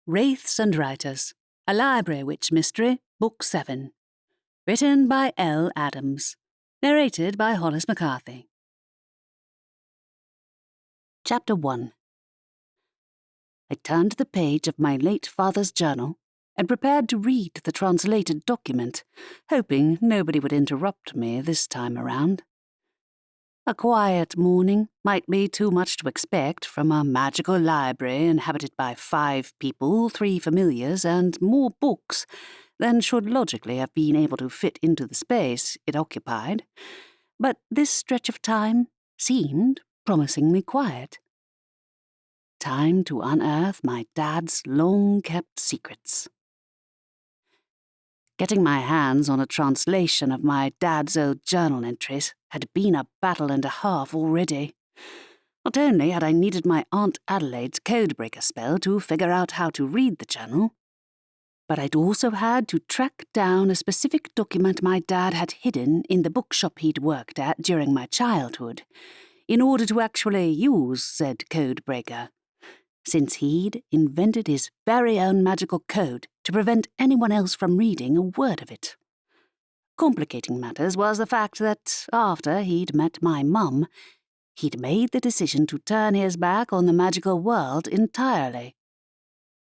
Wraiths and Writers, a Library Witch Mystery, Book 7. Written by L. Adams. Narrated by Hollis McCarthy. Chapter 1. I turned to the page of my late father's journal and prepared to read the translated document, hoping nobody would interrupt me this time around. A quiet morning might be too much to expect from a magical library inhabited by 5 people, 3 familiars, and more books than should logically have been able to fit into the space it occupied. But this stretch of time seemed promisingly quiet. Time to unearth my dad's long-kept secrets. Getting my hands on a translation of my dad's old journal entries had been a battle and a half already. Not only had I needed my Aunt Adelaide's codebreaker spell to figure out how to read the journal, but I'd also had to track down a specific document my dad had hidden in the bookshop he'd worked at during my childhood, in order to actually use said codebreaker, since he'd invented his very own magical code to prevent anyone else from reading a word of it. Complicating matters was the fact that, after he'd met my mum, he'd made the decision to turn his back on the magical world entirely.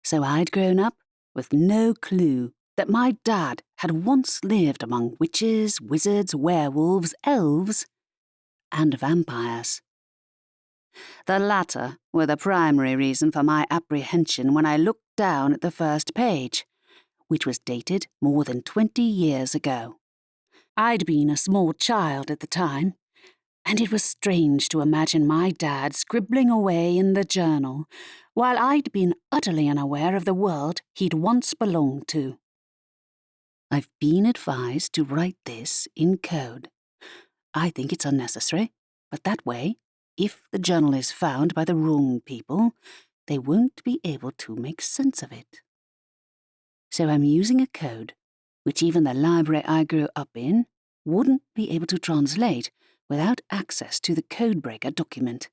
So I'd grown up with no clue that my dad had once lived among witches, wizards, werewolves, elves, and vampires. The latter were the primary reason for my apprehension when I looked down at the first page, which was dated more than 20 years ago. I'd been a small child at the time, and it was strange to imagine my dad scribbling away in the journal while I'd been utterly unaware of the world he'd once belonged to. I've been advised to write this in code. I think it's unnecessary, but that way, if the journal is found by the wrong people, they won't be able to make sense of it. So I'm using a code which even the library I grew up in wouldn't be able to translate without access to the codebreaker document.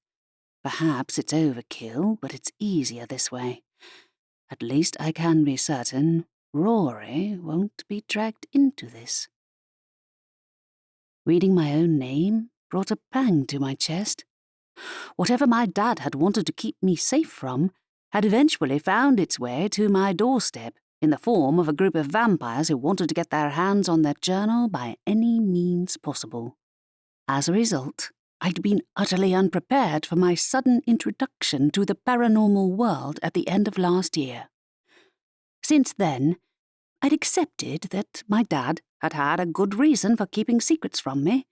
Perhaps it's overkill, but it's easier this way. At least I can be certain Rory won't be dragged into this. Reading my own name brought a pang to my chest. Whatever my dad had wanted to keep me safe from had eventually found its way to my doorstep in the form of a group of vampires who wanted to get their hands on that journal by any means possible. As a result, I'd been utterly unprepared for my sudden introduction to the paranormal world at the end of last year. Since then, I'd accepted that my dad had had a good reason for keeping secrets from me,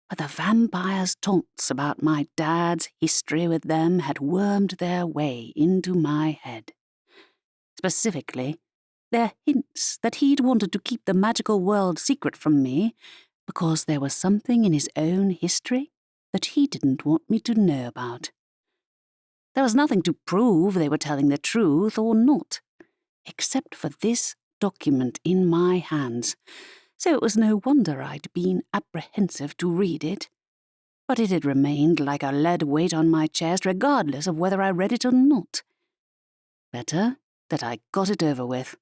but the vampires' taunts about my dad's history with them had wormed their way into my head. Specifically, their hints that he'd wanted to keep the magical world secret from me because there was something in his own history that he didn't want me to know about. There was nothing to prove they were telling the truth or not, except for this document in my hands, so it was no wonder I'd been apprehensive to read it. But it had remained like a lead weight on my chest regardless of whether I read it or not. Better that I got it over with.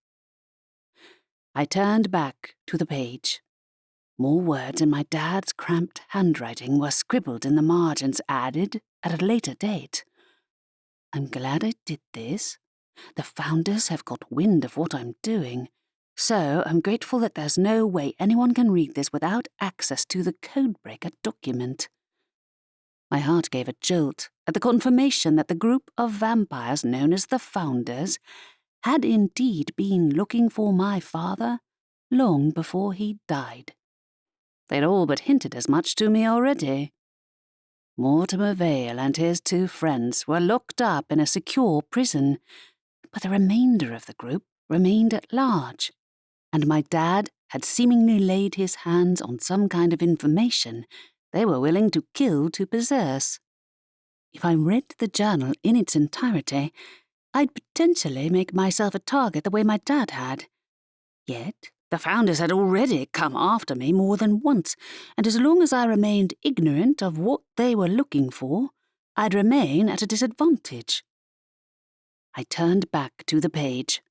I turned back to the page. More words in my dad's cramped handwriting were scribbled in the margins, added at a later date. I'm glad I did this. The founders have got wind of what I'm doing, so I'm grateful that there's no way anyone can read this without access to the codebreaker document. My heart gave a jolt at the confirmation that the group of vampires known as the Founders had indeed been looking for my father long before he died. They'd all but hinted as much to me already. Mortimer Vale and his 2 friends were locked up in a secure prison, but the remainder of the group remained at large, and my dad had seemingly laid his hands on some kind of information they were willing to kill to possess. If I read the journal in its entirety, I'd potentially make myself a target the way my dad had. Yet the Founders had already come after me more than once, and as long as I remained ignorant of what they were looking for, I'd remain at a disadvantage. I turned back to the page.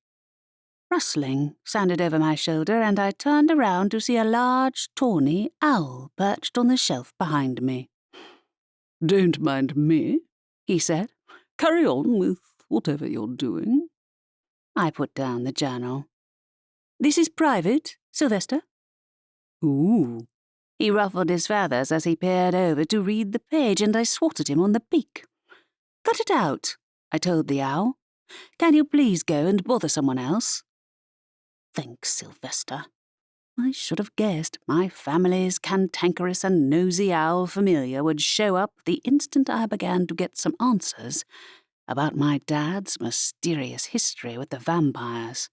Rustling sounded over my shoulder, and I turned around to see a large, tawny owl perched on the shelf behind me. "Don't mind me," he said. "Carry on with whatever you're doing." I put down the journal. "This is private, Sylvester." "Ooh." He ruffled his feathers as he peered over to read the page, and I swatted him on the beak. "Cut it out," I told the owl. "Can you please go and bother someone else?" Thanks, Sylvester. I should have guessed my family's cantankerous and nosy owl familiar would show up the instant I began to get some answers about my dad's mysterious history with the vampires.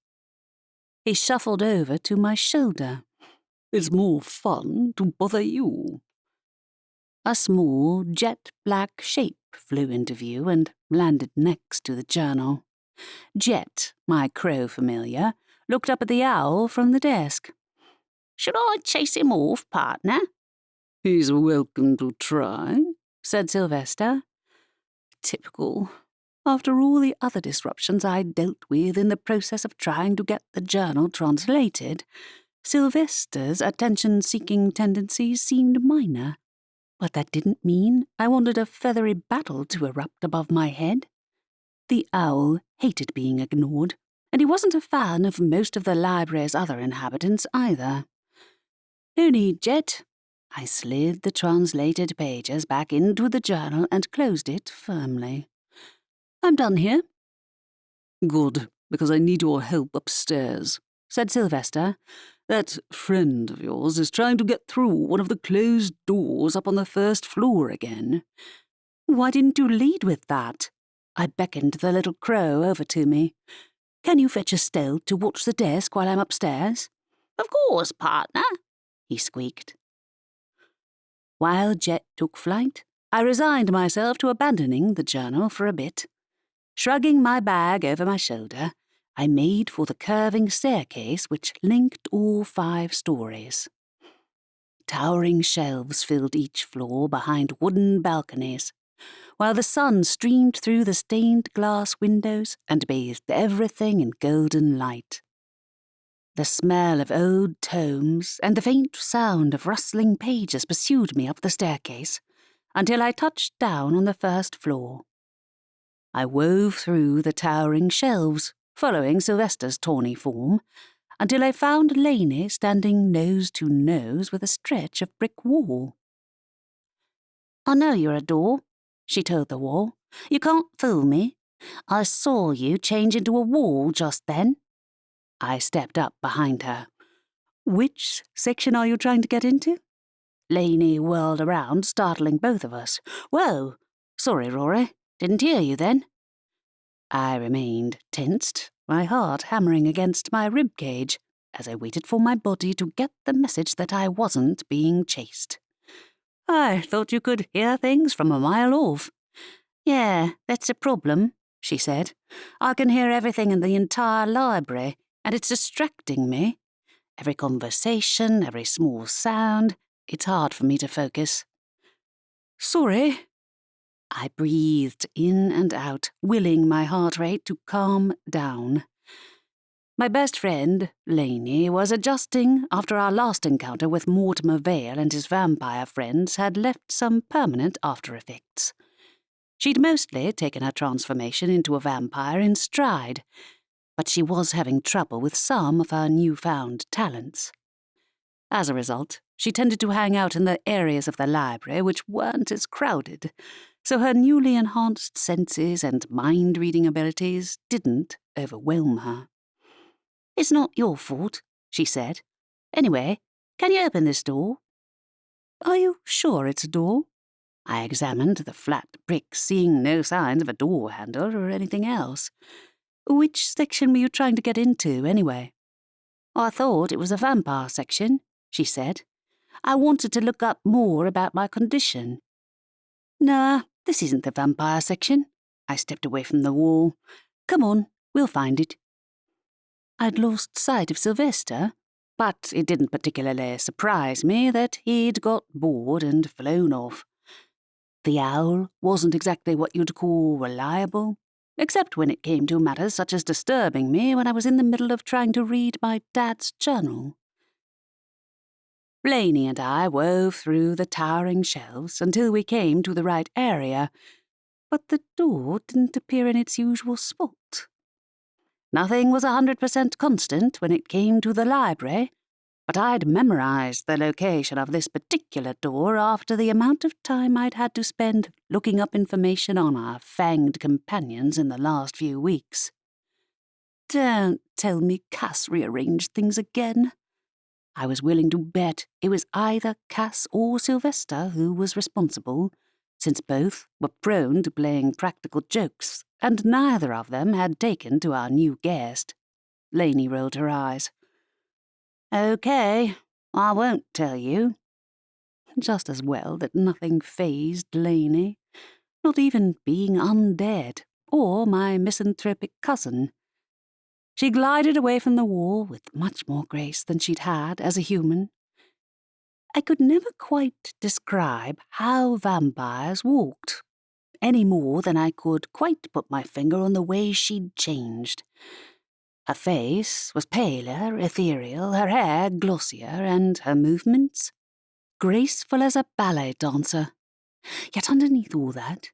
He shuffled over to my shoulder. "It's more fun to bother you." A small, jet-black shape flew into view and landed next to the journal. Jet, my crow familiar, looked up at the owl from the desk. "Should I chase him off, partner?" "He's welcome to try," said Sylvester. Typical. After all the other disruptions I dealt with in the process of trying to get the journal translated, Sylvester's attention-seeking tendencies seemed minor. But that didn't mean I wanted a feathery battle to erupt above my head. The owl hated being ignored, and he wasn't a fan of most of the library's other inhabitants either. "No need, Jet." I slid the translated pages back into the journal and closed it firmly. "I'm done here." "Good, because I need your help upstairs," said Sylvester. "That friend of yours is trying to get through one of the closed doors up on the first floor again." "Why didn't you lead with that?" I beckoned the little crow over to me. "Can you fetch Estelle to watch the desk while I'm upstairs?" "Of course, partner," he squeaked. While Jet took flight, I resigned myself to abandoning the journal for a bit. Shrugging my bag over my shoulder, I made for the curving staircase which linked all 5 stories. Towering shelves filled each floor behind wooden balconies, while the sun streamed through the stained glass windows and bathed everything in golden light. The smell of old tomes and the faint sound of rustling pages pursued me up the staircase until I touched down on the first floor. I wove through the towering shelves, following Sylvester's tawny form, until I found Lainey standing nose to nose with a stretch of brick wall. "I know you're a door," she told the wall. "You can't fool me. I saw you change into a wall just then." I stepped up behind her. "Which section are you trying to get into?" Lainey whirled around, startling both of us. "Whoa! Sorry, Rory. Didn't hear you then." I remained tensed, my heart hammering against my rib cage, as I waited for my body to get the message that I wasn't being chased. "I thought you could hear things from a mile off." "Yeah, that's a problem," she said. "I can hear everything in the entire library, and it's distracting me. Every conversation, every small sound, it's hard for me to focus." "Sorry." I breathed in and out, willing my heart rate to calm down. My best friend, Lainey, was adjusting after our last encounter with Mortimer Vale and his vampire friends had left some permanent after-effects. She'd mostly taken her transformation into a vampire in stride, but she was having trouble with some of her newfound talents. As a result, she tended to hang out in the areas of the library which weren't as crowded, so her newly enhanced senses and mind-reading abilities didn't overwhelm her. "It's not your fault," she said. "Anyway, can you open this door?" "Are you sure it's a door?" I examined the flat brick, seeing no signs of a door handle or anything else. "Which section were you trying to get into, anyway?" "I thought it was a vampire section," she said. "I wanted to look up more about my condition." "Nah, this isn't the vampire section." I stepped away from the wall. "Come on, we'll find it." I'd lost sight of Sylvester, but it didn't particularly surprise me that he'd got bored and flown off. The owl wasn't exactly what you'd call reliable, except when it came to matters such as disturbing me when I was in the middle of trying to read my dad's journal. Lainey and I wove through the towering shelves until we came to the right area, but the door didn't appear in its usual spot. Nothing was 100% constant when it came to the library, but I'd memorized the location of this particular door after the amount of time I'd had to spend looking up information on our fanged companions in the last few weeks. Don't tell me Cass rearranged things again. I was willing to bet it was either Cass or Sylvester who was responsible, since both were prone to playing practical jokes, and neither of them had taken to our new guest. Lainey rolled her eyes. Okay, I won't tell you. Just as well that nothing fazed Lainey, not even being undead or my misanthropic cousin. She glided away from the wall with much more grace than she'd had as a human. I could never quite describe how vampires walked, any more than I could quite put my finger on the way she'd changed. Her face was paler, ethereal, her hair glossier, and her movements graceful as a ballet dancer. Yet underneath all that,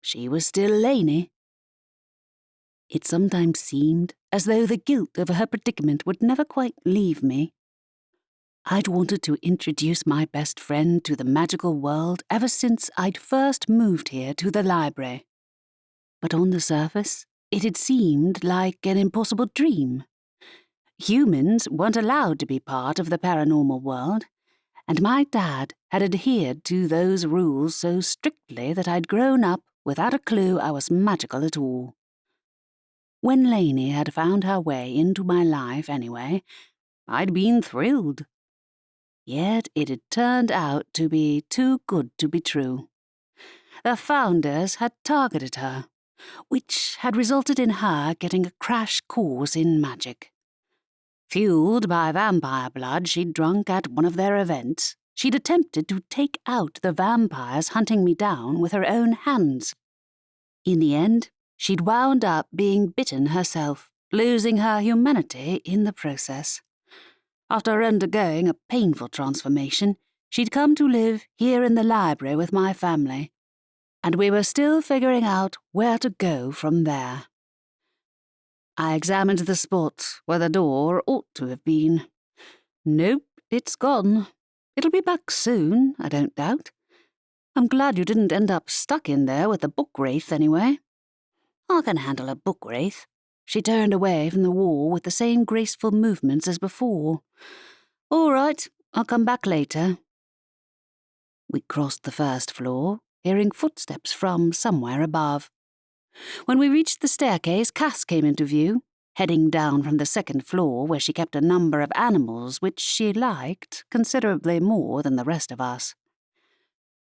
she was still Lainey. It sometimes seemed as though the guilt over her predicament would never quite leave me. I'd wanted to introduce my best friend to the magical world ever since I'd first moved here to the library. But on the surface, it had seemed like an impossible dream. Humans weren't allowed to be part of the paranormal world, and my dad had adhered to those rules so strictly that I'd grown up without a clue I was magical at all. When Lainey had found her way into my life anyway, I'd been thrilled. Yet it had turned out to be too good to be true. The founders had targeted her, which had resulted in her getting a crash course in magic. Fueled by vampire blood she'd drunk at one of their events, she'd attempted to take out the vampires hunting me down with her own hands. In the end, she'd wound up being bitten herself, losing her humanity in the process. After undergoing a painful transformation, she'd come to live here in the library with my family, and we were still figuring out where to go from there. I examined the spot where the door ought to have been. Nope, it's gone. It'll be back soon, I don't doubt. I'm glad you didn't end up stuck in there with the book wraith anyway. I can handle a book wraith. She turned away from the wall with the same graceful movements as before. All right, I'll come back later. We crossed the first floor, hearing footsteps from somewhere above. When we reached the staircase, Cass came into view, heading down from the second floor where she kept a number of animals which she liked considerably more than the rest of us.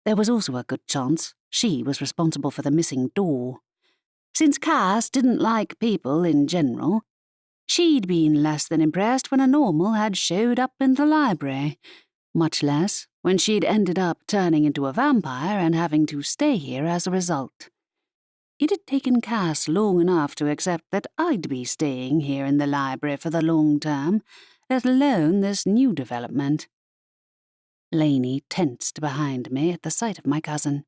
There was also a good chance she was responsible for the missing door. Since Cass didn't like people in general, she'd been less than impressed when a normal had showed up in the library, much less when she'd ended up turning into a vampire and having to stay here as a result. It had taken Cass long enough to accept that I'd be staying here in the library for the long term, let alone this new development. Lainey tensed behind me at the sight of my cousin.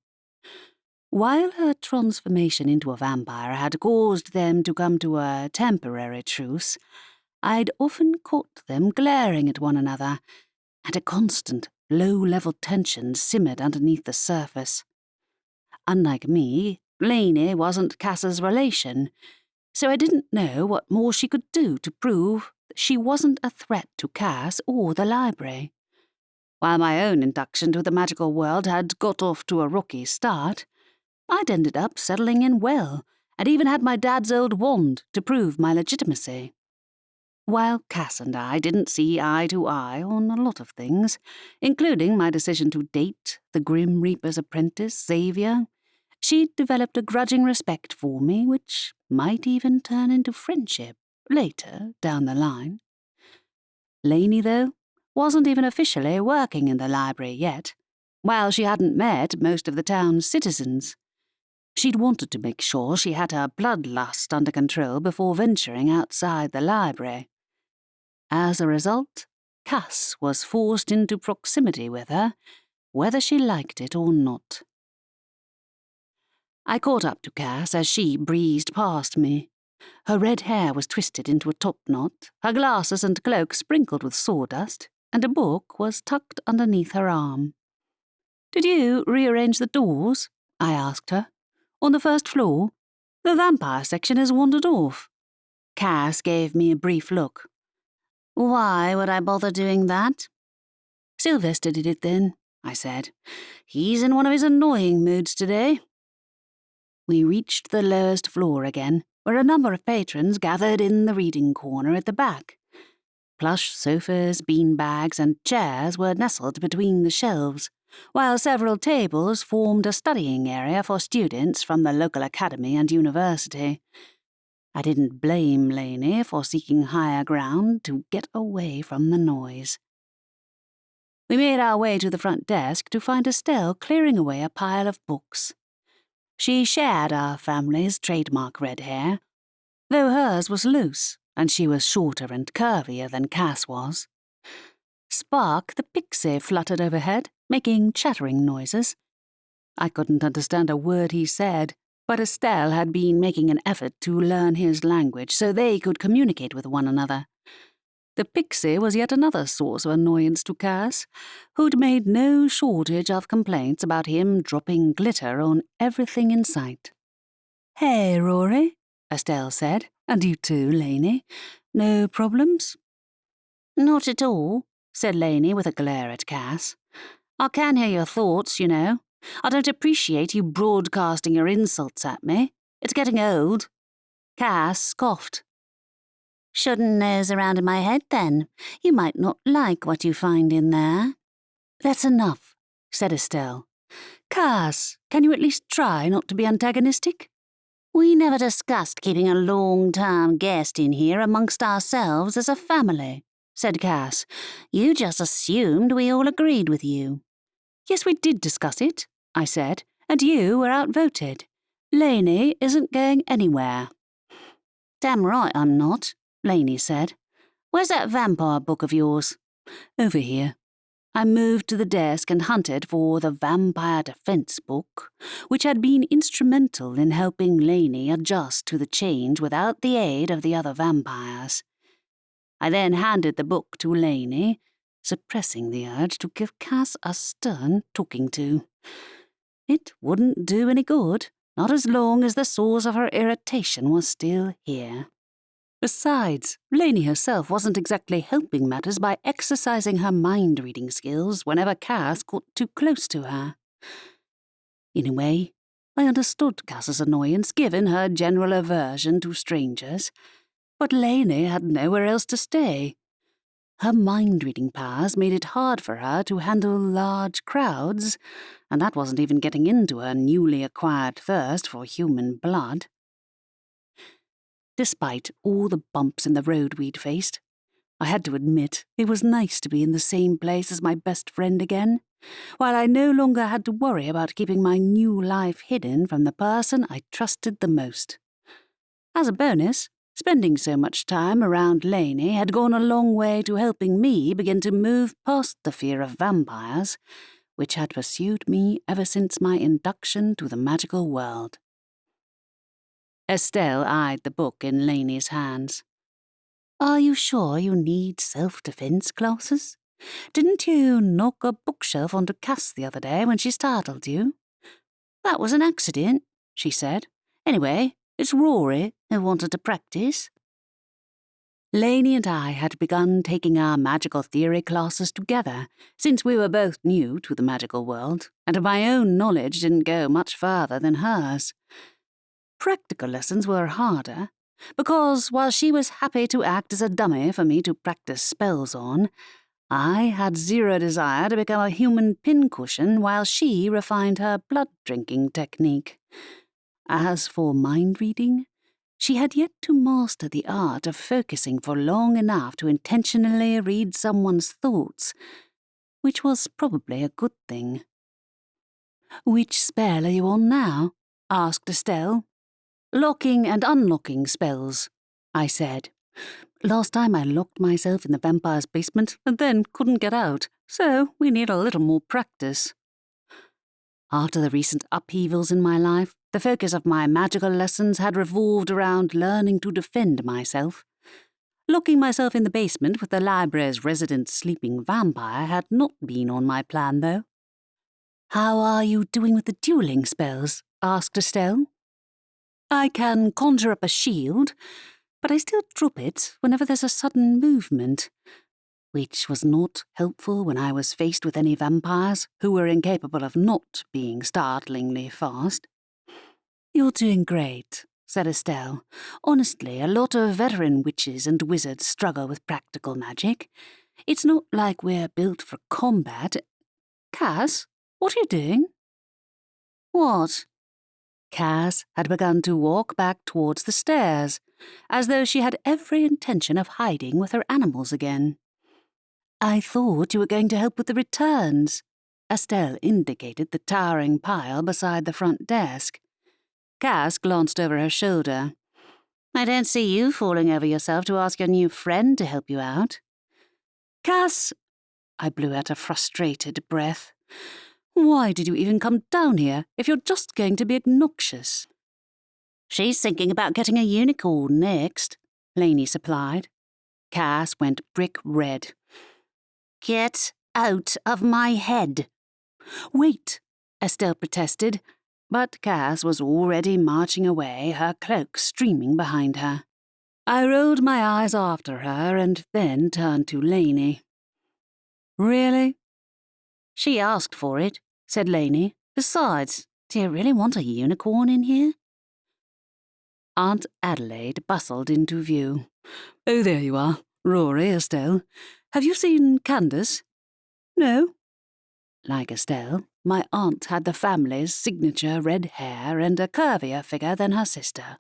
While her transformation into a vampire had caused them to come to a temporary truce, I'd often caught them glaring at one another, and a constant, low-level tension simmered underneath the surface. Unlike me, Lainey wasn't Cass's relation, so I didn't know what more she could do to prove that she wasn't a threat to Cass or the library. While my own induction to the magical world had got off to a rocky start, I'd ended up settling in well, and even had my dad's old wand to prove my legitimacy. While Cass and I didn't see eye to eye on a lot of things, including my decision to date the Grim Reaper's apprentice, Xavier, she'd developed a grudging respect for me, which might even turn into friendship later down the line. Lainey, though, wasn't even officially working in the library yet, while she hadn't met most of the town's citizens. She'd wanted to make sure she had her bloodlust under control before venturing outside the library. As a result, Cass was forced into proximity with her, whether she liked it or not. I caught up to Cass as she breezed past me. Her red hair was twisted into a topknot, her glasses and cloak sprinkled with sawdust, and a book was tucked underneath her arm. "Did you rearrange the doors?" I asked her. "On the first floor? The vampire section has wandered off." Cass gave me a brief look. "Why would I bother doing that?" "Sylvester did it then," I said. "He's in one of his annoying moods today." We reached the lowest floor again, where a number of patrons gathered in the reading corner at the back. Plush sofas, beanbags, and chairs were nestled between the shelves, while several tables formed a studying area for students from the local academy and university. I didn't blame Lainey for seeking higher ground to get away from the noise. We made our way to the front desk to find Estelle clearing away a pile of books. She shared our family's trademark red hair, though hers was loose, and she was shorter and curvier than Cass was. Spark the pixie fluttered overhead, making chattering noises. I couldn't understand a word he said, but Estelle had been making an effort to learn his language so they could communicate with one another. The pixie was yet another source of annoyance to Cass, who'd made no shortage of complaints about him dropping glitter on everything in sight. "Hey, Rory," Estelle said, "and you too, Lainey. No problems?" "Not at all," said Lainey with a glare at Cass. "I can hear your thoughts, you know. I don't appreciate you broadcasting your insults at me. It's getting old." Cass scoffed. "Shouldn't nose around in my head, then. You might not like what you find in there." "That's enough," said Estelle. "Cass, can you at least try not to be antagonistic?" "We never discussed keeping a long-term guest in here amongst ourselves as a family," said Cass. "You just assumed we all agreed with you." "Yes, we did discuss it," I said, "and you were outvoted. Lainey isn't going anywhere." "Damn right I'm not," Lainey said. "Where's that vampire book of yours?" "Over here." I moved to the desk and hunted for the Vampire Defense book, which had been instrumental in helping Lainey adjust to the change without the aid of the other vampires. I then handed the book to Lainey, suppressing the urge to give Cass a stern talking to. It wouldn't do any good, not as long as the source of her irritation was still here. Besides, Lainey herself wasn't exactly helping matters by exercising her mind-reading skills whenever Cass got too close to her. In a way, I understood Cass's annoyance given her general aversion to strangers, but Lainey had nowhere else to stay. Her mind-reading powers made it hard for her to handle large crowds, and that wasn't even getting into her newly acquired thirst for human blood. Despite all the bumps in the road we'd faced, I had to admit it was nice to be in the same place as my best friend again, while I no longer had to worry about keeping my new life hidden from the person I trusted the most. As a bonus, spending so much time around Lainey had gone a long way to helping me begin to move past the fear of vampires, which had pursued me ever since my induction to the magical world. Estelle eyed the book in Lainey's hands. "Are you sure you need self-defense classes? Didn't you knock a bookshelf onto Cass the other day when she startled you?" "That was an accident," she said. "Anyway, it's Rory who wanted to practice." Lainey and I had begun taking our magical theory classes together, since we were both new to the magical world, and my own knowledge didn't go much further than hers. Practical lessons were harder, because while she was happy to act as a dummy for me to practice spells on, I had zero desire to become a human pincushion while she refined her blood-drinking technique. As for mind-reading, she had yet to master the art of focusing for long enough to intentionally read someone's thoughts, which was probably a good thing. "Which spell are you on now?" asked Estelle. Locking and unlocking spells, I said. Last time I locked myself in the vampire's basement and then couldn't get out, so we need a little more practice. After the recent upheavals in my life, the focus of my magical lessons had revolved around learning to defend myself. Locking myself in the basement with the library's resident sleeping vampire had not been on my plan, though. How are you doing with the dueling spells? Asked Estelle. I can conjure up a shield, but I still drop it whenever there's a sudden movement, which was not helpful when I was faced with any vampires who were incapable of not being startlingly fast. You're doing great, said Estelle. Honestly, a lot of veteran witches and wizards struggle with practical magic. It's not like we're built for combat. Cass, what are you doing? What? Cass had begun to walk back towards the stairs, as though she had every intention of hiding with her animals again. I thought you were going to help with the returns. Estelle indicated the towering pile beside the front desk. Cass glanced over her shoulder. I don't see you falling over yourself to ask your new friend to help you out. Cass, I blew out a frustrated breath. Why did you even come down here if you're just going to be obnoxious? She's thinking about getting a unicorn next, Lainey supplied. Cass went brick red. Get out of my head. Wait, Estelle protested, but Cass was already marching away, her cloak streaming behind her. I rolled my eyes after her and then turned to Lainey. Really? She asked for it, said Lainey. Besides, do you really want a unicorn in here? Aunt Adelaide bustled into view. Oh, there you are. Rory, Estelle. Have you seen Candace? No. Like Estelle, my aunt had the family's signature red hair and a curvier figure than her sister.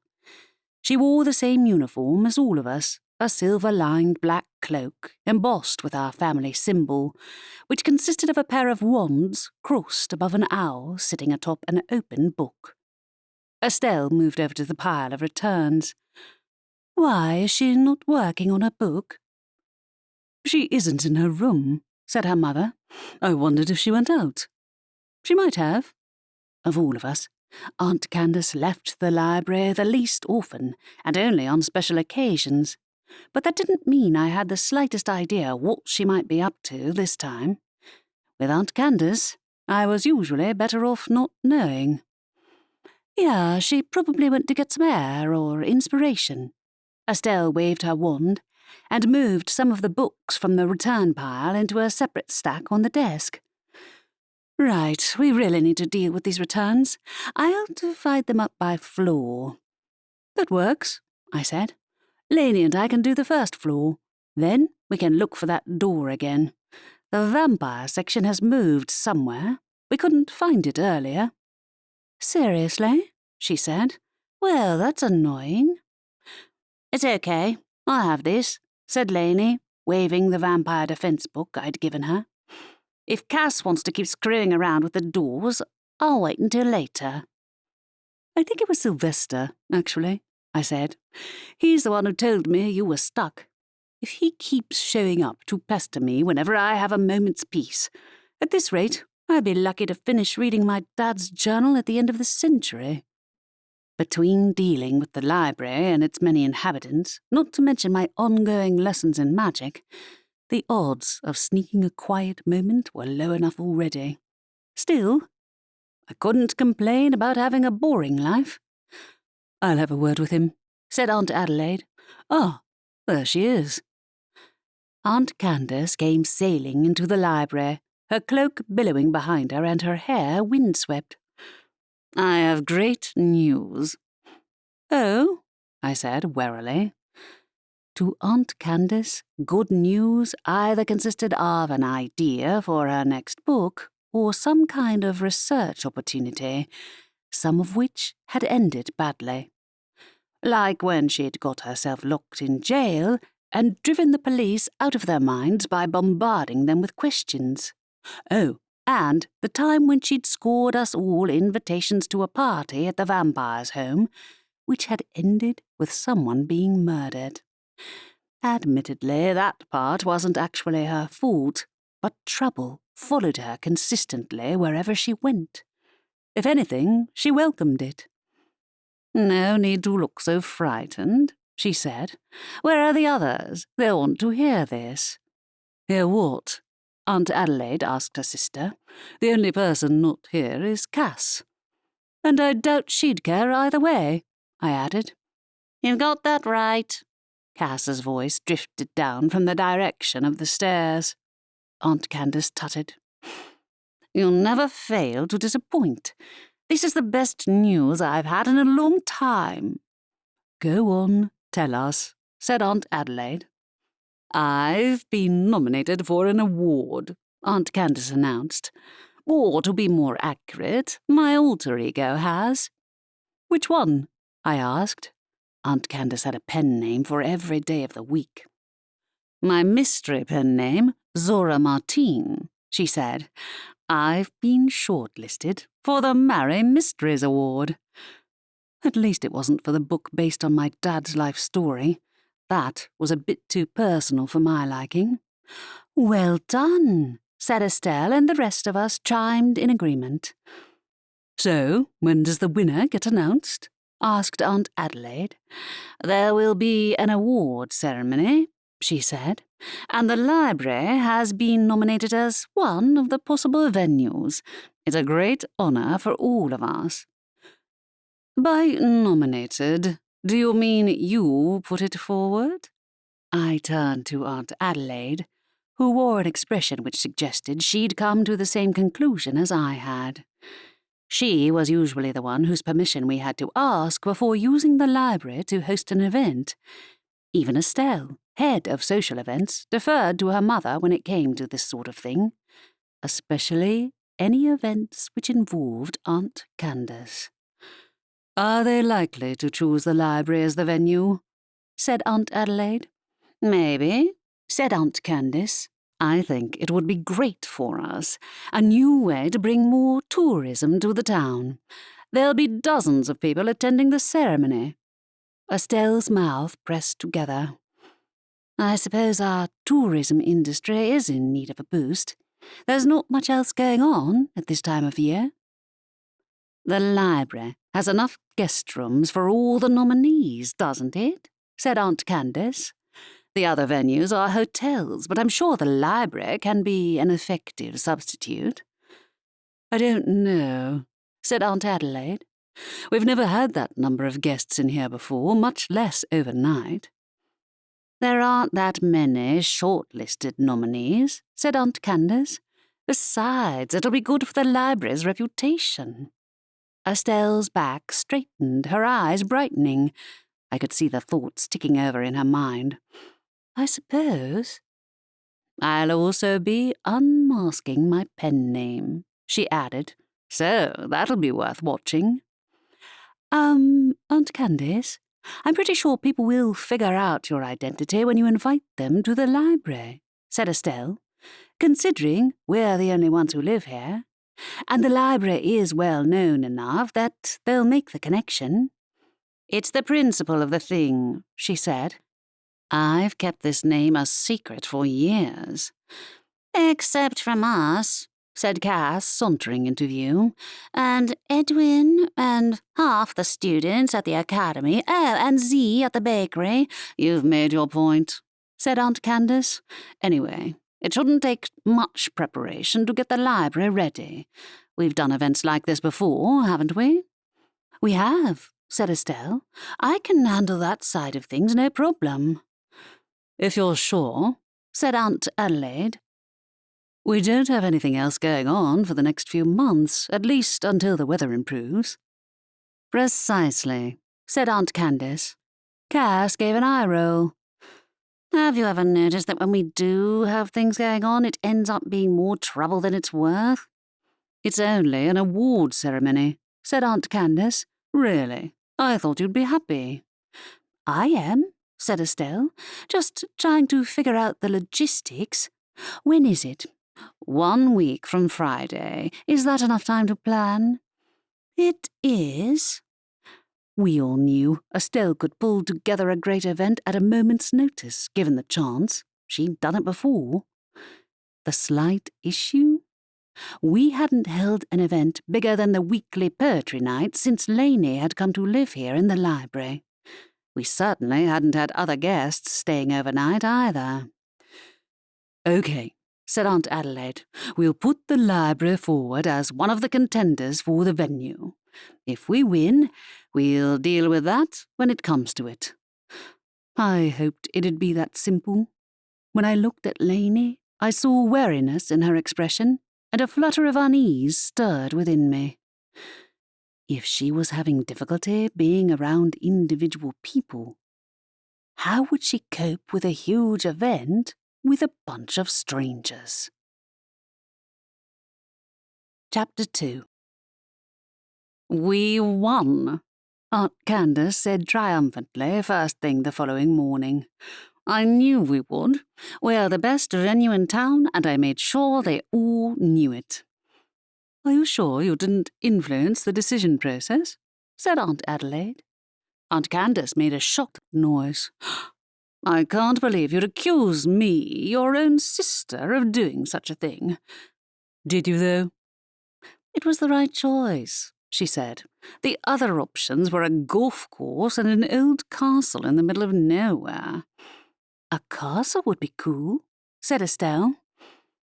She wore the same uniform as all of us, a silver-lined black cloak embossed with our family symbol, which consisted of a pair of wands crossed above an owl sitting atop an open book. Estelle moved over to the pile of returns. Why is she not working on her book? She isn't in her room, said her mother. I wondered if she went out. She might have. Of all of us, Aunt Candace left the library the least often, and only on special occasions. But that didn't mean I had the slightest idea what she might be up to this time. With Aunt Candace, I was usually better off not knowing. Yeah, she probably went to get some air or inspiration. Estelle waved her wand and moved some of the books from the return pile into a separate stack on the desk. Right, we really need to deal with these returns. I'll divide them up by floor. That works, I said. Lainey and I can do the first floor. Then we can look for that door again. The vampire section has moved somewhere. We couldn't find it earlier. Seriously? She said. Well, that's annoying. It's okay. I'll have this, said Lainey, waving the vampire defense book I'd given her. If Cass wants to keep screwing around with the doors, I'll wait until later. I think it was Sylvester, actually, I said. He's the one who told me you were stuck. If he keeps showing up to pester me whenever I have a moment's peace, at this rate, I'd be lucky to finish reading my dad's journal at the end of the century. Between dealing with the library and its many inhabitants, not to mention my ongoing lessons in magic, the odds of sneaking a quiet moment were low enough already. Still, I couldn't complain about having a boring life. I'll have a word with him, said Aunt Adelaide. Ah, there she is. Aunt Candace came sailing into the library, her cloak billowing behind her and her hair windswept. I have great news. Oh, I said warily. To Aunt Candace, good news either consisted of an idea for her next book or some kind of research opportunity, some of which had ended badly. Like when she'd got herself locked in jail and driven the police out of their minds by bombarding them with questions. Oh, and the time when she'd scored us all invitations to a party at the vampire's home, which had ended with someone being murdered. Admittedly, that part wasn't actually her fault, but trouble followed her consistently wherever she went. If anything, she welcomed it. "No need to look so frightened," she said. "Where are the others? They'll want to hear this." "Hear what?" Aunt Adelaide asked her sister. "The only person not here is Cass." "And I doubt she'd care either way," I added. "You've got that right." Cass's voice drifted down from the direction of the stairs. Aunt Candace tutted. "You'll never fail to disappoint. This is the best news I've had in a long time." "Go on, tell us," said Aunt Adelaide. "I've been nominated for an award," Aunt Candace announced. "Or, to be more accurate, my alter ego has." "Which one?" I asked. Aunt Candace had a pen name for every day of the week. "My mystery pen name, Zora Martine," she said. "I've been shortlisted for the Mary Mysteries Award." At least it wasn't for the book based on my dad's life story. That was a bit too personal for my liking. "Well done," said Estelle, and the rest of us chimed in agreement. "So, when does the winner get announced?" asked Aunt Adelaide. "There will be an award ceremony," she said, "and the library has been nominated as one of the possible venues. It's a great honour for all of us." "By nominated, do you mean you put it forward?" I turned to Aunt Adelaide, who wore an expression which suggested she'd come to the same conclusion as I had. She was usually the one whose permission we had to ask before using the library to host an event. Even Estelle, head of social events, deferred to her mother when it came to this sort of thing, especially any events which involved Aunt Candace. "Are they likely to choose the library as the venue?" said Aunt Adelaide. "Maybe," said Aunt Candace. "I think it would be great for us, a new way to bring more tourism to the town. There'll be dozens of people attending the ceremony." Estelle's mouth pressed together. "I suppose our tourism industry is in need of a boost. There's not much else going on at this time of year." "The library has enough guest rooms for all the nominees, doesn't it?" said Aunt Candace. "The other venues are hotels, but I'm sure the library can be an effective substitute." "I don't know," said Aunt Adelaide. "We've never had that number of guests in here before, much less overnight." "There aren't that many shortlisted nominees," said Aunt Candace. "Besides, it'll be good for the library's reputation." Estelle's back straightened, her eyes brightening. I could see the thoughts ticking over in her mind. "I suppose." "I'll also be unmasking my pen name," she added, "so that'll be worth watching." Aunt Candace, I'm pretty sure people will figure out your identity when you invite them to the library," said Estelle, "considering we're the only ones who live here. And the library is well known enough that they'll make the connection." "It's the principle of the thing," she said. "I've kept this name a secret for years." "Except from us," said Cass, sauntering into view. "And Edwin, and half the students at the academy, and Z at the bakery." "You've made your point," said Aunt Candace. "Anyway, it shouldn't take much preparation to get the library ready. We've done events like this before, haven't we?" "We have," said Estelle. "I can handle that side of things, no problem." "If you're sure," said Aunt Adelaide. "We don't have anything else going on for the next few months, at least until the weather improves." "Precisely," said Aunt Candace. Cass gave an eye roll. "Have you ever noticed that when we do have things going on, it ends up being more trouble than it's worth?" "It's only an award ceremony," said Aunt Candace. "Really, I thought you'd be happy." "I am," said Estelle, "just trying to figure out the logistics. When is it?" 1 week from Friday. Is that enough time to plan?" "It is." We all knew Estelle could pull together a great event at a moment's notice, given the chance. She'd done it before. The slight issue? We hadn't held an event bigger than the weekly poetry night since Lainey had come to live here in the library. We certainly hadn't had other guests staying overnight either. "OK," said Aunt Adelaide. "We'll put the library forward as one of the contenders for the venue. If we win, we'll deal with that when it comes to it." I hoped it'd be that simple. When I looked at Lainey, I saw wariness in her expression, and a flutter of unease stirred within me. If she was having difficulty being around individual people, how would she cope with a huge event with a bunch of strangers? Chapter 2. "We won," Aunt Candace said triumphantly first thing the following morning. "I knew we would. We're the best venue in town, and I made sure they all knew it." "Are you sure you didn't influence the decision process?" said Aunt Adelaide. Aunt Candace made a shocked noise. "I can't believe you'd accuse me, your own sister, of doing such a thing." "Did you, though?" "It was the right choice," she said. "The other options were a golf course and an old castle in the middle of nowhere." "A castle would be cool," said Estelle.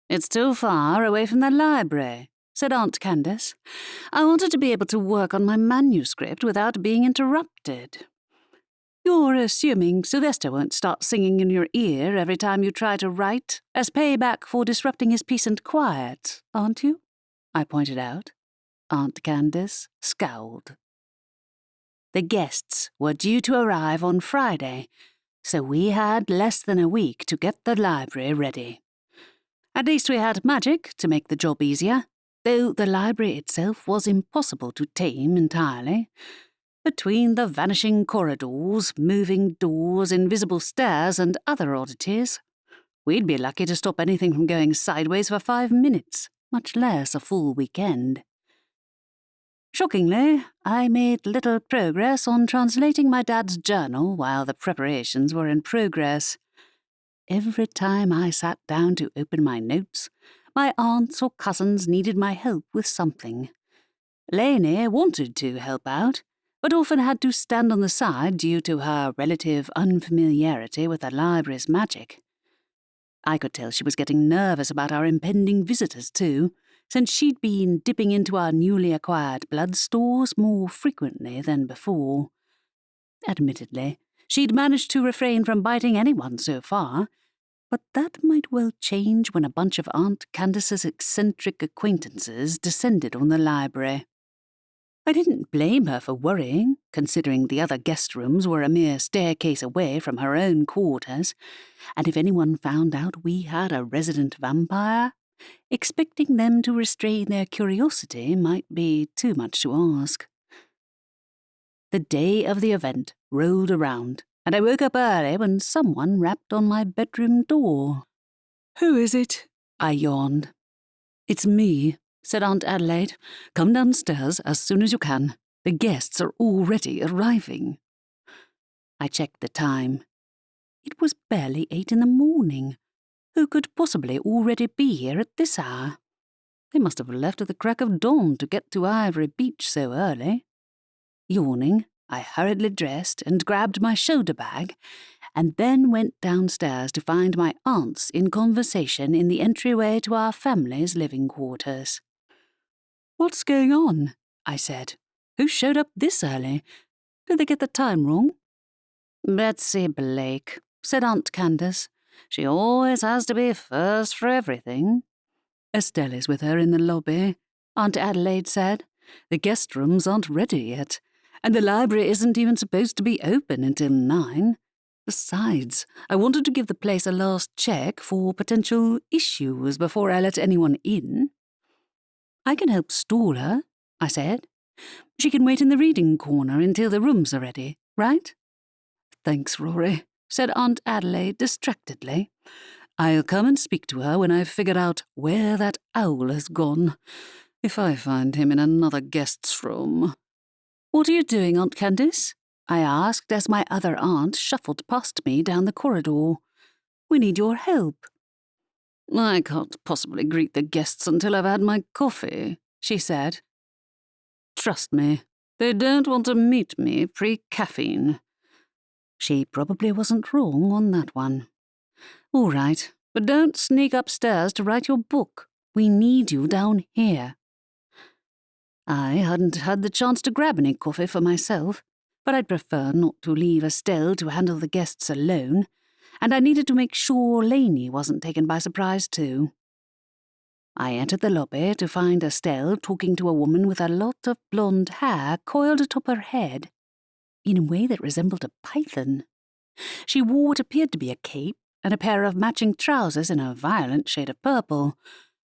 "It's too far away from the library," said Aunt Candace. "I wanted to be able to work on my manuscript without being interrupted." "You're assuming Sylvester won't start singing in your ear every time you try to write, as payback for disrupting his peace and quiet, aren't you?" I pointed out. Aunt Candace scowled. The guests were due to arrive on Friday, so we had less than a week to get the library ready. At least we had magic to make the job easier, though the library itself was impossible to tame entirely. Between the vanishing corridors, moving doors, invisible stairs, and other oddities, we'd be lucky to stop anything from going sideways for 5 minutes, much less a full weekend. Shockingly, I made little progress on translating my dad's journal while the preparations were in progress. Every time I sat down to open my notes, my aunts or cousins needed my help with something. Lainey wanted to help out, but often had to stand on the side due to her relative unfamiliarity with the library's magic. I could tell she was getting nervous about our impending visitors, too, since she'd been dipping into our newly acquired blood stores more frequently than before. Admittedly, she'd managed to refrain from biting anyone so far, but that might well change when a bunch of Aunt Candace's eccentric acquaintances descended on the library. I didn't blame her for worrying, considering the other guest rooms were a mere staircase away from her own quarters, and if anyone found out we had a resident vampire, expecting them to restrain their curiosity might be too much to ask. The day of the event rolled around, and I woke up early when someone rapped on my bedroom door. "Who is it?" I yawned. "It's me," said Aunt Adelaide. "Come downstairs as soon as you can. The guests are already arriving." I checked the time. It was barely 8 in the morning. Who could possibly already be here at this hour? They must have left at the crack of dawn to get to Ivory Beach so early. Yawning, I hurriedly dressed and grabbed my shoulder bag, and then went downstairs to find my aunts in conversation in the entryway to our family's living quarters. "What's going on?" I said. "Who showed up this early? Did they get the time wrong?" "Betsy Blake," said Aunt Candace. "She always has to be first for everything." "Estelle is with her in the lobby," Aunt Adelaide said. "The guest rooms aren't ready yet, and the library isn't even supposed to be open until 9. Besides, I wanted to give the place a last check for potential issues before I let anyone in." "I can help stall her," I said. "She can wait in the reading corner until the rooms are ready, right?" "Thanks, Rory," said Aunt Adelaide distractedly. I'll come and speak to her when I've figured out where that owl has gone, if I find him in another guest's room. What are you doing, Aunt Candace? I asked as my other aunt shuffled past me down the corridor. We need your help. I can't possibly greet the guests until I've had my coffee, she said. Trust me, they don't want to meet me pre-caffeine. She probably wasn't wrong on that one. All right, but don't sneak upstairs to write your book. We need you down here. I hadn't had the chance to grab any coffee for myself, but I'd prefer not to leave Estelle to handle the guests alone, and I needed to make sure Lainey wasn't taken by surprise too. I entered the lobby to find Estelle talking to a woman with a lot of blonde hair coiled atop her head, in a way that resembled a python. She wore what appeared to be a cape and a pair of matching trousers in a violent shade of purple,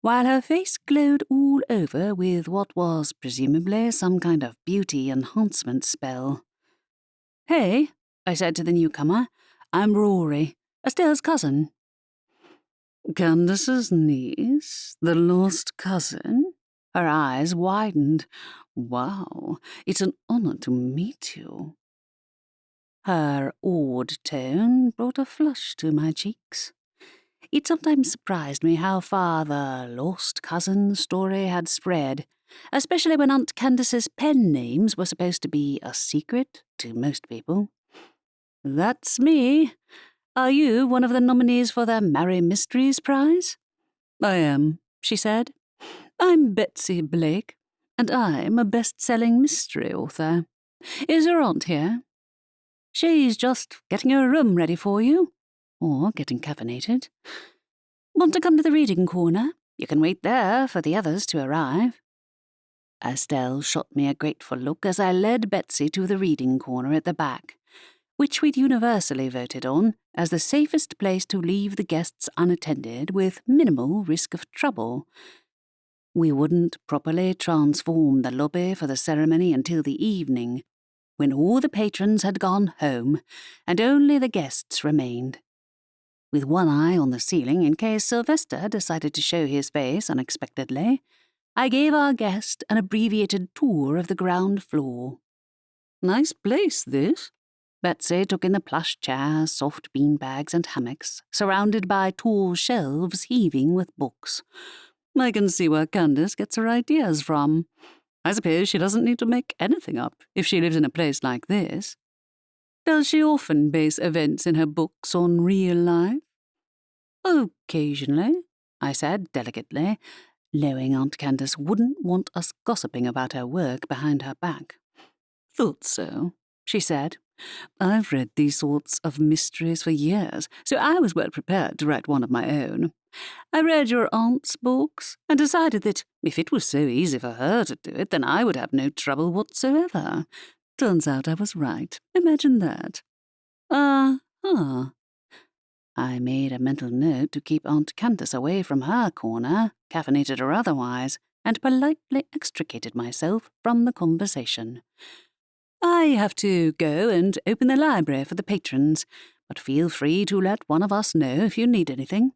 while her face glowed all over with what was presumably some kind of beauty enhancement spell. Hey, I said to the newcomer, I'm Rory, Estelle's cousin. Candace's niece? The lost cousin? Her eyes widened. Wow, it's an honor to meet you. Her awed tone brought a flush to my cheeks. It sometimes surprised me how far the lost cousin story had spread, especially when Aunt Candace's pen names were supposed to be a secret to most people. That's me. Are you one of the nominees for the Mary Mysteries Prize? I am, she said. I'm Betsy Blake, and I'm a best-selling mystery author. Is your aunt here? She's just getting her room ready for you, or getting caffeinated. Want to come to the reading corner? You can wait there for the others to arrive. Estelle shot me a grateful look as I led Betsy to the reading corner at the back, which we'd universally voted on as the safest place to leave the guests unattended with minimal risk of trouble. We wouldn't properly transform the lobby for the ceremony until the evening, when all the patrons had gone home and only the guests remained. With one eye on the ceiling in case Sylvester decided to show his face unexpectedly, I gave our guest an abbreviated tour of the ground floor. Nice place, this. Betsy took in the plush chairs, soft beanbags and hammocks, surrounded by tall shelves heaving with books. I can see where Candace gets her ideas from. I suppose she doesn't need to make anything up if she lives in a place like this. Does she often base events in her books on real life? Occasionally, I said delicately, knowing Aunt Candace wouldn't want us gossiping about her work behind her back. Thought so, she said. I've read these sorts of mysteries for years, so I was well prepared to write one of my own. I read your aunt's books and decided that if it was so easy for her to do it, then I would have no trouble whatsoever. Turns out I was right. Imagine that. I made a mental note to keep Aunt Candace away from her corner, caffeinated or otherwise, and politely extricated myself from the conversation. I have to go and open the library for the patrons, but feel free to let one of us know if you need anything.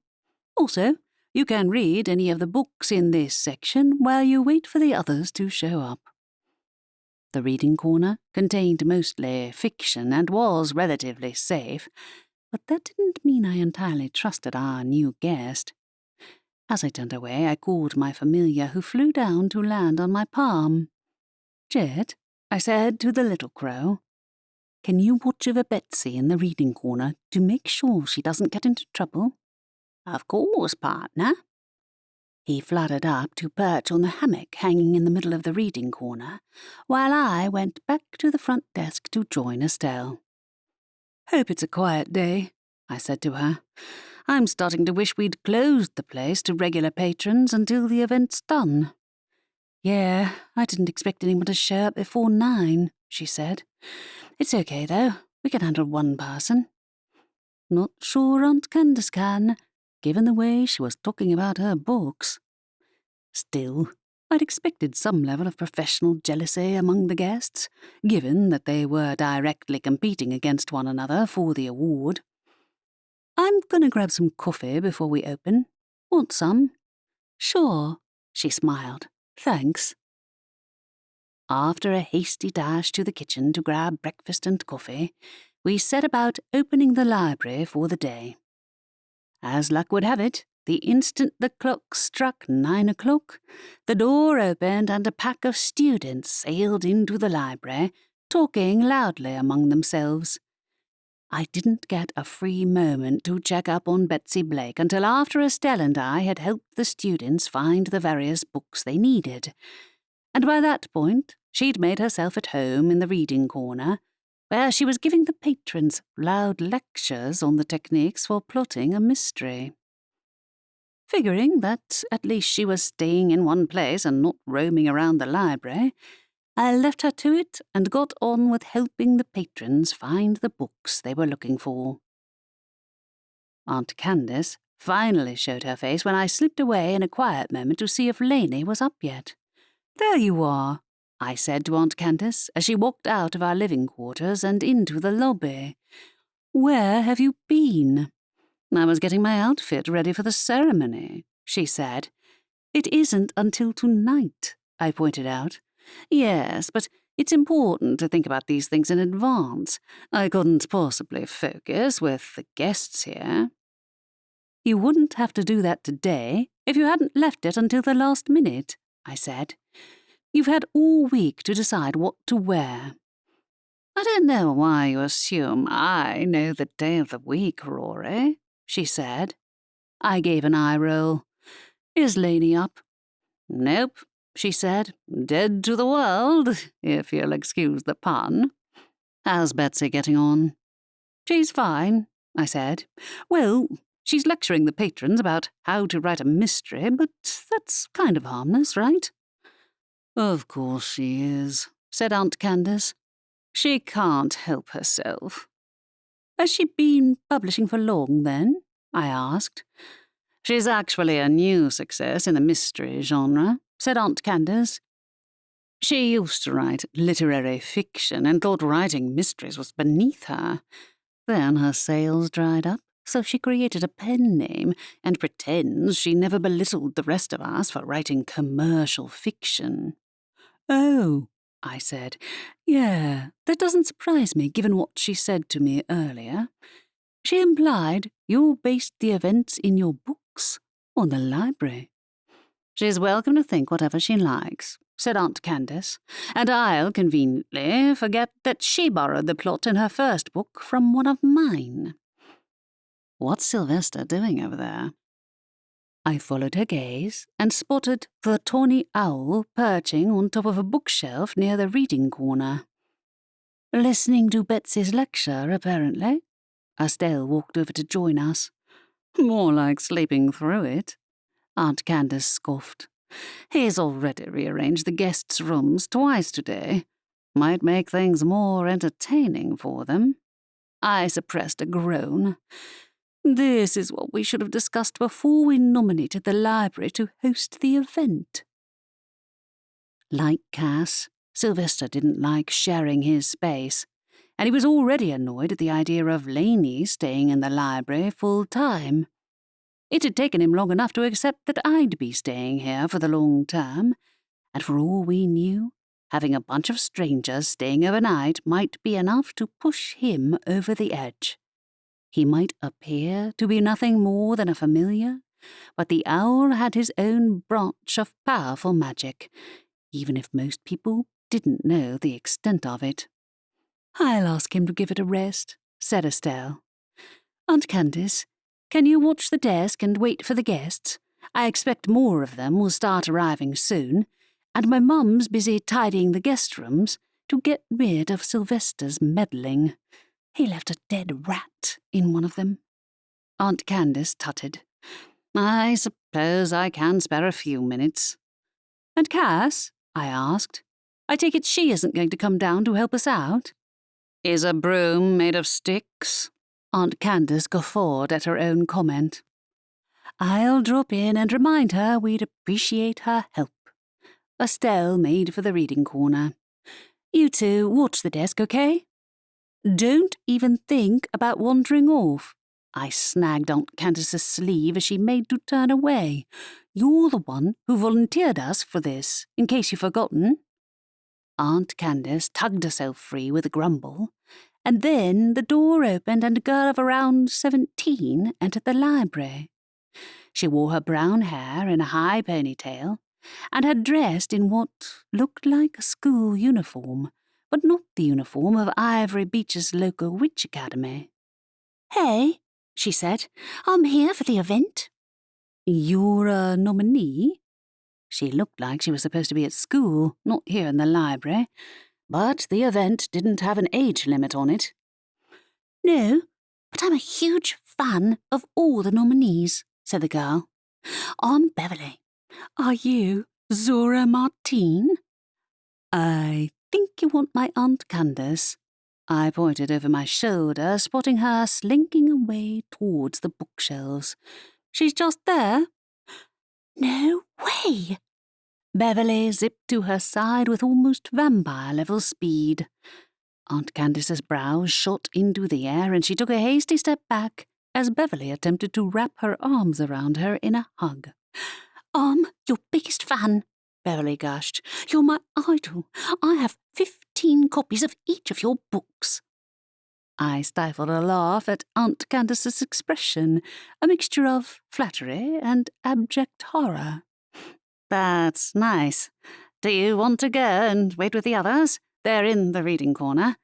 Also, you can read any of the books in this section while you wait for the others to show up. The reading corner contained mostly fiction and was relatively safe, but that didn't mean I entirely trusted our new guest. As I turned away, I called my familiar, who flew down to land on my palm. Jet, I said to the little crow, can you watch over Betsy in the reading corner to make sure she doesn't get into trouble? Of course, partner. He fluttered up to perch on the hammock hanging in the middle of the reading corner, while I went back to the front desk to join Estelle. Hope it's a quiet day, I said to her. I'm starting to wish we'd closed the place to regular patrons until the event's done. Yeah, I didn't expect anyone to show up before 9, she said. It's okay, though. We can handle one person. Not sure Aunt Candace can, given the way she was talking about her books. Still, I'd expected some level of professional jealousy among the guests, given that they were directly competing against one another for the award. I'm gonna grab some coffee before we open. Want some? Sure, she smiled. Thanks. After a hasty dash to the kitchen to grab breakfast and coffee, we set about opening the library for the day. As luck would have it, the instant the clock struck 9 o'clock, the door opened and a pack of students sailed into the library, talking loudly among themselves. I didn't get a free moment to check up on Betsy Blake until after Estelle and I had helped the students find the various books they needed. And by that point, she'd made herself at home in the reading corner, where she was giving the patrons loud lectures on the techniques for plotting a mystery. Figuring that at least she was staying in one place and not roaming around the library, I left her to it and got on with helping the patrons find the books they were looking for. Aunt Candace finally showed her face when I slipped away in a quiet moment to see if Lainey was up yet. "There you are," I said to Aunt Candace as she walked out of our living quarters and into the lobby. "Where have you been?" "I was getting my outfit ready for the ceremony," she said. "It isn't until tonight," I pointed out. "Yes, but it's important to think about these things in advance. I couldn't possibly focus with the guests here." "You wouldn't have to do that today if you hadn't left it until the last minute," I said. "You've had all week to decide what to wear." "I don't know why you assume I know the day of the week, Rory," she said. I gave an eye roll. "Is Lainey up?" "Nope," she said. "Dead to the world, if you'll excuse the pun." "How's Betsy getting on?" "She's fine," I said. "Well, she's lecturing the patrons about how to write a mystery, but that's kind of harmless, right?" "Of course she is," said Aunt Candace. "She can't help herself." "Has she been publishing for long, then?" I asked. "She's actually a new success in the mystery genre," said Aunt Candace. "She used to write literary fiction and thought writing mysteries was beneath her. Then her sales dried up, so she created a pen name and pretends she never belittled the rest of us for writing commercial fiction." "Oh," I said. "Yeah, that doesn't surprise me given what she said to me earlier. She implied you based the events in your books on the library." "She's welcome to think whatever she likes," said Aunt Candace, "and I'll conveniently forget that she borrowed the plot in her first book from one of mine." "What's Sylvester doing over there?" I followed her gaze and spotted the tawny owl perching on top of a bookshelf near the reading corner. "Listening to Betsy's lecture, apparently." Estelle walked over to join us. "More like sleeping through it," Aunt Candace scoffed. "He's already rearranged the guests' rooms twice today. Might make things more entertaining for them." I suppressed a groan. This is what we should have discussed before we nominated the library to host the event. Like Cass, Sylvester didn't like sharing his space, and he was already annoyed at the idea of Lainey staying in the library full-time. It had taken him long enough to accept that I'd be staying here for the long term, and for all we knew, having a bunch of strangers staying overnight might be enough to push him over the edge. He might appear to be nothing more than a familiar, but the owl had his own branch of powerful magic, even if most people didn't know the extent of it. "I'll ask him to give it a rest," said Estelle. "Aunt Candace, can you watch the desk and wait for the guests? I expect more of them will start arriving soon, and my mum's busy tidying the guest rooms to get rid of Sylvester's meddling. He left a dead rat in one of them." Aunt Candace tutted. "I suppose I can spare a few minutes." "And Cass?" I asked. "I take it she isn't going to come down to help us out?" "Is a broom made of sticks?" Aunt Candace guffawed at her own comment. "I'll drop in and remind her we'd appreciate her help." Estelle made for the reading corner. "You two watch the desk, okay? Don't even think about wandering off. I snagged Aunt Candace's sleeve as she made to turn away. "You're the one who volunteered us for this, in case you've forgotten." Aunt Candace tugged herself free with a grumble, and then the door opened and a girl of around 17 entered the library. She wore her brown hair in a high ponytail and had dressed in what looked like a school uniform, but not the uniform of Ivory Beach's local witch academy. "Hey," she said, "I'm here for the event." "You're a nominee?" She looked like she was supposed to be at school, not here in the library, but the event didn't have an age limit on it. "No, but I'm a huge fan of all the nominees," said the girl. "I'm Beverly. Are you Zora Martine?" "I think you want my Aunt Candace." I pointed over my shoulder, spotting her slinking away towards the bookshelves. "She's just there." "No way!" Beverly zipped to her side with almost vampire-level speed. Aunt Candace's brows shot into the air and she took a hasty step back as Beverly attempted to wrap her arms around her in a hug. "I'm your biggest fan," Beverly gushed. "You're my idol. I have 15 copies of each of your books." I stifled a laugh at Aunt Candace's expression, a mixture of flattery and abject horror. "That's nice. Do you want to go and wait with the others? They're in the reading corner."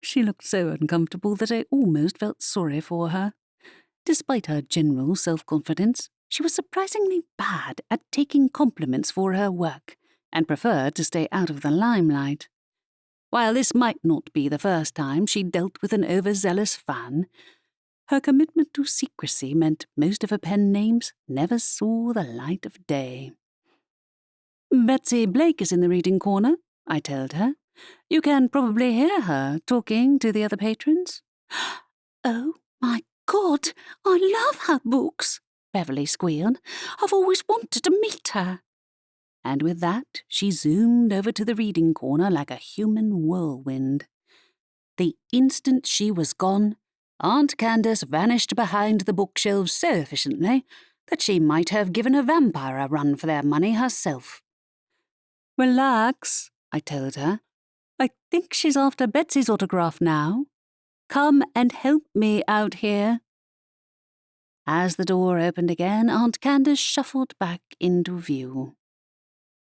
She looked so uncomfortable that I almost felt sorry for her. Despite her general self-confidence, she was surprisingly bad at taking compliments for her work and preferred to stay out of the limelight. While this might not be the first time she dealt with an overzealous fan, her commitment to secrecy meant most of her pen names never saw the light of day. "Betsy Blake is in the reading corner," I told her. "You can probably hear her talking to the other patrons." "Oh, my God, I love her books," Beverly squealed. "I've always wanted to meet her." And with that, she zoomed over to the reading corner like a human whirlwind. The instant she was gone, Aunt Candace vanished behind the bookshelves so efficiently that she might have given a vampire a run for their money herself. "Relax," I told her. "I think she's after Betsy's autograph now. Come and help me out here." As the door opened again, Aunt Candace shuffled back into view.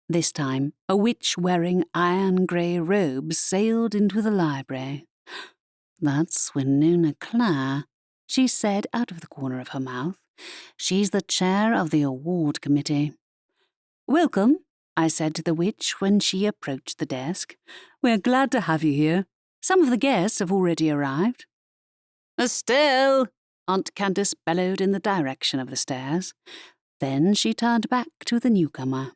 This time, a witch wearing iron-grey robes sailed into the library. "That's Winona Clare," she said out of the corner of her mouth. "She's the chair of the award committee." "Welcome," I said to the witch when she approached the desk. "We're glad to have you here. Some of the guests have already arrived." "Estelle!" Aunt Candace bellowed in the direction of the stairs. Then she turned back to the newcomer.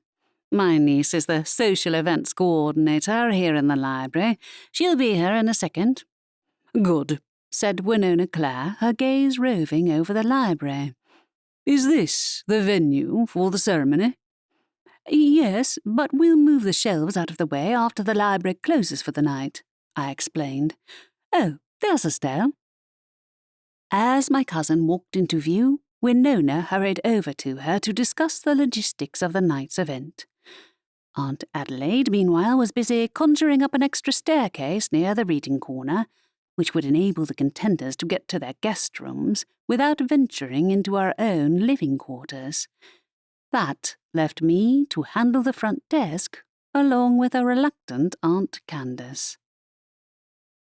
"My niece is the social events coordinator here in the library. She'll be here in a second." "Good," said Winona Clare, her gaze roving over the library. "Is this the venue for the ceremony?" "Yes, but we'll move the shelves out of the way after the library closes for the night," I explained. "Oh, there's Estelle." As my cousin walked into view, Winona hurried over to her to discuss the logistics of the night's event. Aunt Adelaide, meanwhile, was busy conjuring up an extra staircase near the reading corner, which would enable the contenders to get to their guest rooms without venturing into our own living quarters. That left me to handle the front desk, along with a reluctant Aunt Candace.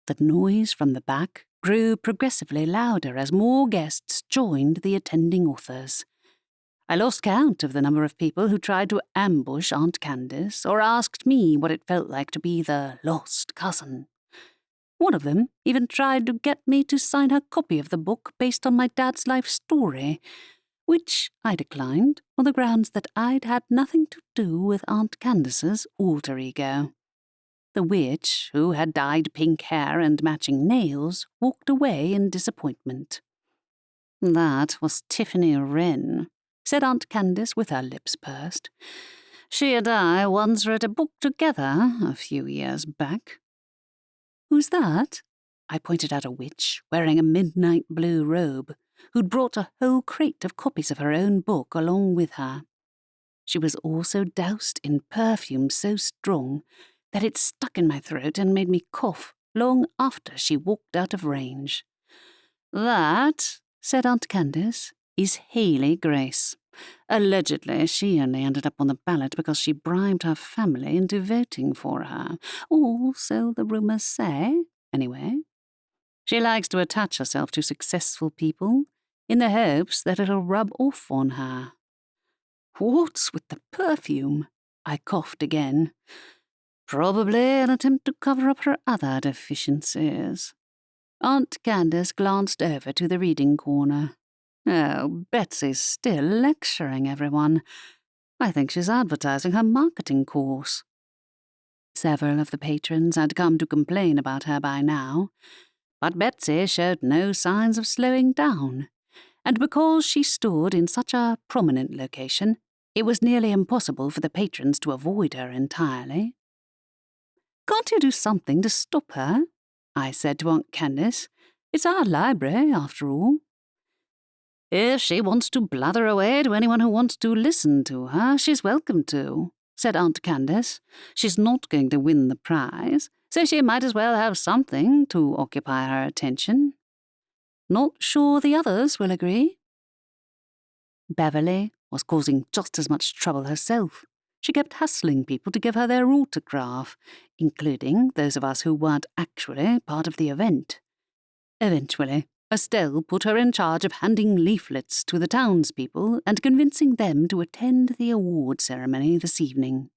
The noise from the back grew progressively louder as more guests joined the attending authors. I lost count of the number of people who tried to ambush Aunt Candace or asked me what it felt like to be the lost cousin. One of them even tried to get me to sign her copy of the book based on my dad's life story, which I declined on the grounds that I'd had nothing to do with Aunt Candace's alter ego. The witch, who had dyed pink hair and matching nails, walked away in disappointment. "That was Tiffany Wren," said Aunt Candace with her lips pursed. "She and I once read a book together a few years back." "Who's that?" I pointed out a witch wearing a midnight blue robe. who'd brought a whole crate of copies of her own book along with her. She was also doused in perfume so strong that it stuck in my throat and made me cough long after she walked out of range. "That," said Aunt Candace, "is Haley Grace. Allegedly, she only ended up on the ballot because she bribed her family into voting for her. Or so the rumours say, anyway. She likes to attach herself to successful people in the hopes that it'll rub off on her." "What's with the perfume?" I coughed again. "Probably an attempt to cover up her other deficiencies." Aunt Candace glanced over to the reading corner. "Oh, Betsy's still lecturing everyone. I think she's advertising her marketing course." Several of the patrons had come to complain about her by now, but Betsy showed no signs of slowing down, and because she stood in such a prominent location, it was nearly impossible for the patrons to avoid her entirely. "Can't you do something to stop her?" I said to Aunt Candace. "It's our library, after all." "If she wants to blather away to anyone who wants to listen to her, she's welcome to," said Aunt Candace. "She's not going to win the prize, so she might as well have something to occupy her attention. Not sure the others will agree." Beverly was causing just as much trouble herself. She kept hassling people to give her their autograph, including those of us who weren't actually part of the event. Eventually, Estelle put her in charge of handing leaflets to the townspeople and convincing them to attend the award ceremony this evening.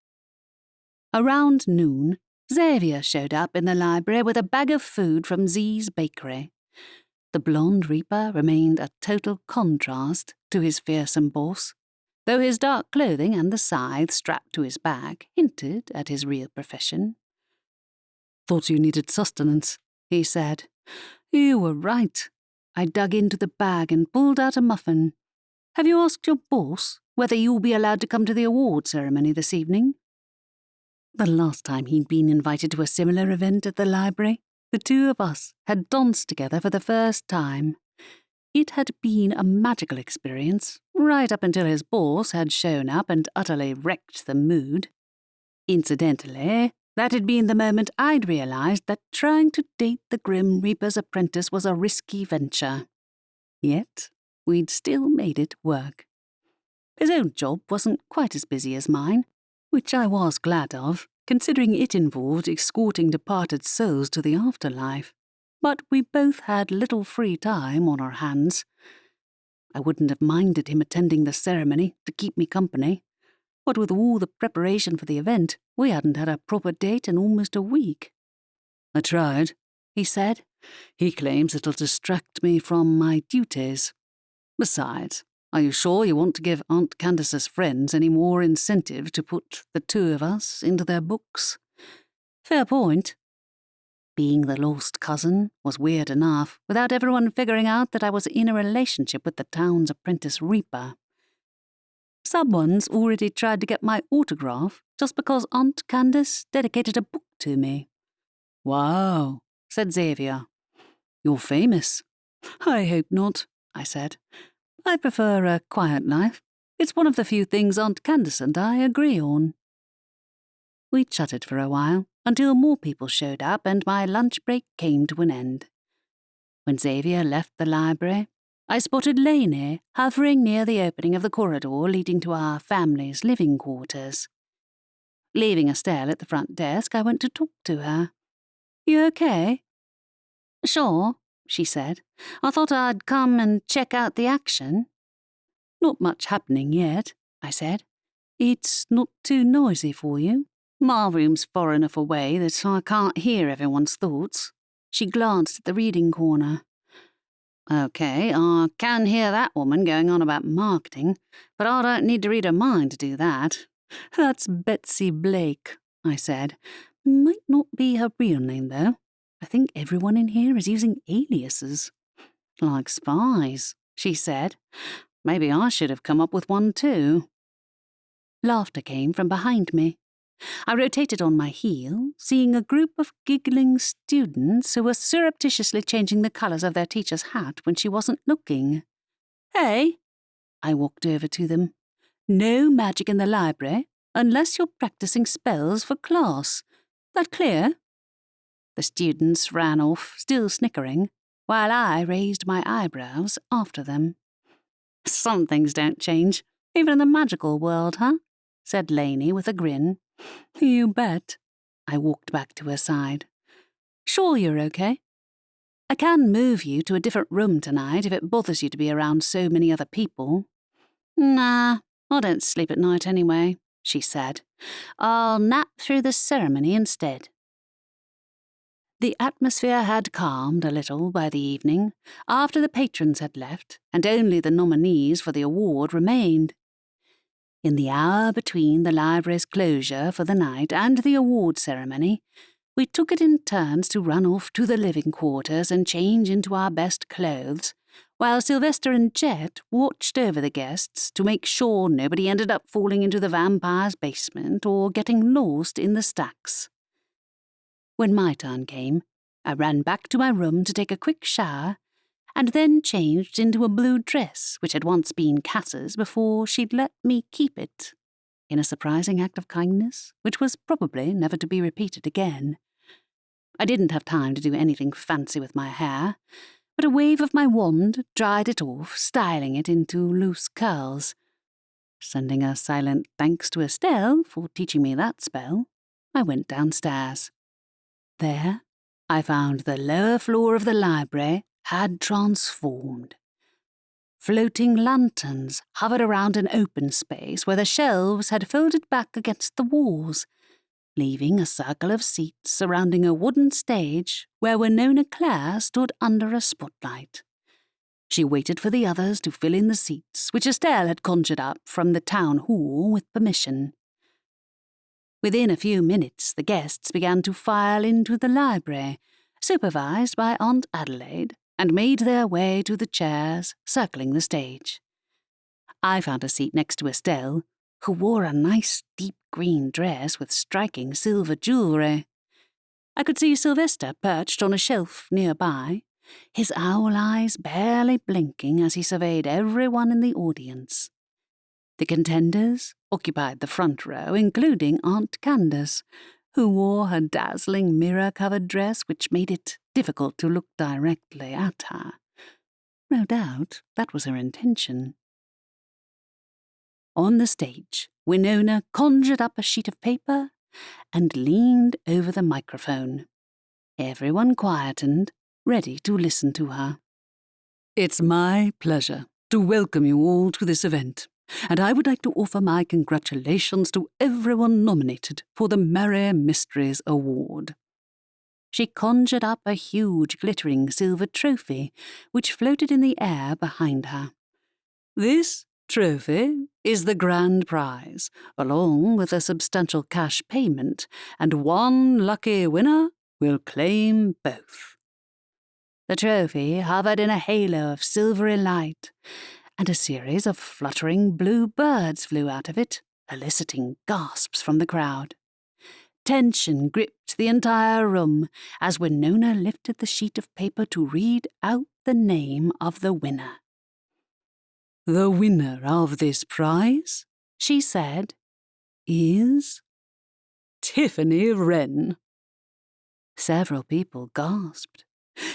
Around noon, Xavier showed up in the library with a bag of food from Z's bakery. The blonde reaper remained a total contrast to his fearsome boss, though his dark clothing and the scythe strapped to his back hinted at his real profession. "Thought you needed sustenance," he said. "You were right." I dug into the bag and pulled out a muffin. "Have you asked your boss whether you'll be allowed to come to the award ceremony this evening?" The last time he'd been invited to a similar event at the library, the two of us had danced together for the first time. It had been a magical experience, right up until his boss had shown up and utterly wrecked the mood. Incidentally, that had been the moment I'd realized that trying to date the Grim Reaper's apprentice was a risky venture. Yet, we'd still made it work. His own job wasn't quite as busy as mine, which I was glad of, considering it involved escorting departed souls to the afterlife. But we both had little free time on our hands. I wouldn't have minded him attending the ceremony to keep me company, but with all the preparation for the event, we hadn't had a proper date in almost a week. "I tried," he said. "He claims it'll distract me from my duties. Besides, are you sure you want to give Aunt Candace's friends any more incentive to put the two of us into their books?" Fair point. Being the lost cousin was weird enough, without everyone figuring out that I was in a relationship with the town's apprentice reaper. Someone's already tried to get my autograph just because Aunt Candace dedicated a book to me. "Wow," said Xavier. "You're famous." "I hope not," I said. "I prefer a quiet life. It's one of the few things Aunt Candace and I agree on." We chatted for a while, until more people showed up and my lunch break came to an end. When Xavier left the library, I spotted Lainey hovering near the opening of the corridor leading to our family's living quarters. Leaving Estelle at the front desk, I went to talk to her. "You okay?" "Sure," she said. "I thought I'd come and check out the action." "Not much happening yet," I said. "It's not too noisy for you?" "My room's far enough away that I can't hear everyone's thoughts." She glanced at the reading corner. "Okay, I can hear that woman going on about marketing, but I don't need to read her mind to do that." "That's Betsy Blake," I said. "Might not be her real name, though. I think everyone in here is using aliases." "Like spies," she said. "Maybe I should have come up with one too." Laughter came from behind me. I rotated on my heel, seeing a group of giggling students who were surreptitiously changing the colours of their teacher's hat when she wasn't looking. Hey, I walked over to them. No magic in the library, unless you're practicing spells for class. That clear? The students ran off, still snickering, while I raised my eyebrows after them. Some things don't change, even in the magical world, huh? Said Lainey with a grin. You bet. I walked back to her side. Sure you're okay? I can move you to a different room tonight if it bothers you to be around so many other people. Nah, I don't sleep at night anyway, she said. I'll nap through the ceremony instead. The atmosphere had calmed a little by the evening, after the patrons had left, and only the nominees for the award remained. In the hour between the library's closure for the night and the award ceremony, we took it in turns to run off to the living quarters and change into our best clothes, while Sylvester and Jet watched over the guests to make sure nobody ended up falling into the vampire's basement or getting lost in the stacks. When my turn came, I ran back to my room to take a quick shower, and then changed into a blue dress which had once been Cass's before she'd let me keep it, in a surprising act of kindness which was probably never to be repeated again. I didn't have time to do anything fancy with my hair, but a wave of my wand dried it off, styling it into loose curls. Sending a silent thanks to Estelle for teaching me that spell, I went downstairs. There, I found the lower floor of the library had transformed. Floating lanterns hovered around an open space where the shelves had folded back against the walls, leaving a circle of seats surrounding a wooden stage where Winona Clare stood under a spotlight. She waited for the others to fill in the seats which Estelle had conjured up from the town hall with permission. Within a few minutes, the guests began to file into the library, supervised by Aunt Adelaide, and made their way to the chairs circling the stage. I found a seat next to Estelle, who wore a nice deep green dress with striking silver jewellery. I could see Sylvester perched on a shelf nearby, his owl eyes barely blinking as he surveyed everyone in the audience. The contenders occupied the front row, including Aunt Candace, who wore her dazzling mirror-covered dress which made it difficult to look directly at her. No doubt that was her intention. On the stage, Winona conjured up a sheet of paper and leaned over the microphone. Everyone quietened, ready to listen to her. It's my pleasure to welcome you all to this event, and I would like to offer my congratulations to everyone nominated for the Merry Mysteries Award. She conjured up a huge glittering silver trophy which floated in the air behind her. This trophy is the grand prize, along with a substantial cash payment, and one lucky winner will claim both. The trophy hovered in a halo of silvery light, and a series of fluttering blue birds flew out of it, eliciting gasps from the crowd. Tension gripped the entire room as Winona lifted the sheet of paper to read out the name of the winner. The winner of this prize, she said, is Tiffany Wren. Several people gasped.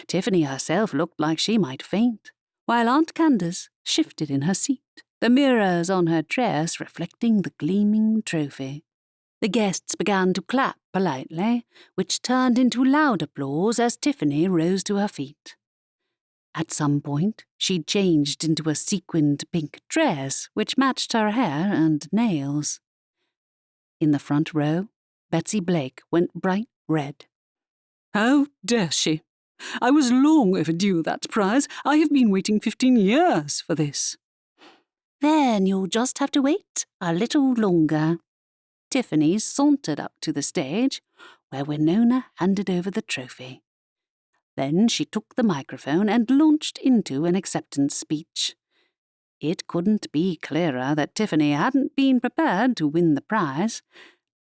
Tiffany herself looked like she might faint, while Aunt Candace shifted in her seat, the mirrors on her dress reflecting the gleaming trophy. The guests began to clap politely, which turned into loud applause as Tiffany rose to her feet. At some point, she changed into a sequined pink dress which matched her hair and nails. In the front row, Betsy Blake went bright red. How dare she! I was long overdue that prize. I have been waiting 15 years for this. Then you'll just have to wait a little longer. Tiffany sauntered up to the stage, where Winona handed over the trophy. Then she took the microphone and launched into an acceptance speech. It couldn't be clearer that Tiffany hadn't been prepared to win the prize,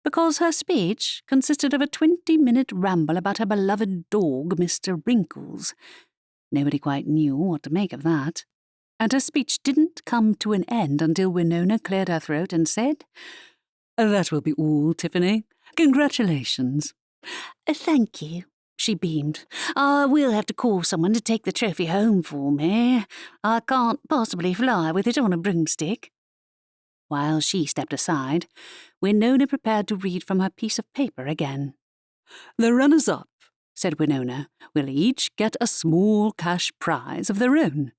because her speech consisted of a 20-minute ramble about her beloved dog, Mr. Wrinkles. Nobody quite knew what to make of that. and her speech didn't come to an end until Winona cleared her throat and said, "That will be all, Tiffany. Congratulations." "Thank you," she beamed. "I will have to call someone to take the trophy home for me. I can't possibly fly with it on a broomstick." While she stepped aside, Winona prepared to read from her piece of paper again. "The runners-up," said Winona, "will each get a small cash prize of their own.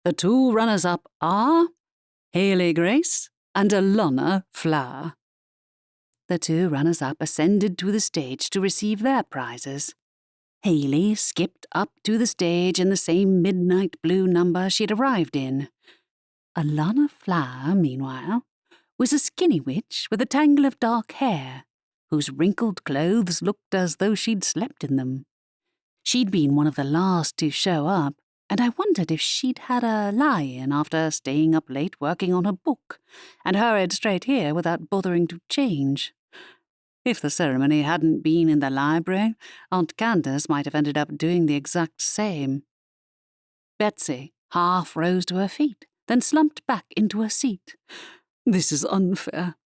The two runners-up are Haley Grace and Alana Flower." The two runners-up ascended to the stage to receive their prizes. Haley skipped up to the stage in the same midnight blue number she'd arrived in. Alana Flower, meanwhile, was a skinny witch with a tangle of dark hair, whose wrinkled clothes looked as though she'd slept in them. She'd been one of the last to show up, and I wondered if she'd had a lie-in after staying up late working on her book, and hurried straight here without bothering to change. If the ceremony hadn't been in the library, Aunt Candace might have ended up doing the exact same. Betsy half rose to her feet, then slumped back into her seat. "This is unfair.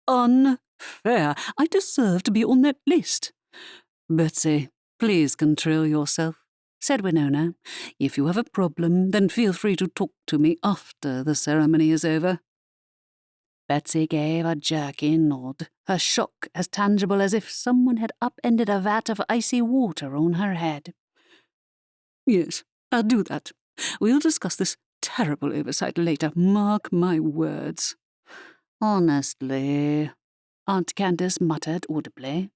Unfair. I deserve to be on that list." "Betsy, please control yourself," said Winona. "If you have a problem, then feel free to talk to me after the ceremony is over." Betsy gave a jerky nod, her shock as tangible as if someone had upended a vat of icy water on her head. "Yes, I'll do that. We'll discuss this terrible oversight later, mark my words." "Honestly," Aunt Candace muttered audibly.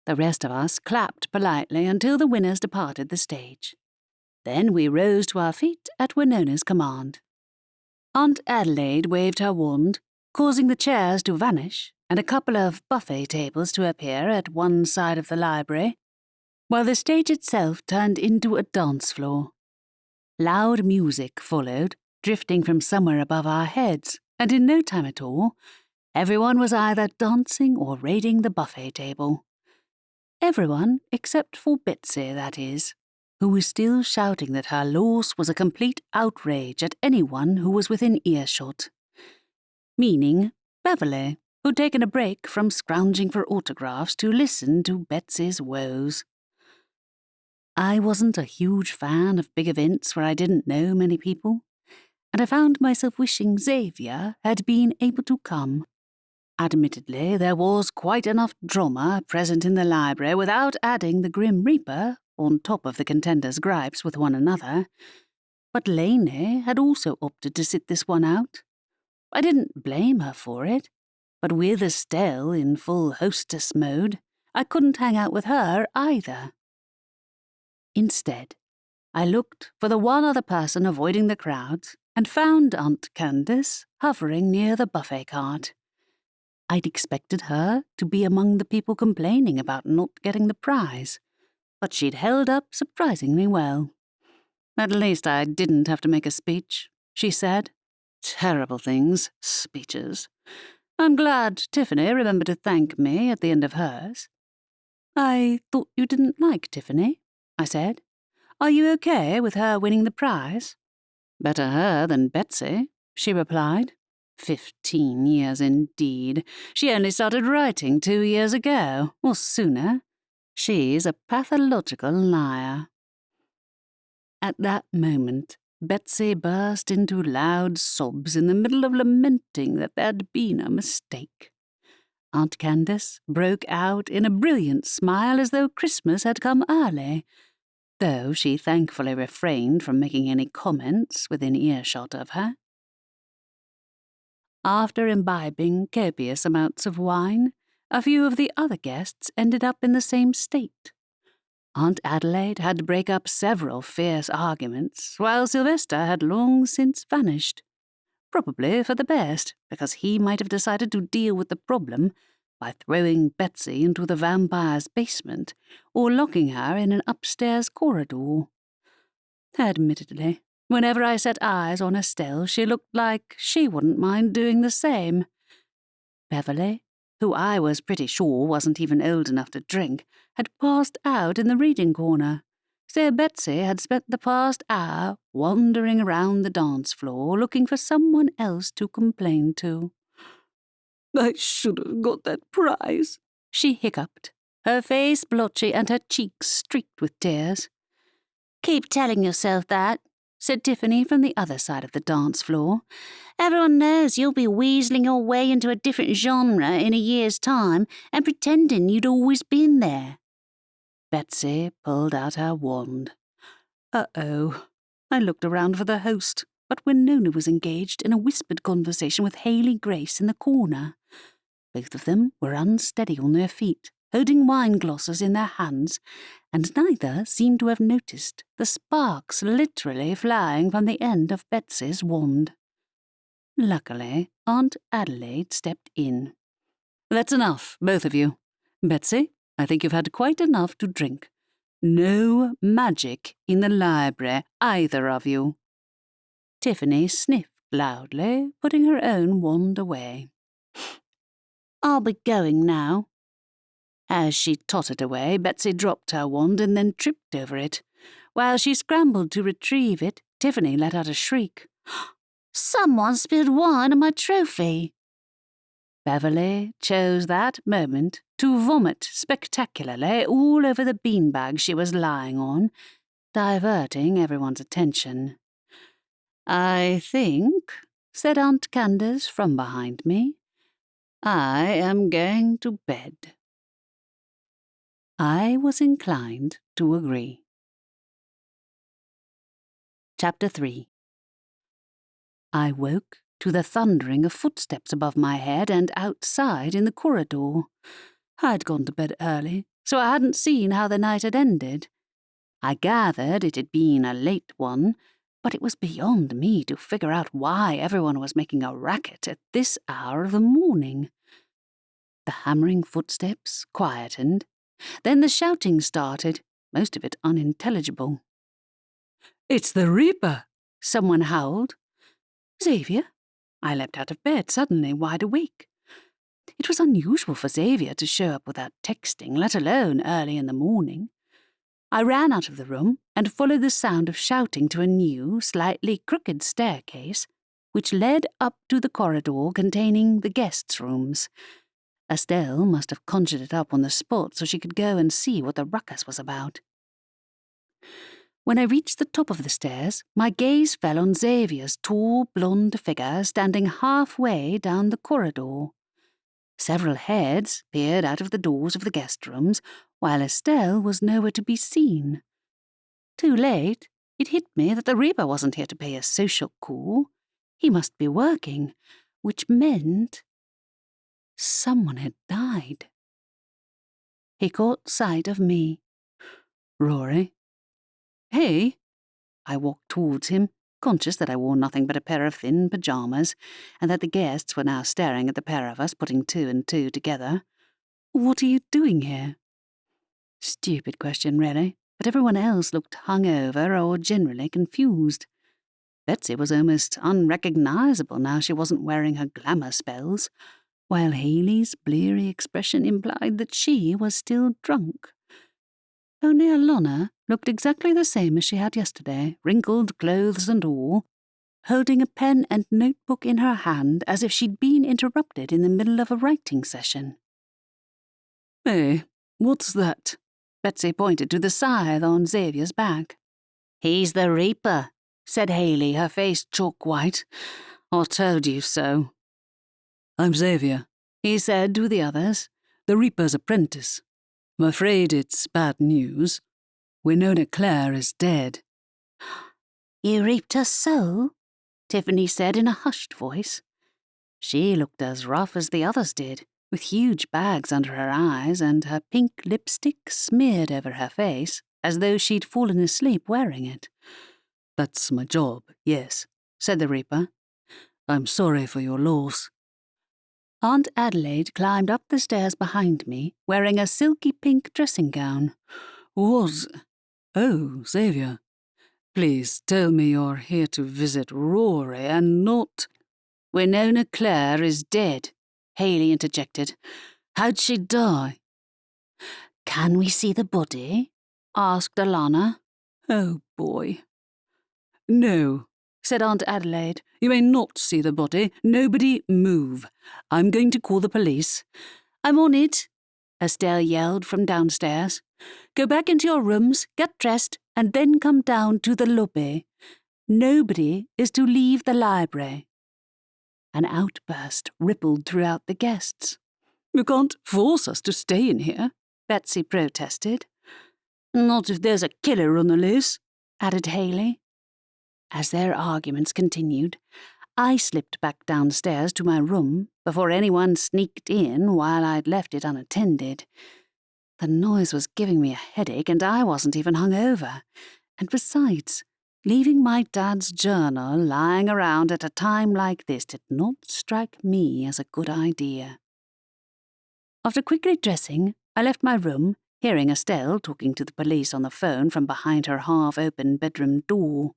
The rest of us clapped politely until the winners departed the stage. Then we rose to our feet at Winona's command. Aunt Adelaide waved her wand, causing the chairs to vanish and a couple of buffet tables to appear at one side of the library, while the stage itself turned into a dance floor. Loud music followed, drifting from somewhere above our heads, and in no time at all, everyone was either dancing or raiding the buffet table. Everyone except for Betsy, that is, who was still shouting that her loss was a complete outrage at anyone who was within earshot. Meaning Beverly, who'd taken a break from scrounging for autographs to listen to Betsy's woes. I wasn't a huge fan of big events where I didn't know many people, and I found myself wishing Xavier had been able to come. Admittedly, there was quite enough drama present in the library without adding the Grim Reaper on top of the contenders' gripes with one another, but Lainey had also opted to sit this one out. I didn't blame her for it, but with Estelle in full hostess mode, I couldn't hang out with her either. Instead, I looked for the one other person avoiding the crowds and found Aunt Candace hovering near the buffet cart. I'd expected her to be among the people complaining about not getting the prize, but she'd held up surprisingly well. "At least I didn't have to make a speech," she said. "Terrible things, speeches. I'm glad Tiffany remembered to thank me at the end of hers." "I thought you didn't like Tiffany," I said. "Are you okay with her winning the prize?" "Better her than Betsy," she replied. 15 years indeed. She only started writing 2 years ago, or sooner. She's a pathological liar. At that moment, Betsy burst into loud sobs in the middle of lamenting that there'd been a mistake. Aunt Candace broke out in a brilliant smile as though Christmas had come early, though she thankfully refrained from making any comments within earshot of her. After imbibing copious amounts of wine, a few of the other guests ended up in the same state. Aunt Adelaide had to break up several fierce arguments, while Sylvester had long since vanished. Probably for the best, because he might have decided to deal with the problem by throwing Betsy into the vampire's basement or locking her in an upstairs corridor. Admittedly, whenever I set eyes on Estelle, she looked like she wouldn't mind doing the same. Beverly, who I was pretty sure wasn't even old enough to drink, had passed out in the reading corner, so Betsy had spent the past hour wandering around the dance floor looking for someone else to complain to. "I should have got that prize," she hiccuped, her face blotchy and her cheeks streaked with tears. "Keep telling yourself that," said Tiffany from the other side of the dance floor. "Everyone knows you'll be weaseling your way into a different genre in a year's time and pretending you'd always been there." Betsy pulled out her wand. Uh-oh. I looked around for the host, but Winona was engaged in a whispered conversation with Haley Grace in the corner. Both of them were unsteady on their feet, holding wine glasses in their hands, and neither seemed to have noticed the sparks literally flying from the end of Betsy's wand. Luckily, Aunt Adelaide stepped in. "That's enough, both of you. Betsy, I think you've had quite enough to drink. No magic in the library, either of you." Tiffany sniffed loudly, putting her own wand away. "I'll be going now." As she tottered away, Betsy dropped her wand and then tripped over it. While she scrambled to retrieve it, Tiffany let out a shriek. "Someone spilled wine on my trophy." Beverly chose that moment to vomit spectacularly all over the beanbag she was lying on, diverting everyone's attention. "I think," said Aunt Candace from behind me, "I am going to bed." I was inclined to agree. Chapter 3. I woke to the thundering of footsteps above my head and outside in the corridor. I'd gone to bed early, so I hadn't seen how the night had ended. I gathered it had been a late one, but it was beyond me to figure out why everyone was making a racket at this hour of the morning. The hammering footsteps quietened. Then the shouting started, most of it unintelligible. "It's the Reaper!" someone howled. "Xavier?" I leapt out of bed, suddenly wide awake. It was unusual for Xavier to show up without texting, let alone early in the morning. I ran out of the room and followed the sound of shouting to a new, slightly crooked staircase, which led up to the corridor containing the guests' rooms. Estelle must have conjured it up on the spot so she could go and see what the ruckus was about. When I reached the top of the stairs, my gaze fell on Xavier's tall, blonde figure standing halfway down the corridor. Several heads peered out of the doors of the guest rooms, while Estelle was nowhere to be seen. Too late, it hit me that the Reaper wasn't here to pay a social call. He must be working, which meant someone had died. He caught sight of me. "Rory?" "Hey?" I walked towards him, conscious that I wore nothing but a pair of thin pyjamas, and that the guests were now staring at the pair of us putting two and two together. "What are you doing here?" Stupid question, really, but everyone else looked hungover or generally confused. Betsy was almost unrecognizable now she wasn't wearing her glamour spells, while Haley's bleary expression implied that she was still drunk. Only Alana looked exactly the same as she had yesterday, wrinkled clothes and all, holding a pen and notebook in her hand as if she'd been interrupted in the middle of a writing session. "Hey, what's that?" Betsy pointed to the scythe on Xavier's back. "He's the Reaper," said Haley, her face chalk white. "I told you so." "I'm Xavier," he said to the others, "the Reaper's apprentice. I'm afraid it's bad news. Winona Clare is dead." "You reaped her soul?" Tiffany said in a hushed voice. She looked as rough as the others did, with huge bags under her eyes and her pink lipstick smeared over her face, as though she'd fallen asleep wearing it. "That's my job, yes," said the Reaper. "I'm sorry for your loss." Aunt Adelaide climbed up the stairs behind me, wearing a silky pink dressing gown. "Oh, Xavier. Please tell me you're here to visit Rory and not—" "Winona Clare is dead," Haley interjected. "How'd she die?" "Can we see the body?" asked Alana. Oh, boy. No, said Aunt Adelaide. You may not see the body. Nobody move. I'm going to call the police. I'm on it, Estelle yelled from downstairs. Go back into your rooms, get dressed, and then come down to the lobby. Nobody is to leave the library. An outburst rippled throughout the guests. You can't force us to stay in here, Betsy protested. Not if there's a killer on the loose, added Haley. As their arguments continued, I slipped back downstairs to my room before anyone sneaked in while I'd left it unattended. The noise was giving me a headache and I wasn't even hungover. And besides, leaving my dad's journal lying around at a time like this did not strike me as a good idea. After quickly dressing, I left my room, hearing Estelle talking to the police on the phone from behind her half-open bedroom door.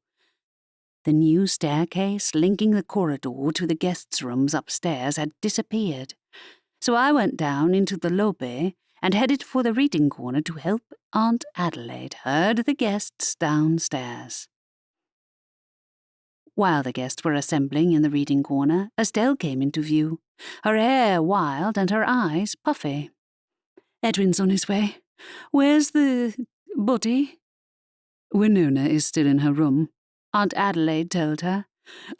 The new staircase linking the corridor to the guests' rooms upstairs had disappeared, so I went down into the lobby and headed for the reading corner to help Aunt Adelaide herd the guests downstairs. While the guests were assembling in the reading corner, Estelle came into view, her hair wild and her eyes puffy. Edwin's on his way. Where's the body? Winona is still in her room, Aunt Adelaide told her.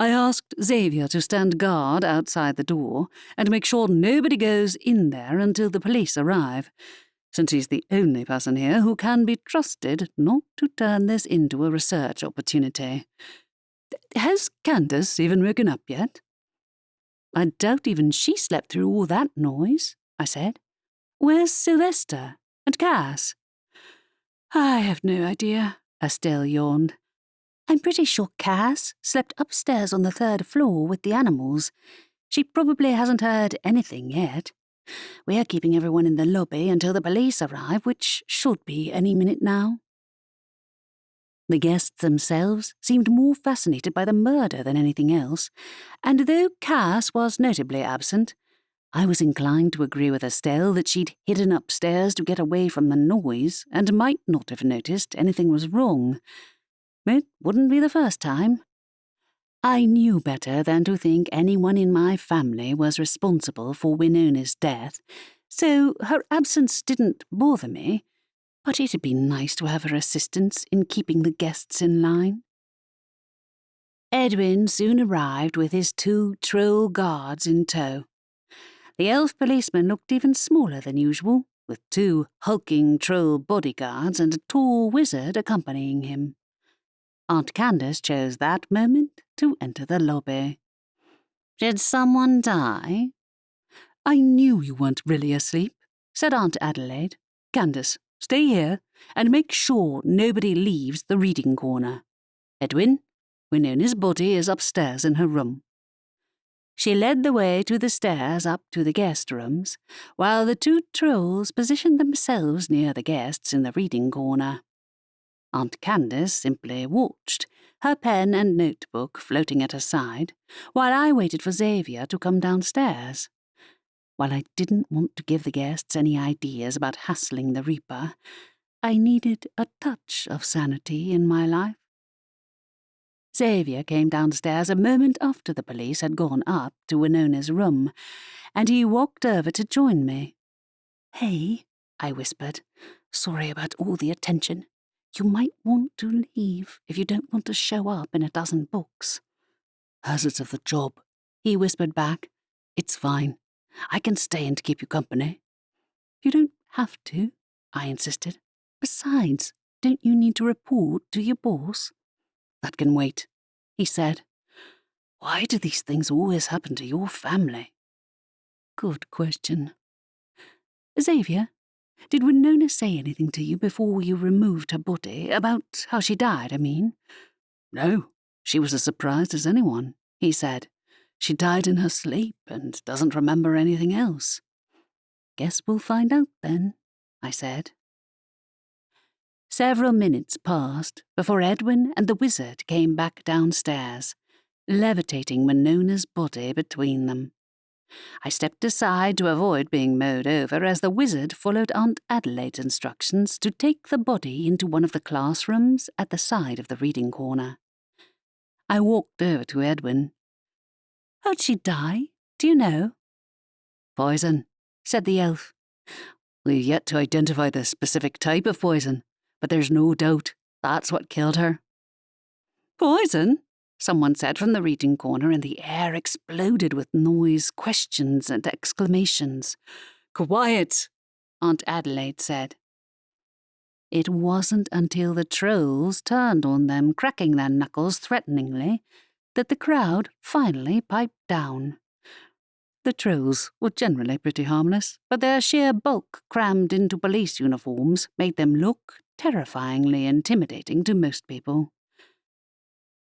I asked Xavier to stand guard outside the door and make sure nobody goes in there until the police arrive, since he's the only person here who can be trusted not to turn this into a research opportunity. Has Candace even woken up yet? I doubt even she slept through all that noise, I said. Where's Sylvester and Cass? I have no idea, Estelle yawned. I'm pretty sure Cass slept upstairs on the 3rd floor with the animals. She probably hasn't heard anything yet. We're keeping everyone in the lobby until the police arrive, which should be any minute now. The guests themselves seemed more fascinated by the murder than anything else, and though Cass was notably absent, I was inclined to agree with Estelle that she'd hidden upstairs to get away from the noise and might not have noticed anything was wrong. It wouldn't be the first time. I knew better than to think anyone in my family was responsible for Winona's death, so her absence didn't bother me, but it'd be nice to have her assistance in keeping the guests in line. Edwin soon arrived with his 2 troll guards in tow. The elf policeman looked even smaller than usual, with 2 hulking troll bodyguards and a tall wizard accompanying him. Aunt Candace chose that moment to enter the lobby. Did someone die? I knew you weren't really asleep, said Aunt Adelaide. Candace, stay here and make sure nobody leaves the reading corner. Edwin, Winona's body is upstairs in her room. She led the way to the stairs up to the guest rooms, while the 2 trolls positioned themselves near the guests in the reading corner. Aunt Candace simply watched, her pen and notebook floating at her side, while I waited for Xavier to come downstairs. While I didn't want to give the guests any ideas about hassling the Reaper, I needed a touch of sanity in my life. Xavier came downstairs a moment after the police had gone up to Winona's room, and he walked over to join me. Hey, I whispered, sorry about all the attention. You might want to leave if you don't want to show up in a dozen books. Hazards of the job, he whispered back. It's fine. I can stay and keep you company. You don't have to, I insisted. Besides, don't you need to report to your boss? That can wait, he said. Why do these things always happen to your family? Good question. Xavier, did Winona say anything to you before you removed her body, about how she died, I mean? No, she was as surprised as anyone, he said. She died in her sleep and doesn't remember anything else. Guess we'll find out then, I said. Several minutes passed before Edwin and the wizard came back downstairs, levitating Winona's body between them. I stepped aside to avoid being mowed over as the wizard followed Aunt Adelaide's instructions to take the body into one of the classrooms at the side of the reading corner. I walked over to Edwin. "How'd she die? Do you know?" "Poison," said the elf. "We've yet to identify the specific type of poison, but there's no doubt that's what killed her." "Poison?" someone said from the reading corner, and the air exploded with noise, questions, and exclamations. "Quiet," Aunt Adelaide said. It wasn't until the trolls turned on them, cracking their knuckles threateningly, that the crowd finally piped down. The trolls were generally pretty harmless, but their sheer bulk crammed into police uniforms made them look terrifyingly intimidating to most people.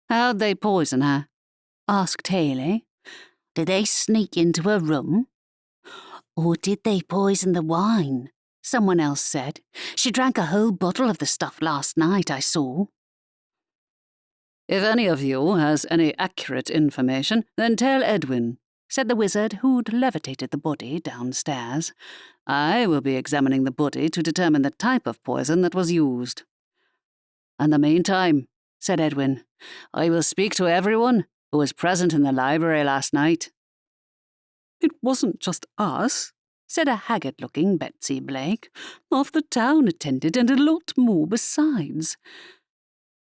"How'd they poison her?" asked Haley. "Did they sneak into her room?" "Or did they poison the wine?" someone else said. "She drank a whole bottle of the stuff last night, I saw." "If any of you has any accurate information, then tell Edwin," said the wizard who'd levitated the body downstairs. "I will be examining the body to determine the type of poison that was used." "In the meantime," said Edwin, "I will speak to everyone who was present in the library last night." "It wasn't just us," said a haggard-looking Betsy Blake. "Half the town attended, and a lot more besides."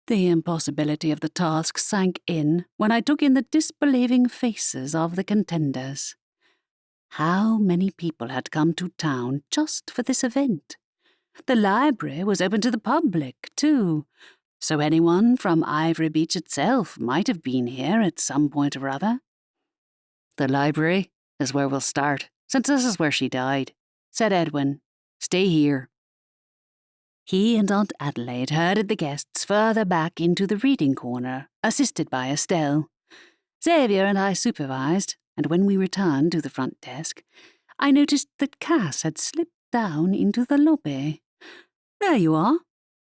The impossibility of the task sank in when I took in the disbelieving faces of the contenders. How many people had come to town just for this event? The library was open to the public, too, so anyone from Ivory Beach itself might have been here at some point or other. "The library is where we'll start, since this is where she died," said Edwin. "Stay here." He and Aunt Adelaide herded the guests further back into the reading corner, assisted by Estelle. Xavier and I supervised, and when we returned to the front desk, I noticed that Cass had slipped down into the lobby. "There you are,"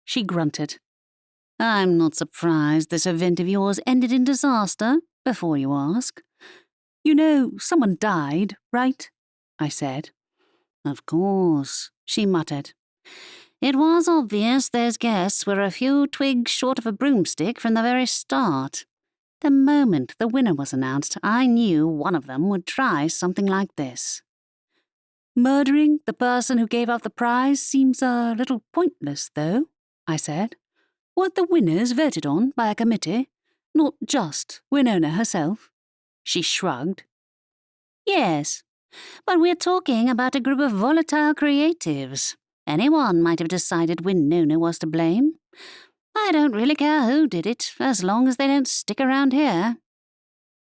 she grunted. "I'm not surprised this event of yours ended in disaster, before you ask." "You know, someone died, right?" I said. "Of course," she muttered. "It was obvious those guests were a few twigs short of a broomstick from the very start. The moment the winner was announced, I knew one of them would try something like this." "Murdering the person who gave out the prize seems a little pointless, though," I said. "Weren't the winners voted on by a committee? Not just Winona herself?" She shrugged. "Yes, but we're talking about a group of volatile creatives. Anyone might have decided Winona was to blame. I don't really care who did it, as long as they don't stick around here."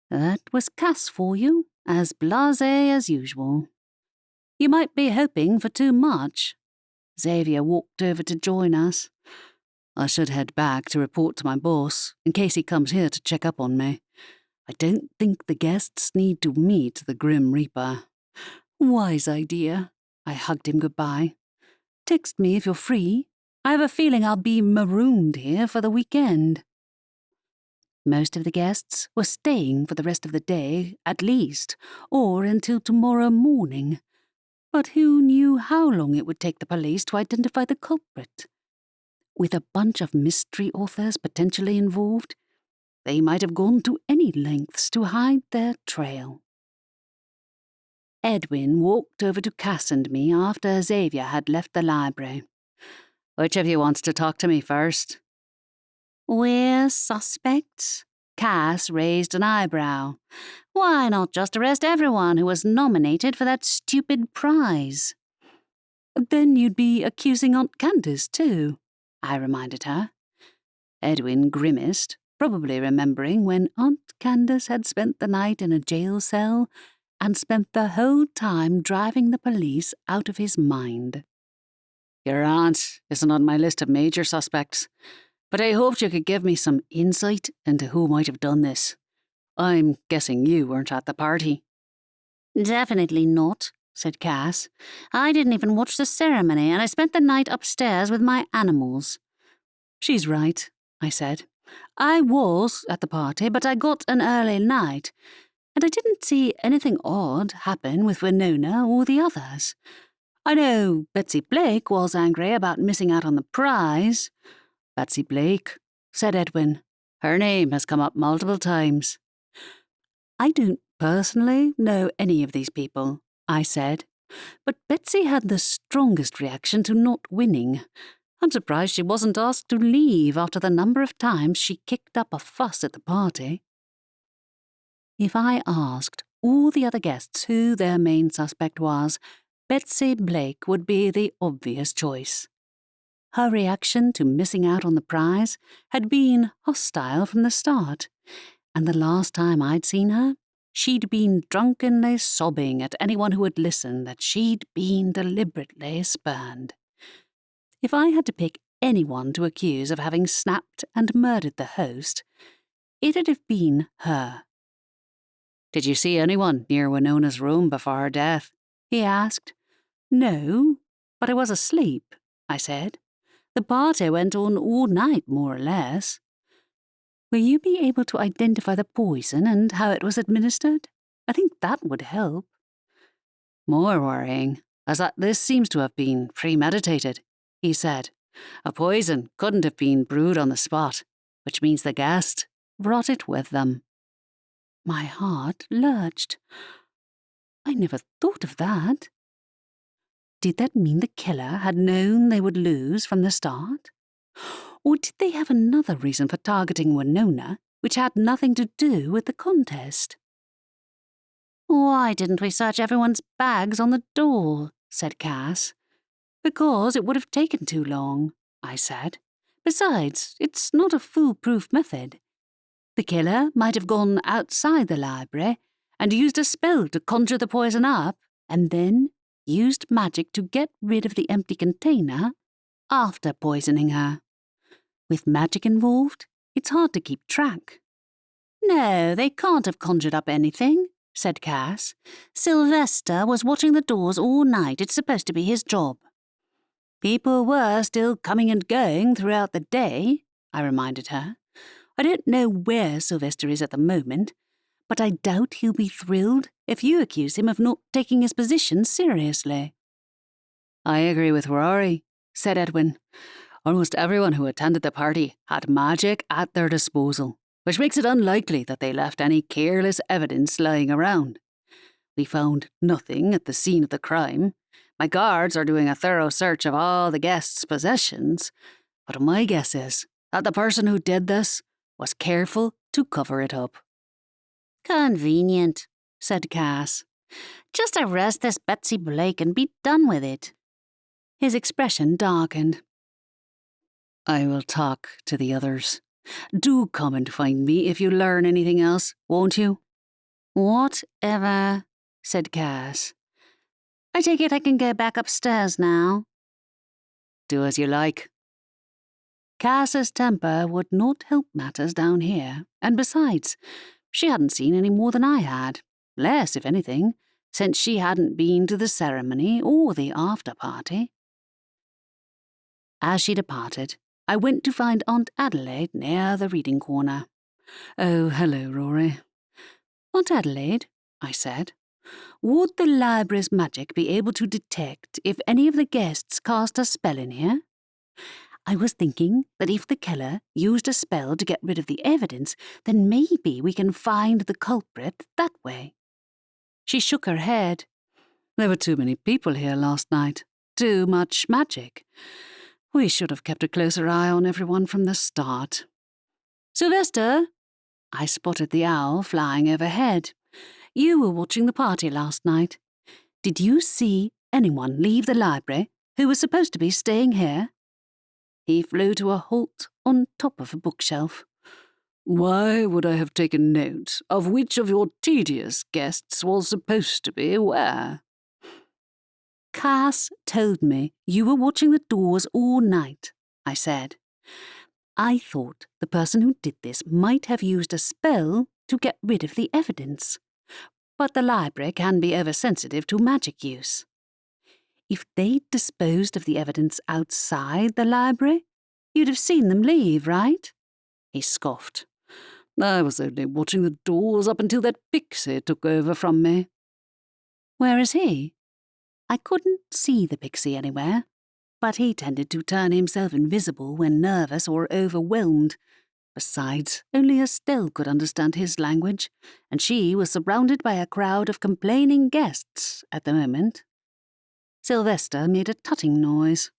That was Cass for you, as blasé as usual. "You might be hoping for too much." Xavier walked over to join us. "I should head back to report to my boss, in case he comes here to check up on me. I don't think the guests need to meet the Grim Reaper." "Wise idea." I hugged him goodbye. "Text me if you're free. I have a feeling I'll be marooned here for the weekend." Most of the guests were staying for the rest of the day, at least, or until tomorrow morning. But who knew how long it would take the police to identify the culprit? With a bunch of mystery authors potentially involved, they might have gone to any lengths to hide their trail. Edwin walked over to Cass and me after Xavier had left the library. "Which of you wants to talk to me first?" "We're suspects?" Cass raised an eyebrow. "Why not just arrest everyone who was nominated for that stupid prize?" "Then you'd be accusing Aunt Candace, too," I reminded her. Edwin grimaced, probably remembering when Aunt Candace had spent the night in a jail cell and spent the whole time driving the police out of his mind. "Your aunt isn't on my list of major suspects, but I hoped you could give me some insight into who might have done this. I'm guessing you weren't at the party." "Definitely not," said Cass. "I didn't even watch the ceremony, and I spent the night upstairs with my animals." "She's right," I said. "I was at the party, but I got an early night. and I didn't see anything odd happen with Winona or the others. I know Betsy Blake was angry about missing out on the prize. Betsy Blake, said Edwin. Her name has come up multiple times. I don't personally know any of these people, I said, but Betsy had the strongest reaction to not winning. I'm surprised she wasn't asked to leave after the number of times she kicked up a fuss at the party. If I asked all the other guests who their main suspect was, Betsy Blake would be the obvious choice. Her reaction to missing out on the prize had been hostile from the start, and the last time I'd seen her, she'd been drunkenly sobbing at anyone who would listen that she'd been deliberately spurned. If I had to pick anyone to accuse of having snapped and murdered the host, it'd have been her. Did you see anyone near Winona's room before her death? He asked. No, but I was asleep, I said. The party went on all night, more or less. Will you be able to identify the poison and how it was administered? I think that would help. More worrying, as that this seems to have been premeditated, he said. A poison couldn't have been brewed on the spot, which means the guest brought it with them. My heart lurched. I never thought of that. Did that mean the killer had known they would lose from the start? Or did they have another reason for targeting Winona, which had nothing to do with the contest? Why didn't we search everyone's bags on the door? Said Cass. Because it would have taken too long, I said. Besides, it's not a foolproof method. The killer might have gone outside the library and used a spell to conjure the poison up, and then used magic to get rid of the empty container after poisoning her. With magic involved, it's hard to keep track. No, they can't have conjured up anything, said Cass. Sylvester was watching the doors all night. It's supposed to be his job. People were still coming and going throughout the day, I reminded her. I don't know where Sylvester is at the moment, but I doubt he'll be thrilled if you accuse him of not taking his position seriously. I agree with Rory, said Edwin. Almost everyone who attended the party had magic at their disposal, which makes it unlikely that they left any careless evidence lying around. We found nothing at the scene of the crime. My guards are doing a thorough search of all the guests' possessions, but my guess is that the person who did this was careful to cover it up. Convenient, said Cass. Just arrest this Betsy Blake and be done with it. His expression darkened. I will talk to the others. Do come and find me if you learn anything else, won't you? Whatever, said Cass. I take it I can go back upstairs now. Do as you like. Cass's temper would not help matters down here, and besides, she hadn't seen any more than I had, less if anything, since she hadn't been to the ceremony or the after-party. As she departed, I went to find Aunt Adelaide near the reading corner. Oh, hello, Rory. Aunt Adelaide, I said, would the library's magic be able to detect if any of the guests cast a spell in here? I was thinking that if the killer used a spell to get rid of the evidence, then maybe we can find the culprit that way. She shook her head. There were too many people here last night. Too much magic. We should have kept a closer eye on everyone from the start. Sylvester, I spotted the owl flying overhead. You were watching the party last night. Did you see anyone leave the library who was supposed to be staying here? He flew to a halt on top of a bookshelf. Why would I have taken note of which of your tedious guests was supposed to be where? Cass told me you were watching the doors all night, I said. I thought the person who did this might have used a spell to get rid of the evidence, but the library can be oversensitive to magic use. If they'd disposed of the evidence outside the library, you'd have seen them leave, right? He scoffed. I was only watching the doors up until that pixie took over from me." "Where is he?" I couldn't see the pixie anywhere, but he tended to turn himself invisible when nervous or overwhelmed. Besides, only Estelle could understand his language, and she was surrounded by a crowd of complaining guests at the moment. Sylvester made a tutting noise.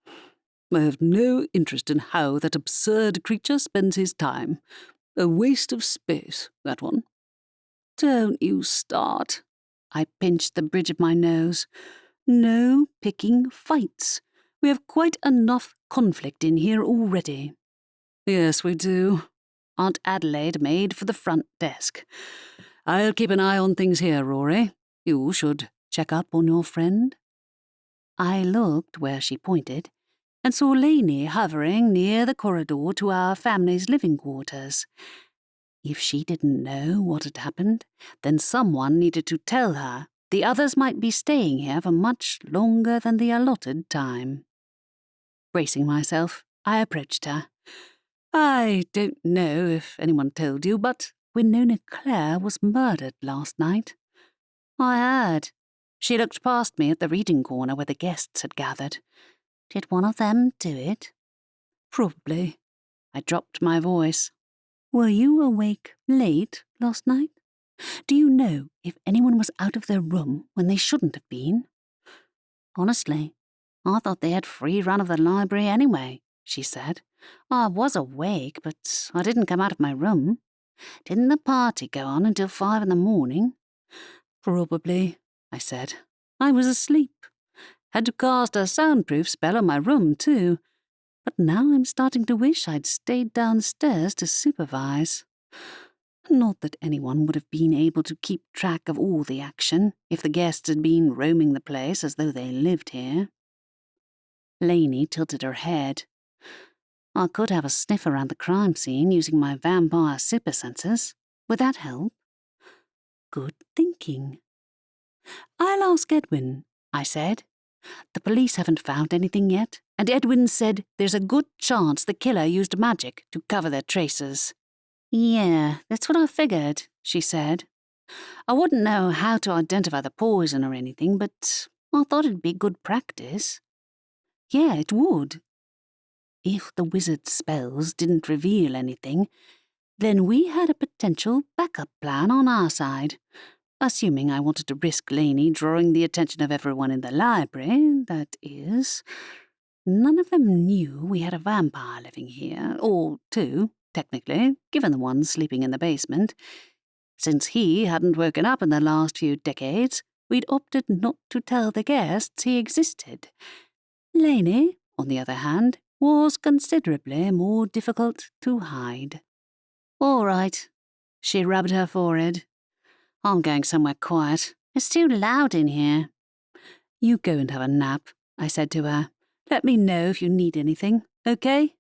"I have no interest in how that absurd creature spends his time. A waste of space, that one." "Don't you start." I pinched the bridge of my nose. "No picking fights. We have quite enough conflict in here already." "Yes, we do." Aunt Adelaide made for the front desk. "I'll keep an eye on things here, Rory. You should check up on your friend." I looked where she pointed and saw Lainey hovering near the corridor to our family's living quarters. If she didn't know what had happened, then someone needed to tell her the others might be staying here for much longer than the allotted time. Bracing myself, I approached her. "I don't know if anyone told you, but Winona Clare was murdered last night." "I heard." She looked past me at the reading corner where the guests had gathered. "Did one of them do it?" "Probably." I dropped my voice. "Were you awake late last night? Do you know if anyone was out of their room when they shouldn't have been?" "Honestly, I thought they had free run of the library anyway," she said. "I was awake, but I didn't come out of my room. Didn't the party go on until 5 in the morning?" "Probably," I said. "I was asleep. Had to cast a soundproof spell on my room, too. But now I'm starting to wish I'd stayed downstairs to supervise. Not that anyone would have been able to keep track of all the action if the guests had been roaming the place as though they lived here." Lainey tilted her head. "I could have a sniff around the crime scene using my vampire super senses. Would that help?" "Good thinking." "I'll ask Edwin," I said. "The police haven't found anything yet, and Edwin said there's a good chance the killer used magic to cover their traces." "Yeah, that's what I figured," she said. "I wouldn't know how to identify the poison or anything, but I thought it'd be good practice." "Yeah, it would." If the wizard's spells didn't reveal anything, then we had a potential backup plan on our side. Assuming I wanted to risk Lainey drawing the attention of everyone in the library, that is. None of them knew we had a vampire living here, or two, technically, given the one sleeping in the basement. Since he hadn't woken up in the last few decades, we'd opted not to tell the guests he existed. Lainey, on the other hand, was considerably more difficult to hide. "All right." She rubbed her forehead. "I'm going somewhere quiet. It's too loud in here." "You go and have a nap," I said to her. "Let me know if you need anything, okay?"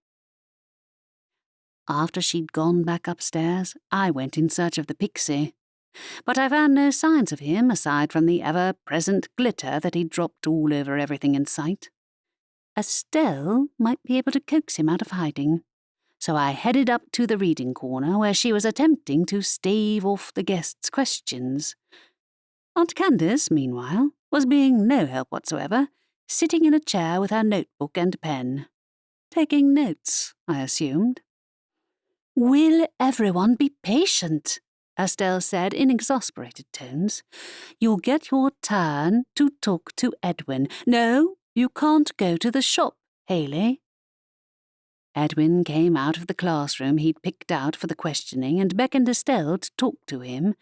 After she'd gone back upstairs, I went in search of the pixie. But I found no signs of him aside from the ever-present glitter that he dropped all over everything in sight. Estelle might be able to coax him out of hiding, so I headed up to the reading corner where she was attempting to stave off the guests' questions. Aunt Candace, meanwhile, was being no help whatsoever, sitting in a chair with her notebook and pen. Taking notes, I assumed. "Will everyone be patient?" Estelle said in exasperated tones. "You'll get your turn to talk to Edwin. No, you can't go to the shop, Haley." Edwin came out of the classroom he'd picked out for the questioning and beckoned Estelle to talk to him,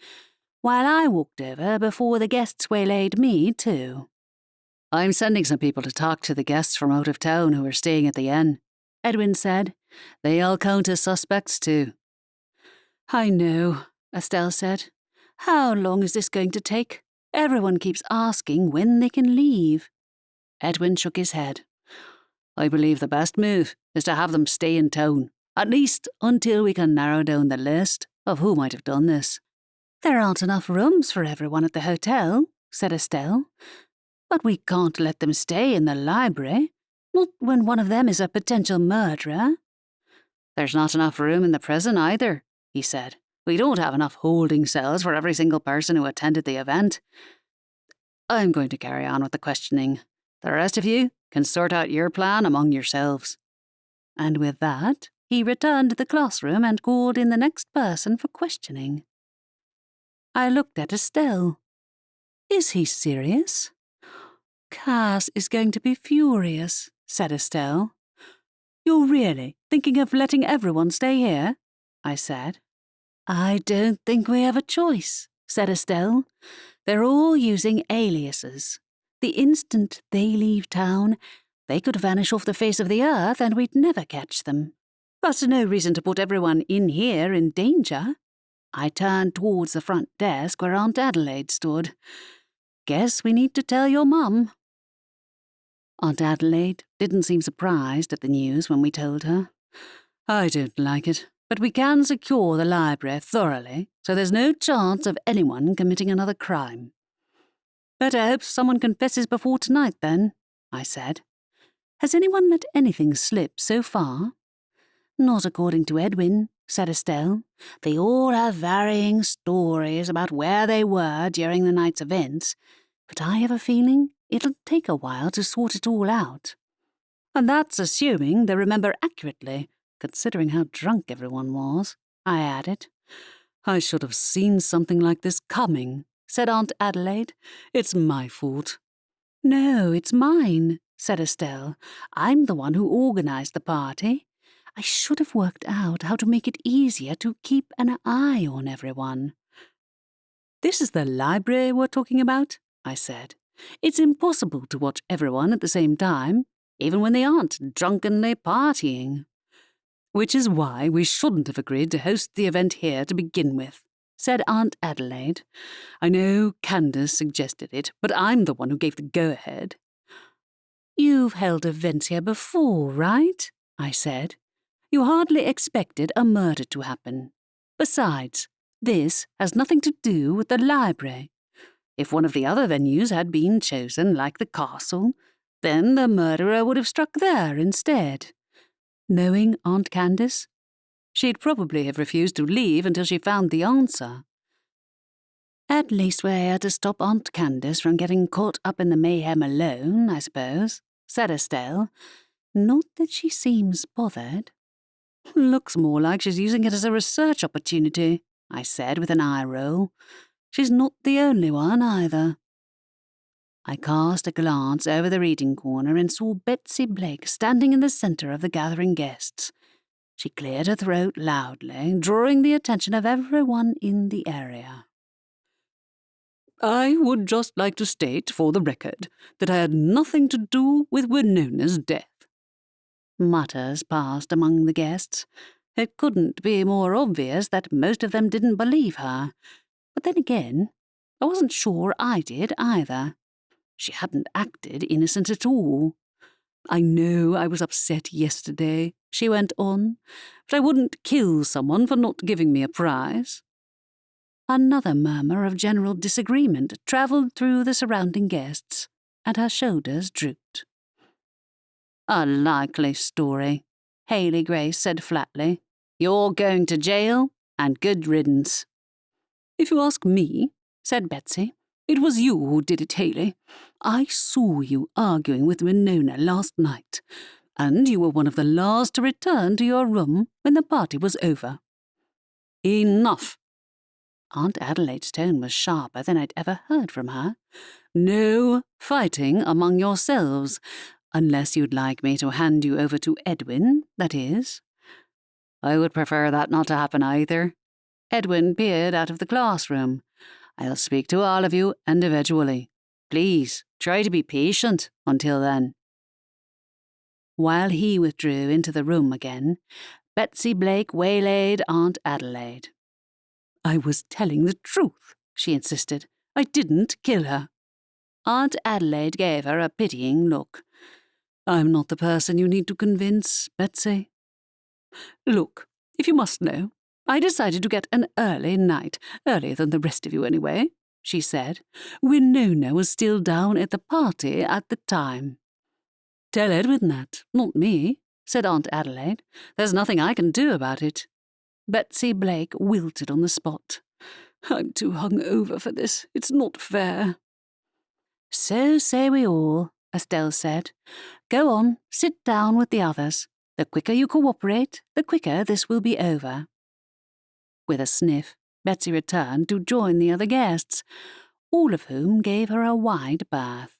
while I walked over before the guests waylaid me, too. "I'm sending some people to talk to the guests from out of town who are staying at the inn," Edwin said. "They all count as suspects, too." "I know," Estelle said. "How long is this going to take? Everyone keeps asking when they can leave." Edwin shook his head. "I believe the best move is to have them stay in town, at least until we can narrow down the list of who might have done this." "There aren't enough rooms for everyone at the hotel," said Estelle. "But we can't let them stay in the library, not when one of them is a potential murderer." "There's not enough room in the prison either," he said. We don't have enough holding cells for every single person who attended the event. I'm going to carry on with the questioning. The rest of you can sort out your plan among yourselves." And with that, he returned to the classroom and called in the next person for questioning. I looked at Estelle. Is he serious? "Cass is going to be furious," said Estelle. "You're really thinking of letting everyone stay here?" I said. "I don't think we have a choice," said Estelle. "They're all using aliases. The instant they leave town, they could vanish off the face of the earth and we'd never catch them. That's no reason to put everyone in here in danger." I turned towards the front desk where Aunt Adelaide stood. "Guess we need to tell your mum." Aunt Adelaide didn't seem surprised at the news when we told her. "I don't like it, but we can secure the library thoroughly, so there's no chance of anyone committing another crime." "Better hope someone confesses before tonight, then," I said. "Has anyone let anything slip so far?" "Not according to Edwin," said Estelle. "They all have varying stories about where they were during the night's events, but I have a feeling it'll take a while to sort it all out. And that's assuming they remember accurately, considering how drunk everyone was," I added. "I should have seen something like this coming," said Aunt Adelaide. "It's my fault." "No, it's mine," said Estelle. "I'm the one who organised the party. I should have worked out how to make it easier to keep an eye on everyone." "This is the library we're talking about," I said. "It's impossible to watch everyone at the same time, even when they aren't drunkenly partying." "Which is why we shouldn't have agreed to host the event here to begin with," said Aunt Adelaide. "I know Candace suggested it, but I'm the one who gave the go-ahead." "You've held events here before, right?" I said. "You hardly expected a murder to happen. Besides, this has nothing to do with the library. If one of the other venues had been chosen, like the castle, then the murderer would have struck there instead. Knowing Aunt Candace, she'd probably have refused to leave until she found the answer." "At least we're here to stop Aunt Candace from getting caught up in the mayhem alone, I suppose," said Estelle. "Not that she seems bothered." "Looks more like she's using it as a research opportunity," I said with an eye roll. "She's not the only one, either." I cast a glance over the reading corner and saw Betsy Blake standing in the centre of the gathering guests. She cleared her throat loudly, drawing the attention of everyone in the area. "I would just like to state, for the record, that I had nothing to do with Winona's death." Mutters passed among the guests. It couldn't be more obvious that most of them didn't believe her. But then again, I wasn't sure I did either. She hadn't acted innocent at all. "I know I was upset yesterday," she went on, "but I wouldn't kill someone for not giving me a prize." Another murmur of general disagreement travelled through the surrounding guests, and her shoulders drooped. "A likely story," Haley Grace said flatly. "You're going to jail, and good riddance." "If you ask me," said Betsy, "it was you who did it, Haley. I saw you arguing with Winona last night, and you were one of the last to return to your room when the party was over." "Enough!" Aunt Adelaide's tone was sharper than I'd ever heard from her. "No fighting among yourselves, unless you'd like me to hand you over to Edwin, that is." "I would prefer that not to happen either." Edwin peered out of the classroom. "I'll speak to all of you individually. Please, try to be patient until then." While he withdrew into the room again, Betsy Blake waylaid Aunt Adelaide. "I was telling the truth," she insisted. "I didn't kill her." Aunt Adelaide gave her a pitying look. "I'm not the person you need to convince, Betsy. Look, if you must know, I decided to get an early night, earlier than the rest of you anyway," she said. "Winona was still down at the party at the time." "Tell Edwin that, not me," said Aunt Adelaide. "There's nothing I can do about it." Betsy Blake wilted on the spot. "I'm too hungover for this. It's not fair." "So say we all," Estelle said. "Go on, sit down with the others. The quicker you cooperate, the quicker this will be over." With a sniff, Betsy returned to join the other guests, all of whom gave her a wide berth.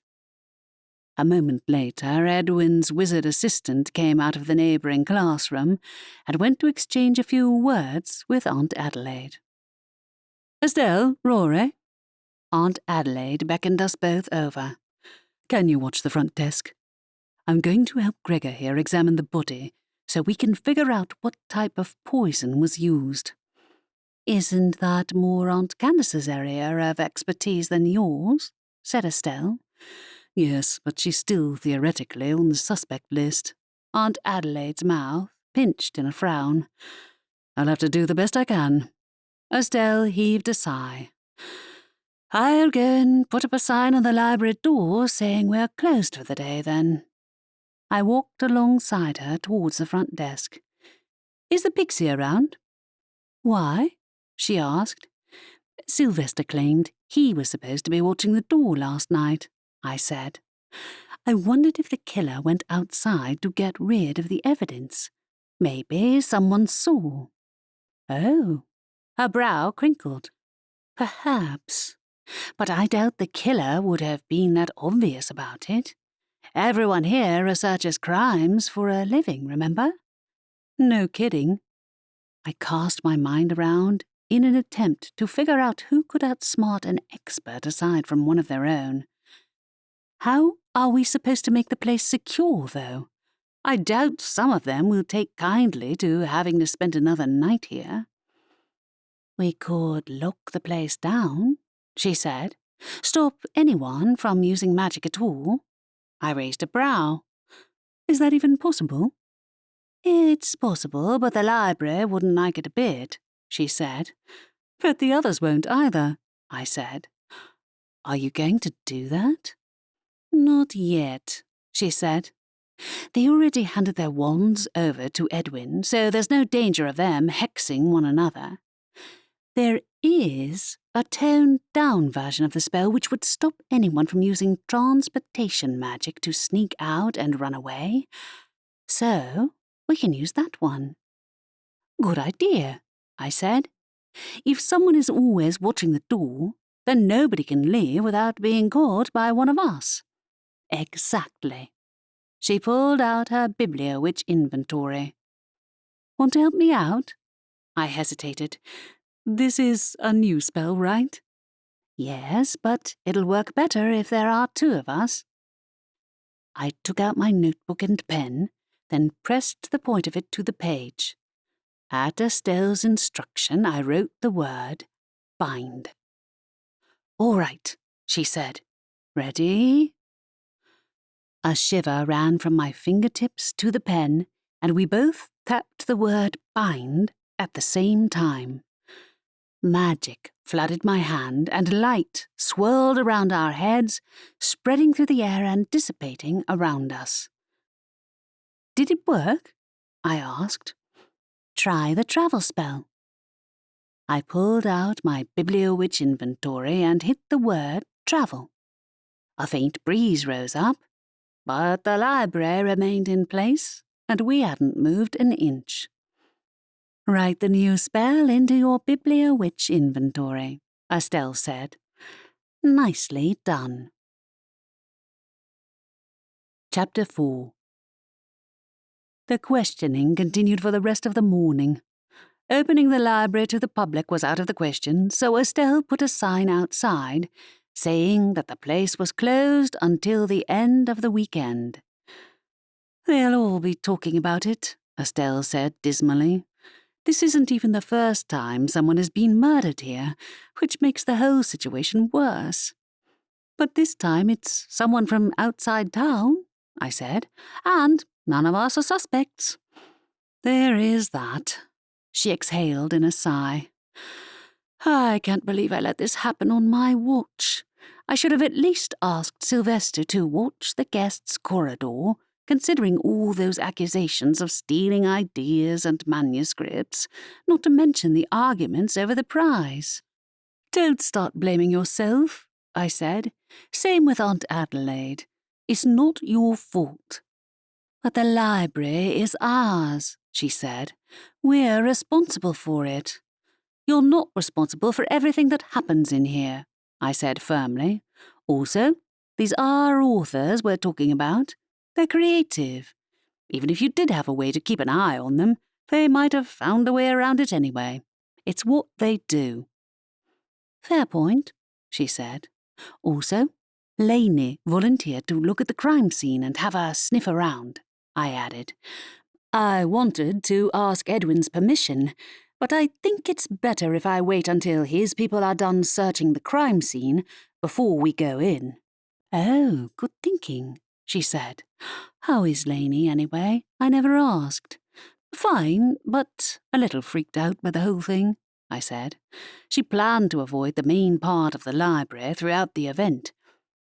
A moment later, Edwin's wizard assistant came out of the neighbouring classroom and went to exchange a few words with Aunt Adelaide. "Estelle, Rory." Aunt Adelaide beckoned us both over. "Can you watch the front desk? I'm going to help Gregor here examine the body so we can figure out what type of poison was used." "Isn't that more Aunt Candace's area of expertise than yours?" said Estelle. "Yes, but she's still theoretically on the suspect list." Aunt Adelaide's mouth pinched in a frown. "I'll have to do the best I can." Estelle heaved a sigh. "I'll go and put up a sign on the library door saying we're closed for the day, then." I walked alongside her towards the front desk. "Is the Pixie around?" "Why?" she asked. "Sylvester claimed he was supposed to be watching the door last night," I said. "I wondered if the killer went outside to get rid of the evidence. Maybe someone saw." "Oh." Her brow crinkled. "Perhaps. But I doubt the killer would have been that obvious about it. Everyone here researches crimes for a living, remember?" "No kidding." I cast my mind around in an attempt to figure out who could outsmart an expert aside from one of their own. "How are we supposed to make the place secure, though? I doubt some of them will take kindly to having to spend another night here." "We could lock the place down," she said. "Stop anyone from using magic at all." I raised a brow. "Is that even possible?" "It's possible, but the library wouldn't like it a bit," she said. "But the others won't either," I said. "Are you going to do that?" "Not yet," she said. "They already handed their wands over to Edwin, so there's no danger of them hexing one another. There is a toned-down version of the spell which would stop anyone from using transportation magic to sneak out and run away. So we can use that one." "Good idea," I said. "If someone is always watching the door, then nobody can leave without being caught by one of us." "Exactly." She pulled out her Bibliowitch inventory. "Want to help me out?" I hesitated. "This is a new spell, right?" "Yes, but it'll work better if there are two of us." I took out my notebook and pen, then pressed the point of it to the page. At Estelle's instruction, I wrote the word bind. "All right," she said. "Ready?" A shiver ran from my fingertips to the pen, and we both tapped the word bind at the same time. Magic flooded my hand, and light swirled around our heads, spreading through the air and dissipating around us. "Did it work?" I asked. "Try the travel spell." I pulled out my Bibliowitch inventory and hit the word travel. A faint breeze rose up, but the library remained in place, and we hadn't moved an inch. "Write the new spell into your Bibliowitch inventory," Estelle said. "Nicely done." Chapter 4. The questioning continued for the rest of the morning. Opening the library to the public was out of the question, so Estelle put a sign outside saying that the place was closed until the end of the weekend. "They'll all be talking about it," Estelle said dismally. "This isn't even the first time someone has been murdered here, which makes the whole situation worse." "But this time it's someone from outside town," I said, "and none of us are suspects." "There is that," she exhaled in a sigh. "I can't believe I let this happen on my watch. I should have at least asked Sylvester to watch the guests' corridor considering all those accusations of stealing ideas and manuscripts, not to mention the arguments over the prize. Don't start blaming yourself, I said. Same with Aunt Adelaide. It's not your fault. But the library is ours, she said. We're responsible for it. You're not responsible for everything that happens in here, I said firmly. Also, these are authors we're talking about. They're creative. Even if you did have a way to keep an eye on them, they might have found a way around it anyway. It's what they do. Fair point, she said. Also, Lainey volunteered to look at the crime scene and have a sniff around, I added. I wanted to ask Edwin's permission, but I think it's better if I wait until his people are done searching the crime scene before we go in. Oh, good thinking, she said. How is Lainey, anyway? I never asked. Fine, but a little freaked out by the whole thing, I said. She planned to avoid the main part of the library throughout the event,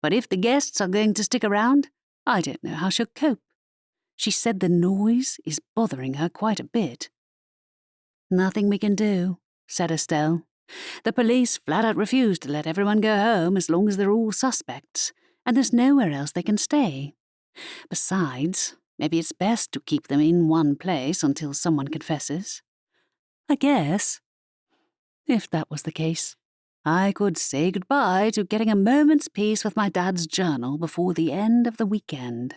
but if the guests are going to stick around, I don't know how she'll cope. She said the noise is bothering her quite a bit. Nothing we can do, said Estelle. The police flat out refuse to let everyone go home as long as they're all suspects, and there's nowhere else they can stay. Besides, maybe it's best to keep them in one place until someone confesses. I guess. If that was the case, I could say goodbye to getting a moment's peace with my dad's journal before the end of the weekend.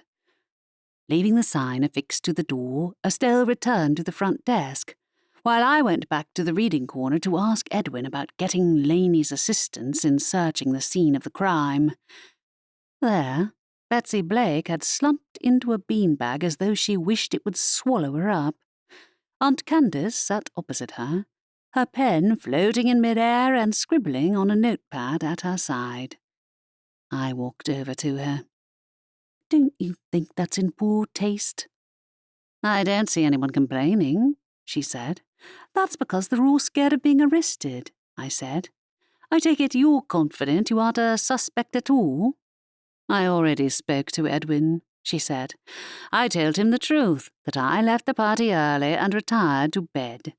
Leaving the sign affixed to the door, Estelle returned to the front desk, while I went back to the reading corner to ask Edwin about getting Lainey's assistance in searching the scene of the crime. There, Betsy Blake had slumped into a beanbag as though she wished it would swallow her up. Aunt Candace sat opposite her, her pen floating in mid-air and scribbling on a notepad at her side. I walked over to her. Don't you think that's in poor taste? I don't see anyone complaining, she said. That's because they're all scared of being arrested, I said. I take it you're confident you aren't a suspect at all? I already spoke to Edwin, she said. I told him the truth, that I left the party early and retired to bed.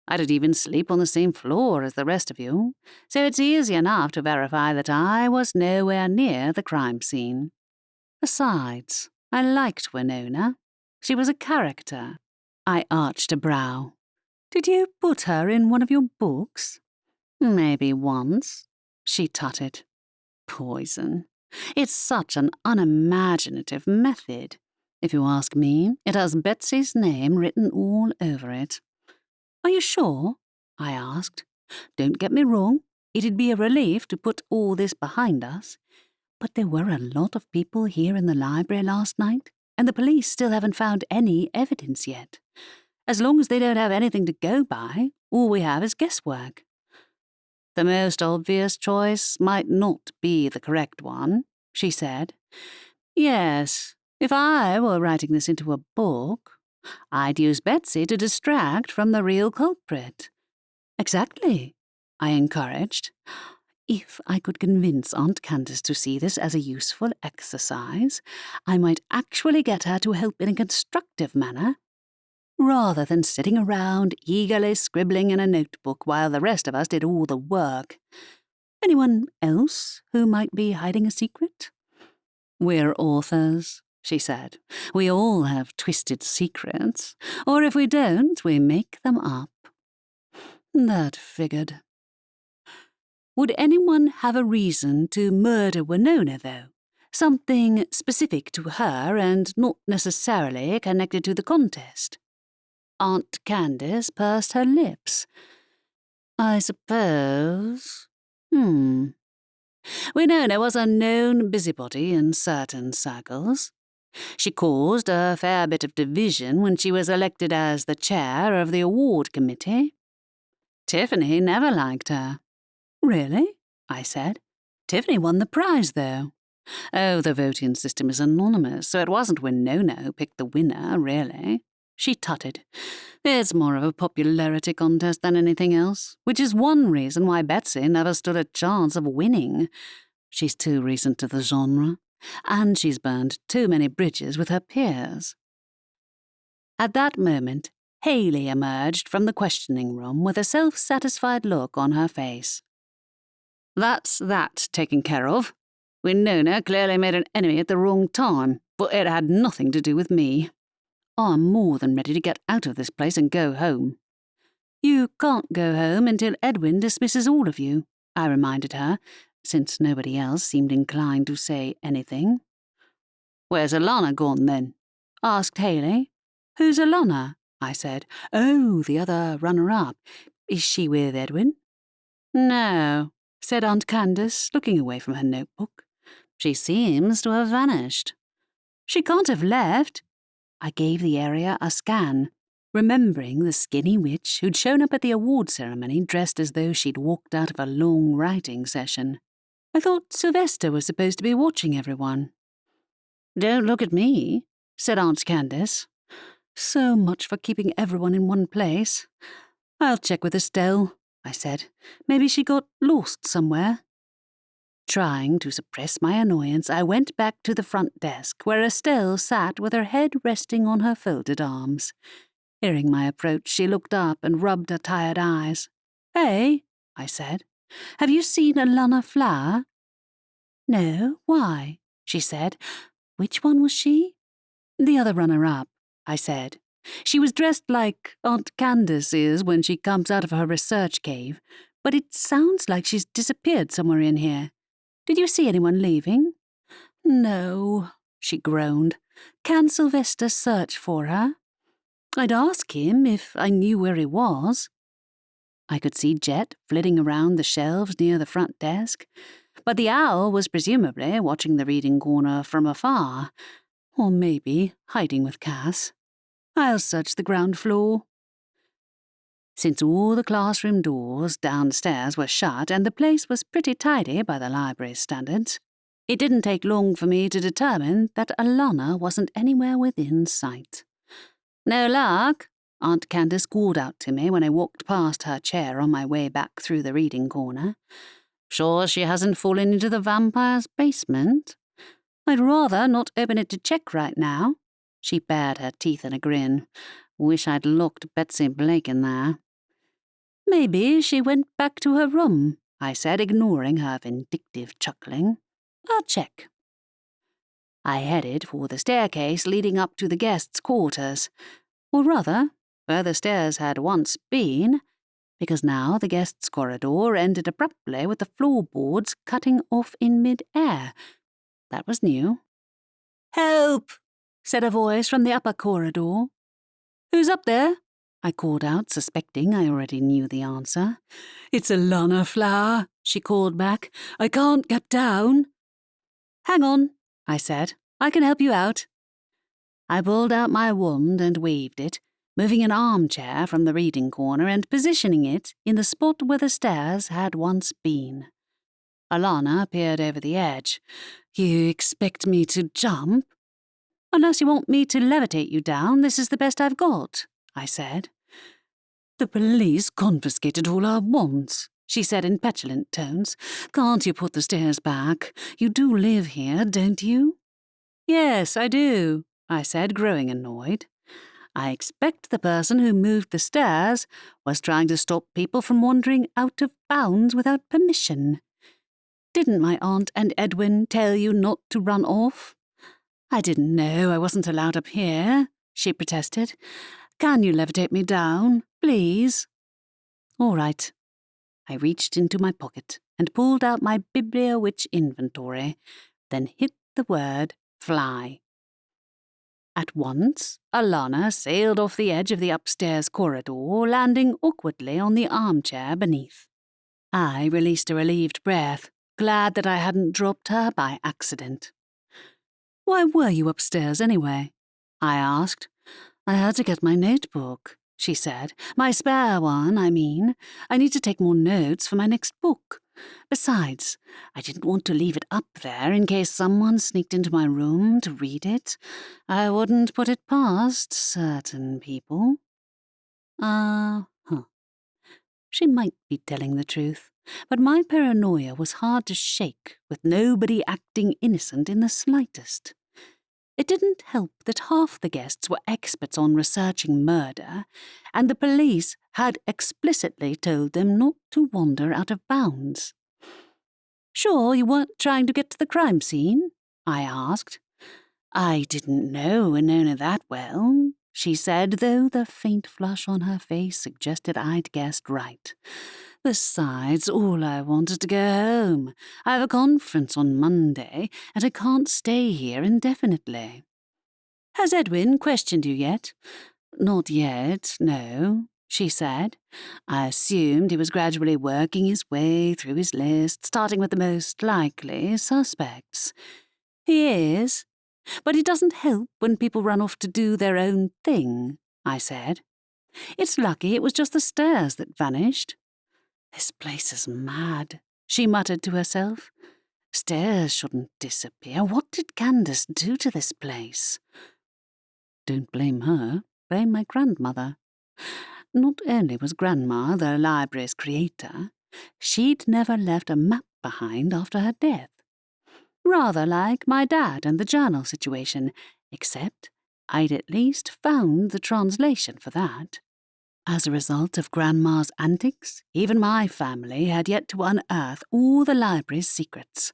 I didn't even sleep on the same floor as the rest of you, so it's easy enough to verify that I was nowhere near the crime scene. Besides, I liked Winona. She was a character. I arched a brow. Did you put her in one of your books? Maybe once, she tutted. Poison. It's such an unimaginative method. If you ask me, it has Betsy's name written all over it. Are you sure? I asked. Don't get me wrong, it'd be a relief to put all this behind us. But there were a lot of people here in the library last night, and the police still haven't found any evidence yet. As long as they don't have anything to go by, all we have is guesswork. The most obvious choice might not be the correct one, she said. Yes, if I were writing this into a book, I'd use Betsy to distract from the real culprit. Exactly, I encouraged. If I could convince Aunt Candace to see this as a useful exercise, I might actually get her to help in a constructive manner, rather than sitting around eagerly scribbling in a notebook while the rest of us did all the work. Anyone else who might be hiding a secret? We're authors, she said. We all have twisted secrets, or if we don't, we make them up. That figured. Would anyone have a reason to murder Winona, though? Something specific to her and not necessarily connected to the contest? Aunt Candace pursed her lips. I suppose. Winona was a known busybody in certain circles. She caused a fair bit of division when she was elected as the chair of the award committee. Tiffany never liked her. Really? I said. Tiffany won the prize, though. Oh, the voting system is anonymous, so it wasn't Winona who picked the winner, really. She tutted. It's more of a popularity contest than anything else, which is one reason why Betsy never stood a chance of winning. She's too recent to the genre. and she's burned too many bridges with her peers. At that moment, Haley emerged from the questioning room with a self-satisfied look on her face. "That's that taken care of. Winona clearly made an enemy at the wrong time, but it had nothing to do with me. I'm more than ready to get out of this place and go home." "You can't go home until Edwin dismisses all of you," I reminded her, since nobody else seemed inclined to say anything. "Where's Alana gone, then?" asked Haley. "Who's Alana?" I said. "Oh, the other runner-up. Is she with Edwin?" "No," said Aunt Candace, looking away from her notebook. "She seems to have vanished." "She can't have left." I gave the area a scan, remembering the skinny witch who'd shown up at the award ceremony dressed as though she'd walked out of a long writing session. I thought Sylvester was supposed to be watching everyone. "Don't look at me," said Aunt Candace. "So much for keeping everyone in one place. I'll check with Estelle," I said. "Maybe she got lost somewhere." Trying to suppress my annoyance, I went back to the front desk, where Estelle sat with her head resting on her folded arms. Hearing my approach, she looked up and rubbed her tired eyes. "Hey," I said. "Have you seen Alana Flower?" "No, why?" she said. "Which one was she?" "The other runner-up," I said. "She was dressed like Aunt Candace is when she comes out of her research cave, but it sounds like she's disappeared somewhere in here. Did you see anyone leaving?" "No," she groaned. "Can Sylvester search for her? I'd ask him if I knew where he was." I could see Jet flitting around the shelves near the front desk, but the owl was presumably watching the reading corner from afar, or maybe hiding with Cass. "I'll search the ground floor." Since all the classroom doors downstairs were shut and the place was pretty tidy by the library's standards, it didn't take long for me to determine that Alana wasn't anywhere within sight. "No luck?" Aunt Candace called out to me when I walked past her chair on my way back through the reading corner. "Sure she hasn't fallen into the vampire's basement?" "I'd rather not open it to check right now." She bared her teeth in a grin. "Wish I'd locked Betsy Blake in there." "Maybe she went back to her room," I said, ignoring her vindictive chuckling. "I'll check." I headed for the staircase leading up to the guests' quarters, or rather, where the stairs had once been, because now the guests' corridor ended abruptly with the floorboards cutting off in mid-air. That was new. "Help!" said a voice from the upper corridor. "Who's up there?" I called out, suspecting I already knew the answer. "It's Alana Flower," she called back. "I can't get down." "Hang on," I said. "I can help you out." I pulled out my wand and waved it, moving an armchair from the reading corner and positioning it in the spot where the stairs had once been. Alana peered over the edge. "You expect me to jump?" "Unless you want me to levitate you down, this is the best I've got," I said. "The police confiscated all our wands," she said in petulant tones. "Can't you put the stairs back? You do live here, don't you?" "Yes, I do," I said, growing annoyed. I expect the person who moved the stairs was trying to stop people from wandering out of bounds without permission. "Didn't my aunt and Edwin tell you not to run off?" "I didn't know I wasn't allowed up here," she protested. "Can you levitate me down, please?" "All right." I reached into my pocket and pulled out my Bibliowitch inventory, then hit the word fly. At once, Alana sailed off the edge of the upstairs corridor, landing awkwardly on the armchair beneath. I released a relieved breath, glad that I hadn't dropped her by accident. "Why were you upstairs anyway?" I asked. "I had to get my notebook," she said. "My spare one, I mean. I need to take more notes for my next book. Besides, I didn't want to leave it up there in case someone sneaked into my room to read it. I wouldn't put it past certain people." She might be telling the truth. but my paranoia was hard to shake with nobody acting innocent in the slightest. It didn't help that half the guests were experts on researching murder, and the police had explicitly told them not to wander out of bounds. "Sure you weren't trying to get to the crime scene?" I asked. "I didn't know Winona that well," she said, though the faint flush on her face suggested I'd guessed right. "Besides, all I want is to go home. I have a conference on Monday, and I can't stay here indefinitely." "Has Edwin questioned you yet?" "Not yet, no," she said. "I assumed he was gradually working his way through his list, starting with the most likely suspects." "He is, but it doesn't help when people run off to do their own thing," I said. "It's lucky it was just the stairs that vanished." "This place is mad," she muttered to herself. "Stairs shouldn't disappear. What did Candace do to this place?" Don't blame her, blame my grandmother. Not only was Grandma the library's creator, she'd never left a map behind after her death. Rather like my dad and the journal situation, except I'd at least found the translation for that. As a result of Grandma's antics, even my family had yet to unearth all the library's secrets,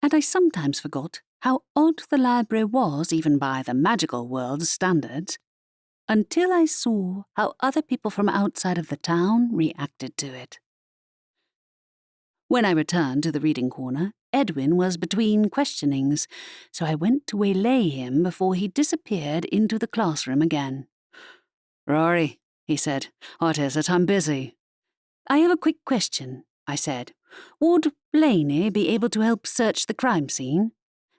and I sometimes forgot how odd the library was even by the magical world's standards, until I saw how other people from outside of the town reacted to it. When I returned to the reading corner, Edwin was between questionings, so I went to waylay him before he disappeared into the classroom again. "Rory," he said, "what is it? I'm busy." "I have a quick question," I said. "Would Blaney be able to help search the crime scene?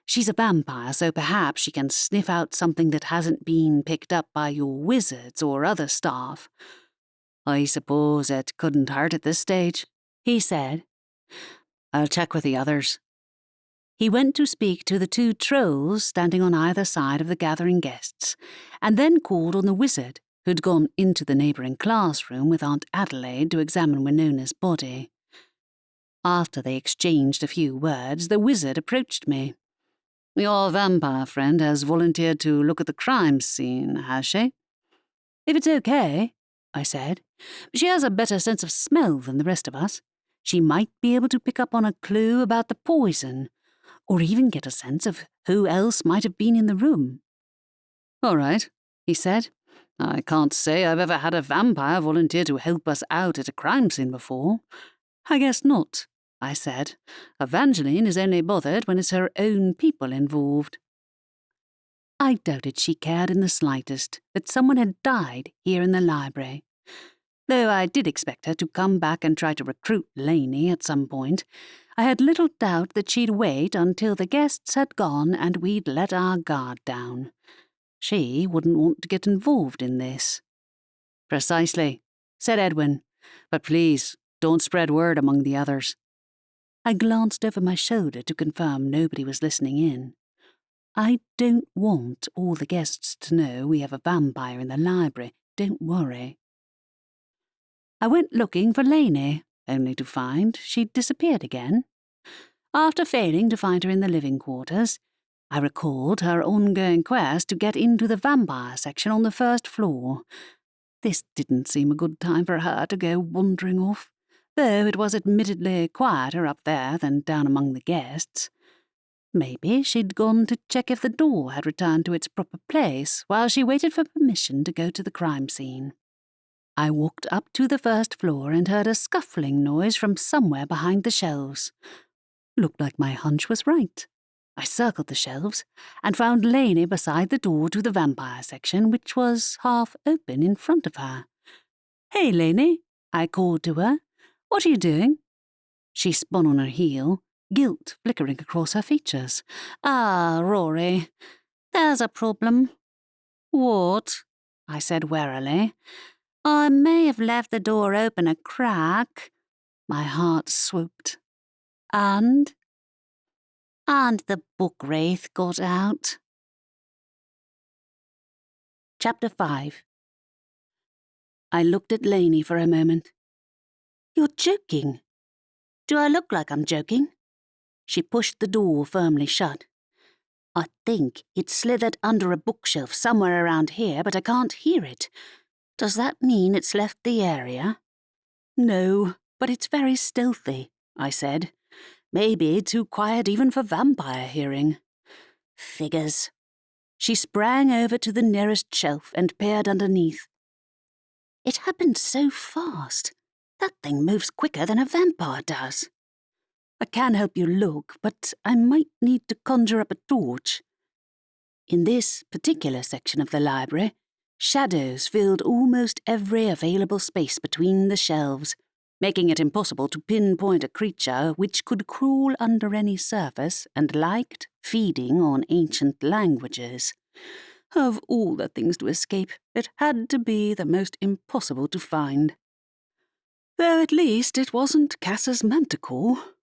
She's a vampire, so perhaps she can sniff out something that hasn't been picked up by your wizards or other staff." "I suppose it couldn't hurt at this stage," he said. "I'll check with the others." He went to speak to the two trolls standing on either side of the gathering guests, and then called on the wizard, who'd gone into the neighbouring classroom with Aunt Adelaide to examine Winona's body. After they exchanged a few words, the wizard approached me. "Your vampire friend has volunteered to look at the crime scene, has she?" "If it's okay," I said. "She has a better sense of smell than the rest of us. She might be able to pick up on a clue about the poison, or even get a sense of who else might have been in the room." "All right," he said. "I can't say I've ever had a vampire volunteer to help us out at a crime scene before." "I guess not," I said. "Evangeline is only bothered when it's her own people involved." I doubted she cared in the slightest that someone had died here in the library. Though I did expect her to come back and try to recruit Laney at some point, I had little doubt that she'd wait until the guests had gone and we'd let our guard down. She wouldn't want to get involved in this. "Precisely," said Edwin. "But please, don't spread word among the others." I glanced over my shoulder to confirm nobody was listening in. I don't want all the guests to know we have a vampire in the library, don't worry. I went looking for Laney, only to find she'd disappeared again. After failing to find her in the living quarters, I recalled her ongoing quest to get into the vampire section on the first floor. This didn't seem a good time for her to go wandering off, though it was admittedly quieter up there than down among the guests. Maybe she'd gone to check if the door had returned to its proper place while she waited for permission to go to the crime scene. I walked up to the first floor and heard a scuffling noise from somewhere behind the shelves. Looked like my hunch was right. I circled the shelves and found Laney beside the door to the vampire section, which was half open in front of her. "Hey, Laney," I called to her. "What are you doing?" She spun on her heel, guilt flickering across her features. "Ah, Rory, there's a problem." "What?" I said warily. "I may have left the door open a crack." My heart swooped. And the book wraith got out. Chapter 5. I looked at Laney for a moment. "You're joking." Do I look like I'm joking?" She pushed the door firmly shut. "I think it slithered under a bookshelf somewhere around here, but I can't hear it. Does that mean it's left the area?" "No, but it's very stealthy," I said. "Maybe too quiet even for vampire hearing." "Figures." She sprang over to the nearest shelf and peered underneath. It happened so fast. That thing moves quicker than a vampire does. "I can help you look, but I might need to conjure up a torch." In this particular section of the library, shadows filled almost every available space between the shelves, making it impossible to pinpoint a creature which could crawl under any surface and liked feeding on ancient languages. Of all the things to escape, it had to be the most impossible to find. Though at least it wasn't Cass's manticore.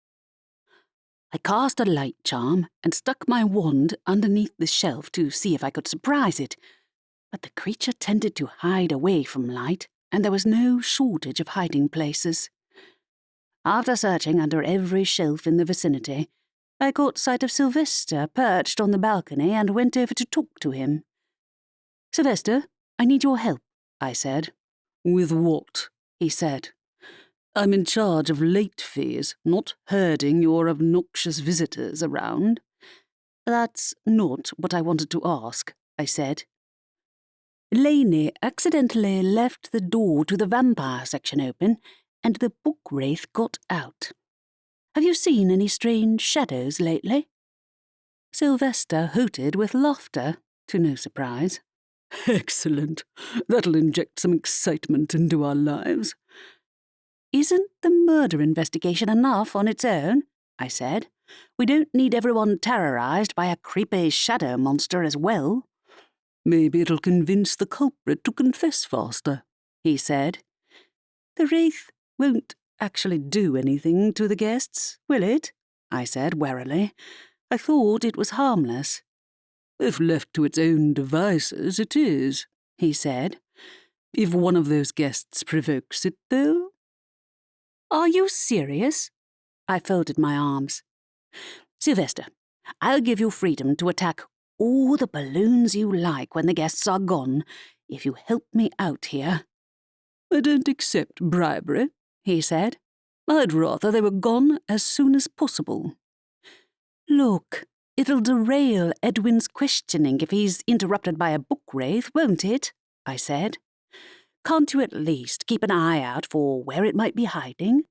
I cast a light charm and stuck my wand underneath the shelf to see if I could surprise it, but the creature tended to hide away from light, and there was no shortage of hiding places. After searching under every shelf in the vicinity, I caught sight of Sylvester perched on the balcony and went over to talk to him. "Sylvester, I need your help," I said. "With what?" he said. "I'm in charge of late fees, not herding your obnoxious visitors around." "That's not what I wanted to ask," I said. "Lainey accidentally left the door to the vampire section open, and the book wraith got out. Have you seen any strange shadows lately?" Sylvester hooted with laughter, to no surprise. "Excellent. That'll inject some excitement into our lives." "Isn't the murder investigation enough on its own?" I said. "We don't need everyone terrorized by a creepy shadow monster as well." "Maybe it'll convince the culprit to confess faster," he said. "The wraith won't actually do anything to the guests, will it?" I said warily. I thought it was harmless. "If left to its own devices, it is," he said. "If one of those guests provokes it, though." "Are you serious?" I folded my arms. "Sylvester, I'll give you freedom to attack all the balloons you like when the guests are gone, if you help me out here." "I don't accept bribery," he said. "I'd rather they were gone as soon as possible." "Look, it'll derail Edwin's questioning if he's interrupted by a book wraith, won't it?" I said. "Can't you at least keep an eye out for where it might be hiding?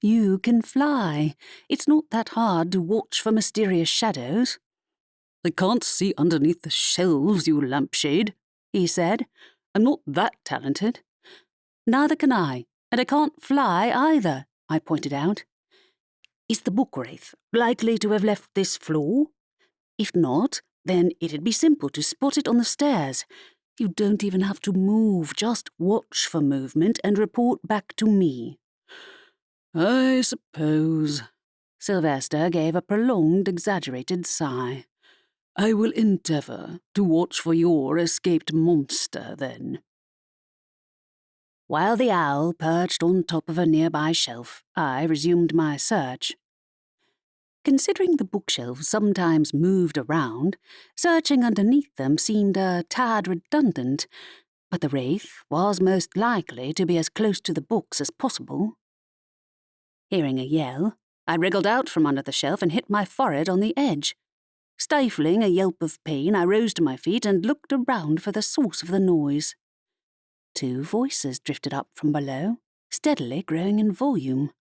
You can fly. It's not that hard to watch for mysterious shadows." "I can't see underneath the shelves, you lampshade," he said. "I'm not that talented." "Neither can I, and I can't fly either," I pointed out. "Is the book wraith likely to have left this floor? If not, then it'd be simple to spot it on the stairs. You don't even have to move, just watch for movement and report back to me." "I suppose." Sylvester gave a prolonged, exaggerated sigh. "I will endeavour to watch for your escaped monster, then." While the owl perched on top of a nearby shelf, I resumed my search. Considering the bookshelves sometimes moved around, searching underneath them seemed a tad redundant, but the wraith was most likely to be as close to the books as possible. Hearing a yell, I wriggled out from under the shelf and hit my forehead on the edge. Stifling a yelp of pain, I rose to my feet and looked around for the source of the noise. 2 voices drifted up from below, steadily growing in volume.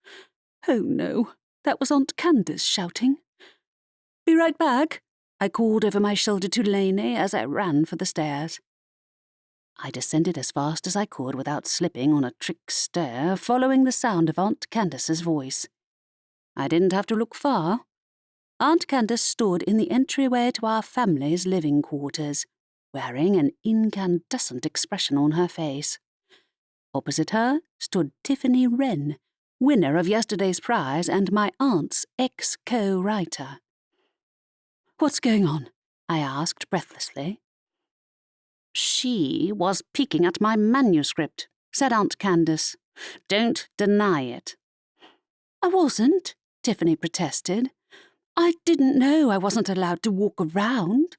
Oh no, that was Aunt Candace shouting. "Be right back," I called over my shoulder to Lainey as I ran for the stairs. I descended as fast as I could without slipping on a trick stair, following the sound of Aunt Candace's voice. I didn't have to look far. Aunt Candace stood in the entryway to our family's living quarters, wearing an incandescent expression on her face. Opposite her stood Tiffany Wren, winner of yesterday's prize and my aunt's ex-co-writer. "What's going on?" I asked breathlessly. "She was peeking at my manuscript," said Aunt Candace. "Don't deny it." I wasn't, Tiffany protested. I didn't know I wasn't allowed to walk around.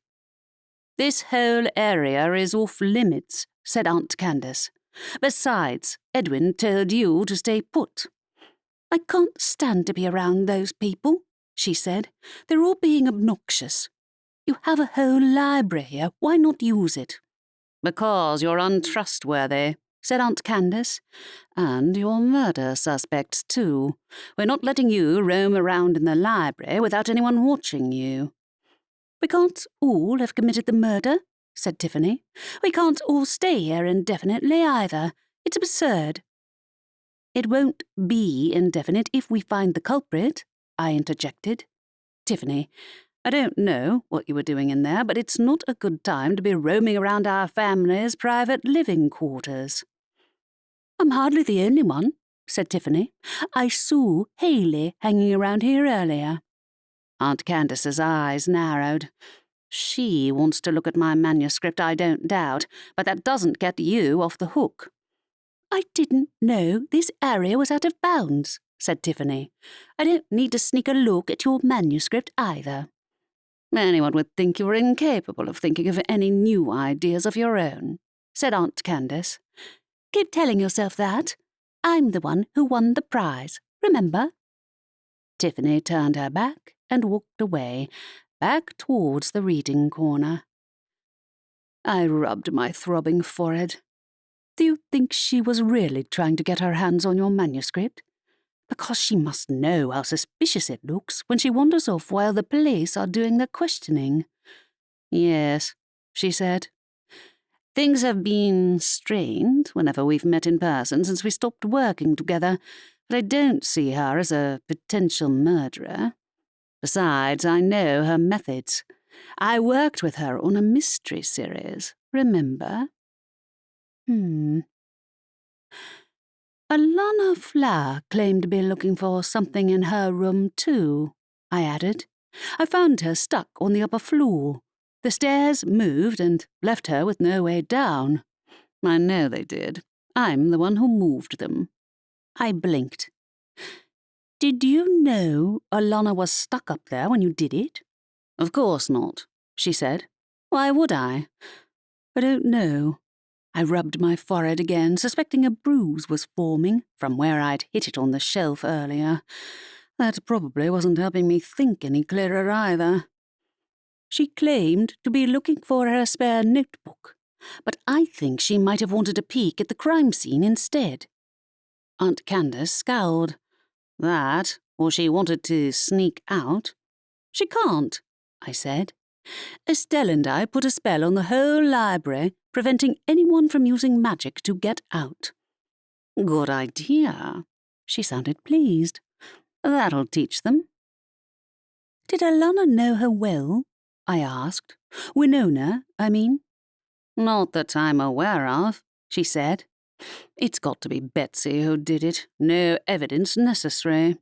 This whole area is off limits, said Aunt Candace. Besides, Edwin told you to stay put. I can't stand to be around those people, she said. They're all being obnoxious. You have a whole library here. Why not use it? Because you're untrustworthy, said Aunt Candace. And you're murder suspects, too. We're not letting you roam around in the library without anyone watching you. We can't all have committed the murder, said Tiffany. We can't all stay here indefinitely either. It's absurd. It won't be indefinite if we find the culprit, I interjected. Tiffany, I don't know what you were doing in there, but it's not a good time to be roaming around our family's private living quarters. I'm hardly the only one, said Tiffany. I saw Haley hanging around here earlier. Aunt Candace's eyes narrowed. She wants to look at my manuscript, I don't doubt, but that doesn't get you off the hook. I didn't know this area was out of bounds, said Tiffany. I don't need to sneak a look at your manuscript either. Anyone would think you were incapable of thinking of any new ideas of your own, said Aunt Candace. Keep telling yourself that. I'm the one who won the prize, remember? Tiffany turned her back and walked away, back towards the reading corner. I rubbed my throbbing forehead. Do you think she was really trying to get her hands on your manuscript? Because she must know how suspicious it looks when she wanders off while the police are doing the questioning. Yes, she said. Things have been strained whenever we've met in person since we stopped working together, but I don't see her as a potential murderer. Besides, I know her methods. I worked with her on a mystery series, remember? Alana Flower claimed to be looking for something in her room too, I added. I found her stuck on the upper floor. The stairs moved and left her with no way down. I know they did. I'm the one who moved them. I blinked. Did you know Alana was stuck up there when you did it? Of course not, she said. Why would I? I don't know. I rubbed my forehead again, suspecting a bruise was forming from where I'd hit it on the shelf earlier. That probably wasn't helping me think any clearer either. She claimed to be looking for her spare notebook, but I think she might have wanted a peek at the crime scene instead. Aunt Candace scowled. That, or she wanted to sneak out. She can't, I said. Estelle and I put a spell on the whole library, preventing anyone from using magic to get out. Good idea. She sounded pleased. That'll teach them. Did Alana know her well? I asked. Winona, I mean. Not that I'm aware of, she said. It's got to be Betsy who did it. No evidence necessary.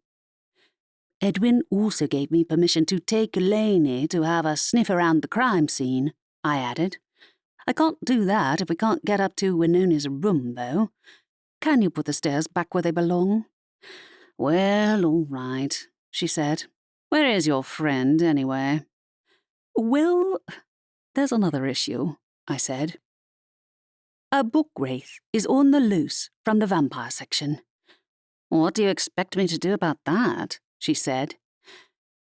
Edwin also gave me permission to take Lainey to have a sniff around the crime scene, I added. I can't do that if we can't get up to Winona's room, though. Can you put the stairs back where they belong? Well, all right, she said. Where is your friend, anyway? Well, there's another issue, I said. A book wraith is on the loose from the vampire section. What do you expect me to do about that? She said.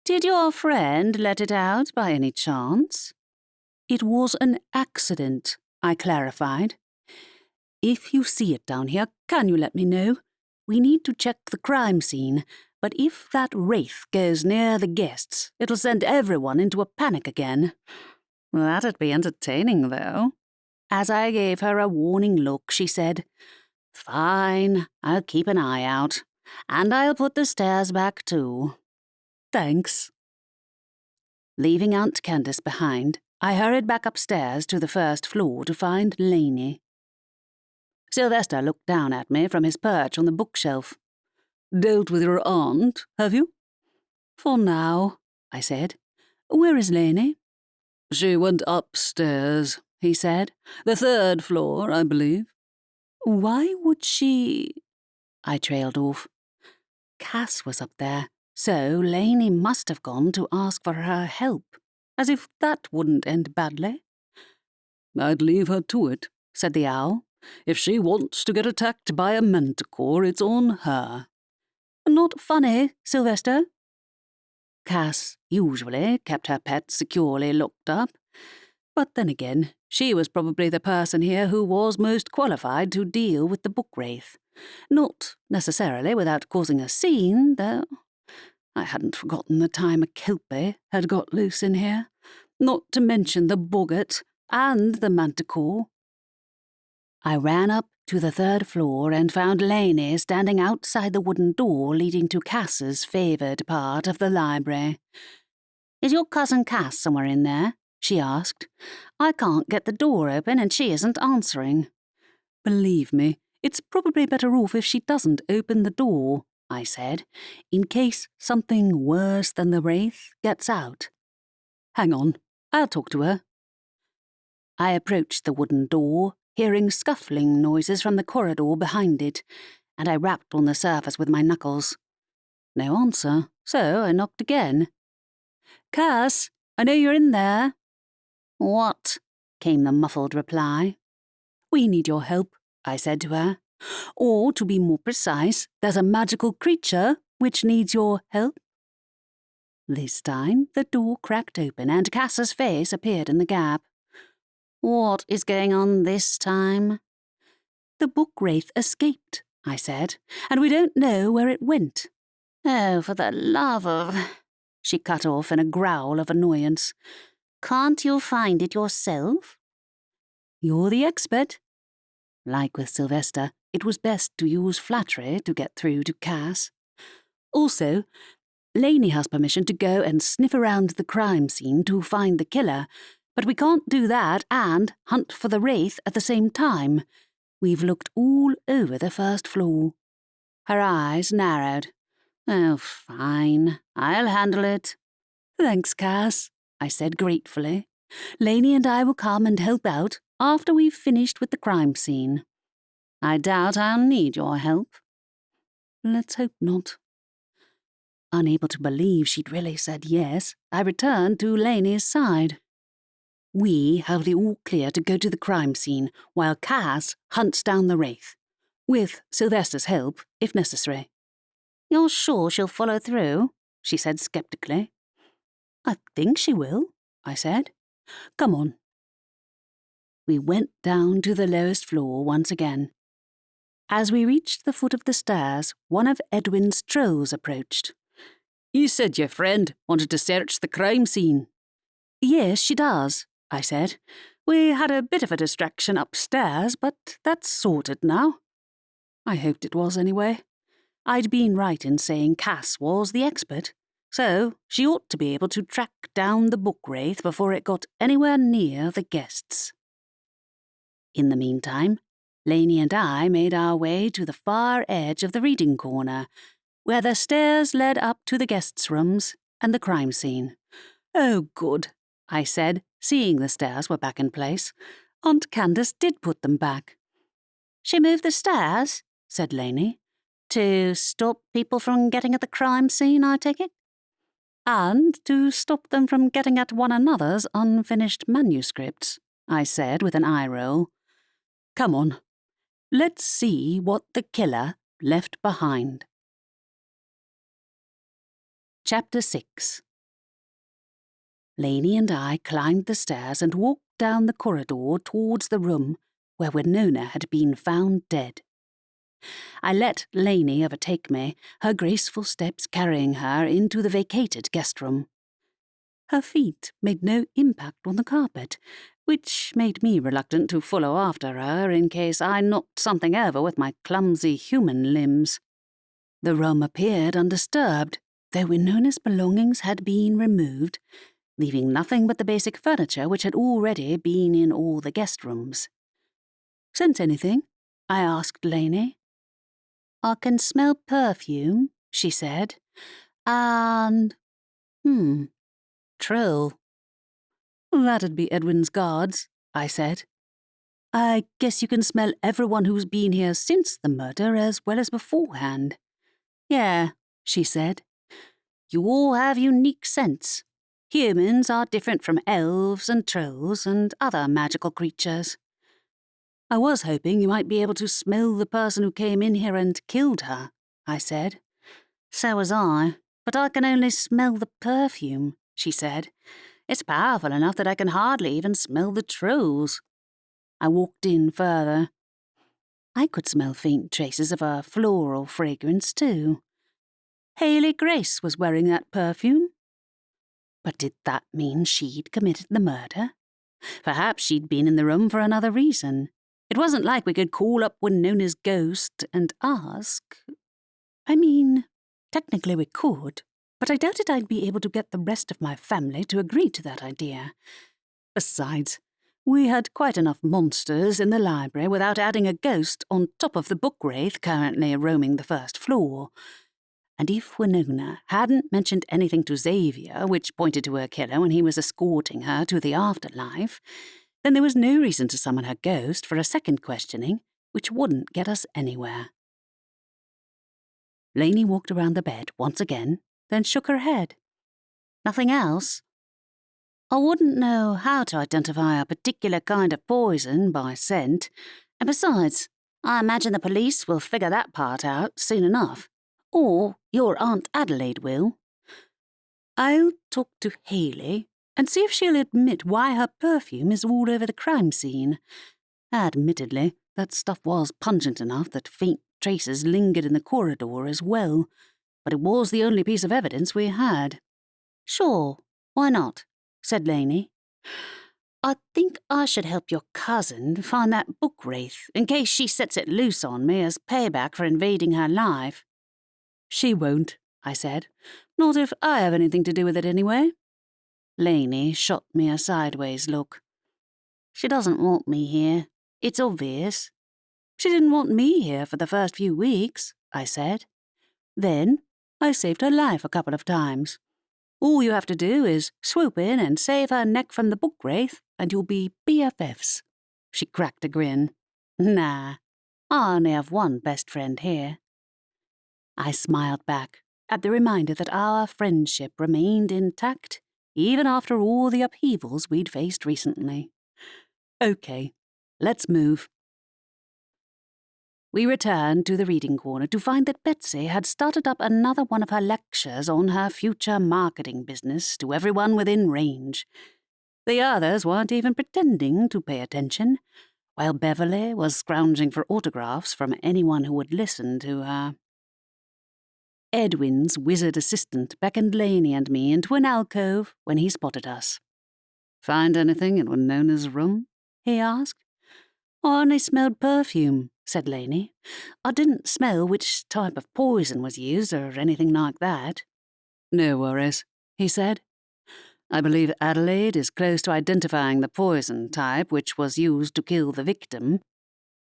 Did your friend let it out by any chance? It was an accident, I clarified. If you see it down here, can you let me know? We need to check the crime scene, but if that wraith goes near the guests, it'll send everyone into a panic again. That'd be entertaining, though. As I gave her a warning look, she said, Fine, I'll keep an eye out. And I'll put the stairs back, too. Thanks. Leaving Aunt Candace behind, I hurried back upstairs to the first floor to find Lainey. Sylvester looked down at me from his perch on the bookshelf. Dealt with your aunt, have you? For now, I said. Where is Lainey? She went upstairs, he said. The third floor, I believe. Why would she... I trailed off. Cass was up there, so Lainey must have gone to ask for her help, as if that wouldn't end badly. "I'd leave her to it," said the owl. "If she wants to get attacked by a manticore, it's on her." Not funny, Sylvester. Cass usually kept her pet securely locked up, but then again, she was probably the person here who was most qualified to deal with the book wraith. Not necessarily without causing a scene, though. I hadn't forgotten the time a kelpie had got loose in here, not to mention the boggart and the manticore. I ran up to the 3rd floor and found Lainey standing outside the wooden door leading to Cass's favoured part of the library. "Is your cousin Cass somewhere in there?" she asked. "I can't get the door open and she isn't answering." "Believe me, it's probably better off if she doesn't open the door," I said, "in case something worse than the wraith gets out. Hang on, I'll talk to her." I approached the wooden door, hearing scuffling noises from the corridor behind it, and I rapped on the surface with my knuckles. No answer, so I knocked again. "Cass, I know you're in there." "What?" came the muffled reply. "We need your help," I said to her. "Or, to be more precise, there's a magical creature which needs your help." This time the door cracked open and Cass's face appeared in the gap. "What is going on this time?" "The book wraith escaped," I said, "and we don't know where it went." "Oh, for the love of—" she cut off in a growl of annoyance. "Can't you find it yourself?" "You're the expert." Like with Sylvester, it was best to use flattery to get through to Cass. "Also, Lainey has permission to go and sniff around the crime scene to find the killer, but we can't do that and hunt for the wraith at the same time. We've looked all over the 1st floor." Her eyes narrowed. "Oh, fine. I'll handle it." "Thanks, Cass," I said gratefully. "Lainey and I will come and help out after we've finished with the crime scene." "I doubt I'll need your help." "Let's hope not." Unable to believe she'd really said yes, I returned to Lainey's side. "We have the all clear to go to the crime scene, while Cass hunts down the wraith. With Sylvester's help, if necessary." "You're sure she'll follow through?" she said sceptically. "I think she will," I said. "Come on." We went down to the lowest floor once again. As we reached the foot of the stairs, one of Edwin's trolls approached. "You said your friend wanted to search the crime scene." "Yes, she does," I said. "We had a bit of a distraction upstairs, but that's sorted now." I hoped it was anyway. I'd been right in saying Cass was the expert, so she ought to be able to track down the book wraith before it got anywhere near the guests. In the meantime, Lainey and I made our way to the far edge of the reading corner, where the stairs led up to the guests' rooms and the crime scene. "Oh, good," I said, seeing the stairs were back in place. "Aunt Candace did put them back." "She moved the stairs," said Lainey. "To stop people from getting at the crime scene, I take it?" "And to stop them from getting at one another's unfinished manuscripts," I said with an eye roll. "Come on, let's see what the killer left behind." Chapter 6. Lainey and I climbed the stairs and walked down the corridor towards the room where Winona had been found dead. I let Lainey overtake me, her graceful steps carrying her into the vacated guest room. Her feet made no impact on the carpet, which made me reluctant to follow after her in case I knocked something over with my clumsy human limbs. The room appeared undisturbed, though Winona's belongings had been removed, leaving nothing but the basic furniture which had already been in all the guest rooms. "Sense anything?" I asked Lainey. "I can smell perfume," she said, "and, troll." "That'd be Edwin's guards," I said. "I guess you can smell everyone who's been here since the murder as well as beforehand." "Yeah, she said. You all have unique scents. Humans are different from elves and trolls and other magical creatures. I was hoping you might be able to smell the person who came in here and killed her, I said. So was I, but I can only smell the perfume, she said. It's powerful enough that I can hardly even smell the trolls. I walked in further. I could smell faint traces of a floral fragrance, too. Haley Grace was wearing that perfume. But did that mean she'd committed the murder? Perhaps she'd been in the room for another reason. It wasn't like we could call up Winona's ghost and ask. I mean, technically we could, but I doubted I'd be able to get the rest of my family to agree to that idea. Besides, we had quite enough monsters in the library without adding a ghost on top of the book wraith currently roaming the first floor. And if Winona hadn't mentioned anything to Xavier which pointed to her killer when he was escorting her to the afterlife, then there was no reason to summon her ghost for a second questioning, which wouldn't get us anywhere. Lainey walked around the bed once again, then shook her head. Nothing else? I wouldn't know how to identify a particular kind of poison by scent, and besides, I imagine the police will figure that part out soon enough. Or your Aunt Adelaide will. I'll talk to Haley and see if she'll admit why her perfume is all over the crime scene. Admittedly, that stuff was pungent enough that faint traces lingered in the corridor as well, but it was the only piece of evidence we had. Sure, why not? Said Lainey. I think I should help your cousin find that book wraith in case she sets it loose on me as payback for invading her life. She won't, I said. Not if I have anything to do with it anyway. Lainey shot me a sideways look. She doesn't want me here. It's obvious. She didn't want me here for the first few weeks, I said. Then I saved her life a couple of times. All you have to do is swoop in and save her neck from the book wraith, and you'll be BFFs. She cracked a grin. Nah, I only have one best friend here. I smiled back at the reminder that our friendship remained intact, even after all the upheavals we'd faced recently. Okay, let's move. We returned to the reading corner to find that Betsy had started up another one of her lectures on her future marketing business to everyone within range. The others weren't even pretending to pay attention, while Beverly was scrounging for autographs from anyone who would listen to her. Edwin's wizard assistant beckoned Lainey and me into an alcove when he spotted us. "Find anything in Winona's room?" he asked. "I only smelled perfume," said Lainey. "I didn't smell which type of poison was used or anything like that." "No worries," he said. "I believe Adelaide is close to identifying the poison type which was used to kill the victim.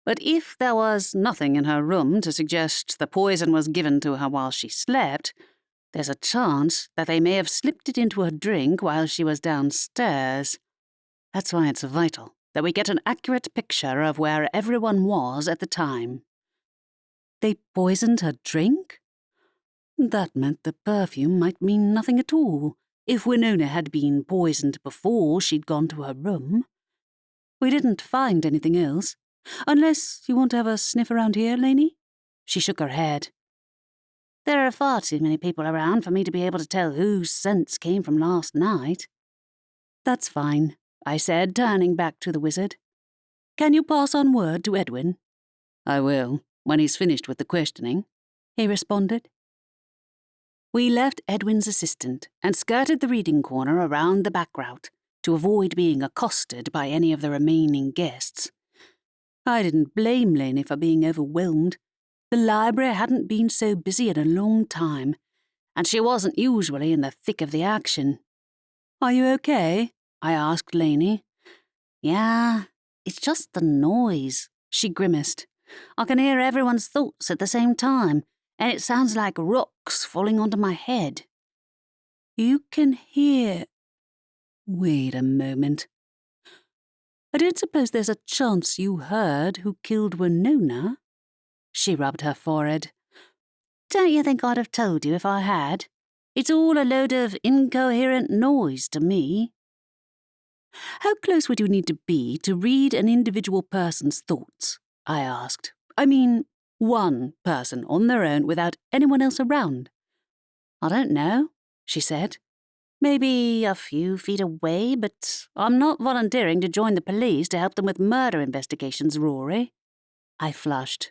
But if there was nothing in her room to suggest the poison was given to her while she slept, there's a chance that they may have slipped it into her drink while she was downstairs. That's why it's vital that we get an accurate picture of where everyone was at the time." They poisoned her drink? That meant the perfume might mean nothing at all if Winona had been poisoned before she'd gone to her room. We didn't find anything else. Unless you want to have a sniff around here, Lainey? She shook her head. There are far too many people around for me to be able to tell whose scents came from last night. That's fine, I said, turning back to the wizard. Can you pass on word to Edwin? I will, when he's finished with the questioning, he responded. We left Edwin's assistant and skirted the reading corner around the back route to avoid being accosted by any of the remaining guests. I didn't blame Lainey for being overwhelmed. The library hadn't been so busy in a long time, and she wasn't usually in the thick of the action. "Are you okay?" I asked Lainey. "Yeah, it's just the noise," she grimaced. "I can hear everyone's thoughts at the same time, and it sounds like rocks falling onto my head." "You can hear—" Wait a moment. "I don't suppose there's a chance you heard who killed Winona?" She rubbed her forehead. Don't you think I'd have told you if I had? It's all a load of incoherent noise to me. How close would you need to be to read an individual person's thoughts? I asked. I mean, one person on their own without anyone else around. I don't know, she said. Maybe a few feet away, but I'm not volunteering to join the police to help them with murder investigations, Rory. I flushed.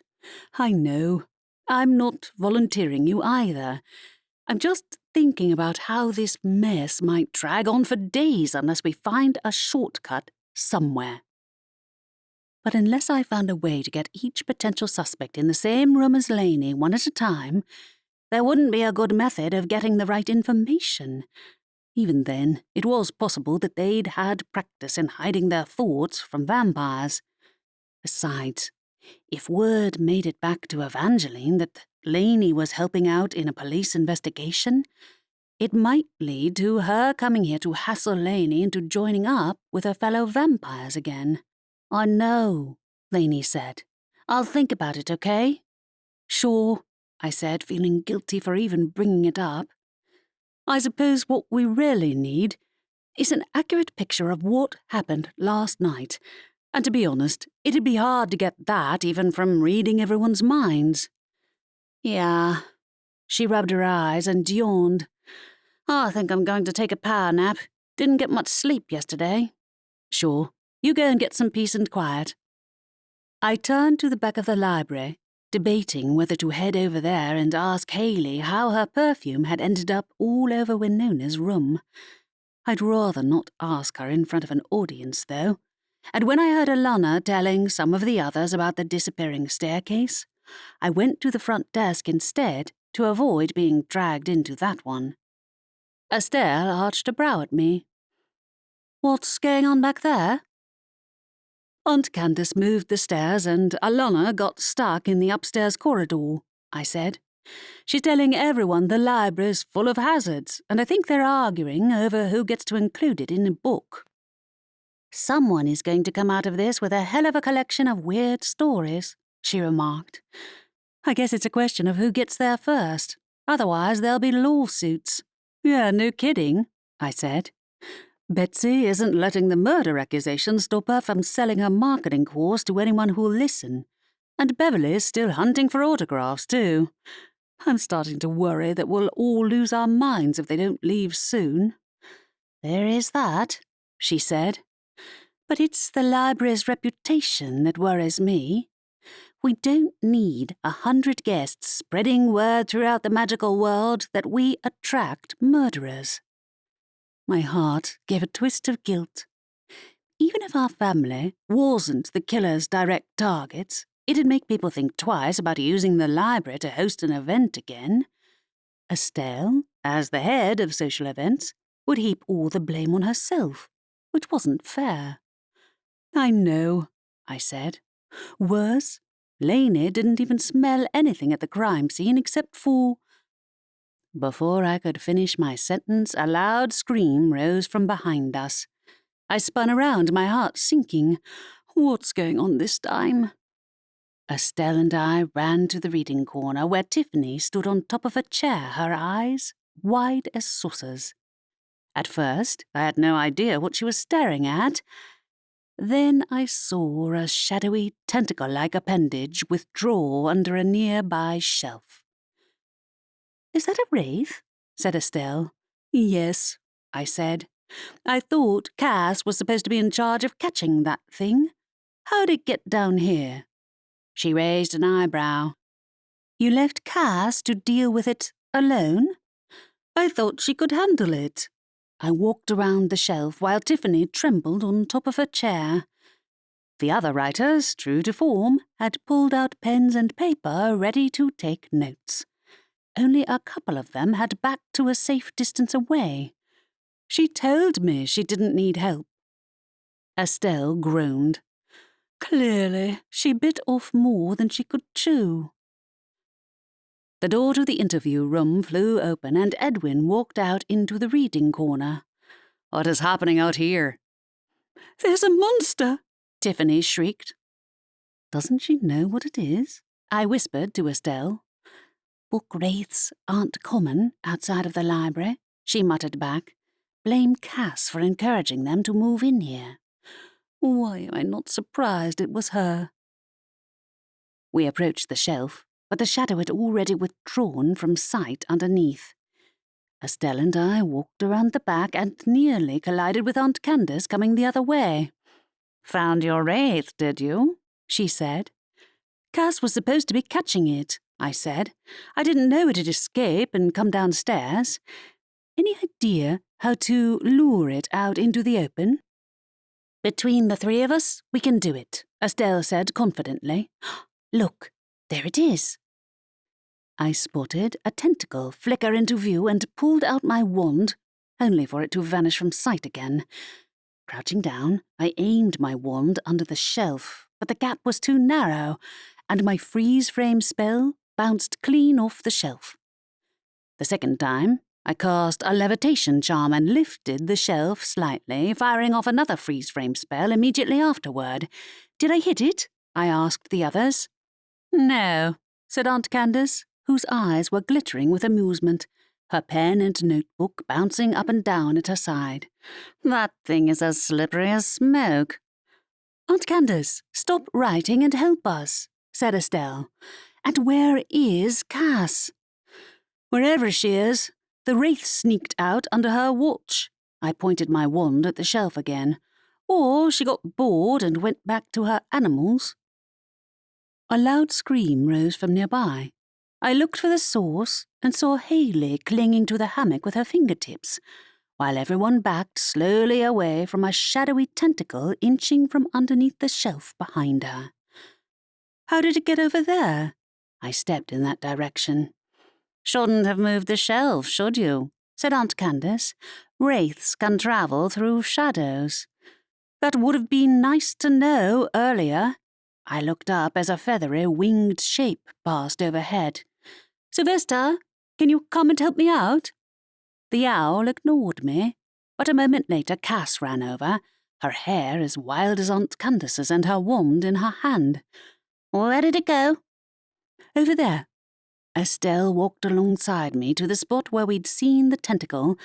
I know. I'm not volunteering you either. I'm just thinking about how this mess might drag on for days unless we find a shortcut somewhere. But unless I found a way to get each potential suspect in the same room as Lainey one at a time, there wouldn't be a good method of getting the right information. Even then, it was possible that they'd had practice in hiding their thoughts from vampires. Besides, if word made it back to Evangeline that Lainey was helping out in a police investigation, it might lead to her coming here to hassle Lainey into joining up with her fellow vampires again. I know, Lainey said. I'll think about it, okay? Sure, I said, feeling guilty for even bringing it up. I suppose what we really need is an accurate picture of what happened last night, and to be honest, it'd be hard to get that even from reading everyone's minds. Yeah, she rubbed her eyes and yawned. I think I'm going to take a power nap. Didn't get much sleep yesterday. Sure, you go and get some peace and quiet. I turned to the back of the library, debating whether to head over there and ask Hayley how her perfume had ended up all over Winona's room. I'd rather not ask her in front of an audience, though, and when I heard Alana telling some of the others about the disappearing staircase, I went to the front desk instead to avoid being dragged into that one. Estelle arched a brow at me. What's going on back there? Aunt Candace moved the stairs and Alana got stuck in the upstairs corridor, I said. She's telling everyone the library's full of hazards, and I think they're arguing over who gets to include it in a book. Someone is going to come out of this with a hell of a collection of weird stories, she remarked. I guess it's a question of who gets there first. Otherwise, there'll be lawsuits. Yeah, no kidding, I said. Betsy isn't letting the murder accusation stop her from selling her marketing course to anyone who'll listen. And Beverly's still hunting for autographs, too. I'm starting to worry that we'll all lose our minds if they don't leave soon. There is that, she said. But it's the library's reputation that worries me. We don't need 100 guests spreading word throughout the magical world that we attract murderers. My heart gave a twist of guilt. Even if our family wasn't the killer's direct targets, it'd make people think twice about using the library to host an event again. Estelle, as the head of social events, would heap all the blame on herself, which wasn't fair. I know, I said. Worse, Lainey didn't even smell anything at the crime scene except for... Before I could finish my sentence, a loud scream rose from behind us. I spun around, my heart sinking. What's going on this time? Estelle and I ran to the reading corner where Tiffany stood on top of a chair, her eyes wide as saucers. At first, I had no idea what she was staring at. Then I saw a shadowy, tentacle-like appendage withdraw under a nearby shelf. Is that a wraith? Said Estelle. Yes, I said. I thought Cass was supposed to be in charge of catching that thing. How'd it get down here? She raised an eyebrow. You left Cass to deal with it alone? I thought she could handle it. I walked around the shelf while Tiffany trembled on top of her chair. The other writers, true to form, had pulled out pens and paper ready to take notes. Only a couple of them had backed to a safe distance away. She told me she didn't need help. Estelle groaned. Clearly, she bit off more than she could chew. The door to the interview room flew open and Edwin walked out into the reading corner. What is happening out here? There's a monster, Tiffany shrieked. Doesn't she know what it is? I whispered to Estelle. Book wraiths aren't common outside of the library, she muttered back. Blame Cass for encouraging them to move in here. Why am I not surprised it was her? We approached the shelf, but the shadow had already withdrawn from sight underneath. Estelle and I walked around the back and nearly collided with Aunt Candace coming the other way. "Found your wraith, did you?" she said. "Cass was supposed to be catching it," I said. "I didn't know it'd escape and come downstairs. Any idea how to lure it out into the open?" "Between the three of us, we can do it," Estelle said confidently. "Look, there it is." I spotted a tentacle flicker into view and pulled out my wand, only for it to vanish from sight again. Crouching down, I aimed my wand under the shelf, but the gap was too narrow, and my freeze-frame spell bounced clean off the shelf. The second time, I cast a levitation charm and lifted the shelf slightly, firing off another freeze-frame spell immediately afterward. "Did I hit it?" I asked the others. "No," said Aunt Candace, whose eyes were glittering with amusement, her pen and notebook bouncing up and down at her side. "That thing is as slippery as smoke." "Aunt Candace, stop writing and help us," said Estelle. "And where is Cass?" "Wherever she is, the wraith sneaked out under her watch." I pointed my wand at the shelf again. "Or she got bored and went back to her animals." A loud scream rose from nearby. I looked for the source and saw Haley clinging to the hammock with her fingertips, while everyone backed slowly away from a shadowy tentacle inching from underneath the shelf behind her. "How did it get over there?" I stepped in that direction. "Shouldn't have moved the shelf, should you?" said Aunt Candace. "Wraiths can travel through shadows." "That would have been nice to know earlier." I looked up as a feathery, winged shape passed overhead. "Sylvester, can you come and help me out?" The owl ignored me, but a moment later Cass ran over, her hair as wild as Aunt Candace's and her wand in her hand. "Where did it go?" "Over there." Estelle walked alongside me to the spot where we'd seen the tentacle,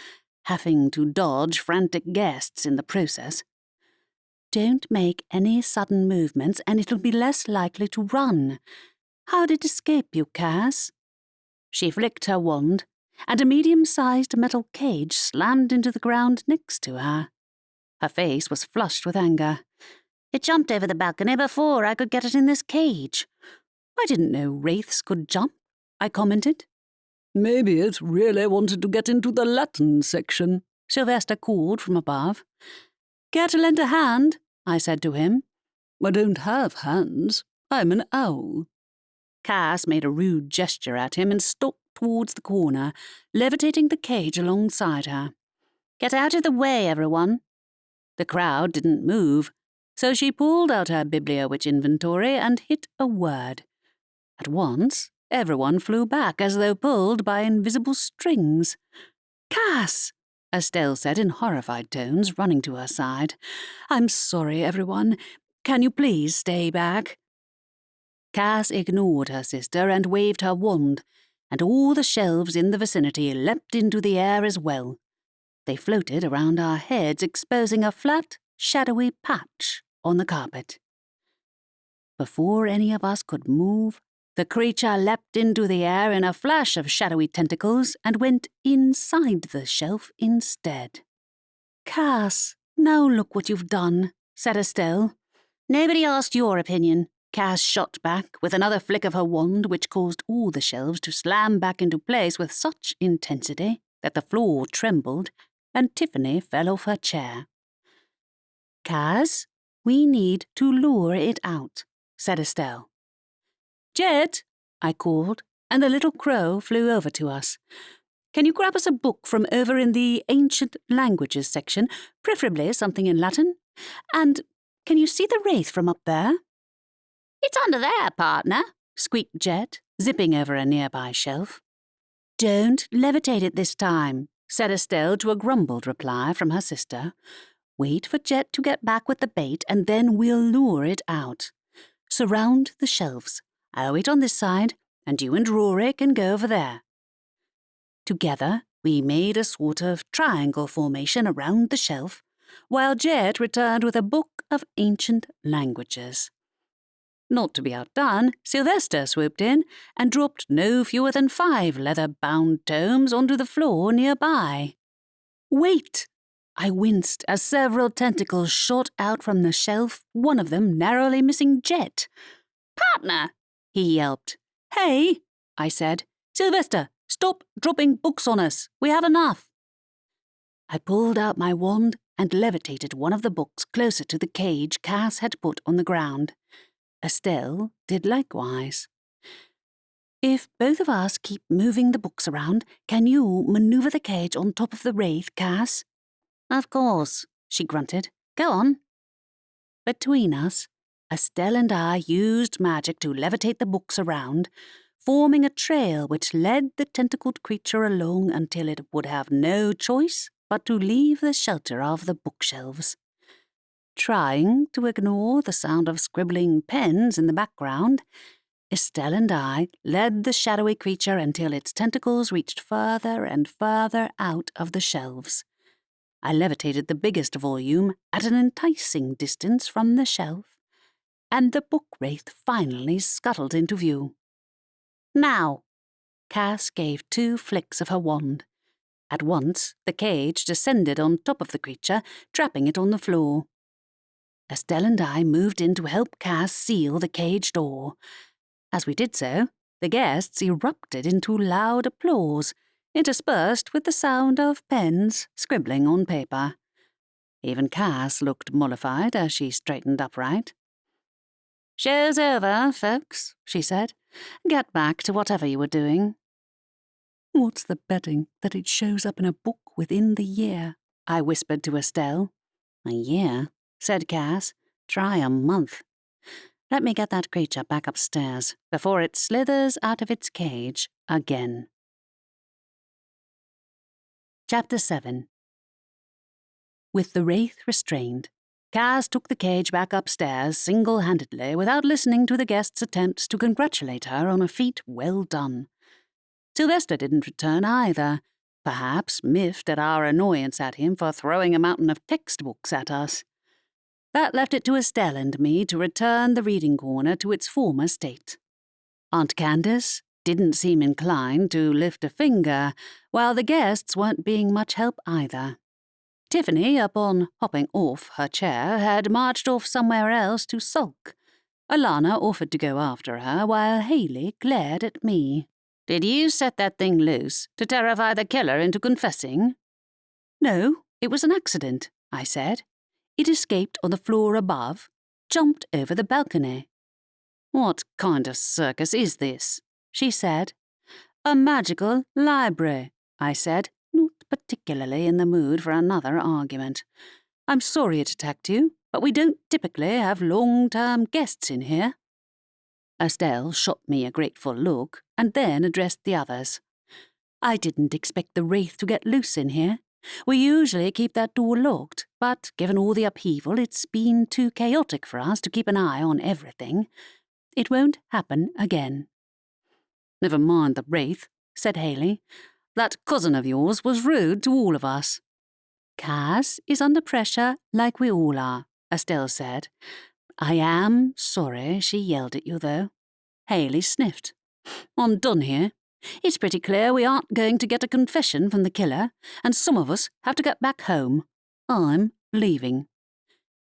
having to dodge frantic guests in the process. "Don't make any sudden movements and it'll be less likely to run. How'd it escape you, Cass?" She flicked her wand, and a medium-sized metal cage slammed into the ground next to her. Her face was flushed with anger. "It jumped over the balcony before I could get it in this cage." "I didn't know wraiths could jump," I commented. "Maybe it really wanted to get into the Latin section," Sylvester called from above. "Care to lend a hand?" I said to him. "I don't have hands. I'm an owl." Cass made a rude gesture at him and stalked towards the corner, levitating the cage alongside her. "Get out of the way, everyone." The crowd didn't move, so she pulled out her Bibliowitch inventory and hit a word. At once, everyone flew back as though pulled by invisible strings. "Cass!" Estelle said in horrified tones, running to her side. "I'm sorry, everyone. Can you please stay back?" Cass ignored her sister and waved her wand, and all the shelves in the vicinity leapt into the air as well. They floated around our heads, exposing a flat, shadowy patch on the carpet. Before any of us could move, the creature leapt into the air in a flash of shadowy tentacles and went inside the shelf instead. "Cass, now look what you've done," said Estelle. "Nobody asked your opinion," Cass shot back with another flick of her wand which caused all the shelves to slam back into place with such intensity that the floor trembled and Tiffany fell off her chair. "Cass, we need to lure it out," said Estelle. "Jet," I called, and the little crow flew over to us. "Can you grab us a book from over in the Ancient Languages section, preferably something in Latin? And can you see the wraith from up there?" "It's under there, partner," squeaked Jet, zipping over a nearby shelf. "Don't levitate it this time," said Estelle to a grumbled reply from her sister. "Wait for Jet to get back with the bait and then we'll lure it out. Surround the shelves. I'll wait on this side, and you and Rory can go over there." Together, we made a sort of triangle formation around the shelf, while Jed returned with a book of ancient languages. Not to be outdone, Sylvester swooped in and dropped no fewer than 5 leather-bound tomes onto the floor nearby. "Wait!" I winced as several tentacles shot out from the shelf, one of them narrowly missing Jet. "Partner!" he yelped. "Hey!" I said. "Sylvester, stop dropping books on us. We have enough." I pulled out my wand and levitated one of the books closer to the cage Cass had put on the ground. Estelle did likewise. "If both of us keep moving the books around, can you maneuver the cage on top of the wraith, Cass?" "Of course," she grunted. "Go on." Between us, Estelle and I used magic to levitate the books around, forming a trail which led the tentacled creature along until it would have no choice but to leave the shelter of the bookshelves. Trying to ignore the sound of scribbling pens in the background, Estelle and I led the shadowy creature until its tentacles reached further and further out of the shelves. I levitated the biggest volume at an enticing distance from the shelf, and the book wraith finally scuttled into view. "Now!" Cass gave 2 flicks of her wand. At once, the cage descended on top of the creature, trapping it on the floor. Estelle and I moved in to help Cass seal the cage door. As we did so, the guests erupted into loud applause, interspersed with the sound of pens scribbling on paper. Even Cass looked mollified as she straightened upright. "Show's over, folks," she said. "Get back to whatever you were doing." "What's the betting that it shows up in a book within the year?" I whispered to Estelle. "A year?" said Cass. "Try a month. Let me get that creature back upstairs before it slithers out of its cage again." Chapter 7. With the wraith restrained, Cass took the cage back upstairs single-handedly without listening to the guests' attempts to congratulate her on a feat well done. Sylvester didn't return either, perhaps miffed at our annoyance at him for throwing a mountain of textbooks at us. That left it to Estelle and me to return the reading corner to its former state. Aunt Candace didn't seem inclined to lift a finger, while the guests weren't being much help either. Tiffany, upon hopping off her chair, had marched off somewhere else to sulk. Alana offered to go after her, while Haley glared at me. "Did you set that thing loose to terrify the killer into confessing?" "No, it was an accident," I said. "It escaped on the floor above, jumped over the balcony." "What kind of circus is this?" she said. "A magical library," I said, not particularly in the mood for another argument. "I'm sorry it attacked you, but we don't typically have long-term guests in here." Estelle shot me a grateful look and then addressed the others. "I didn't expect the wraith to get loose in here. We usually keep that door locked, but given all the upheaval, it's been too chaotic for us to keep an eye on everything. It won't happen again." "Never mind the wraith," said Haley. "That cousin of yours was rude to all of us." "Cass is under pressure like we all are," Estelle said. "I am sorry she yelled at you, though." Haley sniffed. "I'm done here. It's pretty clear we aren't going to get a confession from the killer, and some of us have to get back home. I'm leaving."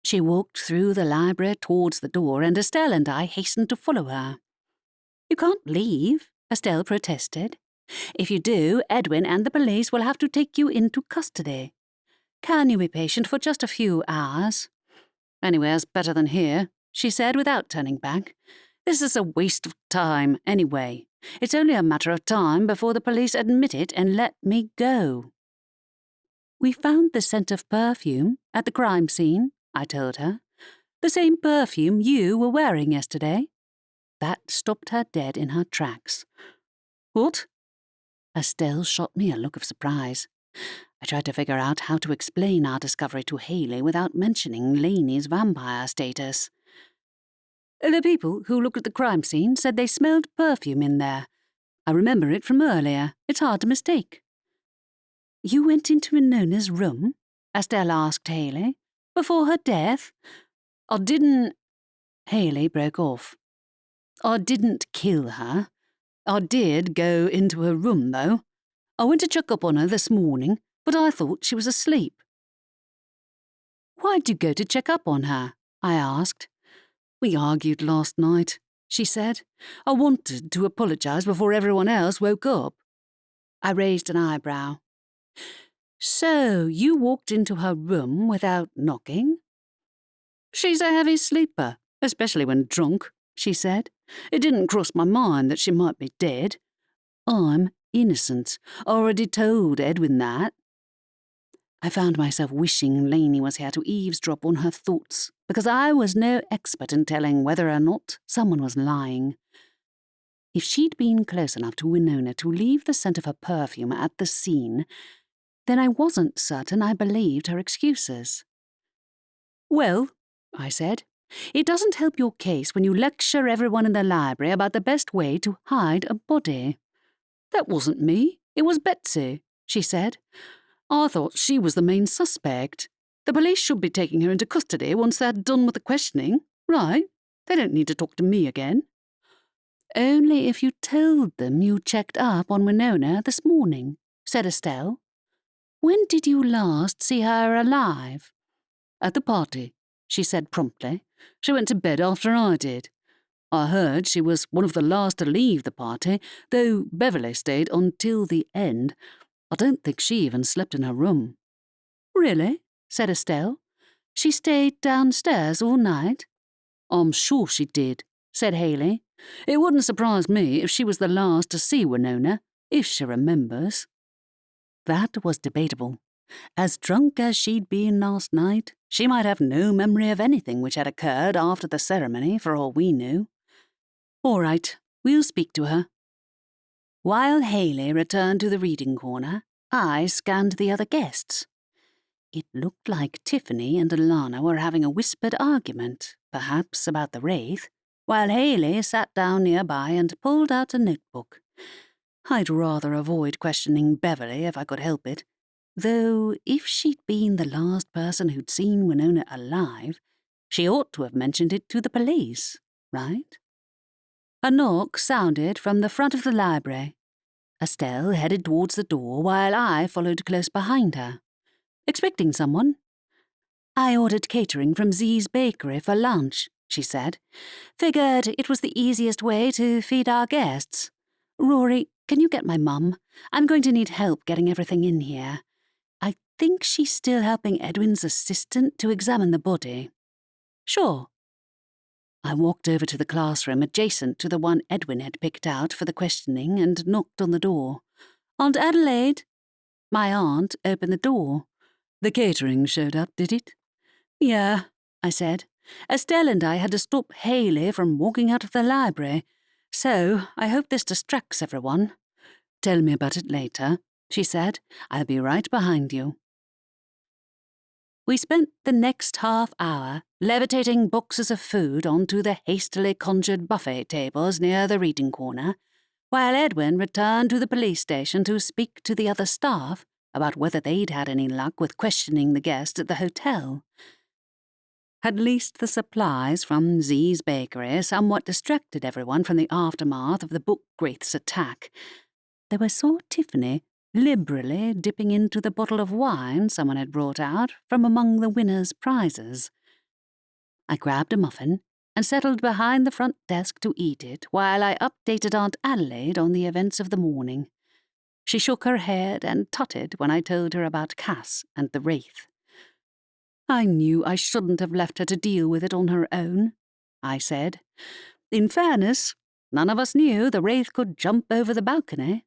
She walked through the library towards the door, and Estelle and I hastened to follow her. "You can't leave," Estelle protested. "If you do, Edwin and the police will have to take you into custody. Can you be patient for just a few hours?" "Anywhere's better than here," she said without turning back. "This is a waste of time, anyway. It's only a matter of time before the police admit it and let me go." "We found the scent of perfume at the crime scene," I told her. "The same perfume you were wearing yesterday." That stopped her dead in her tracks. "What?" Estelle shot me a look of surprise. I tried to figure out how to explain our discovery to Haley without mentioning Laney's vampire status. The people who looked at the crime scene said they smelled perfume in there. I remember it from earlier. It's hard to mistake." "You went into Winona's room?" Estelle asked Haley. "Before her death?" "I didn't—" Haley broke off. "I didn't kill her. I did go into her room, though. I went to check up on her this morning, but I thought she was asleep." "Why'd you go to check up on her?" I asked. "We argued last night," she said. "I wanted to apologise before everyone else woke up." I raised an eyebrow. "So you walked into her room without knocking?" "She's a heavy sleeper, especially when drunk," she said. "It didn't cross my mind that she might be dead. I'm innocent. I already told Edwin that." I found myself wishing Lainey was here to eavesdrop on her thoughts, because I was no expert in telling whether or not someone was lying. If she'd been close enough to Winona to leave the scent of her perfume at the scene, then I wasn't certain I believed her excuses. "Well," I said, "it doesn't help your case when you lecture everyone in the library about the best way to hide a body." "That wasn't me. It was Betsy," she said. "I thought she was the main suspect. The police should be taking her into custody once they're done with the questioning, right? They don't need to talk to me again." "Only if you told them you checked up on Winona this morning," said Estelle. "When did you last see her alive?" "At the party," she said promptly. "She went to bed after I did. I heard she was one of the last to leave the party, though Beverly stayed until the end. I don't think she even slept in her room." "Really?" said Estelle. "She stayed downstairs all night?" "I'm sure she did," said Haley. "It wouldn't surprise me if she was the last to see Winona, if she remembers." That was debatable. As drunk as she'd been last night, she might have no memory of anything which had occurred after the ceremony, for all we knew. "All right, we'll speak to her." While Haley returned to the reading corner, I scanned the other guests. It looked like Tiffany and Alana were having a whispered argument, perhaps about the Wraith, while Haley sat down nearby and pulled out a notebook. I'd rather avoid questioning Beverly if I could help it, though if she'd been the last person who'd seen Winona alive, she ought to have mentioned it to the police, right? A knock sounded from the front of the library. Estelle headed towards the door while I followed close behind her. "Expecting someone?" "I ordered catering from Z's bakery for lunch," she said. "Figured it was the easiest way to feed our guests. Rory, can you get my mum? I'm going to need help getting everything in here. I think she's still helping Edwin's assistant to examine the body." "Sure." I walked over to the classroom adjacent to the one Edwin had picked out for the questioning and knocked on the door. "Aunt Adelaide?" My aunt opened the door. "The catering showed up, did it?" "Yeah," I said. "Estelle and I had to stop Haley from walking out of the library, so I hope this distracts everyone." "Tell me about it later," she said. "I'll be right behind you." We spent the next half hour levitating boxes of food onto the hastily conjured buffet tables near the reading corner, while Edwin returned to the police station to speak to the other staff about whether they'd had any luck with questioning the guest at the hotel. At least the supplies from Z's bakery somewhat distracted everyone from the aftermath of the book Wraiths attack, though I saw Tiffany liberally dipping into the bottle of wine someone had brought out from among the winner's prizes. I grabbed a muffin and settled behind the front desk to eat it while I updated Aunt Adelaide on the events of the morning. She shook her head and tutted when I told her about Cass and the Wraith. "I knew I shouldn't have left her to deal with it on her own," I said. "In fairness, none of us knew the Wraith could jump over the balcony.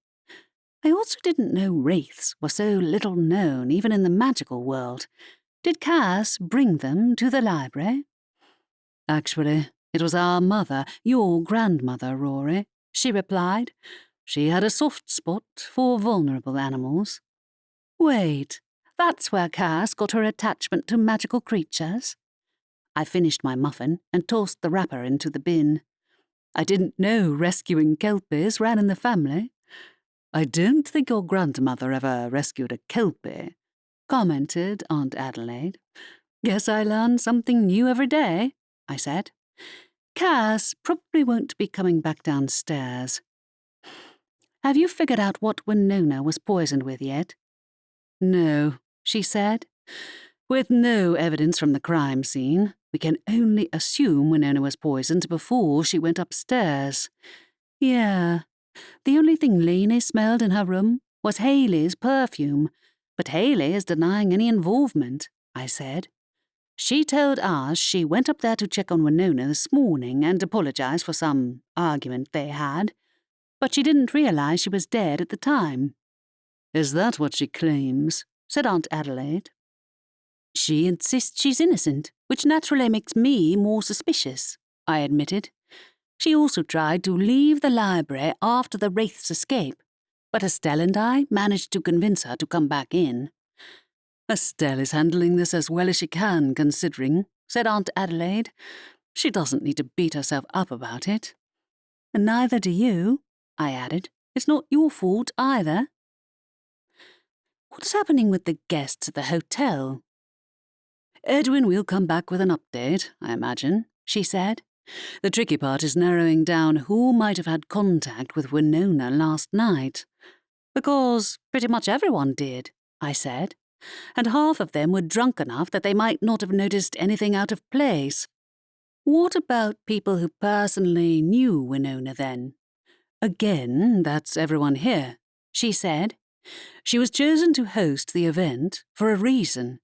I also didn't know Wraiths were so little known even in the magical world. Did Cass bring them to the library?" "Actually, it was our mother, your grandmother, Rory," she replied. "She had a soft spot for vulnerable animals." "Wait, that's where Cass got her attachment to magical creatures?" I finished my muffin and tossed the wrapper into the bin. I didn't know rescuing kelpies ran in the family. I don't think your grandmother ever rescued a kelpie, commented Aunt Adelaide. Guess I learn something new every day, I said. Cass probably won't be coming back downstairs. Have you figured out what Winona was poisoned with yet? No, she said. With no evidence from the crime scene, we can only assume Winona was poisoned before she went upstairs. Yeah. The only thing Lainey smelled in her room was Haley's perfume, but Haley is denying any involvement, I said. She told us she went up there to check on Winona this morning and apologize for some argument they had, but she didn't realize she was dead at the time. Is that what she claims? Said Aunt Adelaide. She insists she's innocent, which naturally makes me more suspicious, I admitted. She also tried to leave the library after the Wraiths' escape, but Estelle and I managed to convince her to come back in. Estelle is handling this as well as she can, considering, said Aunt Adelaide. She doesn't need to beat herself up about it. And neither do you, I added. It's not your fault either. What's happening with the guests at the hotel? Edwin will come back with an update, I imagine, she said. The tricky part is narrowing down who might have had contact with Winona last night. Because pretty much everyone did, I said, and half of them were drunk enough that they might not have noticed anything out of place. What about people who personally knew Winona then? Again, that's everyone here, she said. She was chosen to host the event for a reason.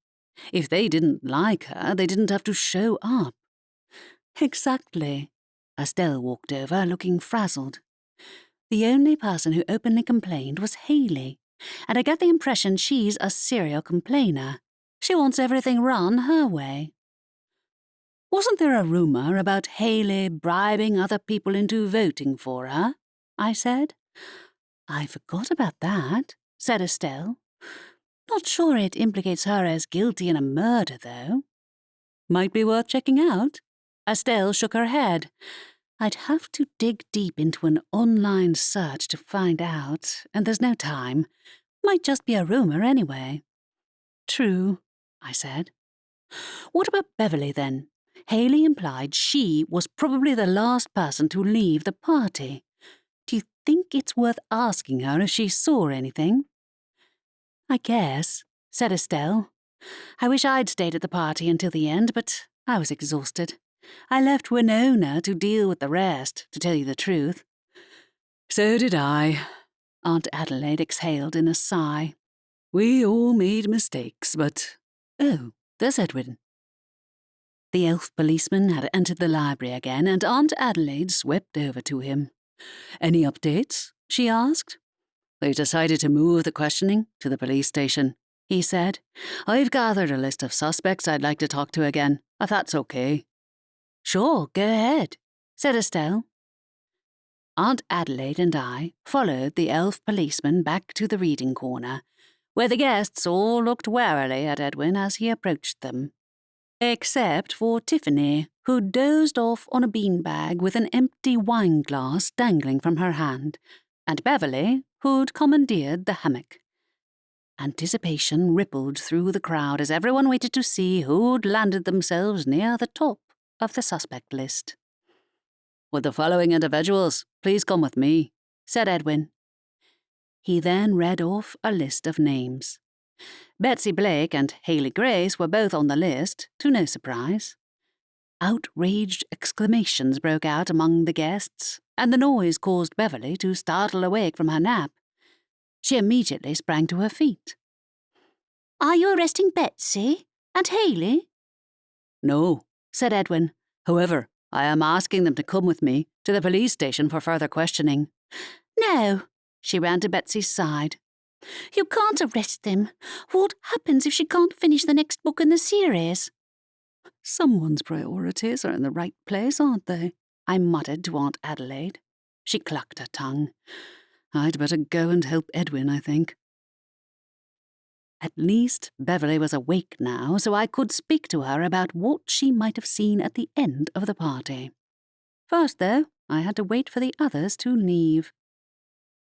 If they didn't like her, they didn't have to show up. Exactly. Estelle walked over, looking frazzled. The only person who openly complained was Haley, and I get the impression she's a serial complainer. She wants everything run her way. Wasn't there a rumour about Haley bribing other people into voting for her? I said. I forgot about that, said Estelle. Not sure it implicates her as guilty in a murder, though. Might be worth checking out. Estelle shook her head. I'd have to dig deep into an online search to find out, and there's no time. Might just be a rumour anyway. True, I said. What about Beverly, then? Haley implied she was probably the last person to leave the party. Do you think it's worth asking her if she saw anything? I guess, said Estelle. I wish I'd stayed at the party until the end, but I was exhausted. I left Winona to deal with the rest, to tell you the truth. So did I, Aunt Adelaide exhaled in a sigh. We all made mistakes, but... Oh, there's Edwin. The elf policeman had entered the library again, and Aunt Adelaide swept over to him. Any updates? She asked. They decided to move the questioning to the police station, he said. I've gathered a list of suspects I'd like to talk to again, if that's okay. Sure, go ahead, said Estelle. Aunt Adelaide and I followed the elf policeman back to the reading corner, where the guests all looked warily at Edwin as he approached them. Except for Tiffany, who dozed off on a beanbag with an empty wine glass dangling from her hand, and Beverly, who'd commandeered the hammock. Anticipation rippled through the crowd as everyone waited to see who'd landed themselves near the top of the suspect list. Would the following individuals please come with me, said Edwin. He then read off a list of names. Betsy Blake and Haley Grace were both on the list, to no surprise. Outraged exclamations broke out among the guests, and the noise caused Beverly to startle awake from her nap. She immediately sprang to her feet. Are you arresting Betsy and Haley? No, said Edwin. However, I am asking them to come with me to the police station for further questioning. No, she ran to Betsy's side. You can't arrest them. What happens if she can't finish the next book in the series? Someone's priorities are in the right place, aren't they? I muttered to Aunt Adelaide. She clucked her tongue. I'd better go and help Edwin, I think. At least Beverly was awake now, so I could speak to her about what she might have seen at the end of the party. First, though, I had to wait for the others to leave.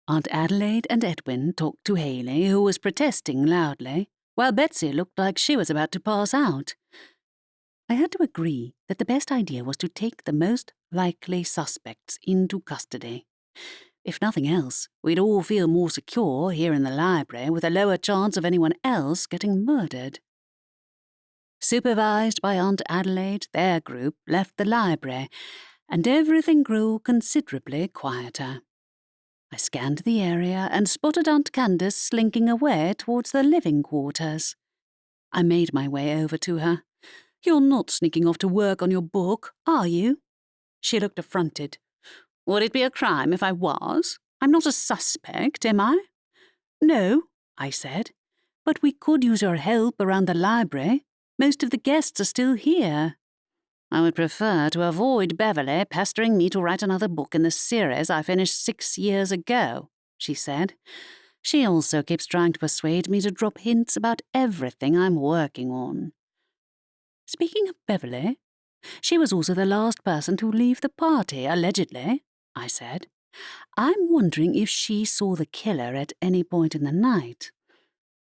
Aunt Adelaide and Edwin talked to Haley, who was protesting loudly, while Betsy looked like she was about to pass out. I had to agree that the best idea was to take the most likely suspects into custody. If nothing else, we'd all feel more secure here in the library with a lower chance of anyone else getting murdered. Supervised by Aunt Adelaide, their group left the library, and everything grew considerably quieter. I scanned the area and spotted Aunt Candace slinking away towards the living quarters. I made my way over to her. "You're not sneaking off to work on your book, are you?" She looked affronted. "Would it be a crime if I was? I'm not a suspect, am I?" "No," I said, "but we could use your help around the library. Most of the guests are still here." "I would prefer to avoid Beverly pestering me to write another book in the series I finished 6 years ago," she said. "She also keeps trying to persuade me to drop hints about everything I'm working on." "Speaking of Beverly, she was also the last person to leave the party, allegedly," I said. "I'm wondering if she saw the killer at any point in the night."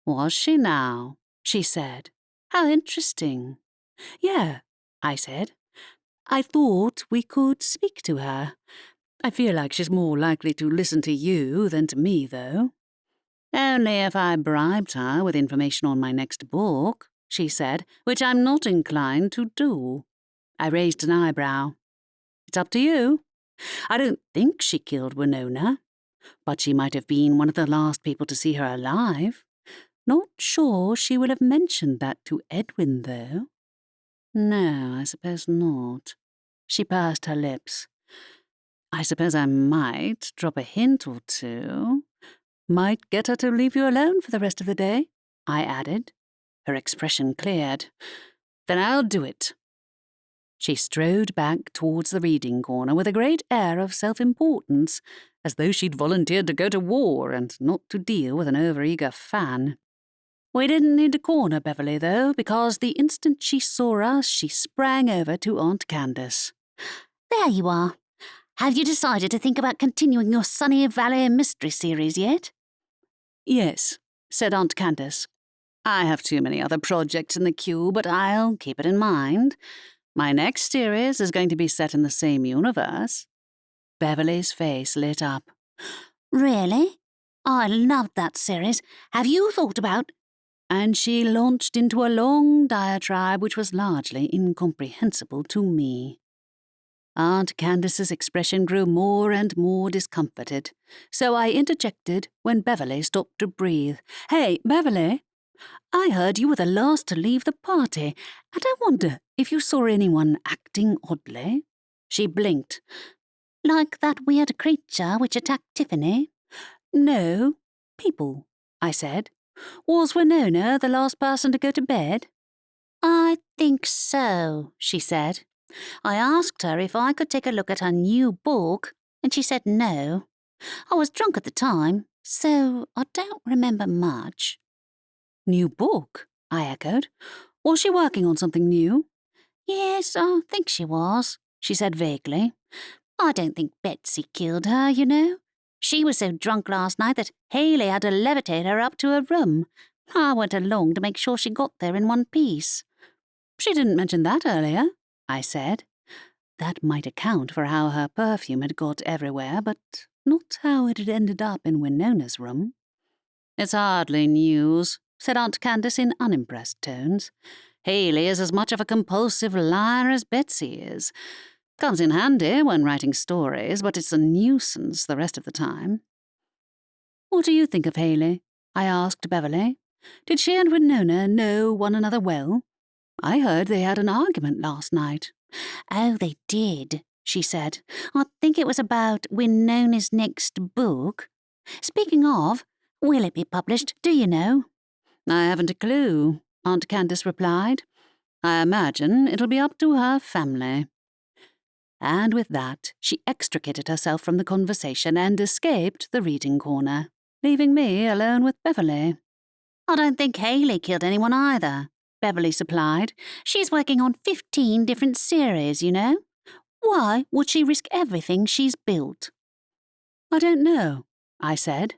"Was she now?" she said. "How interesting." "Yeah," I said. "I thought we could speak to her. I feel like she's more likely to listen to you than to me, though." "Only if I bribed her with information on my next book," she said, "which I'm not inclined to do." I raised an eyebrow. "It's up to you. I don't think she killed Winona, but she might have been one of the last people to see her alive. Not sure she will have mentioned that to Edwin, though." "No, I suppose not." She pursed her lips. "I suppose I might drop a hint or two. Might get her to leave you alone for the rest of the day," I added. Her expression cleared. "Then I'll do it." She strode back towards the reading corner with a great air of self-importance, as though she'd volunteered to go to war and not to deal with an overeager fan. We didn't need to corner Beverly, though, because the instant she saw us, she sprang over to Aunt Candace. There you are. Have you decided to think about continuing your Sunny Valley mystery series yet? "Yes," said Aunt Candace. "I have too many other projects in the queue, but I'll keep it in mind. My next series is going to be set in the same universe." Beverly's face lit up. Really? I loved that series. Have you thought about... And she launched into a long diatribe which was largely incomprehensible to me. Aunt Candace's expression grew more and more discomfited, so I interjected when Beverly stopped to breathe. "Hey, Beverly, I heard you were the last to leave the party, and I wonder if you saw anyone acting oddly." She blinked. Like that weird creature which attacked Tiffany? "No, people," I said. "Was Winona the last person to go to bed?" I think so, she said. I asked her if I could take a look at her new book, and she said no. I was drunk at the time, so I don't remember much. "New book?" I echoed. "Was she working on something new?" Yes, I think she was, she said vaguely. I don't think Betsy killed her, you know. She was so drunk last night that Haley had to levitate her up to her room. I went along to make sure she got there in one piece. "She didn't mention that earlier," I said. That might account for how her perfume had got everywhere, but not how it had ended up in Winona's room. "It's hardly news," said Aunt Candace in unimpressed tones. "Haley is as much of a compulsive liar as Betsy is. Comes in handy when writing stories, but it's a nuisance the rest of the time." "What do you think of Haley?" I asked Beverly. "Did she and Winona know one another well? I heard they had an argument last night." Oh, they did, she said. I think it was about Winona's next book. Speaking of, will it be published, do you know? "I haven't a clue," Aunt Candace replied. "I imagine it'll be up to her family." And with that, she extricated herself from the conversation and escaped the reading corner, leaving me alone with Beverly. I don't think Hayley killed anyone either, Beverly supplied. She's working on 15 different series, you know. Why would she risk everything she's built? I don't know, I said.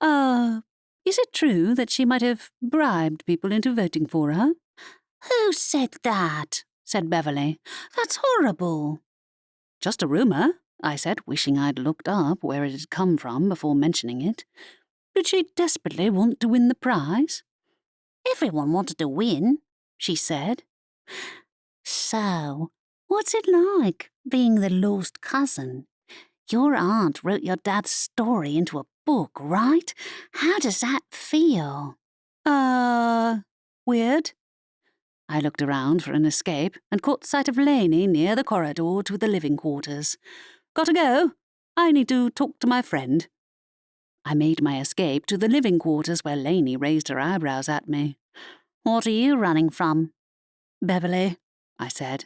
Is it true that she might have bribed people into voting for her? Who said that? Said Beverly. That's horrible. Just a rumour, I said, wishing I'd looked up where it had come from before mentioning it. Did she desperately want to win the prize? Everyone wanted to win, she said. So, what's it like being the lost cousin? Your aunt wrote your dad's story into a book, right? How does that feel? Weird. I looked around for an escape and caught sight of Lainey near the corridor to the living quarters. Gotta go. I need to talk to my friend. I made my escape to the living quarters where Lainey raised her eyebrows at me. What are you running from? Beverly, I said.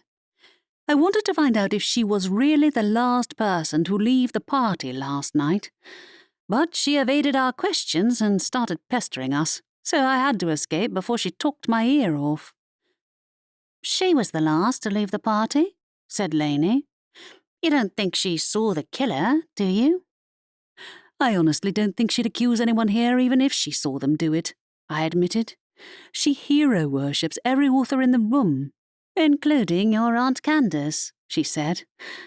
I wanted to find out if she was really the last person to leave the party last night. But she evaded our questions and started pestering us, so I had to escape before she talked my ear off. She was the last to leave the party, said Lainey. You don't think she saw the killer, do you? I honestly don't think she'd accuse anyone here even if she saw them do it, I admitted. She hero worships every author in the room, including your Aunt Candace, she said.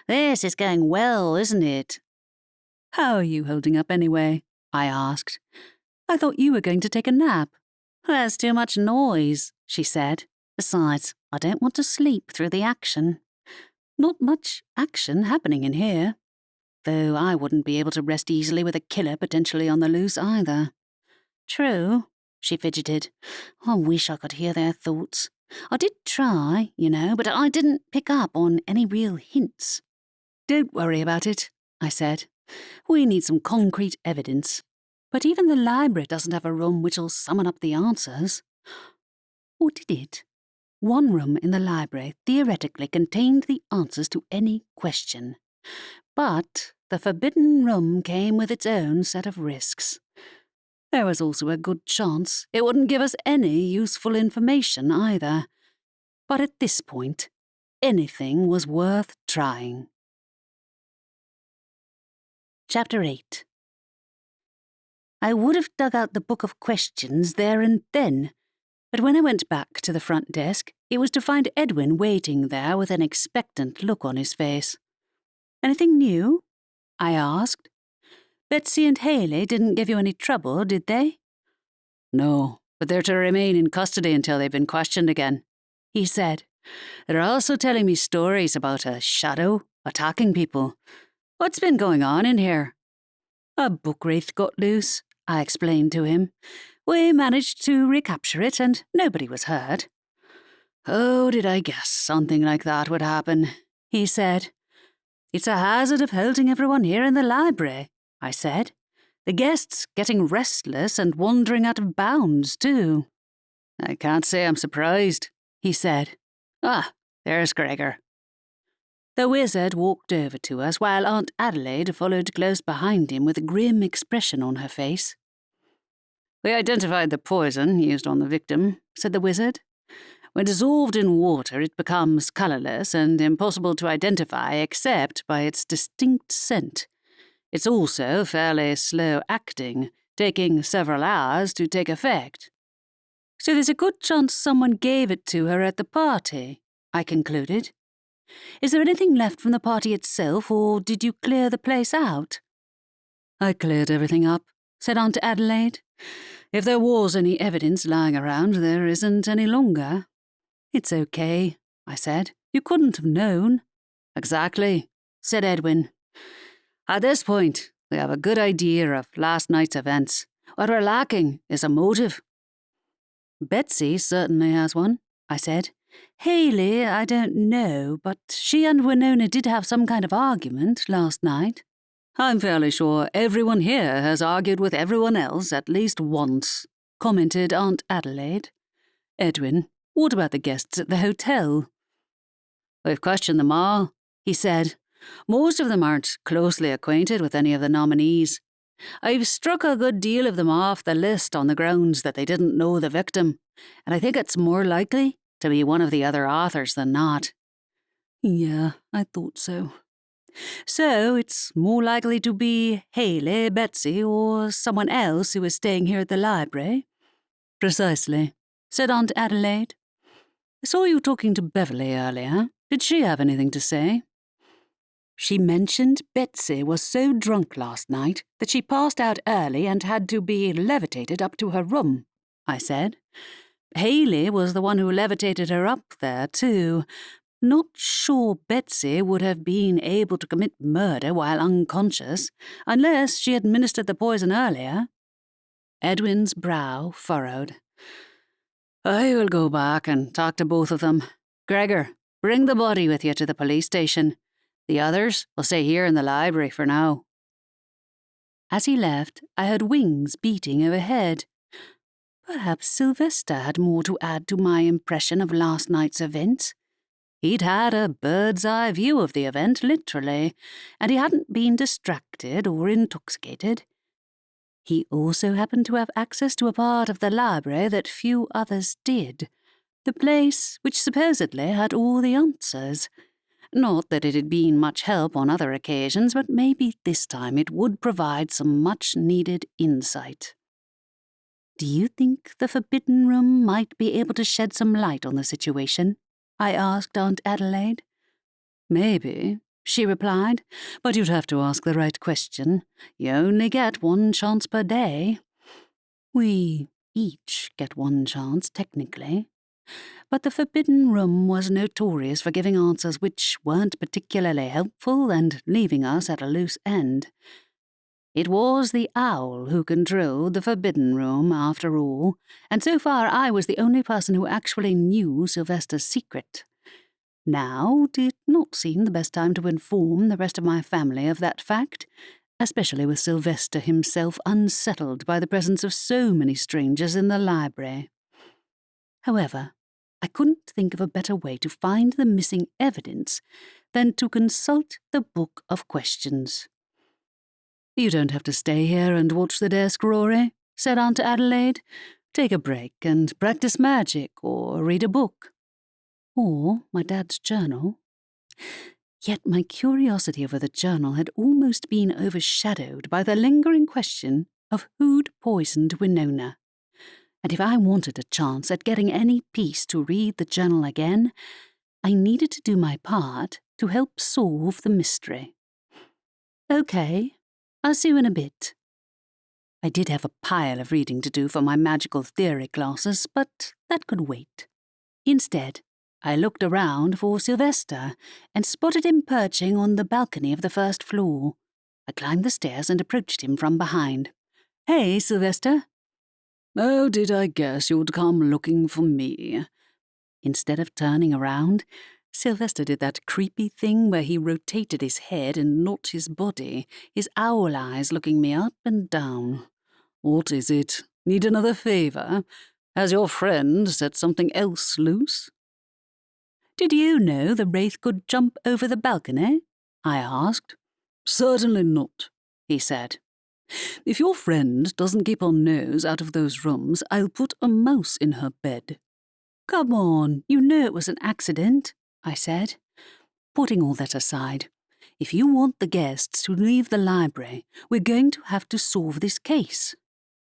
This is going well, isn't it? How are you holding up anyway? I asked. I thought you were going to take a nap. There's too much noise, she said. Besides, I don't want to sleep through the action. Not much action happening in here. Though I wouldn't be able to rest easily with a killer potentially on the loose either. True, she fidgeted. I wish I could hear their thoughts. I did try, you know, but I didn't pick up on any real hints. Don't worry about it, I said. We need some concrete evidence. But even the library doesn't have a room which'll summon up the answers. Or did it? One room in the library theoretically contained the answers to any question. But the forbidden room came with its own set of risks. There was also a good chance it wouldn't give us any useful information either. But at this point, anything was worth trying. Chapter 8. I would have dug out the book of questions there and then, but when I went back to the front desk, it was to find Edwin waiting there with an expectant look on his face. Anything new? I asked. Betsy and Hayley didn't give you any trouble, did they? No, but they're to remain in custody until they've been questioned again, he said. They're also telling me stories about a shadow attacking people. What's been going on in here? A book wraith got loose, I explained to him. We managed to recapture it and nobody was hurt. Oh, did I guess something like that would happen, he said. It's a hazard of holding everyone here in the library, I said. The guests getting restless and wandering out of bounds, too. I can't say I'm surprised, he said. Ah, there's Gregor. The wizard walked over to us while Aunt Adelaide followed close behind him with a grim expression on her face. We identified the poison used on the victim, said the wizard. When dissolved in water, it becomes colourless and impossible to identify except by its distinct scent. It's also fairly slow-acting, taking several hours to take effect. So there's a good chance someone gave it to her at the party, I concluded. Is there anything left from the party itself, or did you clear the place out? I cleared everything up, said Aunt Adelaide. If there was any evidence lying around, there isn't any longer. It's okay, I said. You couldn't have known. Exactly, said Edwin. At this point, we have a good idea of last night's events. What we're lacking is a motive. Betsy certainly has one, I said. Hayley, I don't know, but she and Winona did have some kind of argument last night. I'm fairly sure everyone here has argued with everyone else at least once, commented Aunt Adelaide. Edwin, what about the guests at the hotel? We've questioned them all, he said. Most of them aren't closely acquainted with any of the nominees. I've struck a good deal of them off the list on the grounds that they didn't know the victim, and I think it's more likely to be one of the other authors than not. Yeah, I thought so. So it's more likely to be Haley, Betsy, or someone else who is staying here at the library. Precisely, said Aunt Adelaide. I saw you talking to Beverly earlier. Did she have anything to say? She mentioned Betsy was so drunk last night that she passed out early and had to be levitated up to her room, I said. Haley was the one who levitated her up there, too. Not sure Betsy would have been able to commit murder while unconscious, unless she administered the poison earlier. Edwin's brow furrowed. I will go back and talk to both of them. Gregor, bring the body with you to the police station. The others will stay here in the library for now. As he left, I heard wings beating overhead. Perhaps Sylvester had more to add to my impression of last night's events. He'd had a bird's-eye view of the event, literally, and he hadn't been distracted or intoxicated. He also happened to have access to a part of the library that few others did, the place which supposedly had all the answers. Not that it had been much help on other occasions, but maybe this time it would provide some much-needed insight. Do you think the Forbidden Room might be able to shed some light on the situation? I asked Aunt Adelaide. Maybe, she replied, but you'd have to ask the right question. You only get one chance per day. We each get one chance, technically. But the Forbidden Room was notorious for giving answers which weren't particularly helpful and leaving us at a loose end. It was the owl who controlled the Forbidden Room, after all, and so far I was the only person who actually knew Sylvester's secret. Now did not seem the best time to inform the rest of my family of that fact, especially with Sylvester himself unsettled by the presence of so many strangers in the library. However, I couldn't think of a better way to find the missing evidence than to consult the Book of Questions. You don't have to stay here and watch the desk, Rory, said Aunt Adelaide. Take a break and practice magic or read a book. Or my dad's journal. Yet my curiosity over the journal had almost been overshadowed by the lingering question of who'd poisoned Winona. And if I wanted a chance at getting any peace to read the journal again, I needed to do my part to help solve the mystery. Okay, I'll see you in a bit. I did have a pile of reading to do for my magical theory classes, but that could wait. Instead, I looked around for Sylvester and spotted him perching on the balcony of the first floor. I climbed the stairs and approached him from behind. Hey, Sylvester. Oh, did I guess you'd come looking for me? Instead of turning around, Sylvester did that creepy thing where he rotated his head and not his body, his owl eyes looking me up and down. What is it? Need another favour? Has your friend set something else loose? Did you know the Wraith could jump over the balcony? I asked. Certainly not, he said. If your friend doesn't keep her nose out of those rooms, I'll put a mouse in her bed. Come on, you know it was an accident, I said. Putting all that aside, if you want the guests to leave the library, we're going to have to solve this case.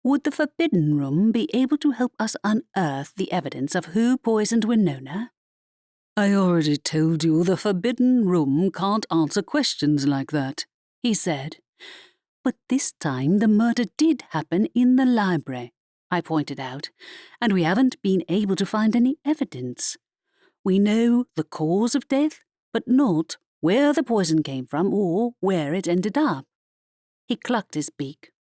Would the Forbidden Room be able to help us unearth the evidence of who poisoned Winona? I already told you the Forbidden Room can't answer questions like that, he said. But this time the murder did happen in the library, I pointed out, and we haven't been able to find any evidence. We know the cause of death, but not where the poison came from or where it ended up. He clucked his beak.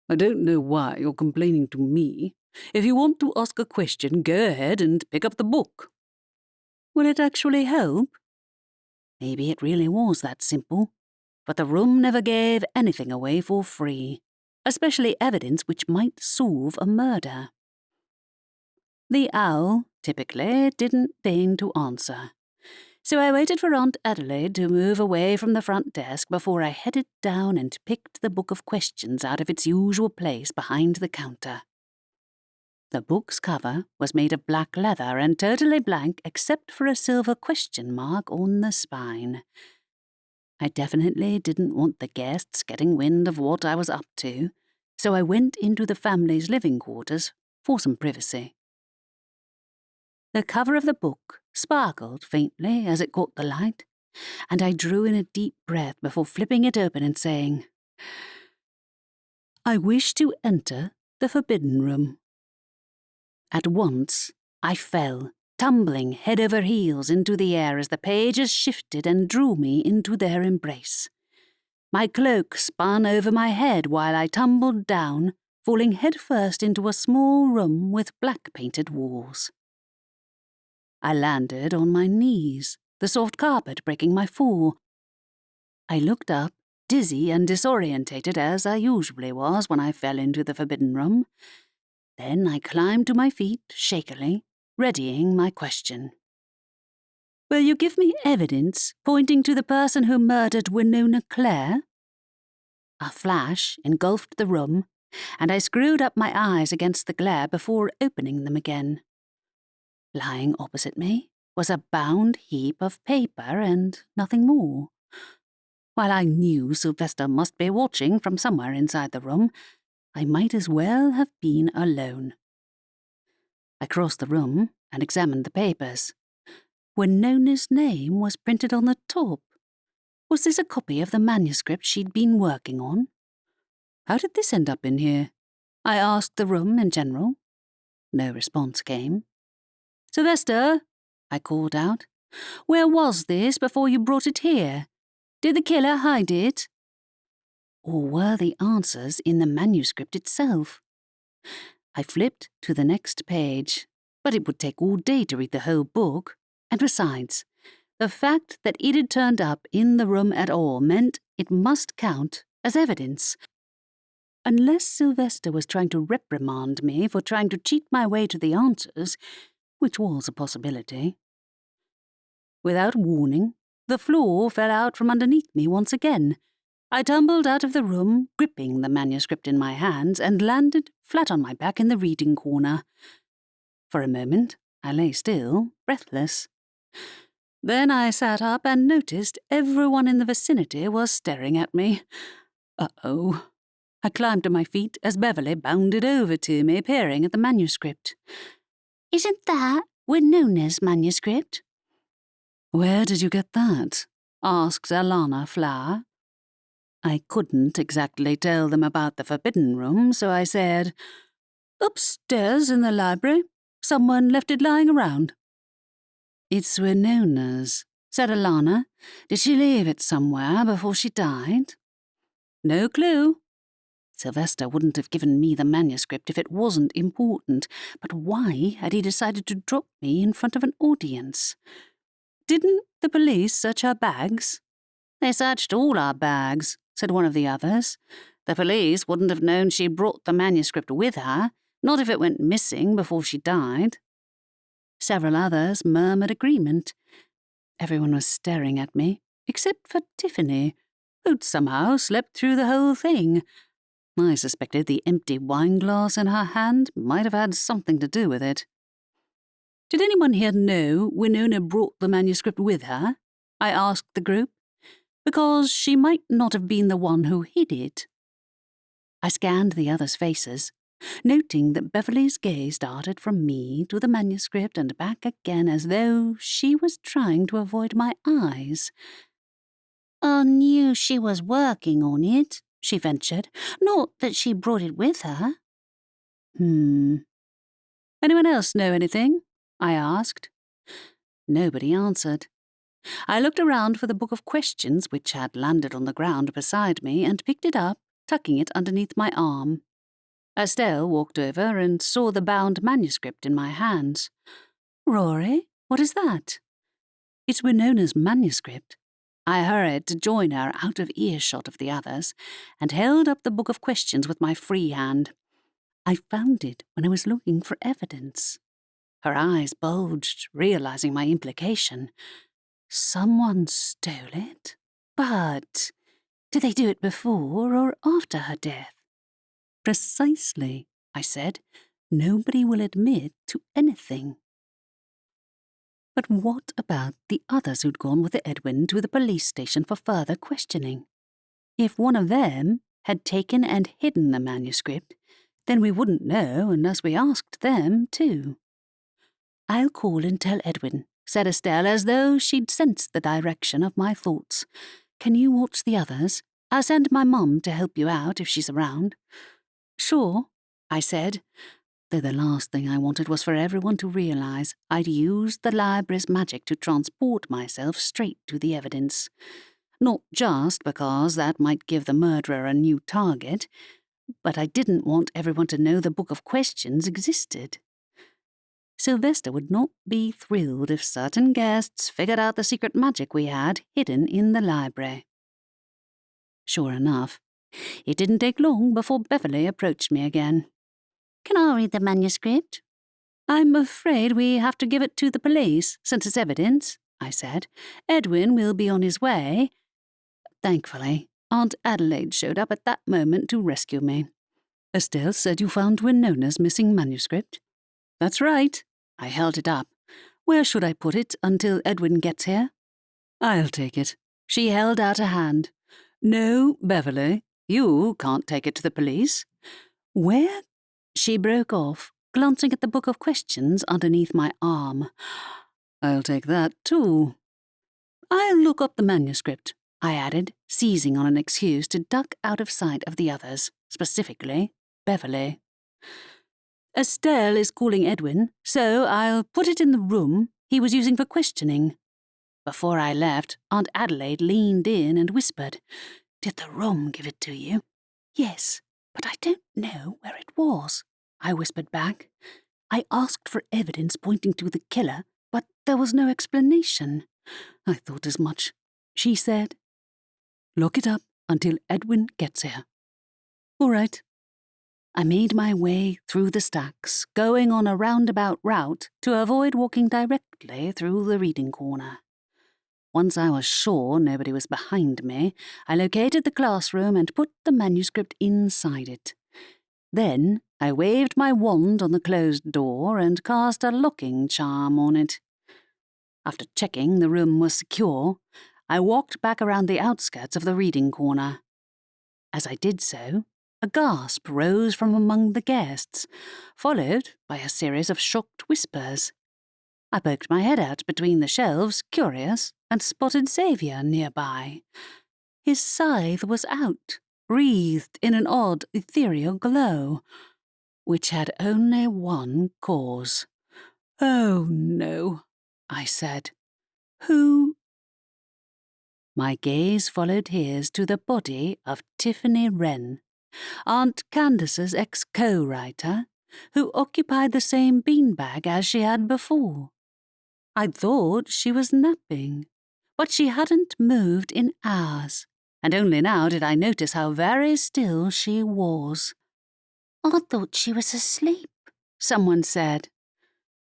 I don't know why you're complaining to me. If you want to ask a question, go ahead and pick up the book. Will it actually help? Maybe it really was that simple. But the room never gave anything away for free, especially evidence which might solve a murder. The owl typically didn't deign to answer. So I waited for Aunt Adelaide to move away from the front desk before I headed down and picked the book of questions out of its usual place behind the counter. The book's cover was made of black leather and totally blank except for a silver question mark on the spine. I definitely didn't want the guests getting wind of what I was up to, so I went into the family's living quarters for some privacy. The cover of the book sparkled faintly as it caught the light, and I drew in a deep breath before flipping it open and saying, "I wish to enter the Forbidden Room." At once, I fell, tumbling head over heels into the air as the pages shifted and drew me into their embrace. My cloak spun over my head while I tumbled down, falling headfirst into a small room with black-painted walls. I landed on my knees, the soft carpet breaking my fall. I looked up, dizzy and disorientated as I usually was when I fell into the Forbidden Room. Then I climbed to my feet, shakily, readying my question. "Will you give me evidence pointing to the person who murdered Winona Clare?" A flash engulfed the room, and I screwed up my eyes against the glare before opening them again. Lying opposite me was a bound heap of paper and nothing more. While I knew Sylvester must be watching from somewhere inside the room, I might as well have been alone. I crossed the room and examined the papers. Winona's name was printed on the top. Was this a copy of the manuscript she'd been working on? How did this end up in here? I asked the room in general. No response came. "Sylvester," I called out, "where was this before you brought it here? Did the killer hide it?" Or were the answers in the manuscript itself? I flipped to the next page, but it would take all day to read the whole book, and besides, the fact that it had turned up in the room at all meant it must count as evidence. Unless Sylvester was trying to reprimand me for trying to cheat my way to the answers, which was a possibility. Without warning, the floor fell out from underneath me once again. I tumbled out of the room, gripping the manuscript in my hands, and landed flat on my back in the reading corner. For a moment, I lay still, breathless. Then I sat up and noticed everyone in the vicinity was staring at me. Uh-oh. I climbed to my feet as Beverly bounded over to me, peering at the manuscript. "Isn't that Winona's manuscript?" "Where did you get that?" asked Alana Flower. I couldn't exactly tell them about the Forbidden Room, so I said, "Upstairs in the library. Someone left it lying around." "It's Winona's," said Alana. "Did she leave it somewhere before she died?" "No clue." Sylvester wouldn't have given me the manuscript if it wasn't important, but why had he decided to drop me in front of an audience? "Didn't the police search her bags?" "They searched all our bags," said one of the others. "The police wouldn't have known she brought the manuscript with her, not if it went missing before she died." Several others murmured agreement. Everyone was staring at me, except for Tiffany, who'd somehow slept through the whole thing. I suspected the empty wineglass in her hand might have had something to do with it. "Did anyone here know Winona brought the manuscript with her?" I asked the group. "Because she might not have been the one who hid it." I scanned the others' faces, noting that Beverly's gaze darted from me to the manuscript and back again as though she was trying to avoid my eyes. "I knew she was working on it," she ventured. "Not that she brought it with her." "Anyone else know anything?" I asked. Nobody answered. I looked around for the book of questions which had landed on the ground beside me and picked it up, tucking it underneath my arm. Estelle walked over and saw the bound manuscript in my hands. "Rory, what is that?" "It's Winona's manuscript." I hurried to join her out of earshot of the others and held up the book of questions with my free hand. "I found it when I was looking for evidence." Her eyes bulged, realizing my implication. Someone stole it? But did they do it before or after her death? Precisely, I said. Nobody will admit to anything. But what about the others who'd gone with Edwin to the police station for further questioning? If one of them had taken and hidden the manuscript, then we wouldn't know unless we asked them too. I'll call and tell Edwin, said Estelle, as though she'd sensed the direction of my thoughts. Can you watch the others? I'll send my mum to help you out if she's around. Sure, I said, though the last thing I wanted was for everyone to realise I'd used the library's magic to transport myself straight to the evidence. Not just because that might give the murderer a new target, but I didn't want everyone to know the Book of Questions existed. Sylvester would not be thrilled if certain guests figured out the secret magic we had hidden in the library. Sure enough, it didn't take long before Beverly approached me again. Can I read the manuscript? I'm afraid we have to give it to the police, since it's evidence, I said. Edwin will be on his way. Thankfully, Aunt Adelaide showed up at that moment to rescue me. Estelle said you found Winona's missing manuscript. That's right. I held it up. Where should I put it until Edwin gets here? I'll take it. She held out a hand. No, Beverly, you can't take it to the police. Where? She broke off, glancing at the Book of Questions underneath my arm. I'll take that too. I'll look up the manuscript, I added, seizing on an excuse to duck out of sight of the others, specifically Beverly. Estelle is calling Edwin, so I'll put it in the room he was using for questioning. Before I left, Aunt Adelaide leaned in and whispered, Did the room give it to you? Yes, but I don't know where it was, I whispered back. I asked for evidence pointing to the killer, but there was no explanation. I thought as much. She said, Lock it up until Edwin gets here. All right. I made my way through the stacks, going on a roundabout route to avoid walking directly through the reading corner. Once I was sure nobody was behind me, I located the classroom and put the manuscript inside it. Then I waved my wand on the closed door and cast a locking charm on it. After checking the room was secure, I walked back around the outskirts of the reading corner. As I did so, a gasp rose from among the guests, followed by a series of shocked whispers. I poked my head out between the shelves, curious, and spotted Xavier nearby. His scythe was out, wreathed in an odd, ethereal glow, which had only one cause. Oh, no, I said. Who? My gaze followed his to the body of Tiffany Wren, Aunt Candace's ex-co-writer, who occupied the same beanbag as she had before. I'd thought she was napping, but she hadn't moved in hours, and only now did I notice how very still she was. I thought she was asleep, someone said.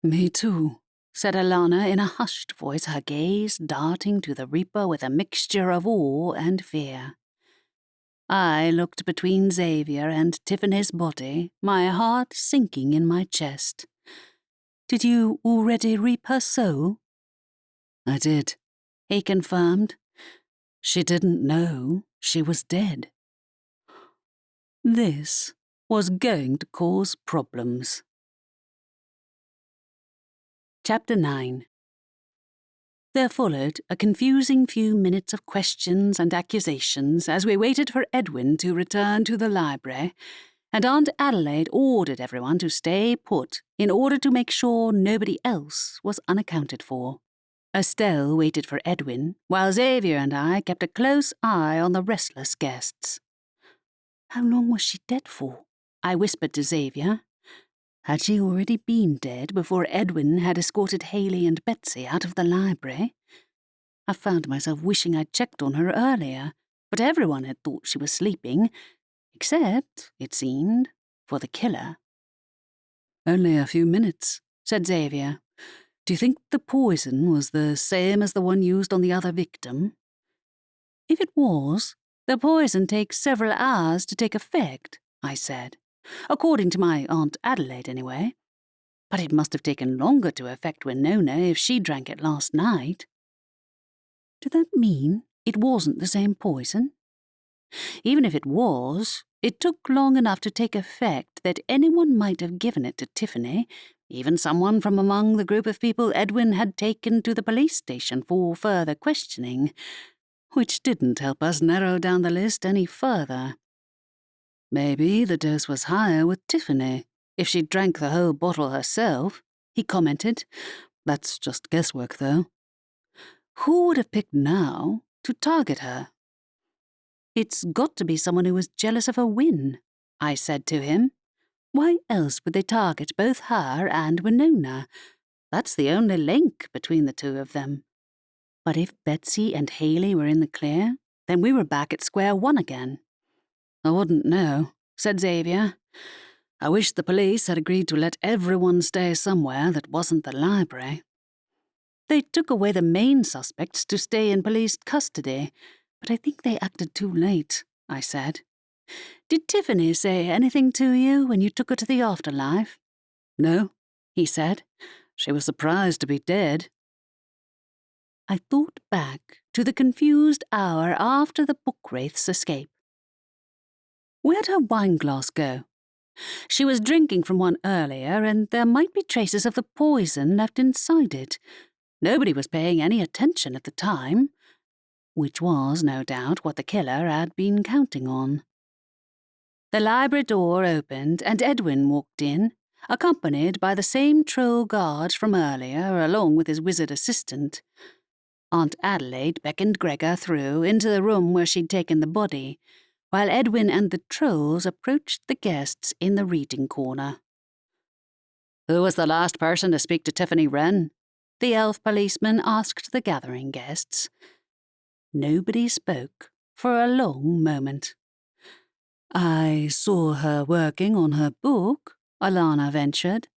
Me too, said Alana in a hushed voice, her gaze darting to the Reaper with a mixture of awe and fear. I looked between Xavier and Tiffany's body, my heart sinking in my chest. Did you already reap her soul? I did, he confirmed. She didn't know she was dead. This was going to cause problems. Chapter 9. There followed a confusing few minutes of questions and accusations as we waited for Edwin to return to the library, and Aunt Adelaide ordered everyone to stay put in order to make sure nobody else was unaccounted for. Estelle waited for Edwin, while Xavier and I kept a close eye on the restless guests. How long was she dead for? I whispered to Xavier. Had she already been dead before Edwin had escorted Haley and Betsy out of the library? I found myself wishing I'd checked on her earlier, but everyone had thought she was sleeping, except, it seemed, for the killer. Only a few minutes, said Xavier. Do you think the poison was the same as the one used on the other victim? If it was, the poison takes several hours to take effect, I said. According to my Aunt Adelaide, anyway. But it must have taken longer to affect Winona if she drank it last night. Did that mean it wasn't the same poison? Even if it was, it took long enough to take effect that anyone might have given it to Tiffany, even someone from among the group of people Edwin had taken to the police station for further questioning, which didn't help us narrow down the list any further. Maybe the dose was higher with Tiffany, if she drank the whole bottle herself, he commented. That's just guesswork, though. Who would have picked now to target her? It's got to be someone who was jealous of her win, I said to him. Why else would they target both her and Winona? That's the only link between the two of them. But if Betsy and Haley were in the clear, then we were back at square one again. I wouldn't know, said Xavier. I wish the police had agreed to let everyone stay somewhere that wasn't the library. They took away the main suspects to stay in police custody, but I think they acted too late, I said. Did Tiffany say anything to you when you took her to the afterlife? No, he said. She was surprised to be dead. I thought back to the confused hour after the book Wraiths' escape. Where'd her wineglass go? She was drinking from one earlier, and there might be traces of the poison left inside it. Nobody was paying any attention at the time, which was, no doubt, what the killer had been counting on. The library door opened, and Edwin walked in, accompanied by the same troll guard from earlier, along with his wizard assistant. Aunt Adelaide beckoned Gregor through into the room where she'd taken the body, while Edwin and the trolls approached the guests in the reading corner. Who was the last person to speak to Tiffany Wren? The elf policeman asked the gathering guests. Nobody spoke for a long moment. I saw her working on her book, Alana ventured.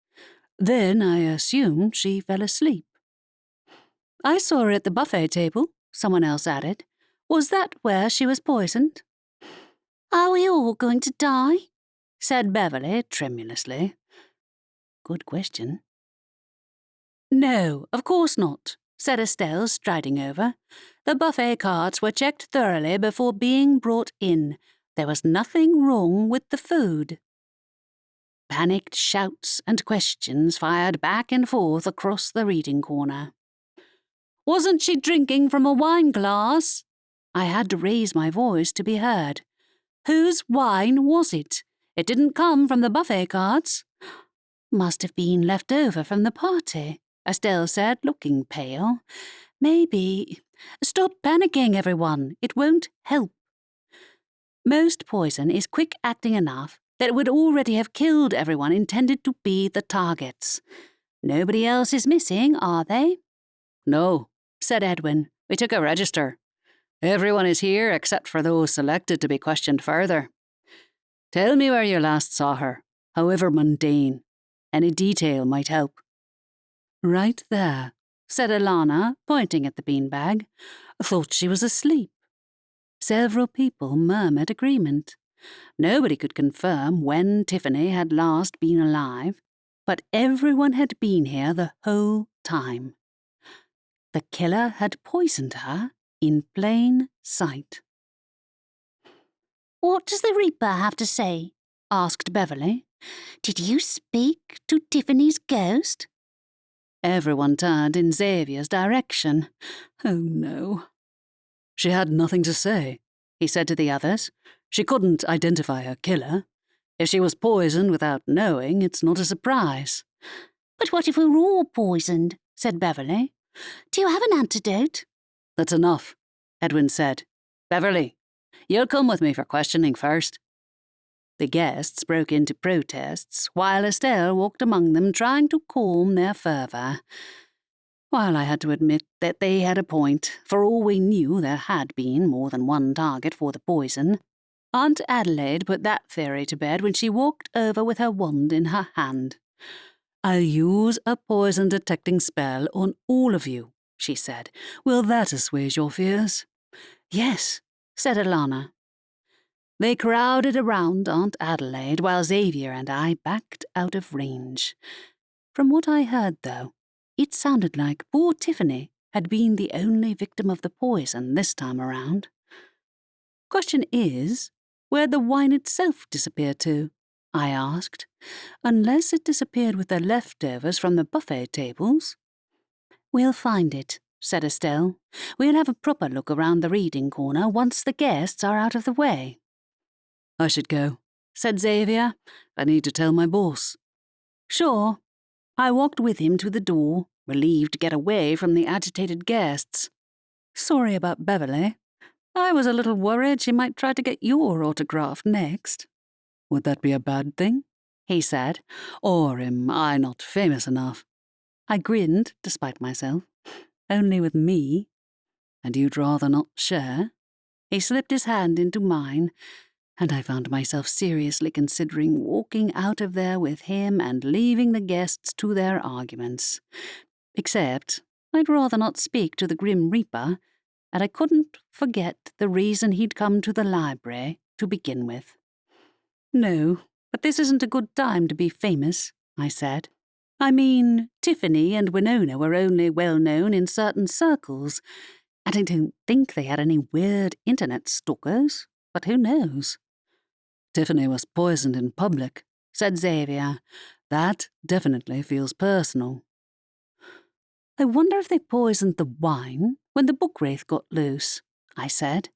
Then I assumed she fell asleep. I saw her at the buffet table, someone else added. Was that where she was poisoned? Are we all going to die? Said Beverly tremulously. Good question. No, of course not, said Estelle, striding over. The buffet carts were checked thoroughly before being brought in. There was nothing wrong with the food. Panicked shouts and questions fired back and forth across the reading corner. Wasn't she drinking from a wine glass? I had to raise my voice to be heard. Whose wine was it? It didn't come from the buffet carts. Must have been left over from the party, Estelle said, looking pale. Maybe. Stop panicking, everyone. It won't help. Most poison is quick-acting enough that it would already have killed everyone intended to be the targets. Nobody else is missing, are they? No, said Edwin. We took a register. Everyone is here except for those selected to be questioned further. Tell me where you last saw her, however mundane. Any detail might help. Right there, said Alana, pointing at the beanbag. Thought she was asleep. Several people murmured agreement. Nobody could confirm when Tiffany had last been alive, but everyone had been here the whole time. The killer had poisoned her in plain sight. What does the Reaper have to say? Asked Beverly. Did you speak to Tiffany's ghost? Everyone turned in Xavier's direction. Oh no. She had nothing to say, he said to the others. She couldn't identify her killer. If she was poisoned without knowing, it's not a surprise. But what if we were all poisoned? Said Beverly. Do you have an antidote? That's enough, Edwin said. Beverly, you'll come with me for questioning first. The guests broke into protests, while Estelle walked among them trying to calm their fervour. While I had to admit that they had a point, for all we knew there had been more than one target for the poison, Aunt Adelaide put that theory to bed when she walked over with her wand in her hand. "I'll use a poison-detecting spell on all of you," she said. "Will that assuage your fears?" "Yes," said Alana. They crowded around Aunt Adelaide while Xavier and I backed out of range. From what I heard, though, it sounded like poor Tiffany had been the only victim of the poison this time around. "Question is, where'd the wine itself disappear to?" I asked. "Unless it disappeared with the leftovers from the buffet tables." "We'll find it," said Estelle. "We'll have a proper look around the reading corner once the guests are out of the way." "I should go," said Xavier. "I need to tell my boss." "Sure." I walked with him to the door, relieved to get away from the agitated guests. "Sorry about Beverly. I was a little worried she might try to get your autograph next." "Would that be a bad thing?" he said. "Or am I not famous enough?" I grinned, despite myself. "Only with me." "And you'd rather not share?" He slipped his hand into mine, and I found myself seriously considering walking out of there with him and leaving the guests to their arguments. Except I'd rather not speak to the Grim Reaper, and I couldn't forget the reason he'd come to the library to begin with. "No, but this isn't a good time to be famous," I said. "I mean, Tiffany and Winona were only well known in certain circles, and I don't think they had any weird internet stalkers, but who knows?" "Tiffany was poisoned in public," said Xavier. "That definitely feels personal." "I wonder if they poisoned the wine when the book wraith got loose," I said.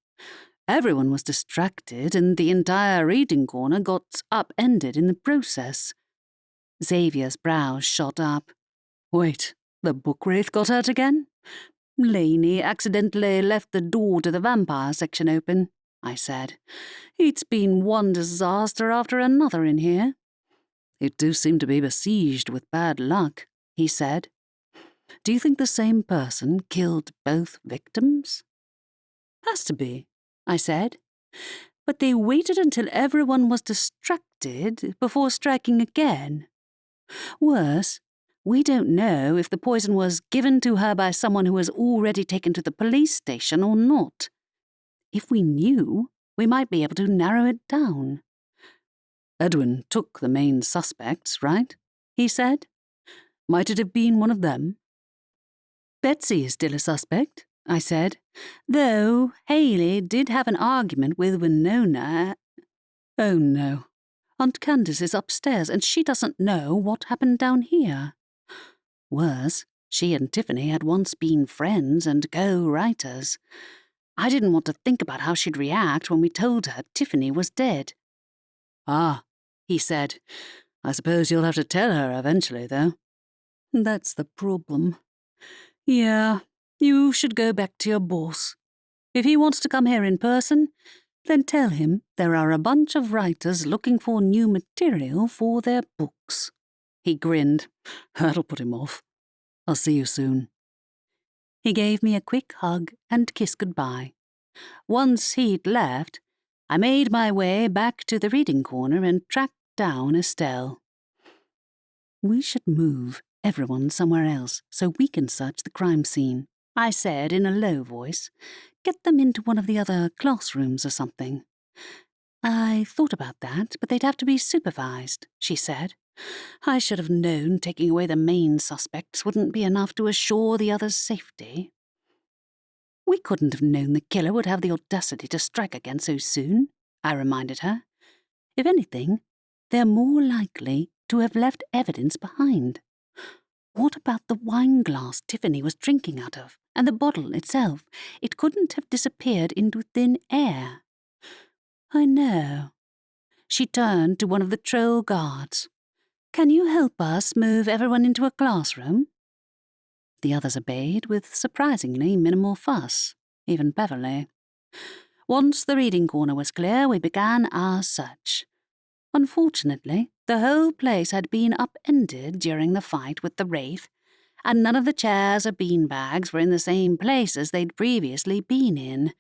"Everyone was distracted and the entire reading corner got upended in the process." Xavier's brows shot up. "Wait, the book wraith got hurt again?" "Laney accidentally left the door to the vampire section open," I said. "It's been one disaster after another in here." "It do seem to be besieged with bad luck," he said. "Do you think the same person killed both victims?" "Has to be," I said. "But they waited until everyone was distracted before striking again. Worse, we don't know if the poison was given to her by someone who was already taken to the police station or not. If we knew, we might be able to narrow it down." "Edwin took the main suspects, right?" he said. "Might it have been one of them?" "Betsy is still a suspect," I said, "though Haley did have an argument with Winona." "Oh no. Aunt Candace is upstairs and she doesn't know what happened down here." Worse, she and Tiffany had once been friends and co-writers. I didn't want to think about how she'd react when we told her Tiffany was dead. "Ah," he said. "I suppose you'll have to tell her eventually, though." "That's the problem. Yeah, you should go back to your boss. If he wants to come here in person, then tell him there are a bunch of writers looking for new material for their books." He grinned. "That'll put him off. I'll see you soon." He gave me a quick hug and kiss goodbye. Once he'd left, I made my way back to the reading corner and tracked down Estelle. "We should move everyone somewhere else so we can search the crime scene," I said in a low voice. "Get them into one of the other classrooms or something." "I thought about that, but they'd have to be supervised," she said. "I should have known taking away the main suspects wouldn't be enough to assure the others' safety." "We couldn't have known the killer would have the audacity to strike again so soon," I reminded her. "If anything, they're more likely to have left evidence behind. What about the wine glass Tiffany was drinking out of, and the bottle itself? It couldn't have disappeared into thin air." "I know." She turned to one of the troll guards. "Can you help us move everyone into a classroom?" The others obeyed with surprisingly minimal fuss, even Beverly. Once the reading corner was clear, we began our search. Unfortunately, the whole place had been upended during the fight with the wraith, and none of the chairs or beanbags were in the same places they'd previously been in.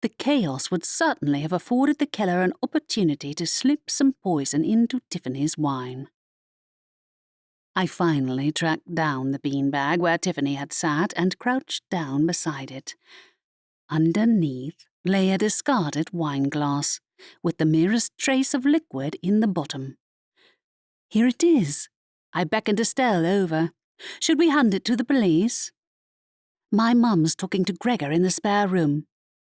The chaos would certainly have afforded the killer an opportunity to slip some poison into Tiffany's wine. I finally tracked down the beanbag where Tiffany had sat and crouched down beside it. Underneath lay a discarded wineglass, with the merest trace of liquid in the bottom. "Here it is." I beckoned Estelle over. "Should we hand it to the police?" "My mum's talking to Gregor in the spare room."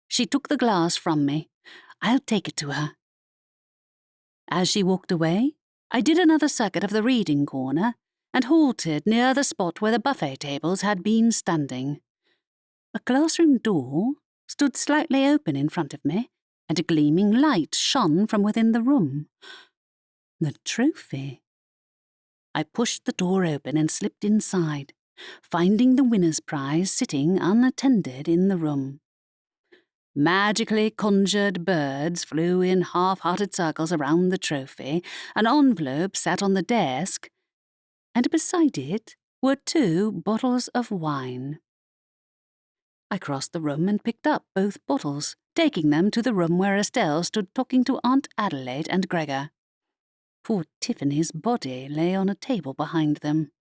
She took the glass from me. "I'll take it to her." As she walked away, I did another circuit of the reading corner and halted near the spot where the buffet tables had been standing. A classroom door stood slightly open in front of me, and a gleaming light shone from within the room. The trophy. I pushed the door open and slipped inside, finding the winner's prize sitting unattended in the room. Magically conjured birds flew in half-hearted circles around the trophy, an envelope sat on the desk, and beside it were 2 bottles of wine. I crossed the room and picked up both bottles, taking them to the room where Estelle stood talking to Aunt Adelaide and Gregor. Poor Tiffany's body lay on a table behind them.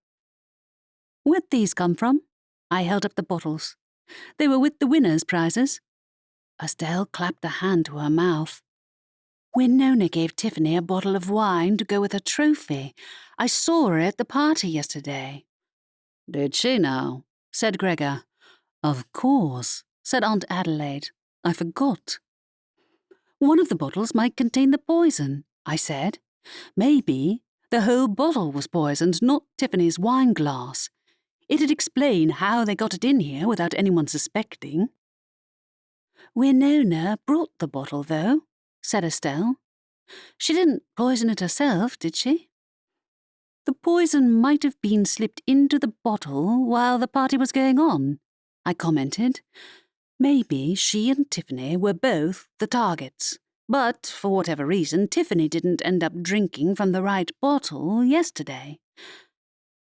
"Where'd these come from?" I held up the bottles. "They were with the winners' prizes." Estelle clapped a hand to her mouth. "Winona gave Tiffany a bottle of wine to go with her trophy. I saw her at the party yesterday." "Did she now?" said Gregor. "Of course," said Aunt Adelaide. "I forgot." "One of the bottles might contain the poison," I said. "Maybe the whole bottle was poisoned, not Tiffany's wine glass. It'd explain how they got it in here without anyone suspecting." "Winona brought the bottle, though," said Estelle. "She didn't poison it herself, did she?" "The poison might have been slipped into the bottle while the party was going on," I commented. "Maybe she and Tiffany were both the targets, but for whatever reason, Tiffany didn't end up drinking from the right bottle yesterday."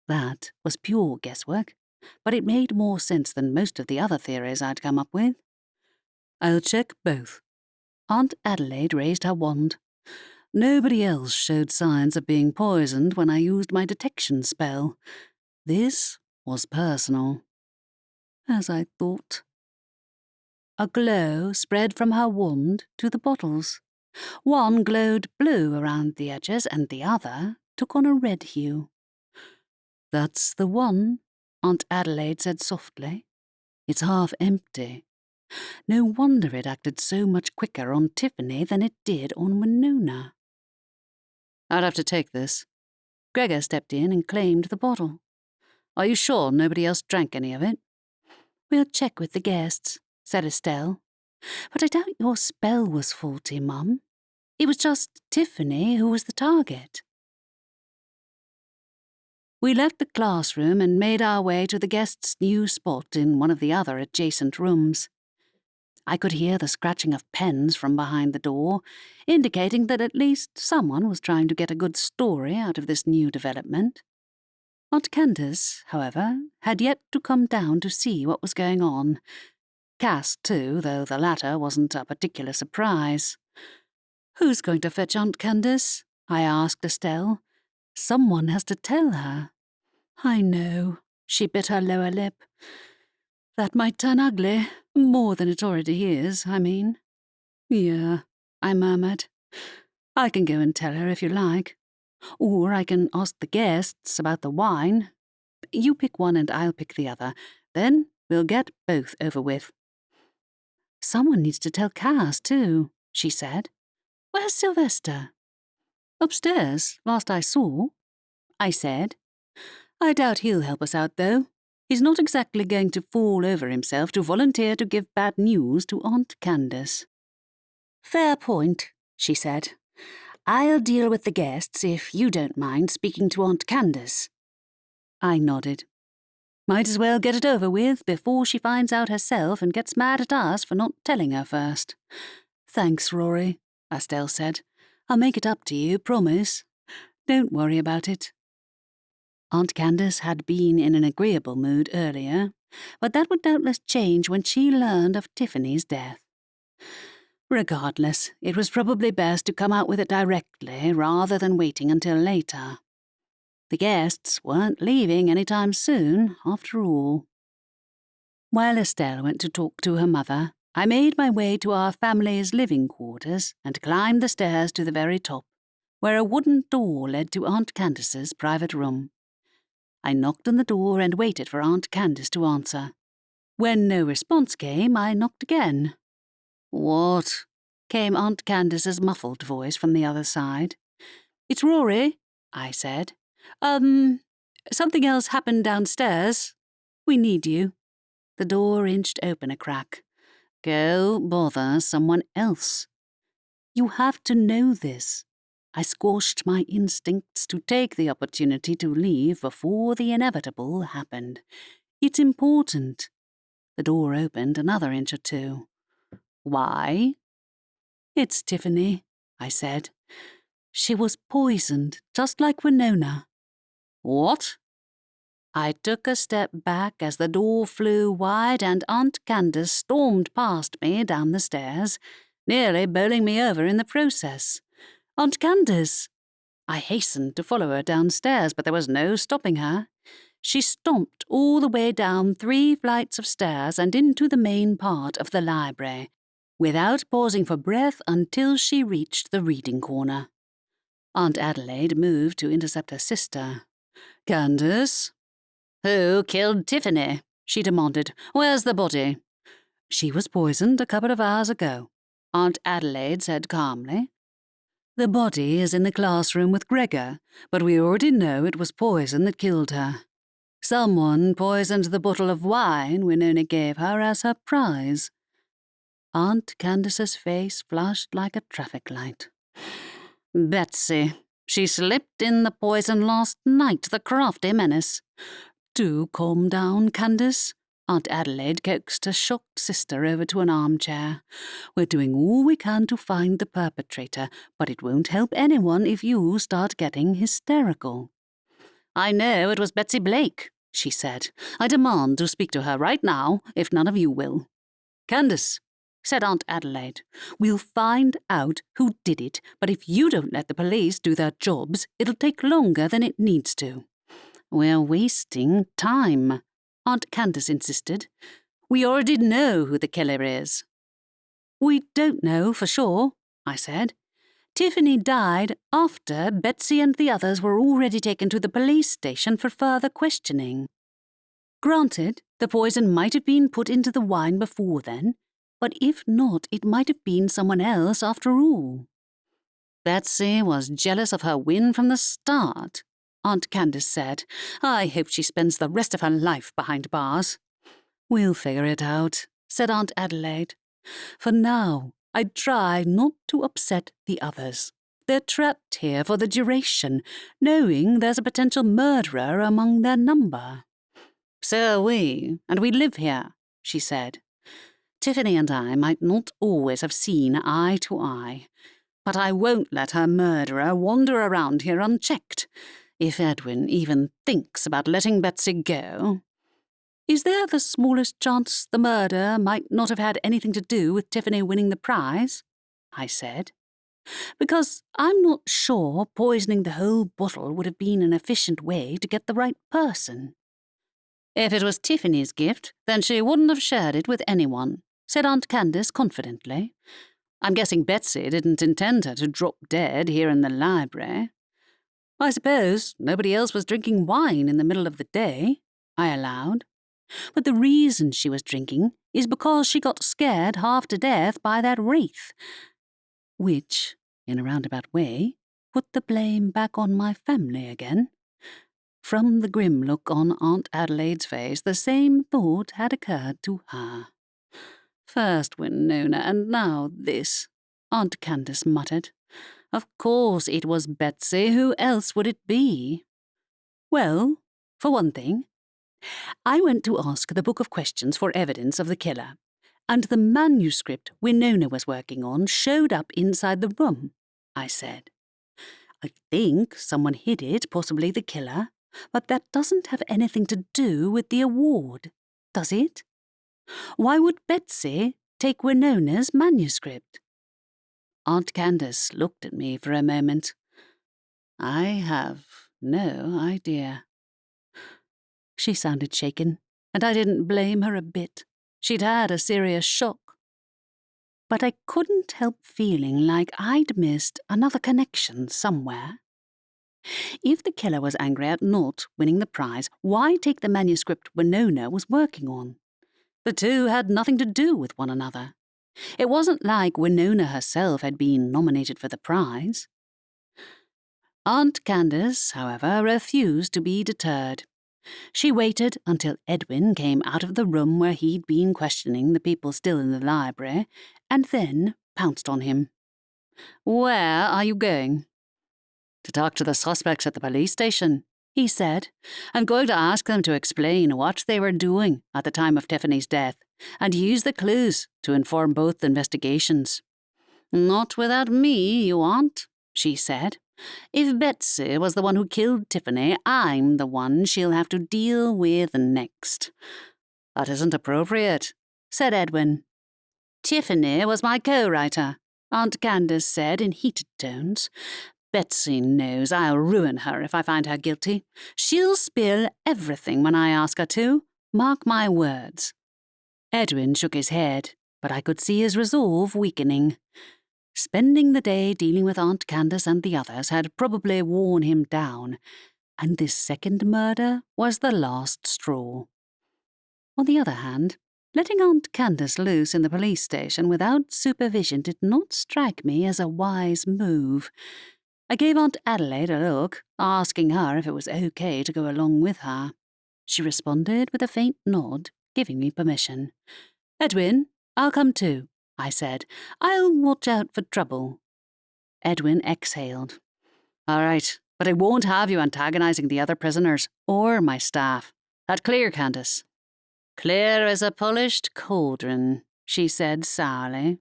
That was pure guesswork, but it made more sense than most of the other theories I'd come up with. "I'll check both." Aunt Adelaide raised her wand. "Nobody else showed signs of being poisoned when I used my detection spell. This was personal." As I thought. A glow spread from her wand to the bottles. One glowed blue around the edges, and the other took on a red hue. "That's the one," Aunt Adelaide said softly. "It's half empty. No wonder it acted so much quicker on Tiffany than it did on Winona." "I'd have to take this." Gregor stepped in and claimed the bottle. "Are you sure nobody else drank any of it?" "We'll check with the guests," said Estelle. "But I doubt your spell was faulty, Mum. It was just Tiffany who was the target." We left the classroom and made our way to the guests' new spot in one of the other adjacent rooms. I could hear the scratching of pens from behind the door, indicating that at least someone was trying to get a good story out of this new development. Aunt Candace, however, had yet to come down to see what was going on. Cass, too, though the latter wasn't a particular surprise. "Who's going to fetch Aunt Candace?" I asked Estelle. "Someone has to tell her." "I know," she bit her lower lip. "That might turn ugly, more than it already is, I mean." "Yeah," I murmured. "I can go and tell her if you like. Or I can ask the guests about the wine. You pick one and I'll pick the other. Then we'll get both over with." "Someone needs to tell Cass, too," she said. "Where's Sylvester?" "Upstairs, last I saw," I said. "I doubt he'll help us out, though. He's not exactly going to fall over himself to volunteer to give bad news to Aunt Candace." "Fair point," she said. "I'll deal with the guests if you don't mind speaking to Aunt Candace." I nodded. Might as well get it over with before she finds out herself and gets mad at us for not telling her first. "Thanks, Rory," Estelle said. "I'll make it up to you, promise. Don't worry about it." Aunt Candace had been in an agreeable mood earlier, but that would doubtless change when she learned of Tiffany's death. Regardless, it was probably best to come out with it directly rather than waiting until later. The guests weren't leaving any time soon, after all. While Estelle went to talk to her mother, I made my way to our family's living quarters and climbed the stairs to the very top, where a wooden door led to Aunt Candace's private room. I knocked on the door and waited for Aunt Candace to answer. When no response came, I knocked again. "What?" came Aunt Candace's muffled voice from the other side. "It's Rory," I said. Something else happened downstairs. We need you." The door inched open a crack. "Go bother someone else." "You have to know this." I squashed my instincts to take the opportunity to leave before the inevitable happened. "It's important." The door opened another inch or two. "Why?" "It's Tiffany," I said. "She was poisoned, just like Winona." "What?" I took a step back as the door flew wide and Aunt Candace stormed past me down the stairs, nearly bowling me over in the process. "Aunt Candace!" I hastened to follow her downstairs, but there was no stopping her. She stomped all the way down 3 flights of stairs and into the main part of the library, without pausing for breath until she reached the reading corner. Aunt Adelaide moved to intercept her sister. "Candace?" "Who killed Tiffany?" she demanded. "Where's the body?" "She was poisoned a couple of hours ago," Aunt Adelaide said calmly. "The body is in the classroom with Gregor, but we already know it was poison that killed her. Someone poisoned the bottle of wine Winona gave her as her prize." Aunt Candace's face flushed like a traffic light. "Betsy. She slipped in the poison last night, the crafty menace." "Do calm down, Candace," Aunt Adelaide coaxed her shocked sister over to an armchair. "We're doing all we can to find the perpetrator, but it won't help anyone if you start getting hysterical." "I know it was Betsy Blake," she said. "I demand to speak to her right now, if none of you will." "Candace," said Aunt Adelaide, "we'll find out who did it, but if you don't let the police do their jobs, it'll take longer than it needs to." "We're wasting time," Aunt Candace insisted. "We already know who the killer is." "We don't know for sure," I said. "Tiffany died after Betsy and the others were already taken to the police station for further questioning. Granted, the poison might have been put into the wine before then, but if not, it might have been someone else after all." "Betsy was jealous of her win from the start," Aunt Candace said. "I hope she spends the rest of her life behind bars." "We'll figure it out," said Aunt Adelaide. "For now, I'd try not to upset the others. They're trapped here for the duration, knowing there's a potential murderer among their number." "So are we, and we live here," she said. "Tiffany and I might not always have seen eye to eye, but I won't let her murderer wander around here unchecked. If Edwin even thinks about letting Betsy go." "Is there the smallest chance the murder might not have had anything to do with Tiffany winning the prize?" I said. "Because I'm not sure poisoning the whole bottle would have been an efficient way to get the right person." "If it was Tiffany's gift, then she wouldn't have shared it with anyone," said Aunt Candace confidently. "I'm guessing Betsy didn't intend her to drop dead here in the library." "I suppose nobody else was drinking wine in the middle of the day," I allowed. "But the reason she was drinking is because she got scared half to death by that wraith." Which, in a roundabout way, put the blame back on my family again. From the grim look on Aunt Adelaide's face, the same thought had occurred to her. "First Winona, and now this," Aunt Candace muttered. "Of course it was Betsy. Who else would it be?" "Well, for one thing, I went to ask the book of questions for evidence of the killer, and the manuscript Winona was working on showed up inside the room," I said. "I think someone hid it, possibly the killer, but that doesn't have anything to do with the award, does it? Why would Betsy take Winona's manuscript?" Aunt Candace looked at me for a moment. "I have no idea. She sounded shaken, and I didn't blame her a bit. She'd had a serious shock. But I couldn't help feeling like I'd missed another connection somewhere. If the killer was angry at not winning the prize, why take the manuscript Winona was working on? The two had nothing to do with one another. It wasn't like Winona herself had been nominated for the prize. Aunt Candace, however, refused to be deterred. She waited until Edwin came out of the room where he'd been questioning the people still in the library, and then pounced on him. "Where are you going?" "To talk to the suspects at the police station," he said. "I'm going to ask them to explain what they were doing at the time of Tiffany's death, and use the clues to inform both investigations." "Not without me, you aren't," she said. "If Betsy was the one who killed Tiffany, I'm the one she'll have to deal with next." "That isn't appropriate," said Edwin. "Tiffany was my co-writer," Aunt Candace said in heated tones. "Betsy knows I'll ruin her if I find her guilty. She'll spill everything when I ask her to. Mark my words." Edwin shook his head, but I could see his resolve weakening. Spending the day dealing with Aunt Candace and the others had probably worn him down, and this second murder was the last straw. On the other hand, letting Aunt Candace loose in the police station without supervision did not strike me as a wise move. I gave Aunt Adelaide a look, asking her if it was okay to go along with her. She responded with a faint nod, giving me permission. "Edwin, I'll come too," I said. "I'll watch out for trouble." Edwin exhaled. "All right, but I won't have you antagonizing the other prisoners or my staff. That clear, Candace?" "Clear as a polished cauldron," she said sourly.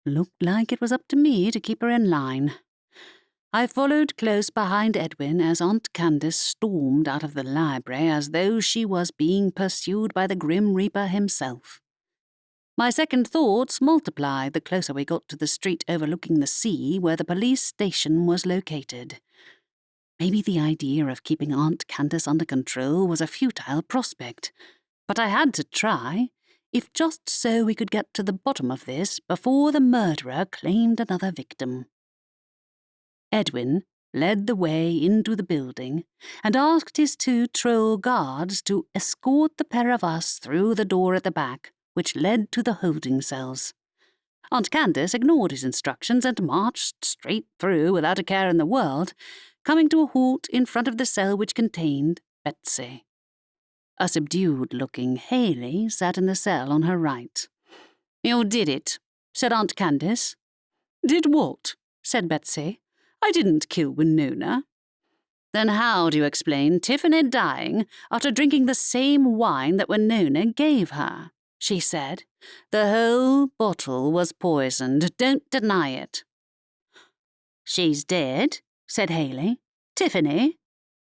Looked like it was up to me to keep her in line. I followed close behind Edwin as Aunt Candace stormed out of the library as though she was being pursued by the Grim Reaper himself. My second thoughts multiplied the closer we got to the street overlooking the sea where the police station was located. Maybe the idea of keeping Aunt Candace under control was a futile prospect, but I had to try, if just so we could get to the bottom of this before the murderer claimed another victim. Edwin led the way into the building and asked his two troll guards to escort the pair of us through the door at the back, which led to the holding cells. Aunt Candace ignored his instructions and marched straight through without a care in the world, coming to a halt in front of the cell which contained Betsy. A subdued-looking Haley sat in the cell on her right. "You did it," said Aunt Candace. "Did what?" said Betsy. "I didn't kill Winona." "Then how do you explain Tiffany dying after drinking the same wine that Winona gave her?" she said. "The whole bottle was poisoned. Don't deny it." "She's dead," said Haley. "Tiffany?"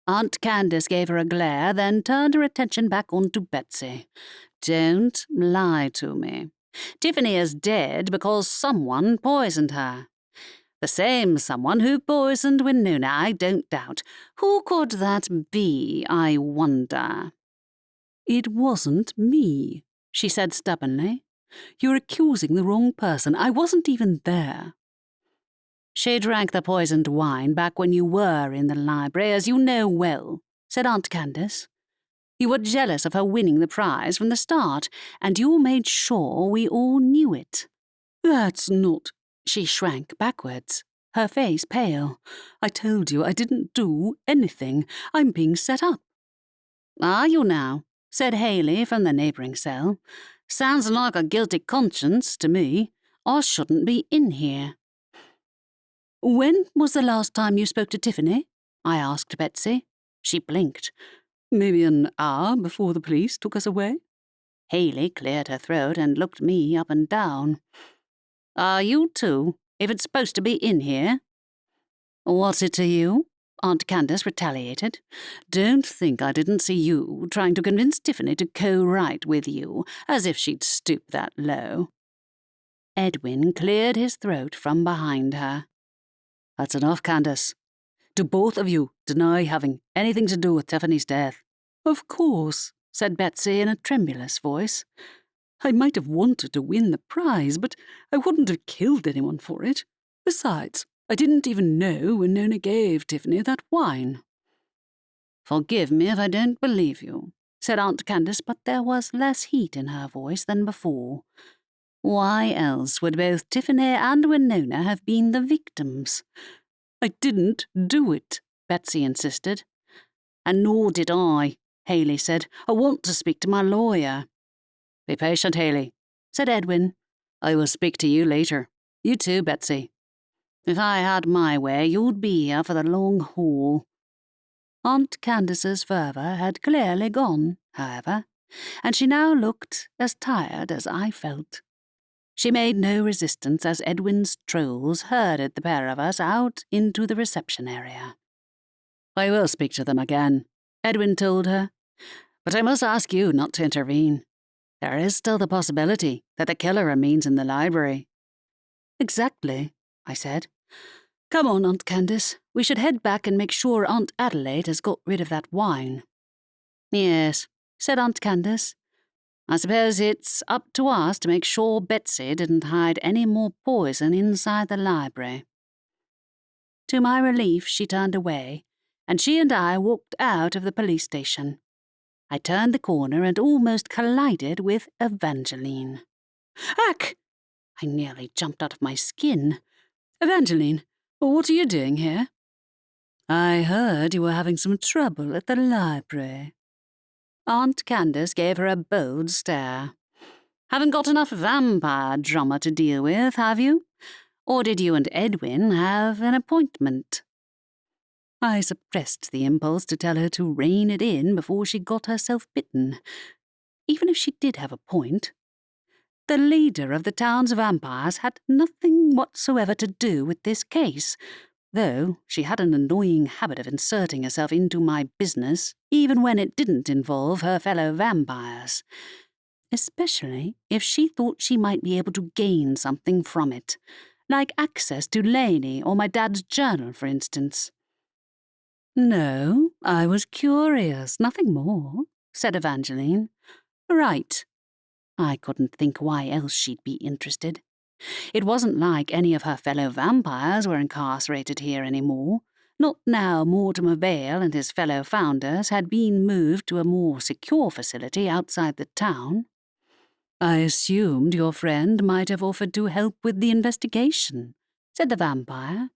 Aunt Candace gave her a glare, then turned her attention back onto Betsy. "Don't lie to me. Tiffany is dead because someone poisoned her. The same someone who poisoned Winona, I don't doubt. Who could that be, I wonder?" "It wasn't me," she said stubbornly. "You're accusing the wrong person. I wasn't even there." "She drank the poisoned wine back when you were in the library, as you know well," said Aunt Candace. "You were jealous of her winning the prize from the start, and you made sure we all knew it." "That's not—" She shrank backwards, her face pale. "I told you I didn't do anything. I'm being set up." "Are you now?" said Haley from the neighbouring cell. "Sounds like a guilty conscience to me. I shouldn't be in here." "When was the last time you spoke to Tiffany?" I asked Betsy. She blinked. "Maybe an hour before the police took us away." Haley cleared her throat and looked me up and down. "Are you too, if it's supposed to be in here?" "What's it to you?" Aunt Candace retaliated. "Don't think I didn't see you trying to convince Tiffany to co-write with you, as if she'd stoop that low." Edwin cleared his throat from behind her. "That's enough, Candace. Do both of you deny having anything to do with Tiffany's death? Of course, said Betsy in a tremulous voice. I might have wanted to win the prize, but I wouldn't have killed anyone for it. Besides, I didn't even know when Nona gave Tiffany that wine. Forgive me if I don't believe you, said Aunt Candace, but there was less heat in her voice than before. Why else would both Tiffany and Winona have been the victims? I didn't do it, Betsy insisted. And nor did I, Haley said. I want to speak to my lawyer. Be patient, Haley, said Edwin. I will speak to you later. You too, Betsy. If I had my way, you'd be here for the long haul. Aunt Candace's fervour had clearly gone, however, and she now looked as tired as I felt. She made no resistance as Edwin's trolls herded the pair of us out into the reception area. I will speak to them again, Edwin told her, but I must ask you not to intervene. There is still the possibility that the killer remains in the library. Exactly, I said. Come on, Aunt Candace. We should head back and make sure Aunt Adelaide has got rid of that wine. Yes, said Aunt Candace. I suppose it's up to us to make sure Betsy didn't hide any more poison inside the library. To my relief, she turned away, and she and I walked out of the police station. I turned the corner and almost collided with Evangeline. Ack! I nearly jumped out of my skin. Evangeline, what are you doing here? I heard you were having some trouble at the library. Aunt Candace gave her a bold stare. Haven't got enough vampire drama to deal with, have you? Or did you and Edwin have an appointment? I suppressed the impulse to tell her to rein it in before she got herself bitten. Even if she did have a point, the leader of the town's vampires had nothing whatsoever to do with this case, though she had an annoying habit of inserting herself into my business, even when it didn't involve her fellow vampires, especially if she thought she might be able to gain something from it, like access to Laney or my dad's journal, for instance. No, I was curious, nothing more, said Evangeline. Right. I couldn't think why else she'd be interested. It wasn't like any of her fellow vampires were incarcerated here anymore. Not now Mortimer Vale and his fellow founders had been moved to a more secure facility outside the town. I assumed your friend might have offered to help with the investigation, said the vampire,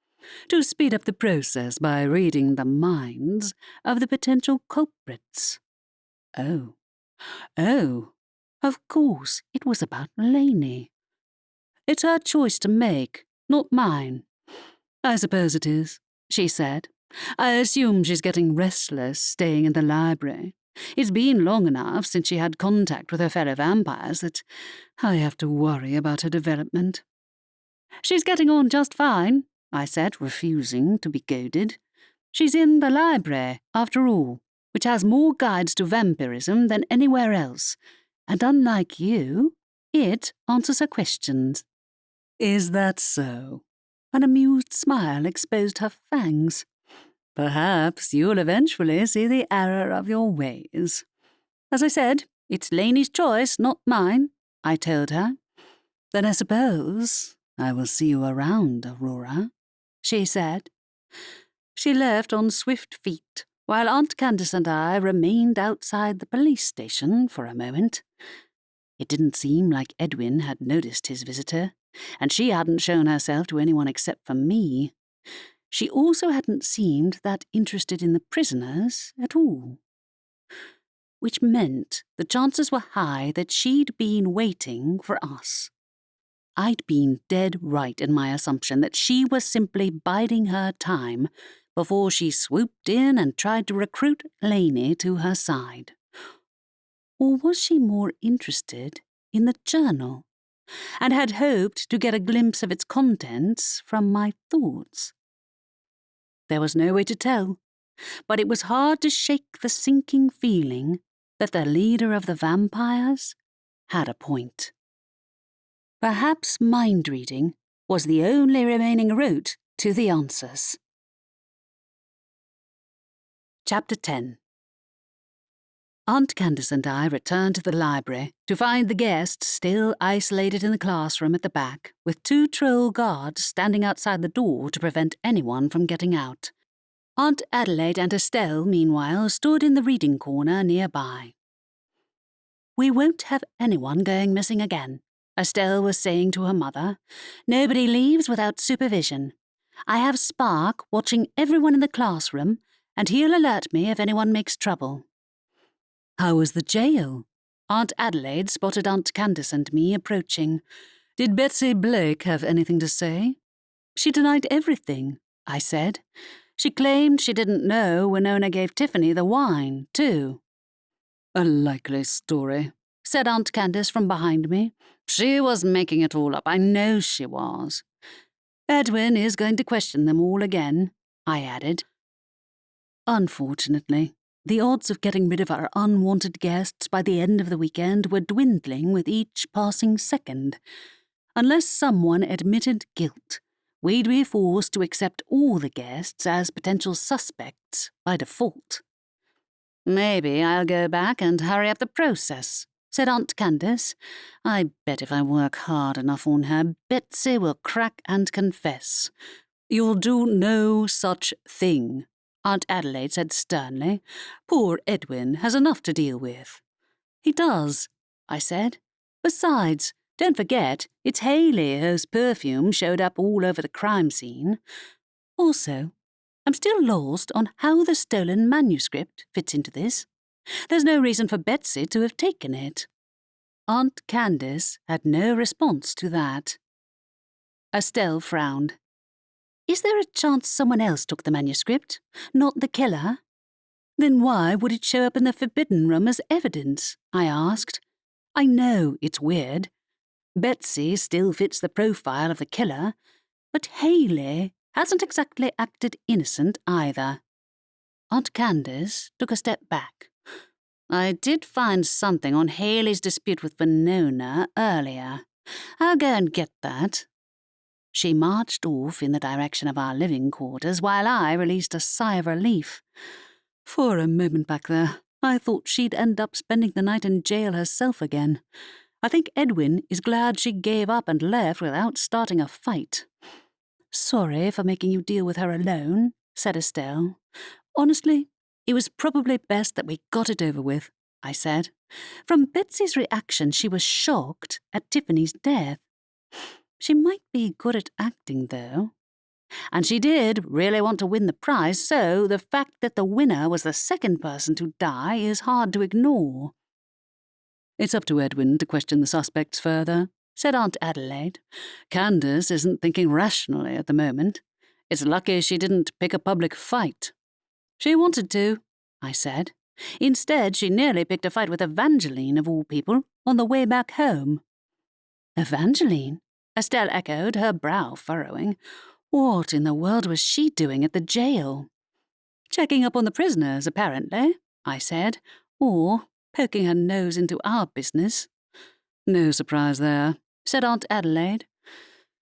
to speed up the process by reading the minds of the potential culprits. Oh, of course, it was about Laney. It's her choice to make, not mine. I suppose it is, she said. I assume she's getting restless staying in the library. It's been long enough since she had contact with her fellow vampires that I have to worry about her development. She's getting on just fine, I said, refusing to be goaded. She's in the library, after all, which has more guides to vampirism than anywhere else, and unlike you, it answers her questions. Is that so? An amused smile exposed her fangs. Perhaps you'll eventually see the error of your ways. As I said, it's Laney's choice, not mine, I told her. Then I suppose I will see you around, Aurora, she said. She left on swift feet, while Aunt Candace and I remained outside the police station for a moment. It didn't seem like Edwin had noticed his visitor, and she hadn't shown herself to anyone except for me. She also hadn't seemed that interested in the prisoners at all. Which meant the chances were high that she'd been waiting for us. I'd been dead right in my assumption that she was simply biding her time before she swooped in and tried to recruit Laney to her side. Or was she more interested in the journal, and had hoped to get a glimpse of its contents from my thoughts? There was no way to tell, but it was hard to shake the sinking feeling that the leader of the vampires had a point. Perhaps mind-reading was the only remaining route to the answers. Chapter 10. Aunt Candace and I returned to the library to find the guests still isolated in the classroom at the back, with 2 troll guards standing outside the door to prevent anyone from getting out. Aunt Adelaide and Estelle, meanwhile, stood in the reading corner nearby. "We won't have anyone going missing again," Estelle was saying to her mother. "Nobody leaves without supervision. I have Spark watching everyone in the classroom, and he'll alert me if anyone makes trouble." "How was the jail?" Aunt Adelaide spotted Aunt Candace and me approaching. "Did Betsy Blake have anything to say?" "She denied everything," I said. "She claimed she didn't know Winona gave Tiffany the wine, too." "A likely story," said Aunt Candace from behind me. "She was making it all up, I know she was." "Edwin is going to question them all again," I added. Unfortunately, the odds of getting rid of our unwanted guests by the end of the weekend were dwindling with each passing second. Unless someone admitted guilt, we'd be forced to accept all the guests as potential suspects by default. "Maybe I'll go back and hurry up the process," said Aunt Candace. "I bet if I work hard enough on her, Betsy will crack and confess." "You'll do no such thing," Aunt Adelaide said sternly. "Poor Edwin has enough to deal with." "He does," I said. "Besides, don't forget, it's Haley whose perfume showed up all over the crime scene. Also, I'm still lost on how the stolen manuscript fits into this. There's no reason for Betsy to have taken it." Aunt Candace had no response to that. Estelle frowned. "Is there a chance someone else took the manuscript, not the killer?" "Then why would it show up in the forbidden room as evidence?" I asked. "I know it's weird. Betsy still fits the profile of the killer, but Haley hasn't exactly acted innocent either." Aunt Candace took a step back. "I did find something on Haley's dispute with Winona earlier. I'll go and get that." She marched off in the direction of our living quarters while I released a sigh of relief. For a moment back there, I thought she'd end up spending the night in jail herself again. I think Edwin is glad she gave up and left without starting a fight. "Sorry for making you deal with her alone," said Estelle. "Honestly, it was probably best that we got it over with," I said. "From Betsy's reaction, she was shocked at Tiffany's death. She might be good at acting, though. And she did really want to win the prize, so the fact that the winner was the second person to die is hard to ignore." "It's up to Edwin to question the suspects further," said Aunt Adelaide. "Candace isn't thinking rationally at the moment. It's lucky she didn't pick a public fight." "She wanted to," I said. "Instead, she nearly picked a fight with Evangeline, of all people, on the way back home." "Evangeline?" Estelle echoed, her brow furrowing. What in the world was she doing at the jail? "Checking up on the prisoners, apparently," I said, "or poking her nose into our business." "No surprise there," said Aunt Adelaide.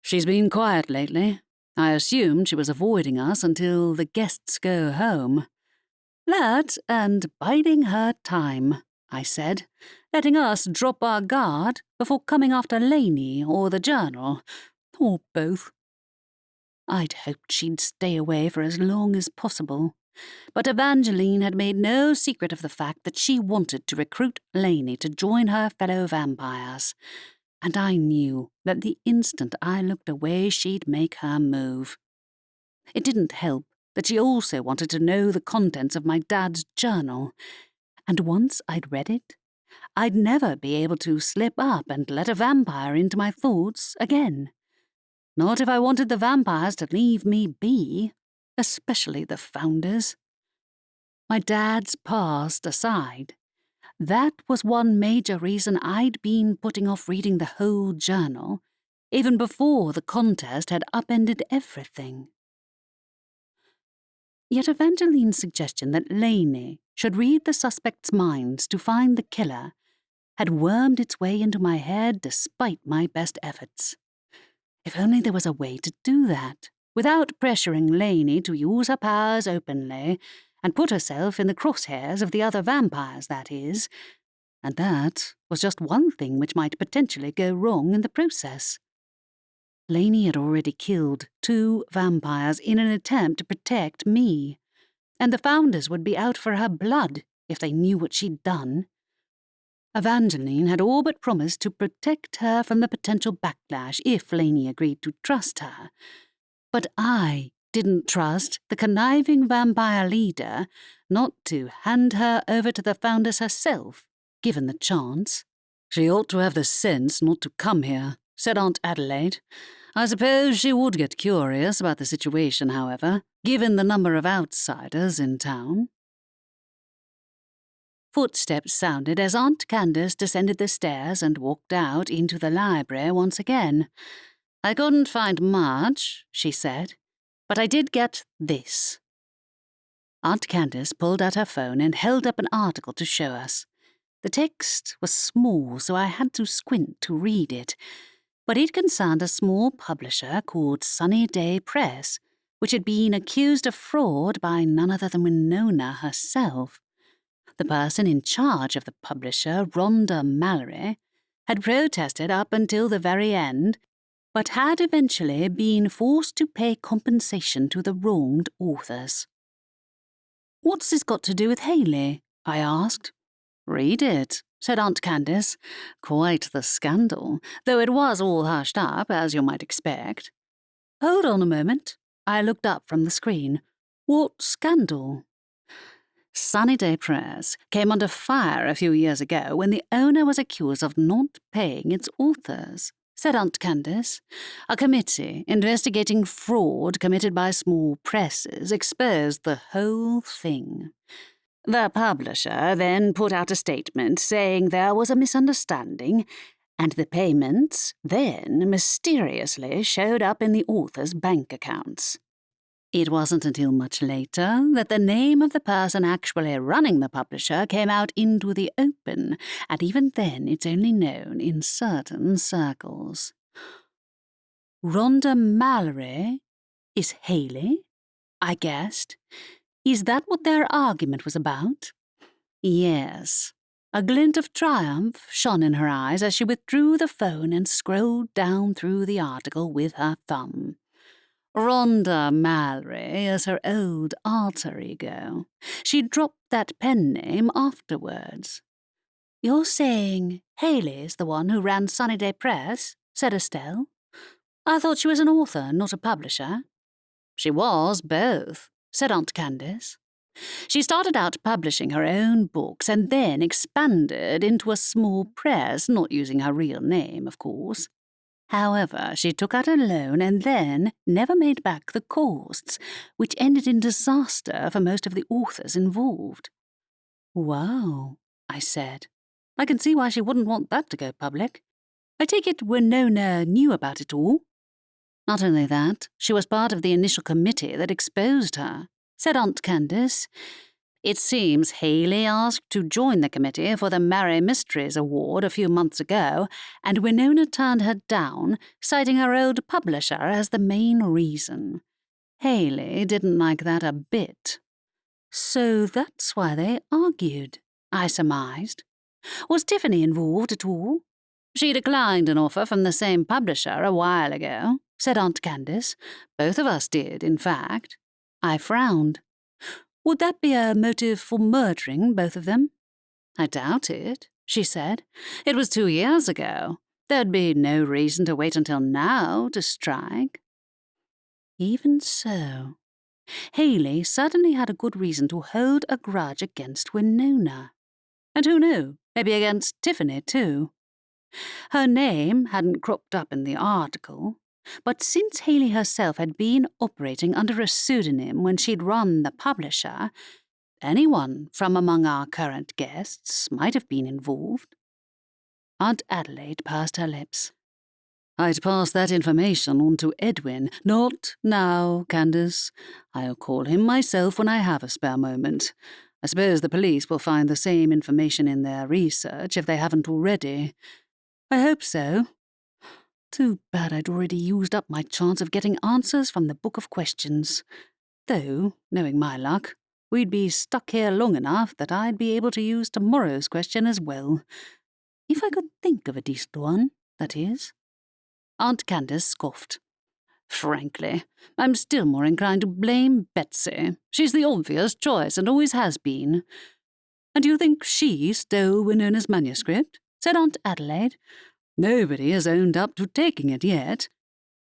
"She's been quiet lately. I assumed she was avoiding us until the guests go home." "That and biding her time," I said, "letting us drop our guard before coming after Lainey or the journal, or both." I'd hoped she'd stay away for as long as possible, but Evangeline had made no secret of the fact that she wanted to recruit Lainey to join her fellow vampires, and I knew that the instant I looked away she'd make her move. It didn't help that she also wanted to know the contents of my dad's journal, and once I'd read it, I'd never be able to slip up and let a vampire into my thoughts again. Not if I wanted the vampires to leave me be, especially the founders. My dad's past aside, that was one major reason I'd been putting off reading the whole journal, even before the contest had upended everything. Yet Evangeline's suggestion that Lainey should read the suspects' minds to find the killer had wormed its way into my head despite my best efforts. If only there was a way to do that, without pressuring Lainey to use her powers openly, and put herself in the crosshairs of the other vampires, that is. And that was just one thing which might potentially go wrong in the process. Lainey had already killed 2 vampires in an attempt to protect me, and the founders would be out for her blood if they knew what she'd done. Evangeline had all but promised to protect her from the potential backlash if Lainey agreed to trust her. But I didn't trust the conniving vampire leader not to hand her over to the founders herself, given the chance. "She ought to have the sense not to come here," said Aunt Adelaide. "I suppose she would get curious about the situation, however, given the number of outsiders in town." Footsteps sounded as Aunt Candace descended the stairs and walked out into the library once again. "I couldn't find much," she said, "but I did get this." Aunt Candace pulled out her phone and held up an article to show us. The text was small, so I had to squint to read it, but it concerned a small publisher called Sunny Day Press, which had been accused of fraud by none other than Winona herself. The person in charge of the publisher, Rhonda Mallory, had protested up until the very end, but had eventually been forced to pay compensation to the wronged authors. "What's this got to do with Haley?" I asked. "Read it," said Aunt Candace. "Quite the scandal, though it was all hushed up, as you might expect." "Hold on a moment." I looked up from the screen. "What scandal?" "Sunny Day Press came under fire a few years ago when the owner was accused of not paying its authors," said Aunt Candace. "A committee investigating fraud committed by small presses exposed the whole thing. The publisher then put out a statement saying there was a misunderstanding, and the payments then mysteriously showed up in the author's bank accounts. It wasn't until much later that the name of the person actually running the publisher came out into the open, and even then it's only known in certain circles." "Rhonda Mallory is Haley?" I guessed. "Is that what their argument was about?" "Yes." A glint of triumph shone in her eyes as she withdrew the phone and scrolled down through the article with her thumb. "Rhonda Mallory is her old alter ego. She dropped that pen name afterwards." "You're saying Haley's the one who ran Sunny Day Press?" said Estelle. "I thought she was an author, not a publisher." "She was both," said Aunt Candace. "She started out publishing her own books and then expanded into a small press, not using her real name, of course. However, she took out a loan and then never made back the costs, which ended in disaster for most of the authors involved." "Wow," I said. "I can see why she wouldn't want that to go public. I take it Winona knew about it all?" "Not only that, she was part of the initial committee that exposed her," said Aunt Candace. "It seems Haley asked to join the committee for the Merry Mysteries Award a few months ago, and Winona turned her down, citing her old publisher as the main reason. Haley didn't like that a bit." "So that's why they argued," I surmised. "Was Tiffany involved at all?" "She declined an offer from the same publisher a while ago," said Aunt Candace. "Both of us did, in fact." I frowned. "Would that be a motive for murdering both of them?" "I doubt it," she said. "It was 2 years ago. There'd be no reason to wait until now to strike." Even so, Haley certainly had a good reason to hold a grudge against Winona. And who knew, maybe against Tiffany too. Her name hadn't cropped up in the article, but since Haley herself had been operating under a pseudonym when she'd run the publisher, anyone from among our current guests might have been involved. Aunt Adelaide pursed her lips. "I'd pass that information on to Edwin. Not now, Candace. I'll call him myself when I have a spare moment. I suppose the police will find the same information in their research if they haven't already. I hope so. Too bad I'd already used up my chance of getting answers from the Book of Questions. Though, knowing my luck, we'd be stuck here long enough that I'd be able to use tomorrow's question as well. If I could think of a decent one, that is. Aunt Candace scoffed. Frankly, I'm still more inclined to blame Betsy. She's the obvious choice and always has been. And you think she stole Winona's manuscript? Said Aunt Adelaide. Nobody has owned up to taking it yet.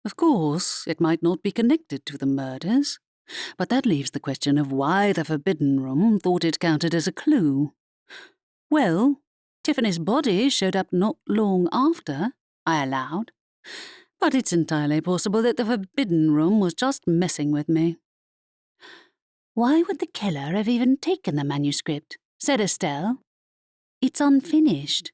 Of course, it might not be connected to the murders, but that leaves the question of why the Forbidden Room thought it counted as a clue. Well, Tiffany's body showed up not long after, I allowed. But it's entirely possible that the Forbidden Room was just messing with me. Why would the killer have even taken the manuscript? Said Estelle. It's unfinished.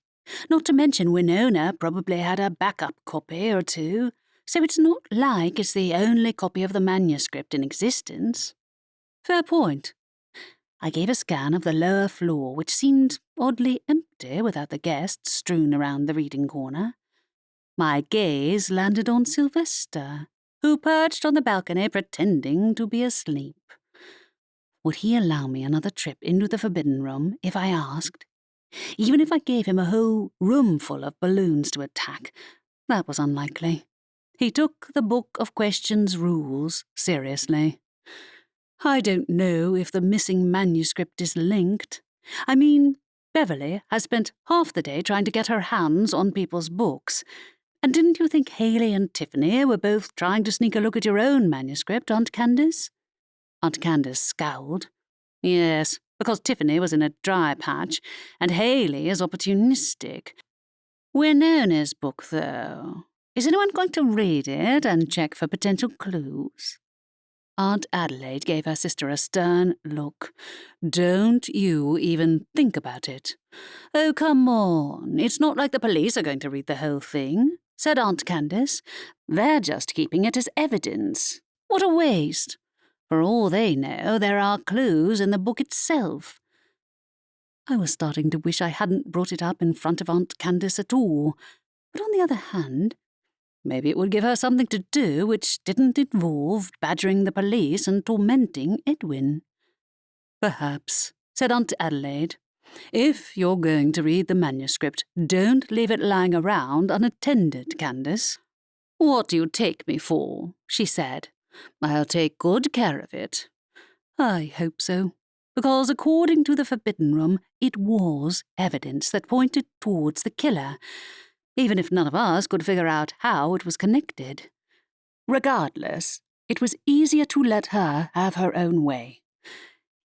Not to mention Winona probably had a backup copy or two, so it's not like it's the only copy of the manuscript in existence. Fair point. I gave a scan of the lower floor, which seemed oddly empty without the guests strewn around the reading corner. My gaze landed on Sylvester, who perched on the balcony pretending to be asleep. Would he allow me another trip into the Forbidden Room if I asked? Even if I gave him a whole room full of balloons to attack, that was unlikely. He took the Book of Questions rules seriously. I don't know if the missing manuscript is linked. I mean, Beverly has spent half the day trying to get her hands on people's books. And didn't you think Haley and Tiffany were both trying to sneak a look at your own manuscript, Aunt Candace? Aunt Candace scowled. Yes, because Tiffany was in a dry patch, and Haley is opportunistic. Winona's book, though. Is anyone going to read it and check for potential clues? Aunt Adelaide gave her sister a stern look. Don't you even think about it. Oh, come on. It's not like the police are going to read the whole thing, said Aunt Candace. They're just keeping it as evidence. What a waste. For all they know, there are clues in the book itself. I was starting to wish I hadn't brought it up in front of Aunt Candace at all. But on the other hand, maybe it would give her something to do which didn't involve badgering the police and tormenting Edwin. Perhaps, said Aunt Adelaide. If you're going to read the manuscript, don't leave it lying around unattended, Candace. What do you take me for? She said. I'll take good care of it. I hope so, because according to the Forbidden Room, it was evidence that pointed towards the killer, even if none of us could figure out how it was connected. Regardless, it was easier to let her have her own way.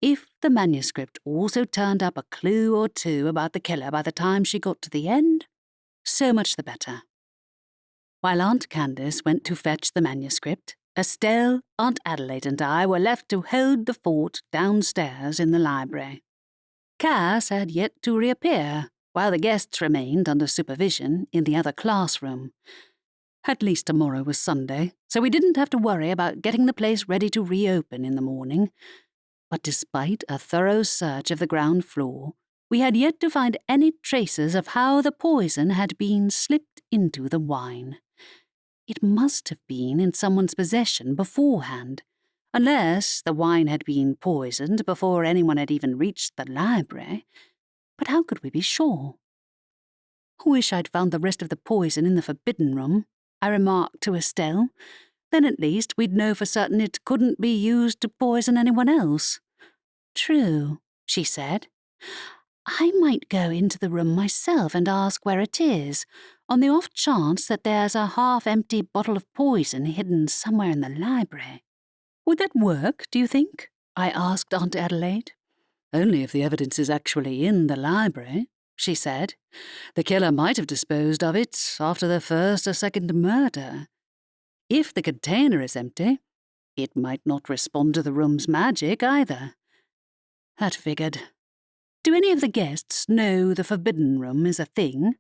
If the manuscript also turned up a clue or two about the killer by the time she got to the end, so much the better. While Aunt Candace went to fetch the manuscript, Estelle, Aunt Adelaide and I were left to hold the fort downstairs in the library. Cass had yet to reappear, while the guests remained under supervision in the other classroom. At least tomorrow was Sunday, so we didn't have to worry about getting the place ready to reopen in the morning. But despite a thorough search of the ground floor, we had yet to find any traces of how the poison had been slipped into the wine. It must have been in someone's possession beforehand, unless the wine had been poisoned before anyone had even reached the library. But how could we be sure? Wish I'd found the rest of the poison in the Forbidden Room, I remarked to Estelle. Then at least we'd know for certain it couldn't be used to poison anyone else. True, she said. I might go into the room myself and ask where it is, on the off chance that there's a half-empty bottle of poison hidden somewhere in the library. Would that work, do you think? I asked Aunt Adelaide. Only if the evidence is actually in the library, she said. The killer might have disposed of it after the first or second murder. If the container is empty, it might not respond to the room's magic either. That figured. Do any of the guests know the Forbidden Room is a thing?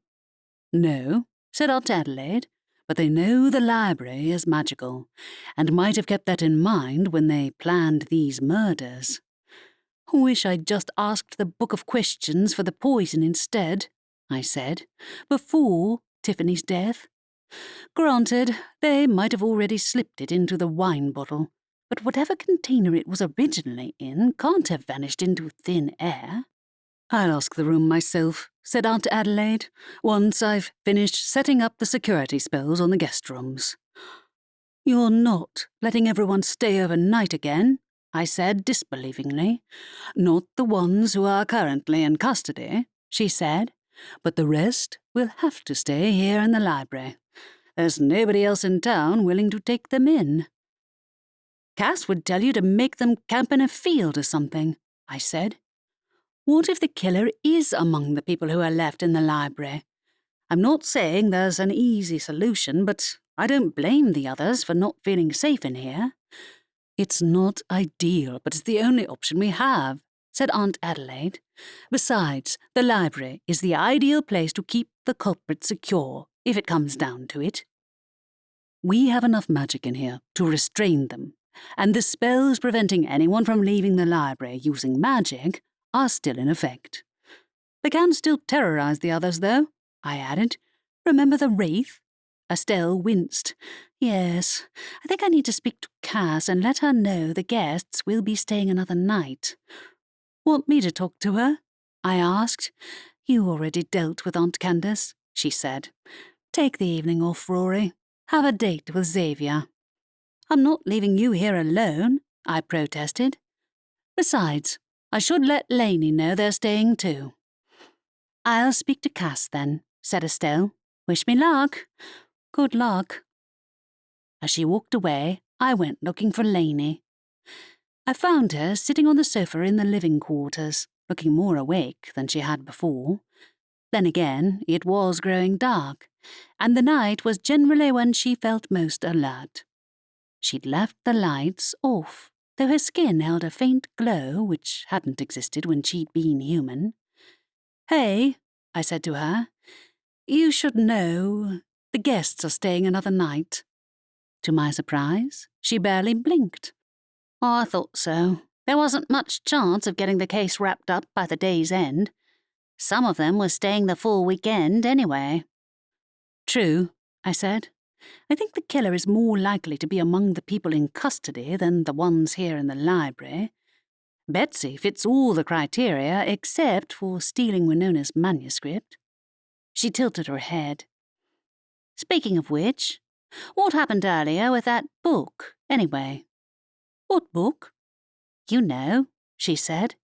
No, said Aunt Adelaide, but they know the library is magical, and might have kept that in mind when they planned these murders. Wish I'd just asked the Book of Questions for the poison instead, I said, before Tiffany's death. Granted, they might have already slipped it into the wine bottle, but whatever container it was originally in can't have vanished into thin air. I'll ask the room myself, said Aunt Adelaide, once I've finished setting up the security spells on the guest rooms. You're not letting everyone stay overnight again, I said disbelievingly. Not the ones who are currently in custody, she said, but the rest will have to stay here in the library. There's nobody else in town willing to take them in. Cass would tell you to make them camp in a field or something, I said. What if the killer is among the people who are left in the library? I'm not saying there's an easy solution, but I don't blame the others for not feeling safe in here. It's not ideal, but it's the only option we have, said Aunt Adelaide. Besides, the library is the ideal place to keep the culprit secure, if it comes down to it. We have enough magic in here to restrain them, and the spells preventing anyone from leaving the library using magic are still in effect. They can still terrorize the others, though, I added. Remember the Wraith? Estelle winced. Yes, I think I need to speak to Cass and let her know the guests will be staying another night. Want me to talk to her? I asked. You already dealt with Aunt Candace, she said. Take the evening off, Rory. Have a date with Xavier. I'm not leaving you here alone, I protested. Besides, I should let Lainey know they're staying too. I'll speak to Cass then, said Estelle. Wish me luck. Good luck. As she walked away, I went looking for Lainey. I found her sitting on the sofa in the living quarters, looking more awake than she had before. Then again, it was growing dark, and the night was generally when she felt most alert. She'd left the lights off, though her skin held a faint glow which hadn't existed when she'd been human. Hey, I said to her, you should know the guests are staying another night. To my surprise, she barely blinked. Oh, I thought so. There wasn't much chance of getting the case wrapped up by the day's end. Some of them were staying the full weekend anyway. True, I said. I think the killer is more likely to be among the people in custody than the ones here in the library. Betsy fits all the criteria except for stealing Winona's manuscript. She tilted her head. Speaking of which, what happened earlier with that book, anyway? What book? You know, she said.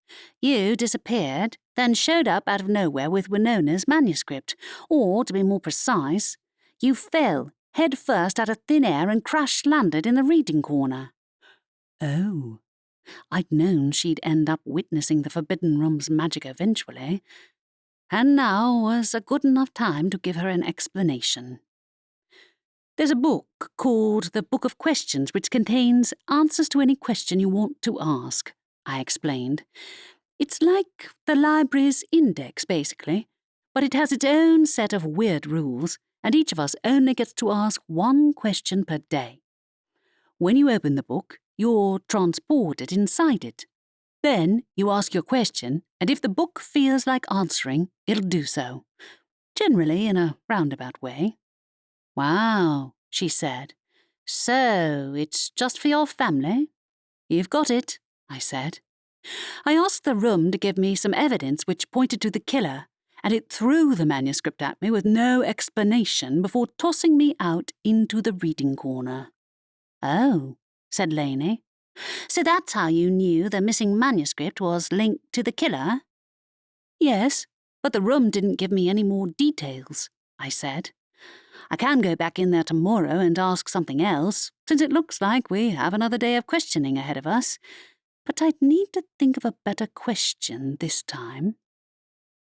You disappeared, then showed up out of nowhere with Winona's manuscript. Or, to be more precise, you fell head first out of thin air and crash-landed in the reading corner. Oh, I'd known she'd end up witnessing the Forbidden Room's magic eventually, and now was a good enough time to give her an explanation. There's a book called The Book of Questions which contains answers to any question you want to ask, I explained. It's like the library's index, basically, but it has its own set of weird rules, and each of us only gets to ask one question per day. When you open the book, you're transported inside it. Then you ask your question, and if the book feels like answering, it'll do so, generally in a roundabout way. Wow, she said. So, it's just for your family? You've got it, I said. I asked the room to give me some evidence which pointed to the killer, and it threw the manuscript at me with no explanation before tossing me out into the reading corner. Oh, said Lainey. So that's how you knew the missing manuscript was linked to the killer? Yes, but the room didn't give me any more details, I said. I can go back in there tomorrow and ask something else, since it looks like we have another day of questioning ahead of us. But I'd need to think of a better question this time.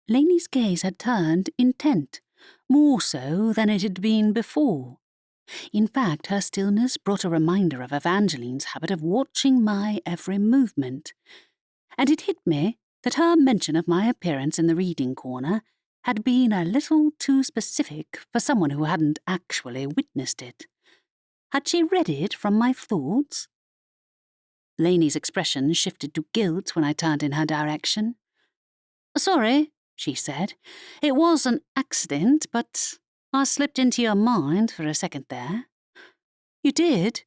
Lainey's gaze had turned intent, more so than it had been before. In fact, her stillness brought a reminder of Evangeline's habit of watching my every movement, and it hit me that her mention of my appearance in the reading corner had been a little too specific for someone who hadn't actually witnessed it. Had she read it from my thoughts? Lainey's expression shifted to guilt when I turned in her direction. Sorry, she said. It was an accident, but I slipped into your mind for a second there. You did?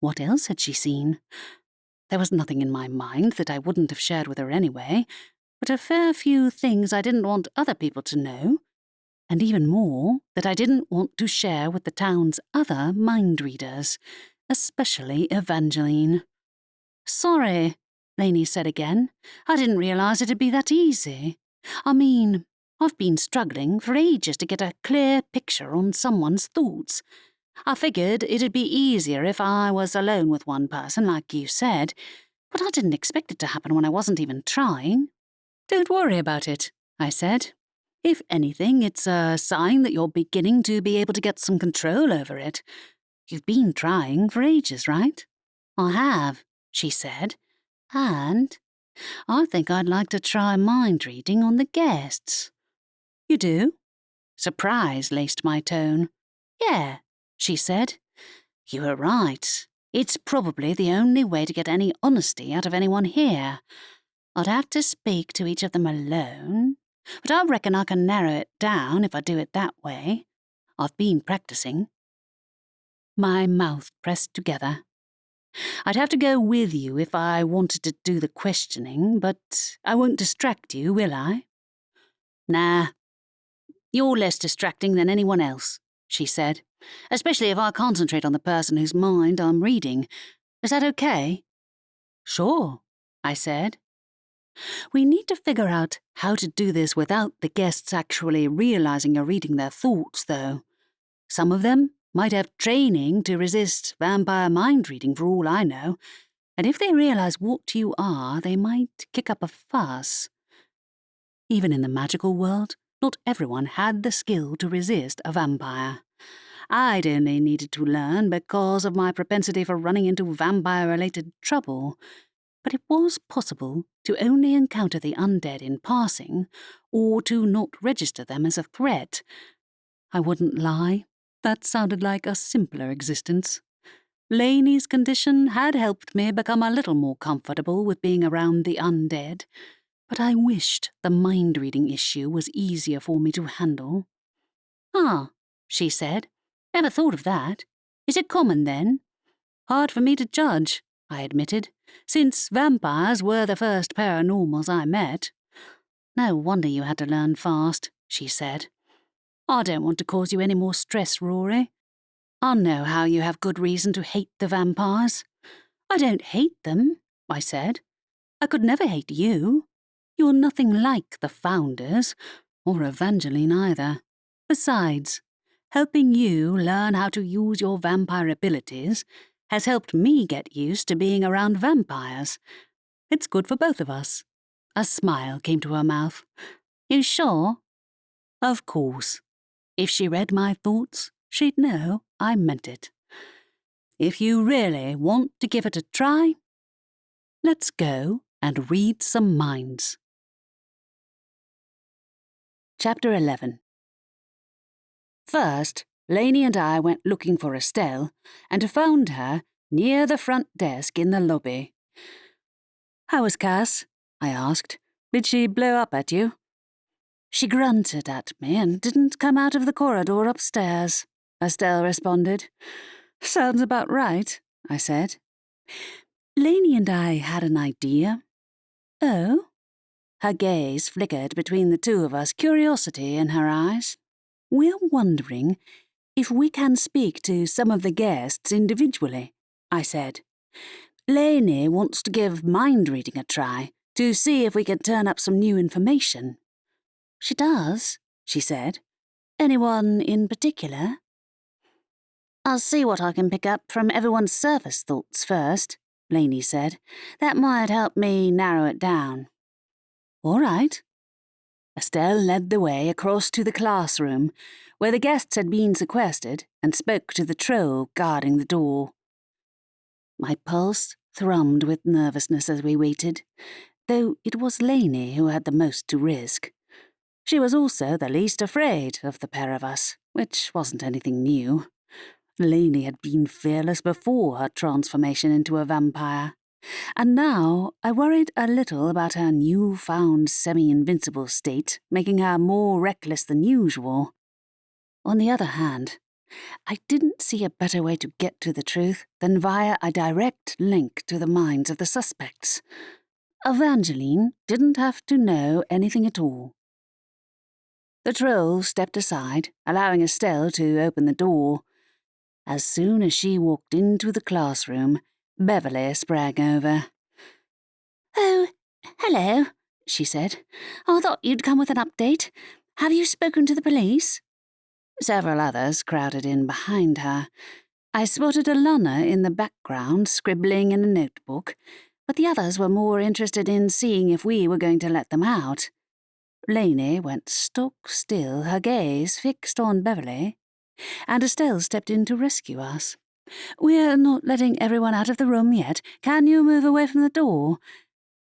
What else had she seen? There was nothing in my mind that I wouldn't have shared with her anyway, but a fair few things I didn't want other people to know, and even more that I didn't want to share with the town's other mind readers, especially Evangeline. "Sorry," Lainey said again. "I didn't realise it'd be that easy. I mean, I've been struggling for ages to get a clear picture on someone's thoughts. I figured it'd be easier if I was alone with one person, like you said, but I didn't expect it to happen when I wasn't even trying." "Don't worry about it," I said. "If anything, it's a sign that you're beginning to be able to get some control over it. You've been trying for ages, right?" "I have," she said, "and I think I'd like to try mind reading on the guests." "You do?" Surprise laced my tone. "Yeah," she said. "You were right. It's probably the only way to get any honesty out of anyone here. I'd have to speak to each of them alone, but I reckon I can narrow it down if I do it that way. I've been practicing." My mouth pressed together. "I'd have to go with you if I wanted to do the questioning, but I won't distract you, will I?" "Nah. You're less distracting than anyone else," she said, "especially if I concentrate on the person whose mind I'm reading. Is that okay?" "Sure," I said. "We need to figure out how to do this without the guests actually realizing you're reading their thoughts, though. Some of them might have training to resist vampire mind reading for all I know, and if they realize what you are, they might kick up a fuss. Even in the magical world, not everyone had the skill to resist a vampire. I'd only needed to learn because of my propensity for running into vampire-related trouble, but it was possible to only encounter the undead in passing, or to not register them as a threat. I wouldn't lie, that sounded like a simpler existence. Lainey's condition had helped me become a little more comfortable with being around the undead, but I wished the mind-reading issue was easier for me to handle. "Ah," she said. "Never thought of that. Is it common, then?" "Hard for me to judge," I admitted, "since vampires were the first paranormals I met." "No wonder you had to learn fast," she said. "I don't want to cause you any more stress, Rory. I know how you have good reason to hate the vampires." "I don't hate them," I said. "I could never hate you. You're nothing like the founders, or Evangeline either. Besides, helping you learn how to use your vampire abilities has helped me get used to being around vampires. It's good for both of us." A smile came to her mouth. "You sure?" "Of course. If she read my thoughts, she'd know I meant it. If you really want to give it a try, let's go and read some minds." Chapter 11. First, Lainey and I went looking for Estelle and found her near the front desk in the lobby. "How was Cass?" I asked. "Did she blow up at you?" "She grunted at me and didn't come out of the corridor upstairs," Estelle responded. "Sounds about right," I said. Lainey and I had an idea. "Oh?" Her gaze flickered between the two of us, curiosity in her eyes. "We're wondering if we can speak to some of the guests individually," I said. "Lainey wants to give mind reading a try to see if we can turn up some new information." "She does," she said. "Anyone in particular?" "I'll see what I can pick up from everyone's surface thoughts first," Lainey said. "That might help me narrow it down." "All right." Estelle led the way across to the classroom, where the guests had been sequestered, and spoke to the troll guarding the door. My pulse thrummed with nervousness as we waited, though it was Lainey who had the most to risk. She was also the least afraid of the pair of us, which wasn't anything new. Lainey had been fearless before her transformation into a vampire, and now I worried a little about her newfound semi-invincible state, making her more reckless than usual. On the other hand, I didn't see a better way to get to the truth than via a direct link to the minds of the suspects. Evangeline didn't have to know anything at all. The troll stepped aside, allowing Estelle to open the door. As soon as she walked into the classroom, Beverly sprang over. "Oh, hello," she said. "I thought you'd come with an update. Have you spoken to the police?" Several others crowded in behind her. I spotted Alana in the background, scribbling in a notebook, but the others were more interested in seeing if we were going to let them out. Lainey went stock still, her gaze fixed on Beverly, and Estelle stepped in to rescue us. "We're not letting everyone out of the room yet. Can you move away from the door?"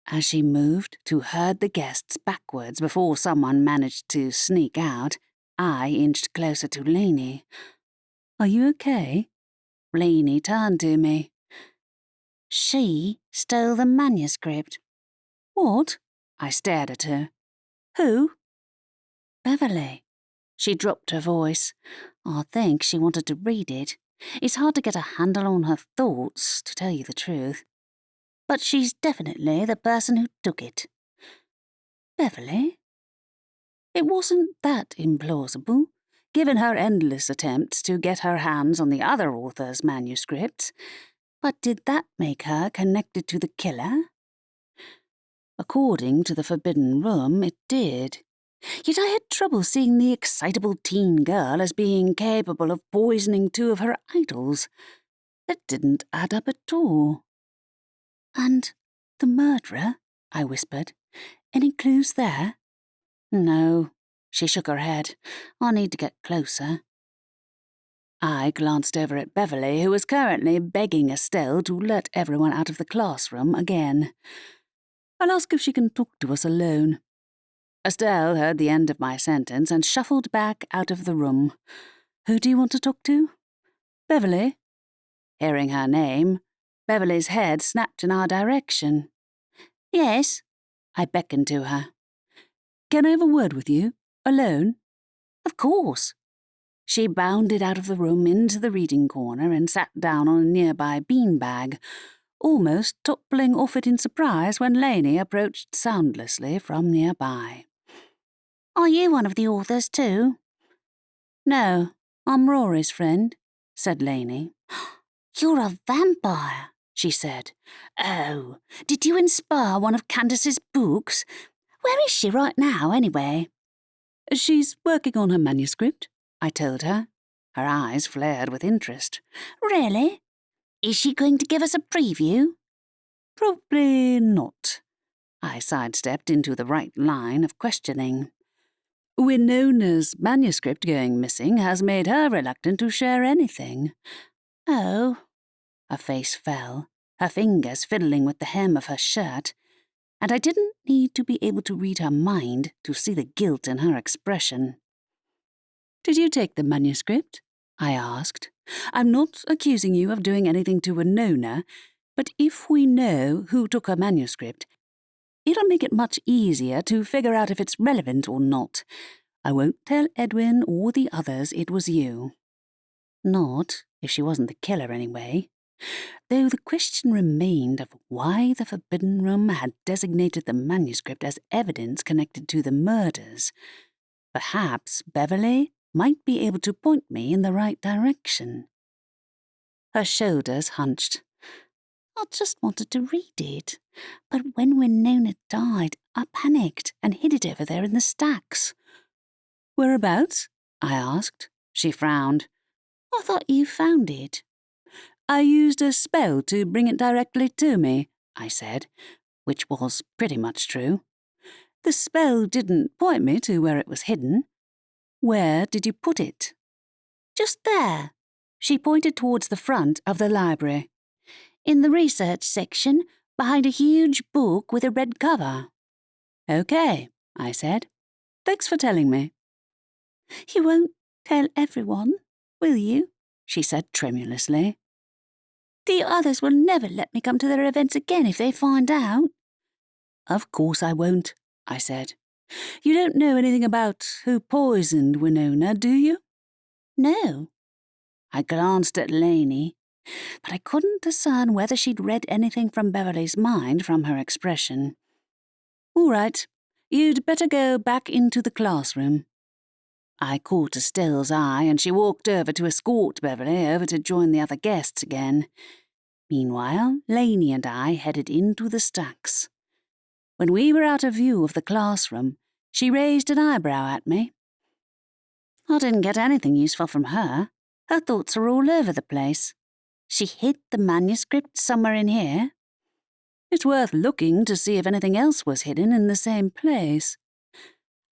As she moved to herd the guests backwards before someone managed to sneak out, I inched closer to Lainey. "Are you okay?" Lainey turned to me. "She stole the manuscript." "What?" I stared at her. "Who?" "Beverly." She dropped her voice. "I think she wanted to read it. It's hard to get a handle on her thoughts, to tell you the truth. But she's definitely the person who took it." "Beverly?" It wasn't that implausible, given her endless attempts to get her hands on the other author's manuscripts. But did that make her connected to the killer? According to the Forbidden Room, it did. Yet I had trouble seeing the excitable teen girl as being capable of poisoning two of her idols. That didn't add up at all. "And the murderer?" I whispered. "Any clues there?" "No," she shook her head. "I need to get closer." I glanced over at Beverly, who was currently begging Estelle to let everyone out of the classroom again. "I'll ask if she can talk to us alone." Estelle heard the end of my sentence and shuffled back out of the room. "Who do you want to talk to?" "Beverly." Hearing her name, Beverly's head snapped in our direction. "Yes." I beckoned to her. "Can I have a word with you? Alone?" "Of course." She bounded out of the room into the reading corner and sat down on a nearby beanbag, almost toppling off it in surprise when Lainey approached soundlessly from nearby. "Are you one of the authors too?" "No, I'm Rory's friend," said Lainey. "You're a vampire," she said. "Oh, did you inspire one of Candace's books? Where is she right now, anyway?" "She's working on her manuscript," I told her. Her eyes flared with interest. "Really? Is she going to give us a preview?" "Probably not." I sidestepped into the right line of questioning. "Winona's manuscript going missing has made her reluctant to share anything." "Oh." Her face fell, her fingers fiddling with the hem of her shirt, and I didn't need to be able to read her mind to see the guilt in her expression. "Did you take the manuscript?" I asked. "I'm not accusing you of doing anything to Winona, but if we know who took her manuscript, it'll make it much easier to figure out if it's relevant or not. I won't tell Edwin or the others it was you." Not if she wasn't the killer, anyway. Though the question remained of why the Forbidden Room had designated the manuscript as evidence connected to the murders. Perhaps Beverly might be able to point me in the right direction. Her shoulders hunched. "I just wanted to read it, but when Winona died, I panicked and hid it over there in the stacks." "Whereabouts?" I asked. She frowned. "I thought you found it." "I used a spell to bring it directly to me," I said, which was pretty much true. "The spell didn't point me to where it was hidden." "Where did you put it?" "Just there." She pointed towards the front of the library. "In the research section, behind a huge book with a red cover." "Okay," I said. "Thanks for telling me." "You won't tell everyone, will you?" she said tremulously. "The others will never let me come to their events again if they find out." "Of course I won't," I said. "You don't know anything about who poisoned Winona, do you?" "No." I glanced at Lainey, but I couldn't discern whether she'd read anything from Beverly's mind from her expression. "All right, you'd better go back into the classroom." I caught Estelle's eye, and she walked over to escort Beverly over to join the other guests again. Meanwhile, Lainey and I headed into the stacks. When we were out of view of the classroom, she raised an eyebrow at me. I didn't get anything useful from her. Her thoughts are all over the place. She hid the manuscript somewhere in here. It's worth looking to see if anything else was hidden in the same place.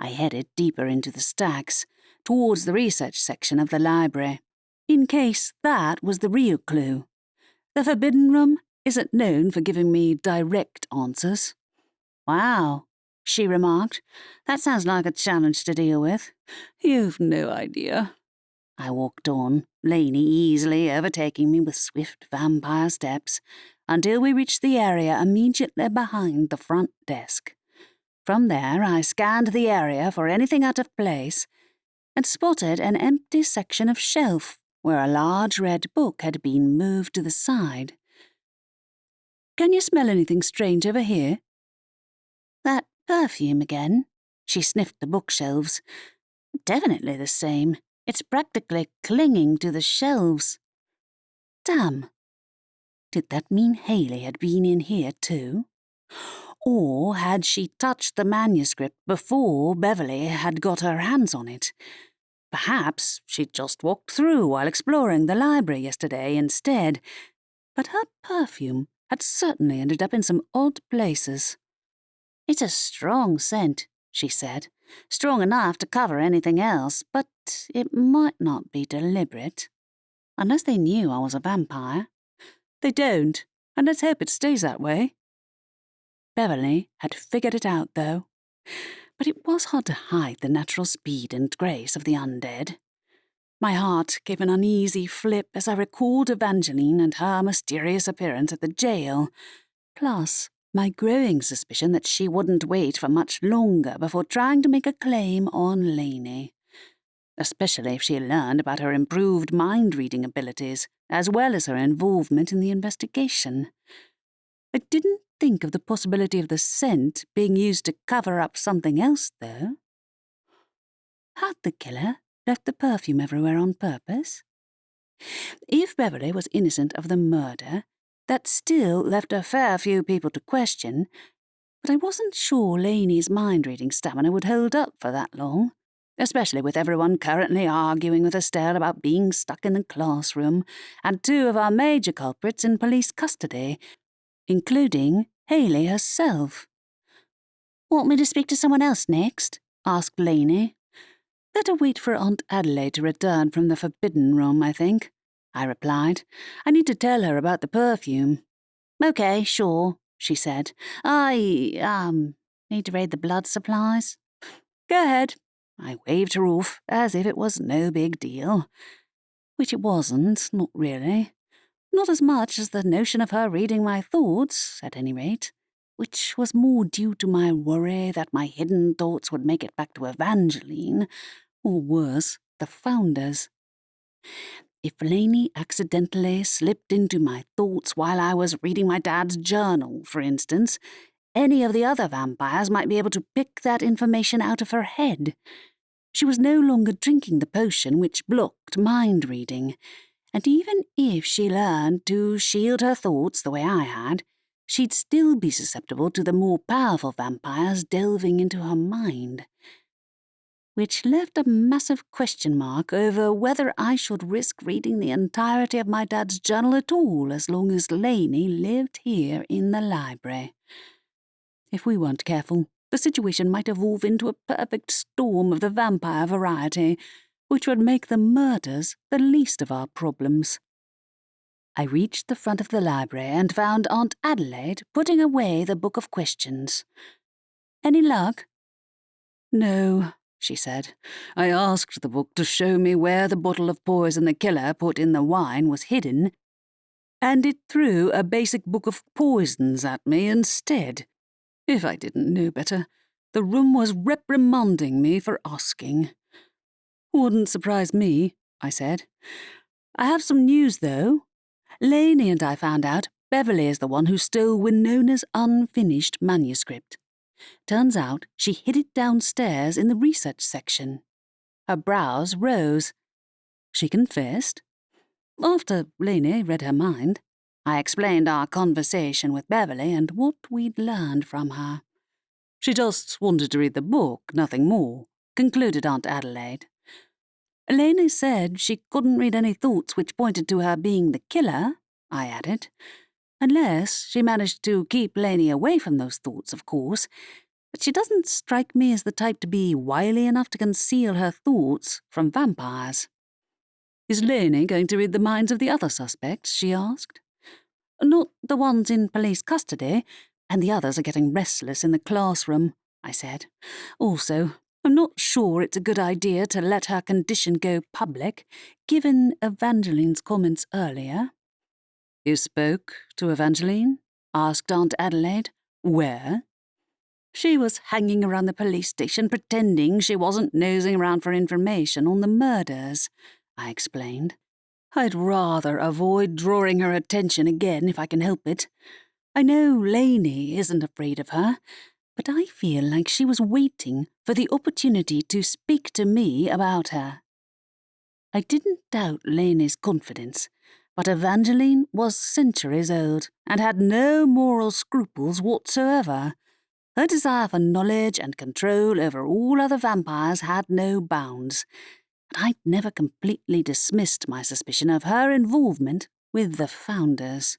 I headed deeper into the stacks, towards the research section of the library, in case that was the real clue. The Forbidden Room isn't known for giving me direct answers. "Wow," she remarked. "That sounds like a challenge to deal with." "You've no idea." I walked on, Lainey easily overtaking me with swift vampire steps, until we reached the area immediately behind the front desk. From there, I scanned the area for anything out of place and spotted an empty section of shelf where a large red book had been moved to the side. "Can you smell anything strange over here?" "That perfume again." She sniffed the bookshelves. "Definitely the same. It's practically clinging to the shelves." Damn. Did that mean Haley had been in here too? Or had she touched the manuscript before Beverly had got her hands on it? Perhaps she'd just walked through while exploring the library yesterday instead, but her perfume had certainly ended up in some odd places. "It's a strong scent," she said. "Strong enough to cover anything else, but it might not be deliberate. Unless they knew I was a vampire." "They don't, and let's hope it stays that way." Beverly had figured it out, though. But it was hard to hide the natural speed and grace of the undead. My heart gave an uneasy flip as I recalled Evangeline and her mysterious appearance at the jail, plus my growing suspicion that she wouldn't wait for much longer before trying to make a claim on Lainey, especially if she learned about her improved mind-reading abilities, as well as her involvement in the investigation. I didn't think of the possibility of the scent being used to cover up something else, though. Had the killer left the perfume everywhere on purpose? If Beverly was innocent of the murder, that still left a fair few people to question, but I wasn't sure Lainey's mind-reading stamina would hold up for that long, especially with everyone currently arguing with Estelle about being stuck in the classroom, and two of our major culprits in police custody, including Haley herself. "Want me to speak to someone else next?" asked Lainey. "Better wait for Aunt Adelaide to return from the Forbidden Room, I think," I replied. "I need to tell her about the perfume." "Okay, sure," she said. I need to raid the blood supplies." "Go ahead." I waved her off as if it was no big deal. Which it wasn't, not really. Not as much as the notion of her reading my thoughts, at any rate, which was more due to my worry that my hidden thoughts would make it back to Evangeline, or worse, the founders. If Lainey accidentally slipped into my thoughts while I was reading my dad's journal, for instance, any of the other vampires might be able to pick that information out of her head. She was no longer drinking the potion which blocked mind-reading, and even if she learned to shield her thoughts the way I had, she'd still be susceptible to the more powerful vampires delving into her mind. Which left a massive question mark over whether I should risk reading the entirety of my dad's journal at all as long as Lainey lived here in the library. If we weren't careful, the situation might evolve into a perfect storm of the vampire variety, which would make the murders the least of our problems. I reached the front of the library and found Aunt Adelaide putting away the book of questions. "Any luck?" "No," she said. "I asked the book to show me where the bottle of poison the killer put in the wine was hidden, and it threw a basic book of poisons at me instead. If I didn't know better, the room was reprimanding me for asking." "Wouldn't surprise me," I said. I have some news, though. Lainey and I found out Beverly is the one who stole Winona's unfinished manuscript. Turns out she hid it downstairs in the research section. Her brows rose. She confessed. After Lainey read her mind, I explained our conversation with Beverly and what we'd learned from her. She just wanted to read the book, nothing more, concluded Aunt Adelaide. Lainey said she couldn't read any thoughts which pointed to her being the killer, I added. Unless she managed to keep Lainey away from those thoughts, of course. But she doesn't strike me as the type to be wily enough to conceal her thoughts from vampires. Is Lainey going to read the minds of the other suspects? She asked. Not the ones in police custody, and the others are getting restless in the classroom, I said. Also, I'm not sure it's a good idea to let her condition go public, given Evangeline's comments earlier. You spoke to Evangeline? Asked Aunt Adelaide. Where? She was hanging around the police station pretending she wasn't nosing around for information on the murders, I explained. I'd rather avoid drawing her attention again if I can help it. I know Lainey isn't afraid of her, but I feel like she was waiting for the opportunity to speak to me about her. I didn't doubt Lainey's confidence, but Evangeline was centuries old and had no moral scruples whatsoever. Her desire for knowledge and control over all other vampires had no bounds, and I'd never completely dismissed my suspicion of her involvement with the founders.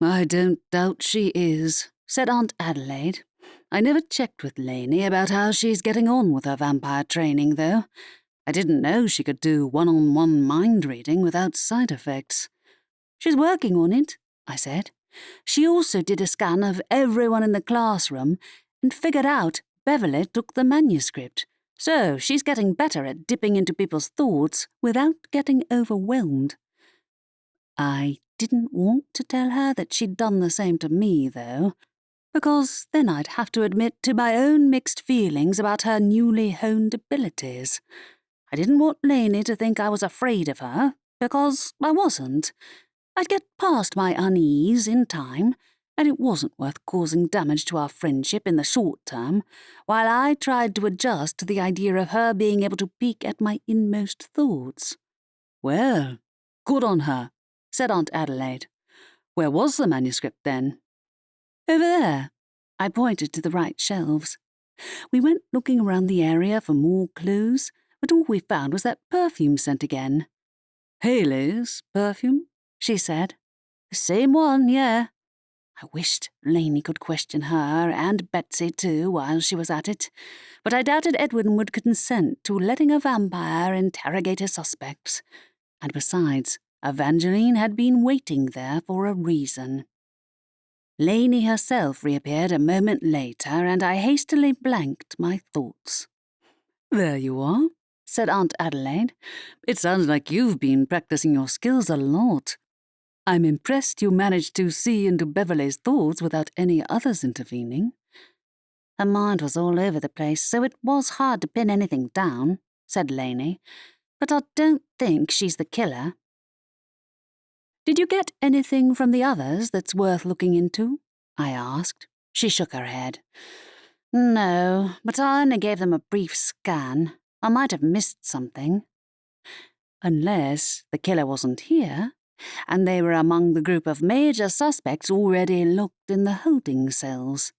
I don't doubt she is, said Aunt Adelaide. I never checked with Lainey about how she's getting on with her vampire training, though. I didn't know she could do one-on-one mind reading without side effects. She's working on it, I said. She also did a scan of everyone in the classroom and figured out Beverly took the manuscript. So she's getting better at dipping into people's thoughts without getting overwhelmed. I didn't want to tell her that she'd done the same to me, though, because then I'd have to admit to my own mixed feelings about her newly honed abilities. I didn't want Lainey to think I was afraid of her, because I wasn't. I'd get past my unease in time, and it wasn't worth causing damage to our friendship in the short term, while I tried to adjust to the idea of her being able to peek at my inmost thoughts. Well, good on her, said Aunt Adelaide. Where was the manuscript, then? Over there. I pointed to the right shelves. We went looking around the area for more clues, but all we found was that perfume scent again. Haley's perfume? She said. The same one, yeah. I wished Lainey could question her, and Betsy too, while she was at it, but I doubted Edwin would consent to letting a vampire interrogate his suspects. And besides, Evangeline had been waiting there for a reason. Lainey herself reappeared a moment later, and I hastily blanked my thoughts. There you are, said Aunt Adelaide. It sounds like you've been practicing your skills a lot. I'm impressed you managed to see into Beverly's thoughts without any others intervening. Her mind was all over the place, so it was hard to pin anything down, said Lainey, but I don't think she's the killer. Did you get anything from the others that's worth looking into? I asked. She shook her head. No, but I only gave them a brief scan. I might have missed something. Unless the killer wasn't here, and they were among the group of major suspects already locked in the holding cells.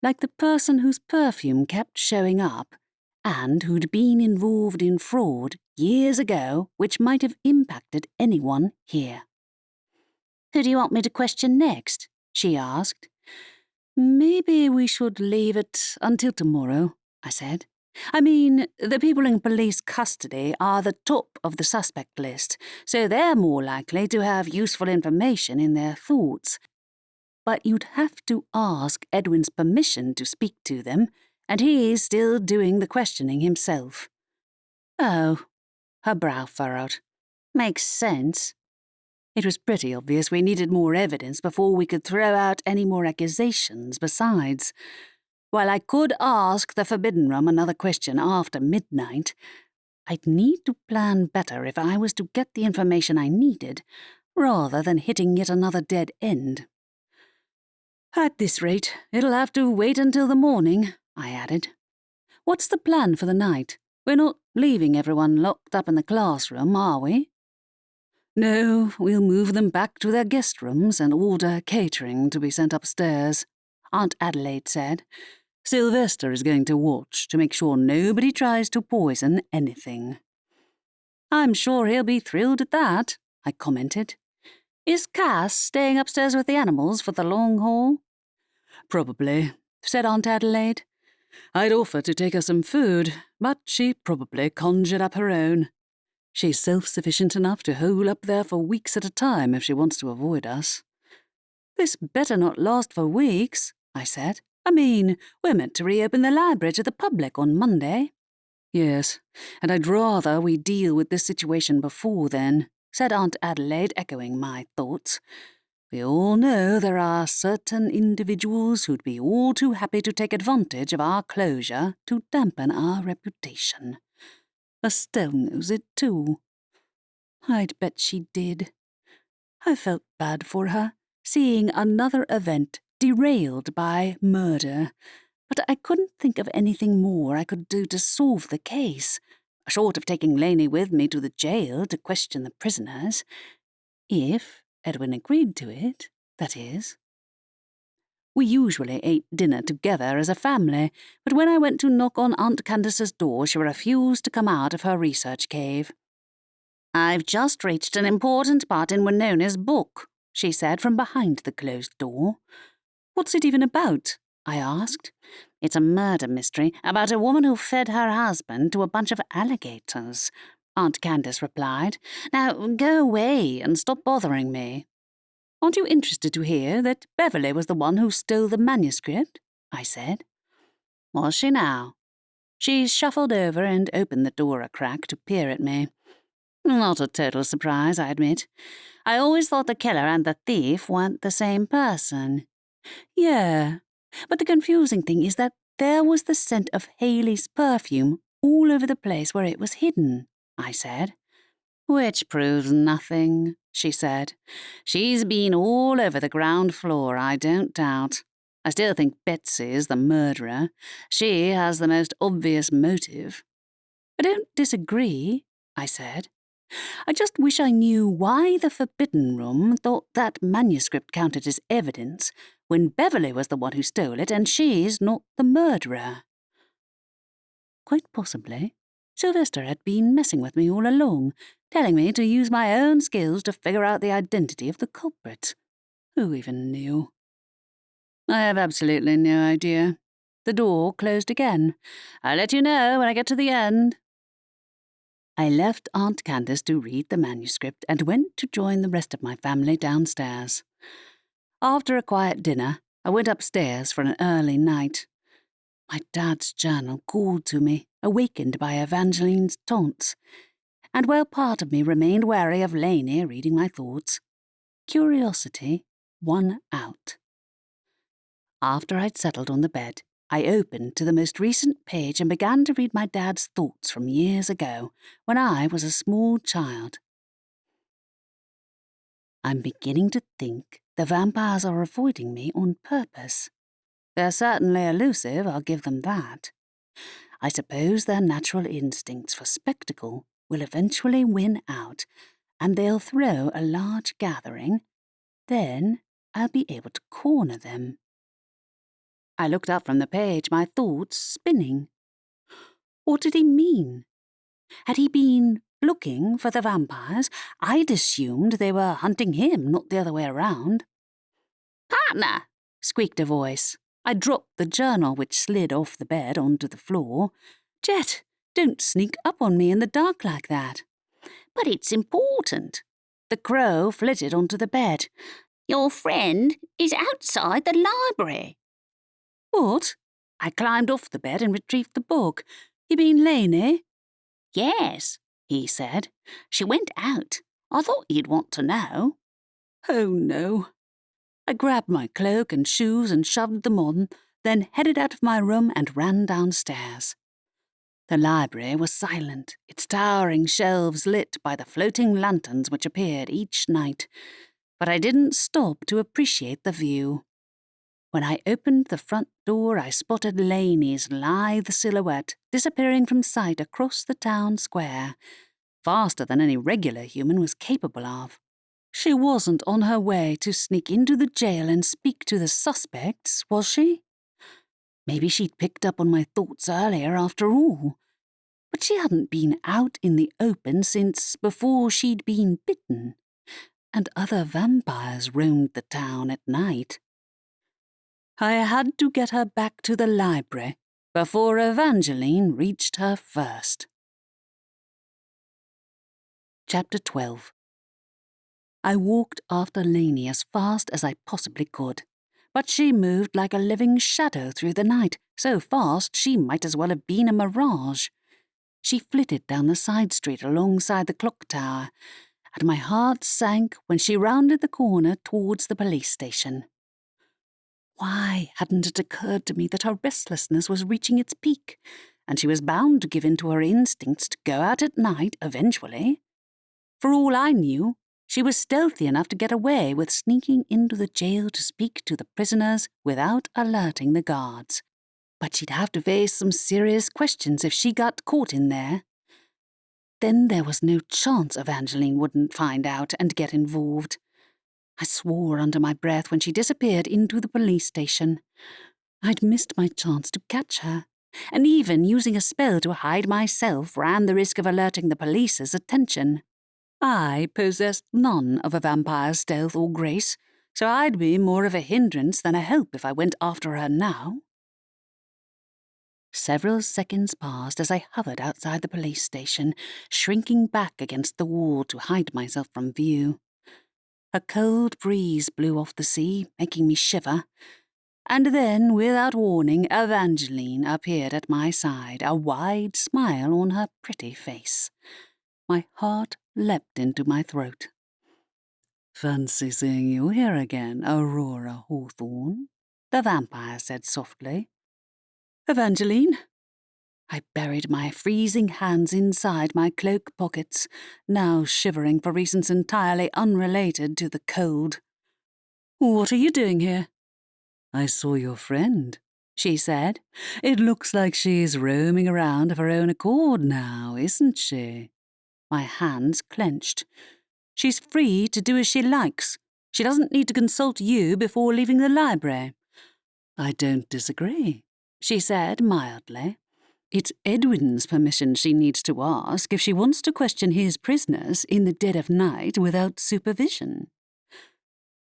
Like the person whose perfume kept showing up, and who'd been involved in fraud years ago which might have impacted anyone here. Who do you want me to question next? She asked. Maybe we should leave it until tomorrow, I said. I mean, the people in police custody are the top of the suspect list, so they're more likely to have useful information in their thoughts. But you'd have to ask Edwin's permission to speak to them, and he's still doing the questioning himself. Oh, her brow furrowed. Makes sense. It was pretty obvious we needed more evidence before we could throw out any more accusations besides. While I could ask the Forbidden Room another question after midnight, I'd need to plan better if I was to get the information I needed, rather than hitting yet another dead end. At this rate, it'll have to wait until the morning, I added. What's the plan for the night? We're not leaving everyone locked up in the classroom, are we? No, we'll move them back to their guest rooms and order catering to be sent upstairs, Aunt Adelaide said. Sylvester is going to watch to make sure nobody tries to poison anything. I'm sure he'll be thrilled at that, I commented. Is Cass staying upstairs with the animals for the long haul? Probably, said Aunt Adelaide. I'd offer to take her some food, but she probably conjured up her own. She's self-sufficient enough to hole up there for weeks at a time if she wants to avoid us. This better not last for weeks, I said. I mean, we're meant to reopen the library to the public on Monday. Yes, and I'd rather we deal with this situation before then, said Aunt Adelaide, echoing my thoughts. We all know there are certain individuals who'd be all too happy to take advantage of our closure to dampen our reputation. Estelle knows it too. I'd bet she did. I felt bad for her, seeing another event derailed by murder, but I couldn't think of anything more I could do to solve the case, short of taking Lainey with me to the jail to question the prisoners. If Edwin agreed to it, that is. We usually ate dinner together as a family, but when I went to knock on Aunt Candace's door, she refused to come out of her research cave. I've just reached an important part in Winona's book, she said from behind the closed door. What's it even about? I asked. It's a murder mystery about a woman who fed her husband to a bunch of alligators, Aunt Candace replied. Now go away and stop bothering me. Aren't you interested to hear that Beverly was the one who stole the manuscript? I said. Was she now? She shuffled over and opened the door a crack to peer at me. Not a total surprise, I admit. I always thought the killer and the thief weren't the same person. Yeah, but the confusing thing is that there was the scent of Haley's perfume all over the place where it was hidden, I said. Which proves nothing, she said. She's been all over the ground floor, I don't doubt. I still think Betsy is the murderer. She has the most obvious motive. I don't disagree, I said. I just wish I knew why the Forbidden Room thought that manuscript counted as evidence when Beverly was the one who stole it and she's not the murderer. Quite possibly, Sylvester had been messing with me all along, telling me to use my own skills to figure out the identity of the culprit. Who even knew? I have absolutely no idea. The door closed again. I'll let you know when I get to the end. I left Aunt Candace to read the manuscript and went to join the rest of my family downstairs. After a quiet dinner, I went upstairs for an early night. My dad's journal called to me, awakened by Evangeline's taunts, and while part of me remained wary of Lainey reading my thoughts, curiosity won out. After I'd settled on the bed, I opened to the most recent page and began to read my dad's thoughts from years ago, when I was a small child. I'm beginning to think the vampires are avoiding me on purpose. They're certainly elusive, I'll give them that. I suppose their natural instincts for spectacle will eventually win out, and they'll throw a large gathering. Then I'll be able to corner them. I looked up from the page, my thoughts spinning. What did he mean? Had he been looking for the vampires? I'd assumed they were hunting him, not the other way around. Partner! Squeaked a voice. I dropped the journal, which slid off the bed onto the floor. Jet, don't sneak up on me in the dark like that. But it's important. The crow flitted onto the bed. Your friend is outside the library. What? I climbed off the bed and retrieved the book. You mean Lainey? Yes, he said. She went out. I thought you'd want to know. Oh, no. I grabbed my cloak and shoes and shoved them on, then headed out of my room and ran downstairs. The library was silent, its towering shelves lit by the floating lanterns which appeared each night, but I didn't stop to appreciate the view. When I opened the front door, I spotted Lainey's lithe silhouette disappearing from sight across the town square, faster than any regular human was capable of. She wasn't on her way to sneak into the jail and speak to the suspects, was she? Maybe she'd picked up on my thoughts earlier after all. But she hadn't been out in the open since before she'd been bitten, and other vampires roamed the town at night. I had to get her back to the library before Evangeline reached her first. Chapter 12. I walked after Lainey as fast as I possibly could, but she moved like a living shadow through the night, so fast she might as well have been a mirage. She flitted down the side street alongside the clock tower, and my heart sank when she rounded the corner towards the police station. Why hadn't it occurred to me that her restlessness was reaching its peak, and she was bound to give in to her instincts to go out at night eventually? For all I knew, she was stealthy enough to get away with sneaking into the jail to speak to the prisoners without alerting the guards. But she'd have to face some serious questions if she got caught in there. Then there was no chance Evangeline wouldn't find out and get involved. I swore under my breath when she disappeared into the police station. I'd missed my chance to catch her, and even using a spell to hide myself ran the risk of alerting the police's attention. I possessed none of a vampire's stealth or grace, so I'd be more of a hindrance than a help if I went after her now. Several seconds passed as I hovered outside the police station, shrinking back against the wall to hide myself from view. A cold breeze blew off the sea, making me shiver, and then, without warning, Evangeline appeared at my side, a wide smile on her pretty face. My heart leapt into my throat. "Fancy seeing you here again, Aurora Hawthorne," the vampire said softly. "Evangeline?" I buried my freezing hands inside my cloak pockets, now shivering for reasons entirely unrelated to the cold. "What are you doing here?" "I saw your friend," she said. "It looks like she's roaming around of her own accord now, isn't she?" My hands clenched. "She's free to do as she likes. She doesn't need to consult you before leaving the library." "I don't disagree," she said mildly. "It's Edwin's permission she needs to ask if she wants to question his prisoners in the dead of night without supervision."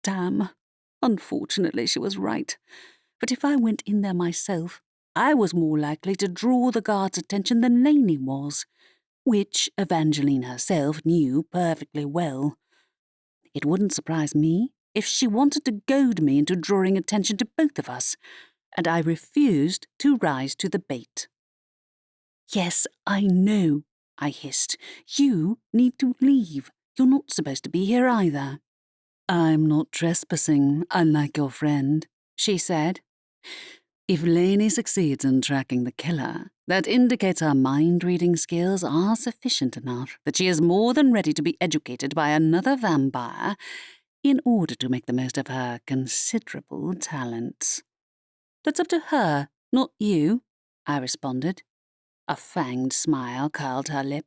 Damn. Unfortunately, she was right. But if I went in there myself, I was more likely to draw the guards' attention than Lainey was, which Evangeline herself knew perfectly well. It wouldn't surprise me if she wanted to goad me into drawing attention to both of us, and I refused to rise to the bait. "Yes, I know," I hissed. "You need to leave. You're not supposed to be here either." "I'm not trespassing, unlike your friend," she said. "If Lainey succeeds in tracking the killer, that indicates her mind-reading skills are sufficient enough that she is more than ready to be educated by another vampire in order to make the most of her considerable talents." "That's up to her, not you," I responded. A fanged smile curled her lip.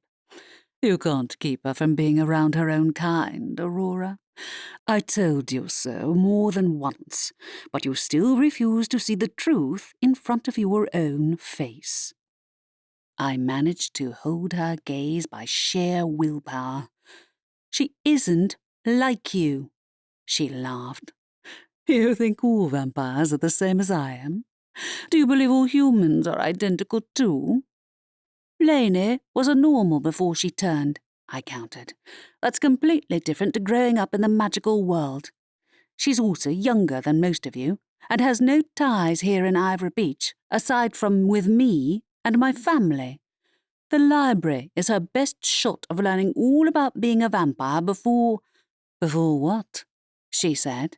"You can't keep her from being around her own kind, Aurora. I told you so more than once, but you still refuse to see the truth in front of your own face." I managed to hold her gaze by sheer willpower. "She isn't like you," she laughed. "You think all vampires are the same as I am? Do you believe all humans are identical too?" "Lainey was a normal before she turned," I countered. "That's completely different to growing up in the magical world. She's also younger than most of you, and has no ties here in Ivory Beach, aside from with me and my family. The library is her best shot of learning all about being a vampire before—" "Before what?" she said.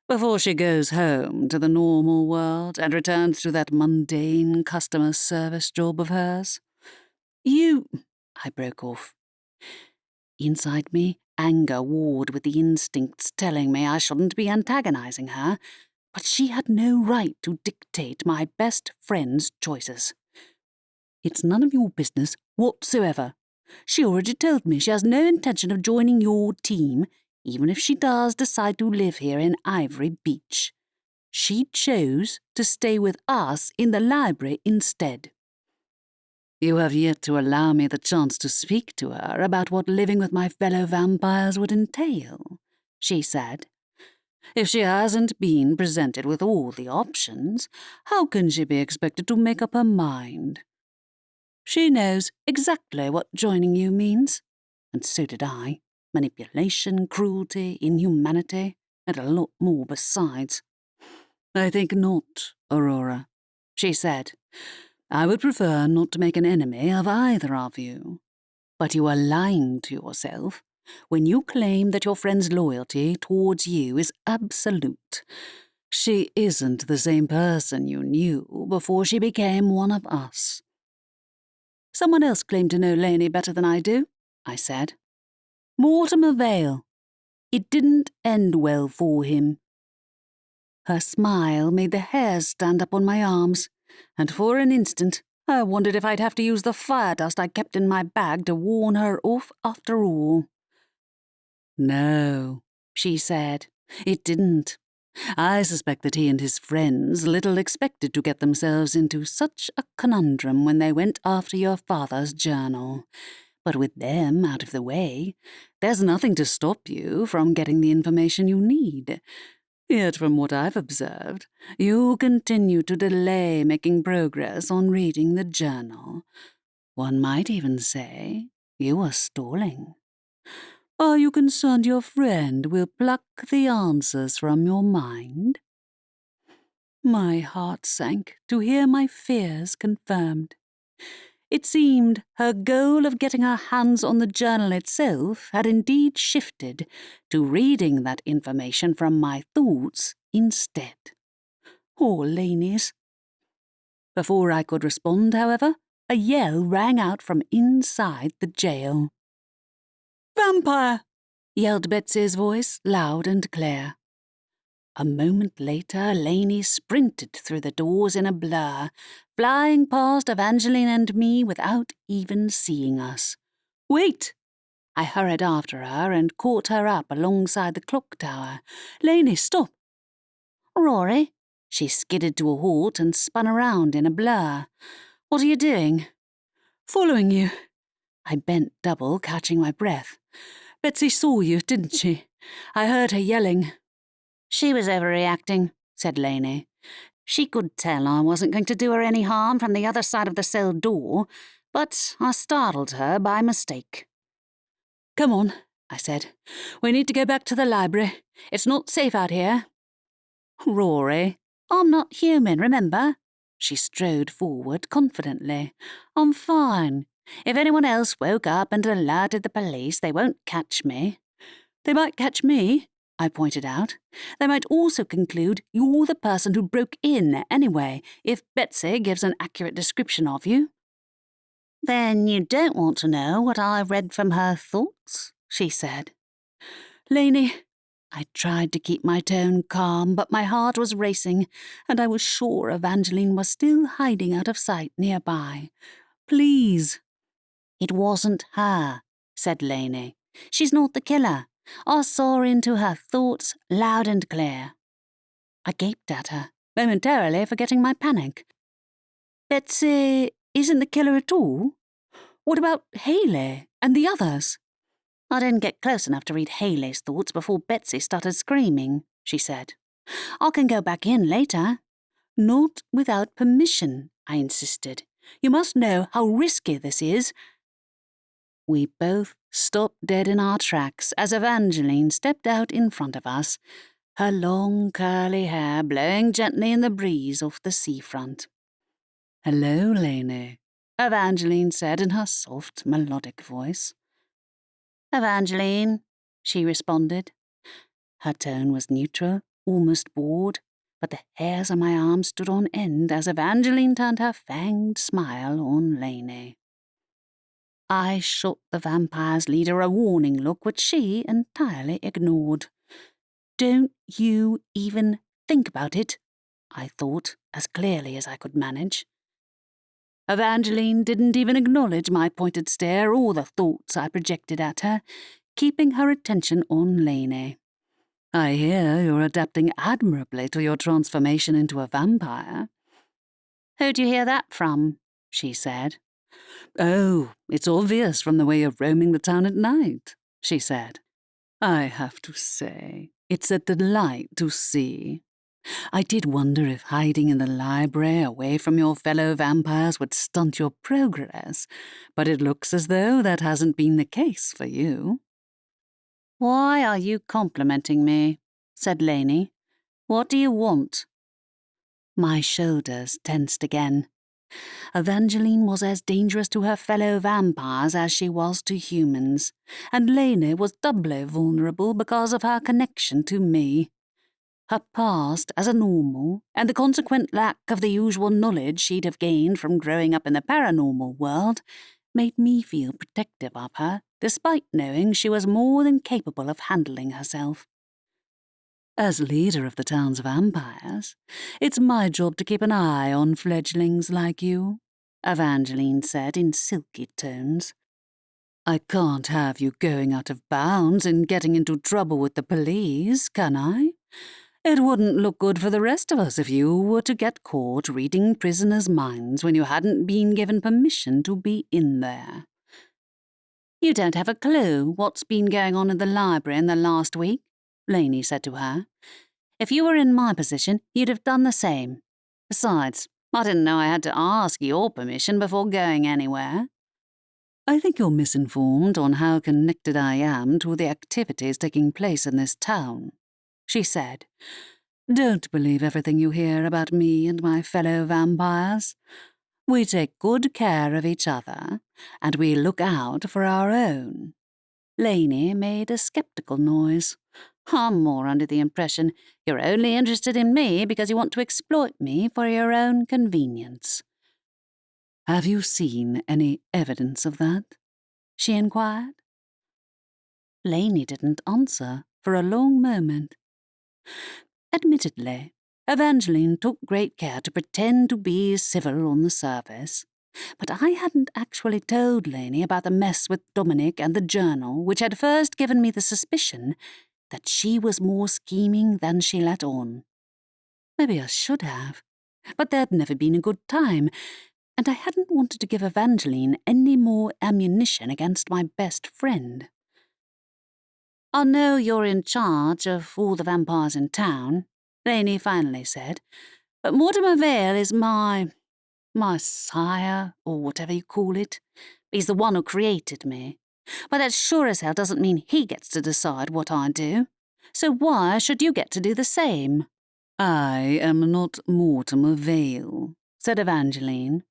"Before she goes home to the normal world and returns to that mundane customer service job of hers. You—" I broke off. Inside me, anger warred with the instincts telling me I shouldn't be antagonizing her, but she had no right to dictate my best friend's choices. It's none of your business whatsoever. She already told me she has no intention of joining your team, even if she does decide to live here in Ivory Beach. She chose to stay with us in the library instead. You have yet to allow me the chance to speak to her about what living with my fellow vampires would entail, she said. If she hasn't been presented with all the options, how can she be expected to make up her mind? She knows exactly what joining you means, and so did I. Manipulation, cruelty, inhumanity, and a lot more besides. I think not, Aurora, she said. I would prefer not to make an enemy of either of you. But you are lying to yourself when you claim that your friend's loyalty towards you is absolute. She isn't the same person you knew before she became one of us. Someone else claimed to know Laney better than I do, I said. Mortimer Vale. It didn't end well for him. Her smile made the hairs stand up on my arms, and for an instant I wondered if I'd have to use the fire dust I kept in my bag to warn her off after all. No, she said, it didn't. I suspect that he and his friends little expected to get themselves into such a conundrum when they went after your father's journal. But with them out of the way, there's nothing to stop you from getting the information you need. Yet from what I've observed, you continue to delay making progress on reading the journal. One might even say you are stalling. Are you concerned your friend will pluck the answers from your mind? My heart sank to hear my fears confirmed. It seemed her goal of getting her hands on the journal itself had indeed shifted to reading that information from my thoughts instead. Or Laney's. Before I could respond, however, a yell rang out from inside the jail. Vampire! Yelled Betsy's voice, loud and clear. A moment later, Laney sprinted through the doors in a blur, flying past Evangeline and me without even seeing us. Wait! I hurried after her and caught her up alongside the clock tower. Laney, stop! Rory? She skidded to a halt and spun around in a blur. What are you doing? Following you. I bent double, catching my breath. Betsy saw you, didn't she? I heard her yelling. She was overreacting, said Laney. She could tell I wasn't going to do her any harm from the other side of the cell door, but I startled her by mistake. Come on, I said. We need to go back to the library. It's not safe out here. Rory, I'm not human, remember? She strode forward confidently. I'm fine. If anyone else woke up and alerted the police, they won't catch me. They might catch me, I pointed out. They might also conclude you're the person who broke in anyway, if Betsy gives an accurate description of you. Then you don't want to know what I read from her thoughts, she said. Laney, I tried to keep my tone calm, but my heart was racing, and I was sure Evangeline was still hiding out of sight nearby. Please. It wasn't her, said Laney. She's not the killer. I saw into her thoughts loud and clear. I gaped at her, momentarily forgetting my panic. Betsy isn't the killer at all? What about Haley and the others? I didn't get close enough to read Haley's thoughts before Betsy started screaming, she said. I can go back in later. Not without permission, I insisted. You must know how risky this is. We both stopped dead in our tracks as Evangeline stepped out in front of us, her long curly hair blowing gently in the breeze off the seafront. Hello, Laney, Evangeline said in her soft, melodic voice. Evangeline, she responded. Her tone was neutral, almost bored, but the hairs on my arm stood on end as Evangeline turned her fanged smile on Laney. I shot the vampire's leader a warning look which she entirely ignored. "Don't you even think about it," I thought, as clearly as I could manage. Evangeline didn't even acknowledge my pointed stare or the thoughts I projected at her, keeping her attention on Lainey. "I hear you're adapting admirably to your transformation into a vampire." "Who'd you hear that from?" she said. "Oh, it's obvious from the way you're roaming the town at night," she said. "I have to say, it's a delight to see. I did wonder if hiding in the library away from your fellow vampires would stunt your progress, but it looks as though that hasn't been the case for you." "Why are you complimenting me?" said Lainey. "What do you want?" My shoulders tensed again. Evangeline was as dangerous to her fellow vampires as she was to humans, and Lainey was doubly vulnerable because of her connection to me. Her past as a normal, and the consequent lack of the usual knowledge she'd have gained from growing up in the paranormal world, made me feel protective of her, despite knowing she was more than capable of handling herself. "As leader of the town's vampires, it's my job to keep an eye on fledglings like you," Evangeline said in silky tones. "I can't have you going out of bounds and getting into trouble with the police, can I? It wouldn't look good for the rest of us if you were to get caught reading prisoners' minds when you hadn't been given permission to be in there." "You don't have a clue what's been going on in the library in the last week," Lainey said to her. "If you were in my position, you'd have done the same. Besides, I didn't know I had to ask your permission before going anywhere." "I think you're misinformed on how connected I am to the activities taking place in this town," she said. "Don't believe everything you hear about me and my fellow vampires. We take good care of each other, and we look out for our own." Lainey made a skeptical noise. "I'm more under the impression you're only interested in me because you want to exploit me for your own convenience." "Have you seen any evidence of that?" she inquired. Lainey didn't answer for a long moment. Admittedly, Evangeline took great care to pretend to be civil on the surface, but I hadn't actually told Lainey about the mess with Dominic and the journal, which had first given me the suspicion that she was more scheming than she let on. Maybe I should have, but there'd never been a good time, and I hadn't wanted to give Evangeline any more ammunition against my best friend. "I know you're in charge of all the vampires in town," Lainey finally said, "but Mortimer Vale is my sire, or whatever you call it. He's the one who created me. But that sure as hell doesn't mean he gets to decide what I do. So why should you get to do the same?" "I am not Mortimer Vale," said Evangeline.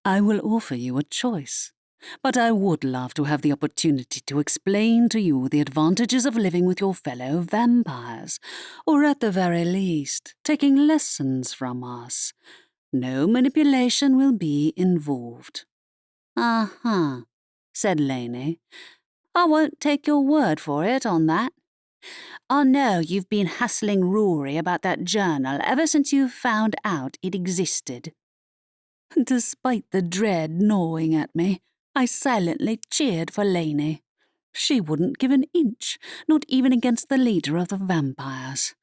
"I will offer you a choice, but I would love to have the opportunity to explain to you the advantages of living with your fellow vampires, or at the very least, taking lessons from us. No manipulation will be involved." "Uh-huh," said Lainey. "I won't take your word for it on that. I know you've been hassling Rory about that journal ever since you found out it existed." Despite the dread gnawing at me, I silently cheered for Lainey. She wouldn't give an inch, not even against the leader of the vampires.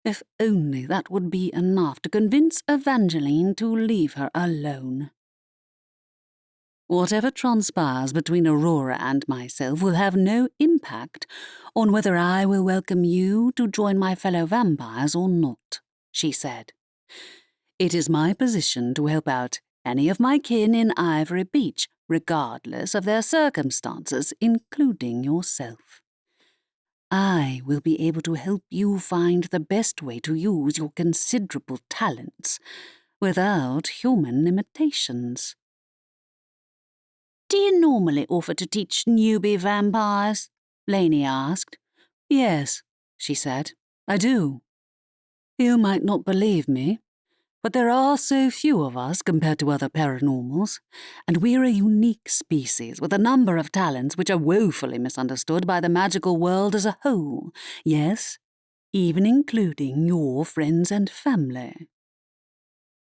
If only that would be enough to convince Evangeline to leave her alone. Whatever transpires between Aurora and myself will have no impact on whether I will welcome you to join my fellow vampires or not, she said. It is my position to help out any of my kin in Ivory Beach, regardless of their circumstances, including yourself. I will be able to help you find the best way to use your considerable talents without human limitations. "Do you normally offer to teach newbie vampires?" Lainey asked. "Yes," she said, "I do. You might not believe me, But there are so few of us compared to other paranormals, and we're a unique species with a number of talents which are woefully misunderstood by the magical world as a whole. Yes, even including your friends and family."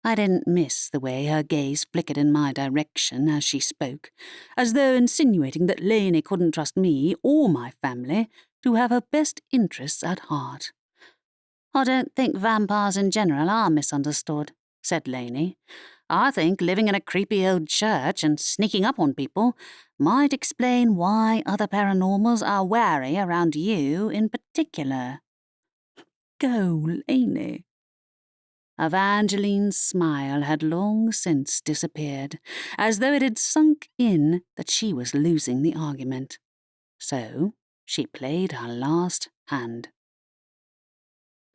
I didn't miss the way her gaze flickered in my direction as she spoke, as though insinuating that Lainey couldn't trust me or my family to have her best interests at heart. "I don't think vampires in general are misunderstood," said Lainey. "I think living in a creepy old church and sneaking up on people might explain why other paranormals are wary around you in particular." "Go, Lainey." Evangeline's smile had long since disappeared, as though it had sunk in that she was losing the argument. So she played her last hand.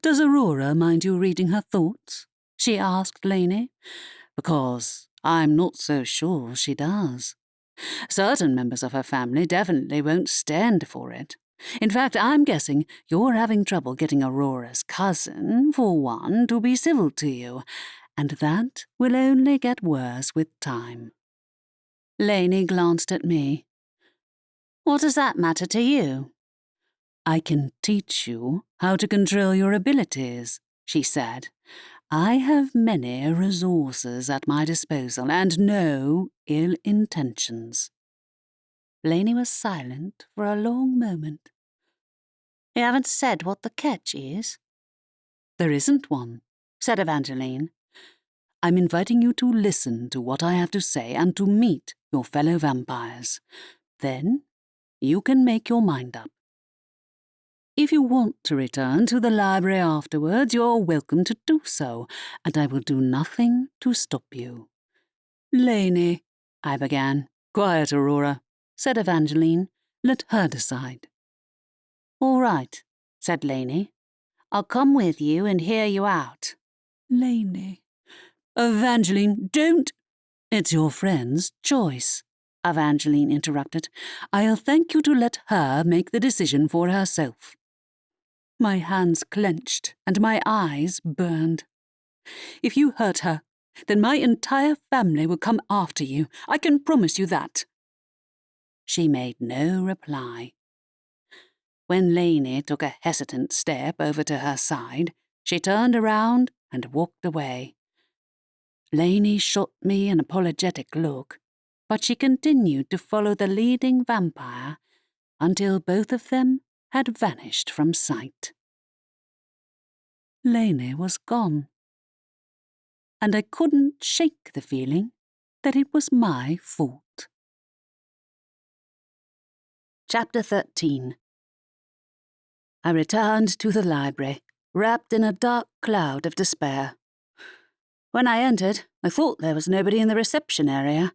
"Does Aurora mind you reading her thoughts?" she asked Lainey. "Because I'm not so sure she does. Certain members of her family definitely won't stand for it. In fact, I'm guessing you're having trouble getting Aurora's cousin, for one, to be civil to you, and that will only get worse with time." Lainey glanced at me. "What does that matter to you?" "I can teach you how to control your abilities," she said. "I have many resources at my disposal and no ill intentions." Lainey was silent for a long moment. "You haven't said what the catch is?" "There isn't one," said Evangeline. "I'm inviting you to listen to what I have to say and to meet your fellow vampires. Then you can make your mind up. If you want to return to the library afterwards, you're welcome to do so, and I will do nothing to stop you." "Lainey," I began. "Quiet, Aurora," said Evangeline. "Let her decide." "All right," said Lainey. "I'll come with you and hear you out." "Lainey." "Evangeline, don't—" "It's your friend's choice," Evangeline interrupted. "I'll thank you to let her make the decision for herself." My hands clenched and my eyes burned. "If you hurt her, then my entire family will come after you. I can promise you that." She made no reply. When Lainey took a hesitant step over to her side, she turned around and walked away. Lainey shot me an apologetic look, but she continued to follow the leading vampire until both of them had vanished from sight. Lainey was gone, and I couldn't shake the feeling that it was my fault. Chapter 13. I returned to the library, wrapped in a dark cloud of despair. When I entered, I thought there was nobody in the reception area,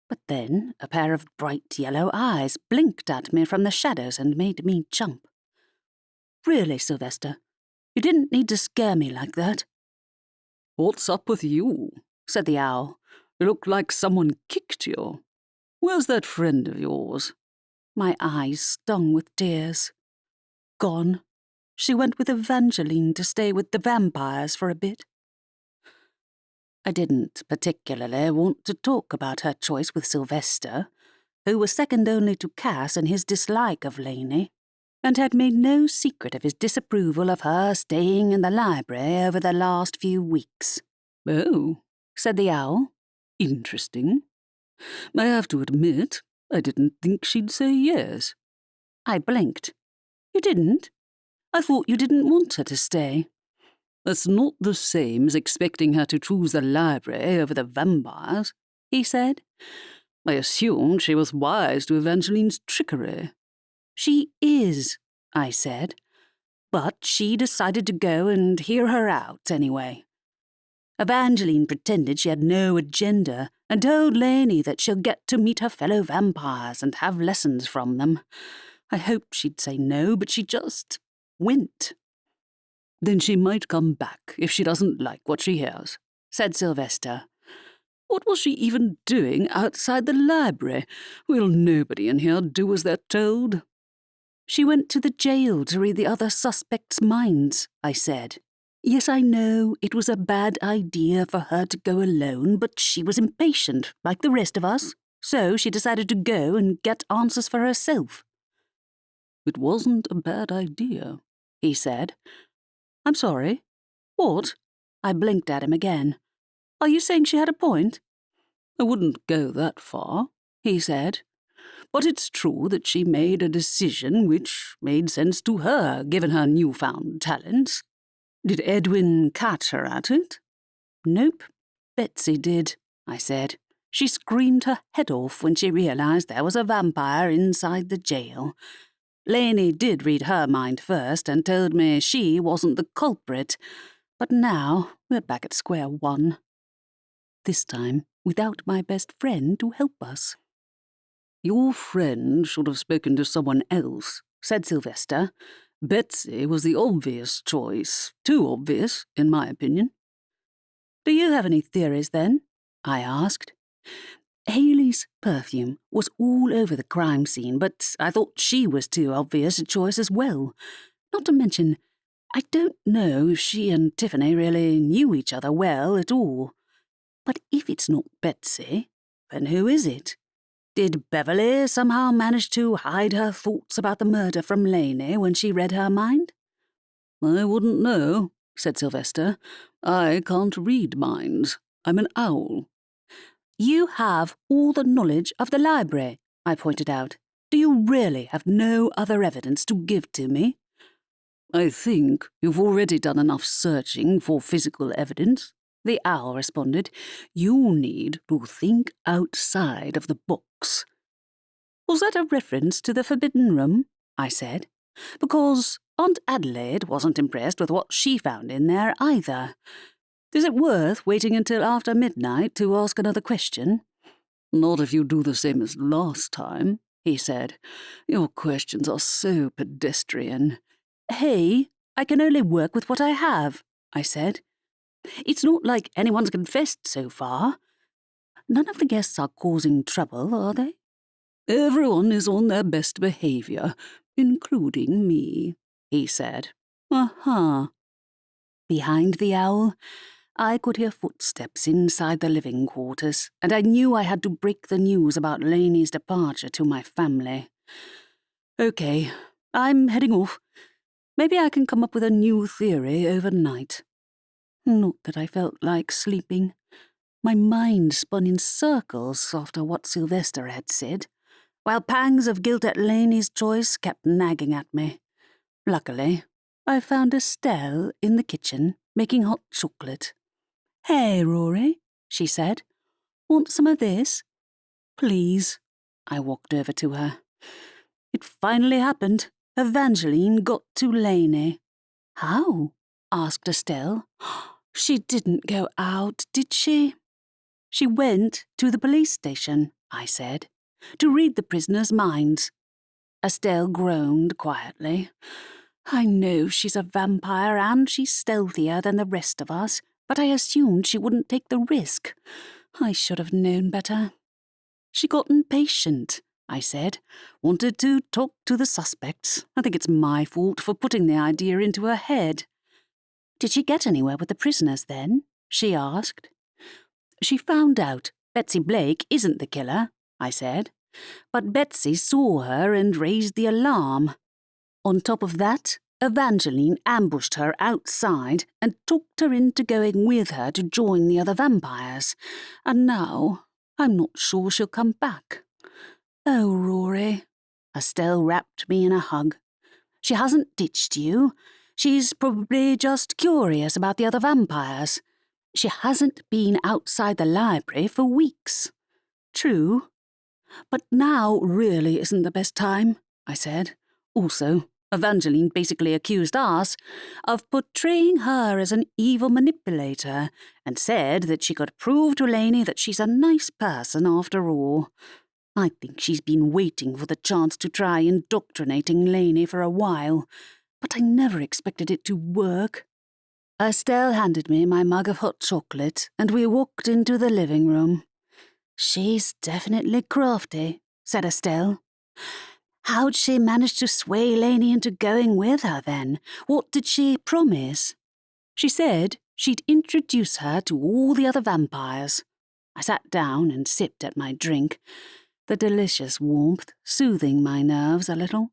but then a pair of bright yellow eyes blinked at me from the shadows and made me jump. "Really, Sylvester, you didn't need to scare me like that." "What's up with you?" said the owl. "You look like someone kicked you. Where's that friend of yours?" My eyes stung with tears. "Gone. She went with Evangeline to stay with the vampires for a bit." I didn't particularly want to talk about her choice with Sylvester, who was second only to Cass in his dislike of Lainey, and had made no secret of his disapproval of her staying in the library over the last few weeks. "Oh," said the owl. "Interesting. I have to admit, I didn't think she'd say yes." I blinked. "You didn't? I thought you didn't want her to stay." "That's not the same as expecting her to choose the library over the vampires," he said. "I assumed she was wise to Evangeline's trickery." "She is," I said. "But she decided to go and hear her out anyway. Evangeline pretended she had no agenda and told Lainey that she'll get to meet her fellow vampires and have lessons from them. I hoped she'd say no, but she just went." "Then she might come back if she doesn't like what she hears," said Sylvester. "What was she even doing outside the library? Will nobody in here do as they're told?" "She went to the jail to read the other suspects' minds," I said. Yes, I know it was a bad idea for her to go alone, but she was impatient, like the rest of us, so she decided to go and get answers for herself. It wasn't a bad idea, he said. I'm sorry. What? I blinked at him again. Are you saying she had a point? I wouldn't go that far, he said. But it's true that she made a decision which made sense to her, given her newfound talents. Did Edwin catch her at it? Nope. Betsy did, I said. She screamed her head off when she realised there was a vampire inside the jail. Lainey did read her mind first and told me she wasn't the culprit, but now we're back at square one. This time without my best friend to help us. Your friend should have spoken to someone else, said Sylvester. Betsy was the obvious choice. Too obvious, in my opinion. Do you have any theories, then? I asked. Haley's perfume was all over the crime scene, but I thought she was too obvious a choice as well. Not to mention, I don't know if she and Tiffany really knew each other well at all. But if it's not Betsy, then who is it? Did Beverly somehow manage to hide her thoughts about the murder from Lainey when she read her mind? I wouldn't know, said Sylvester. I can't read minds. I'm an owl. You have all the knowledge of the library, I pointed out. Do you really have no other evidence to give to me? I think you've already done enough searching for physical evidence, the owl responded. You need to think outside of the box. Was that a reference to the Forbidden Room? I said. Because Aunt Adelaide wasn't impressed with what she found in there either. Is it worth waiting until after midnight to ask another question? Not if you do the same as last time, he said. Your questions are so pedestrian. Hey, I can only work with what I have, I said. It's not like anyone's confessed so far. None of the guests are causing trouble, are they? Everyone is on their best behaviour, including me, he said. Uh-huh. Behind the owl, I could hear footsteps inside the living quarters, and I knew I had to break the news about Lainey's departure to my family. Okay, I'm heading off. Maybe I can come up with a new theory overnight. Not that I felt like sleeping. My mind spun in circles after what Sylvester had said, while pangs of guilt at Lainey's choice kept nagging at me. Luckily, I found Estelle in the kitchen making hot chocolate. Hey, Rory, she said. Want some of this? Please. I walked over to her. It finally happened. Evangeline got to Lainey. How? Asked Estelle. She didn't go out, did she? She went to the police station, I said, to read the prisoners' minds. Estelle groaned quietly. I know she's a vampire and she's stealthier than the rest of us, but I assumed she wouldn't take the risk. I should have known better. She got impatient, I said. Wanted to talk to the suspects. I think it's my fault for putting the idea into her head. Did she get anywhere with the prisoners then? She asked. She found out Betsy Blake isn't the killer, I said. But Betsy saw her and raised the alarm. On top of that, Evangeline ambushed her outside and talked her into going with her to join the other vampires. And now, I'm not sure she'll come back. Oh, Rory. Estelle wrapped me in a hug. She hasn't ditched you. She's probably just curious about the other vampires. She hasn't been outside the library for weeks. True. But now really isn't the best time, I said. Also, Evangeline basically accused us of portraying her as an evil manipulator and said that she could prove to Lainey that she's a nice person after all. I think she's been waiting for the chance to try indoctrinating Lainey for a while, but I never expected it to work. Estelle handed me my mug of hot chocolate, and we walked into the living room. She's definitely crafty, said Estelle. How'd she manage to sway Lainey into going with her, then? What did she promise? She said she'd introduce her to all the other vampires. I sat down and sipped at my drink, the delicious warmth soothing my nerves a little.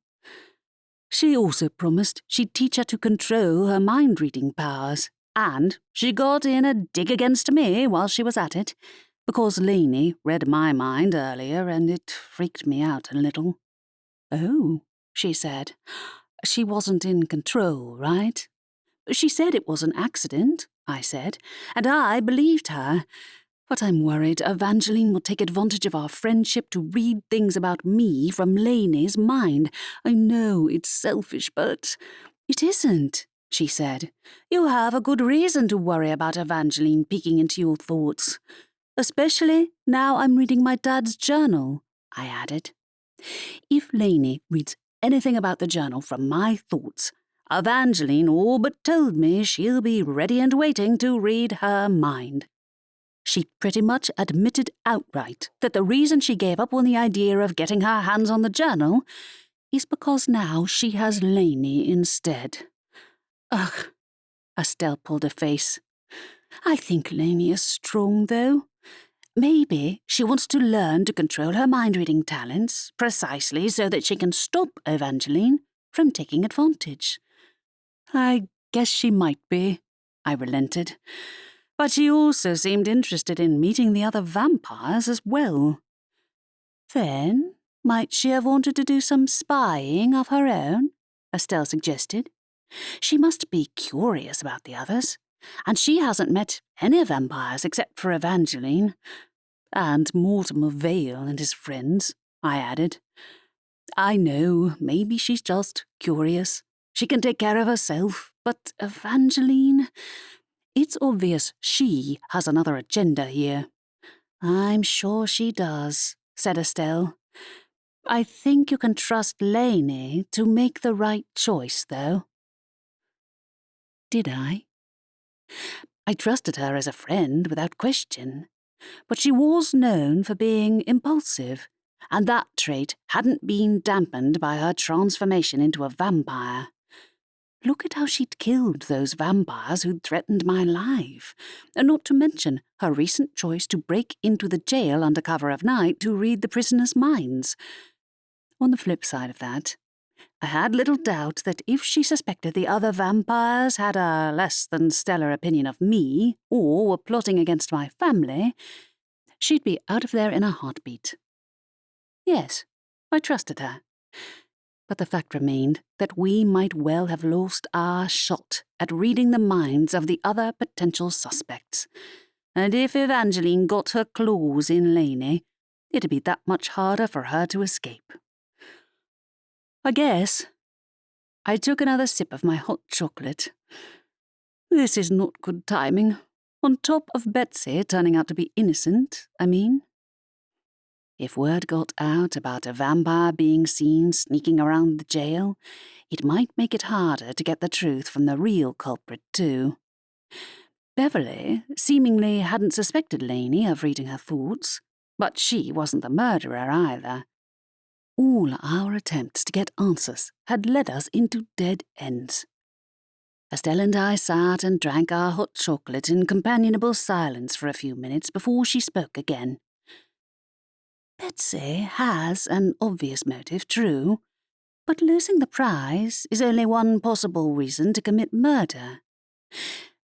She also promised she'd teach her to control her mind-reading powers, and she got in a dig against me while she was at it, because Lainey read my mind earlier and it freaked me out a little. "Oh," she said. "She wasn't in control, right?" "She said it was an accident," I said, and I believed her. "But I'm worried Evangeline will take advantage of our friendship to read things about me from Lainey's mind. I know it's selfish, but—" "It isn't," she said. "You have a good reason to worry about Evangeline peeking into your thoughts. Especially now I'm reading my dad's journal," I added. "If Lainey reads anything about the journal from my thoughts, Evangeline all but told me she'll be ready and waiting to read her mind. She pretty much admitted outright that the reason she gave up on the idea of getting her hands on the journal is because now she has Lainey instead." "Ugh," Estelle pulled a face. "I think Lainey is strong, though. Maybe she wants to learn to control her mind-reading talents precisely so that she can stop Evangeline from taking advantage." "I guess she might be," I relented. "But she also seemed interested in meeting the other vampires as well." "Then might she have wanted to do some spying of her own?" Estelle suggested. "She must be curious about the others, and she hasn't met any vampires except for Evangeline. And Mortimer Vale and his friends," I added. "I know, maybe she's just curious. She can take care of herself, but Evangeline... It's obvious she has another agenda here." "I'm sure she does," said Estelle. "I think you can trust Lainey to make the right choice, though." Did I? I trusted her as a friend without question, but she was known for being impulsive, and that trait hadn't been dampened by her transformation into a vampire. Look at how she'd killed those vampires who'd threatened my life, and not to mention her recent choice to break into the jail under cover of night to read the prisoners' minds. On the flip side of that, I had little doubt that if she suspected the other vampires had a less than stellar opinion of me, or were plotting against my family, she'd be out of there in a heartbeat. Yes, I trusted her. But the fact remained that we might well have lost our shot at reading the minds of the other potential suspects. And if Evangeline got her claws in Lainey, it'd be that much harder for her to escape. I guess. I took another sip of my hot chocolate. This is not good timing. On top of Betsy turning out to be innocent, I mean. If word got out about a vampire being seen sneaking around the jail, it might make it harder to get the truth from the real culprit, too. Beverly seemingly hadn't suspected Lainey of reading her thoughts, but she wasn't the murderer either. All our attempts to get answers had led us into dead ends. Estelle and I sat and drank our hot chocolate in companionable silence for a few minutes before she spoke again. "Betsy has an obvious motive, true, but losing the prize is only one possible reason to commit murder.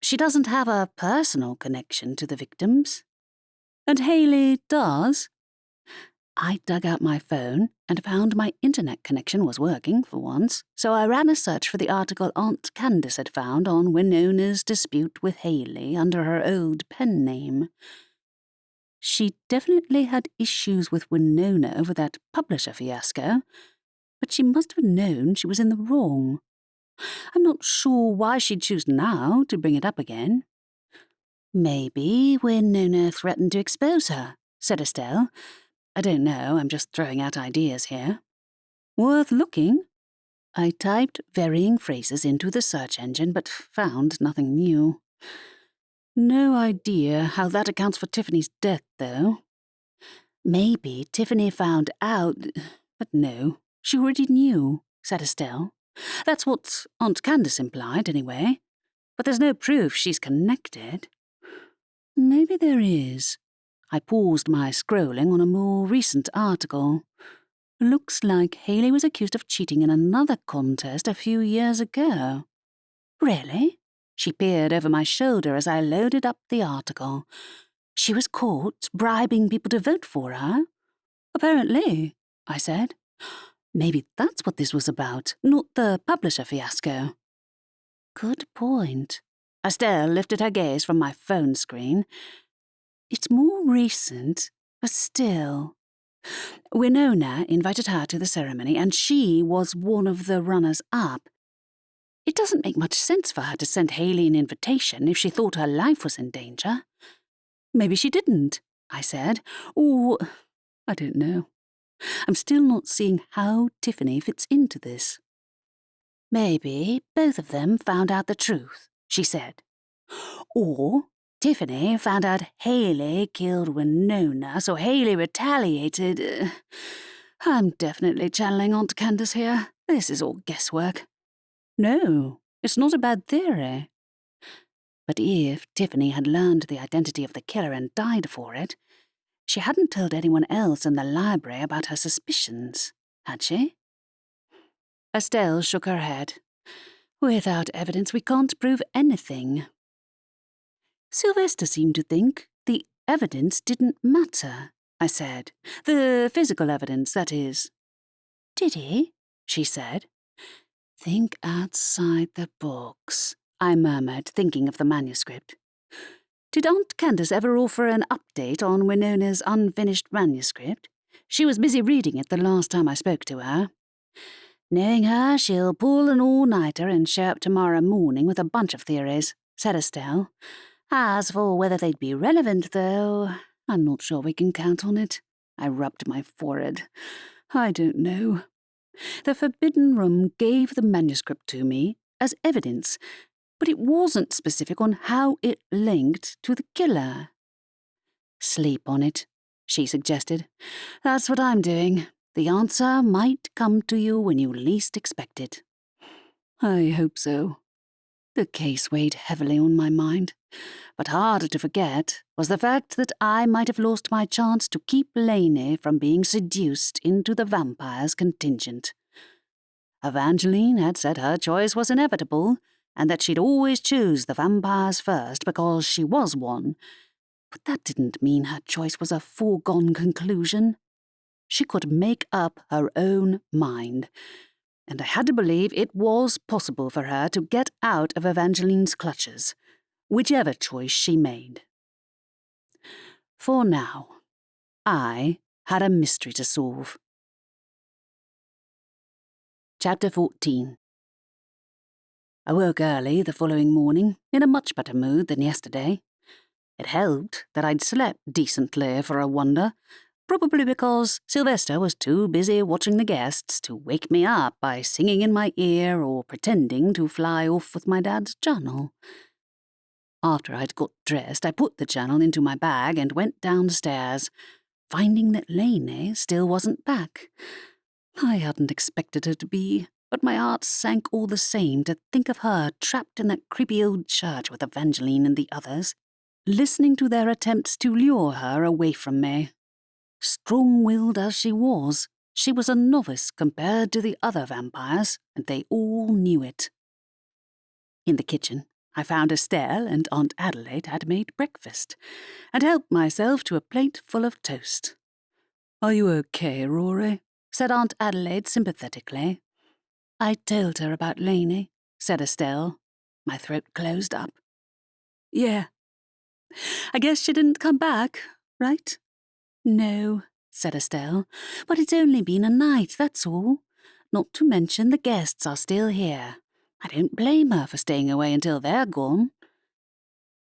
She doesn't have a personal connection to the victims. And Haley does." I dug out my phone and found my internet connection was working for once, so I ran a search for the article Aunt Candace had found on Winona's dispute with Haley under her old pen name. She definitely had issues with Winona over that publisher fiasco, but she must have known she was in the wrong. I'm not sure why she'd choose now to bring it up again. "Maybe Winona threatened to expose her," said Estelle. "I don't know, I'm just throwing out ideas here." "Worth looking." I typed varying phrases into the search engine, but found nothing new. No idea how that accounts for Tiffany's death, though. "Maybe Tiffany found out, but no, she already knew," said Estelle. "That's what Aunt Candace implied, anyway. but there's no proof she's connected. Maybe there is. I paused my scrolling on a more recent article. Looks like Haley was accused of cheating in another contest a few years ago. Really? She peered over my shoulder as I loaded up the article. She was caught bribing people to vote for her? Apparently, I said. Maybe that's what this was about, not the publisher fiasco. Good point. Estelle lifted her gaze from my phone screen. It's more recent, but still. Winona invited her to the ceremony, and she was one of the runners-up. It doesn't make much sense for her to send Haley an invitation if she thought her life was in danger. Maybe she didn't, I said. Or, I don't know. I'm still not seeing how Tiffany fits into this. Maybe both of them found out the truth, she said. Or Tiffany found out Haley killed Winona, so Haley retaliated. I'm definitely channeling Aunt Candace here. This is all guesswork. No, it's not a bad theory. But if Tiffany had learned the identity of the killer and died for it, she hadn't told anyone else in the library about her suspicions, had she? Estelle shook her head. Without evidence, we can't prove anything. Sylvester seemed to think the evidence didn't matter, I said. The physical evidence, that is. Did he? She said. Think outside the box, I murmured, thinking of the manuscript. Did Aunt Candace ever offer an update on Winona's unfinished manuscript? She was busy reading it the last time I spoke to her. Knowing her, she'll pull an all-nighter and show up tomorrow morning with a bunch of theories, said Estelle. As for whether they'd be relevant, though, I'm not sure we can count on it. I rubbed my forehead. I don't know. The Forbidden Room gave the manuscript to me as evidence, but it wasn't specific on how it linked to the killer. Sleep on it, she suggested. That's what I'm doing. The answer might come to you when you least expect it. I hope so. The case weighed heavily on my mind, but harder to forget was the fact that I might have lost my chance to keep Lainey from being seduced into the vampire's contingent. Evangeline had said her choice was inevitable, and that she'd always choose the vampires first because she was one, but that didn't mean her choice was a foregone conclusion. She could make up her own mind, and I had to believe it was possible for her to get out of Evangeline's clutches, whichever choice she made. For now, I had a mystery to solve. Chapter 14. I woke early the following morning, in a much better mood than yesterday. It helped that I'd slept decently for a wonder, probably because Sylvester was too busy watching the guests to wake me up by singing in my ear or pretending to fly off with my dad's journal. After I'd got dressed, I put the journal into my bag and went downstairs, finding that Lainey still wasn't back. I hadn't expected her to be, but my heart sank all the same to think of her trapped in that creepy old church with Evangeline and the others, listening to their attempts to lure her away from me. Strong-willed as she was a novice compared to the other vampires, and they all knew it. In the kitchen, I found Estelle and Aunt Adelaide had made breakfast, and helped myself to a plate full of toast. "Are you okay, Rory?" said Aunt Adelaide sympathetically. "I told her about Lainey," said Estelle. My throat closed up. "Yeah. I guess she didn't come back, right?" "No," said Estelle, "but it's only been a night, that's all. Not to mention the guests are still here. I don't blame her for staying away until they're gone."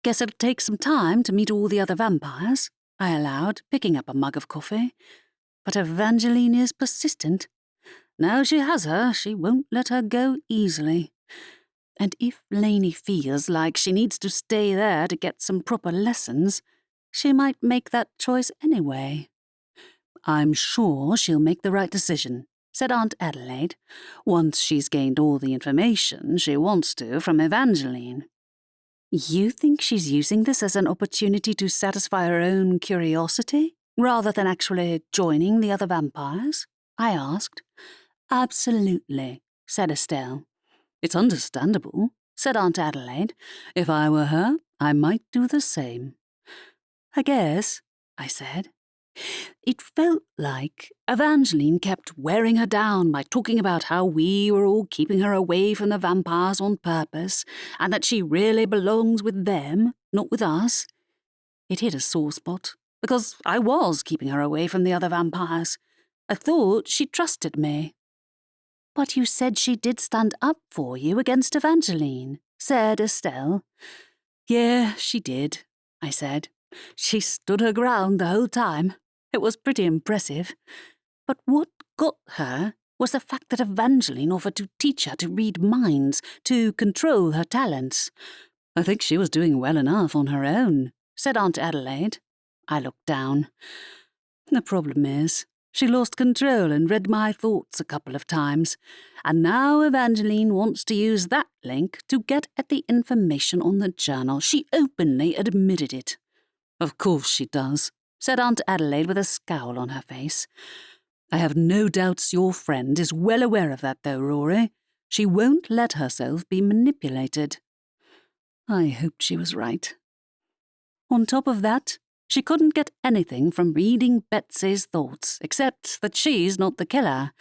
"Guess it'll take some time to meet all the other vampires," I allowed, picking up a mug of coffee. But Evangeline is persistent. Now she has her, she won't let her go easily. And if Lainey feels like she needs to stay there to get some proper lessons, she might make that choice anyway. "I'm sure she'll make the right decision," said Aunt Adelaide, "once she's gained all the information she wants to from Evangeline." You think she's using this as an opportunity to satisfy her own curiosity, rather than actually joining the other vampires? I asked. Absolutely, said Estelle. It's understandable, said Aunt Adelaide. If I were her, I might do the same. I guess, I said. It felt like Evangeline kept wearing her down by talking about how we were all keeping her away from the vampires on purpose, and that she really belongs with them, not with us. It hit a sore spot, because I was keeping her away from the other vampires. I thought she trusted me. But you said she did stand up for you against Evangeline, said Estelle. Yeah, she did, I said. She stood her ground the whole time. It was pretty impressive. But what got her was the fact that Evangeline offered to teach her to read minds, to control her talents. I think she was doing well enough on her own, said Aunt Adelaide. I looked down. The problem is, she lost control and read my thoughts a couple of times, and now Evangeline wants to use that link to get at the information on the journal. She openly admitted it. Of course she does, said Aunt Adelaide with a scowl on her face. I have no doubts your friend is well aware of that, though, Rory. She won't let herself be manipulated. I hoped she was right. On top of that, she couldn't get anything from reading Betsy's thoughts, except that she's not the killer,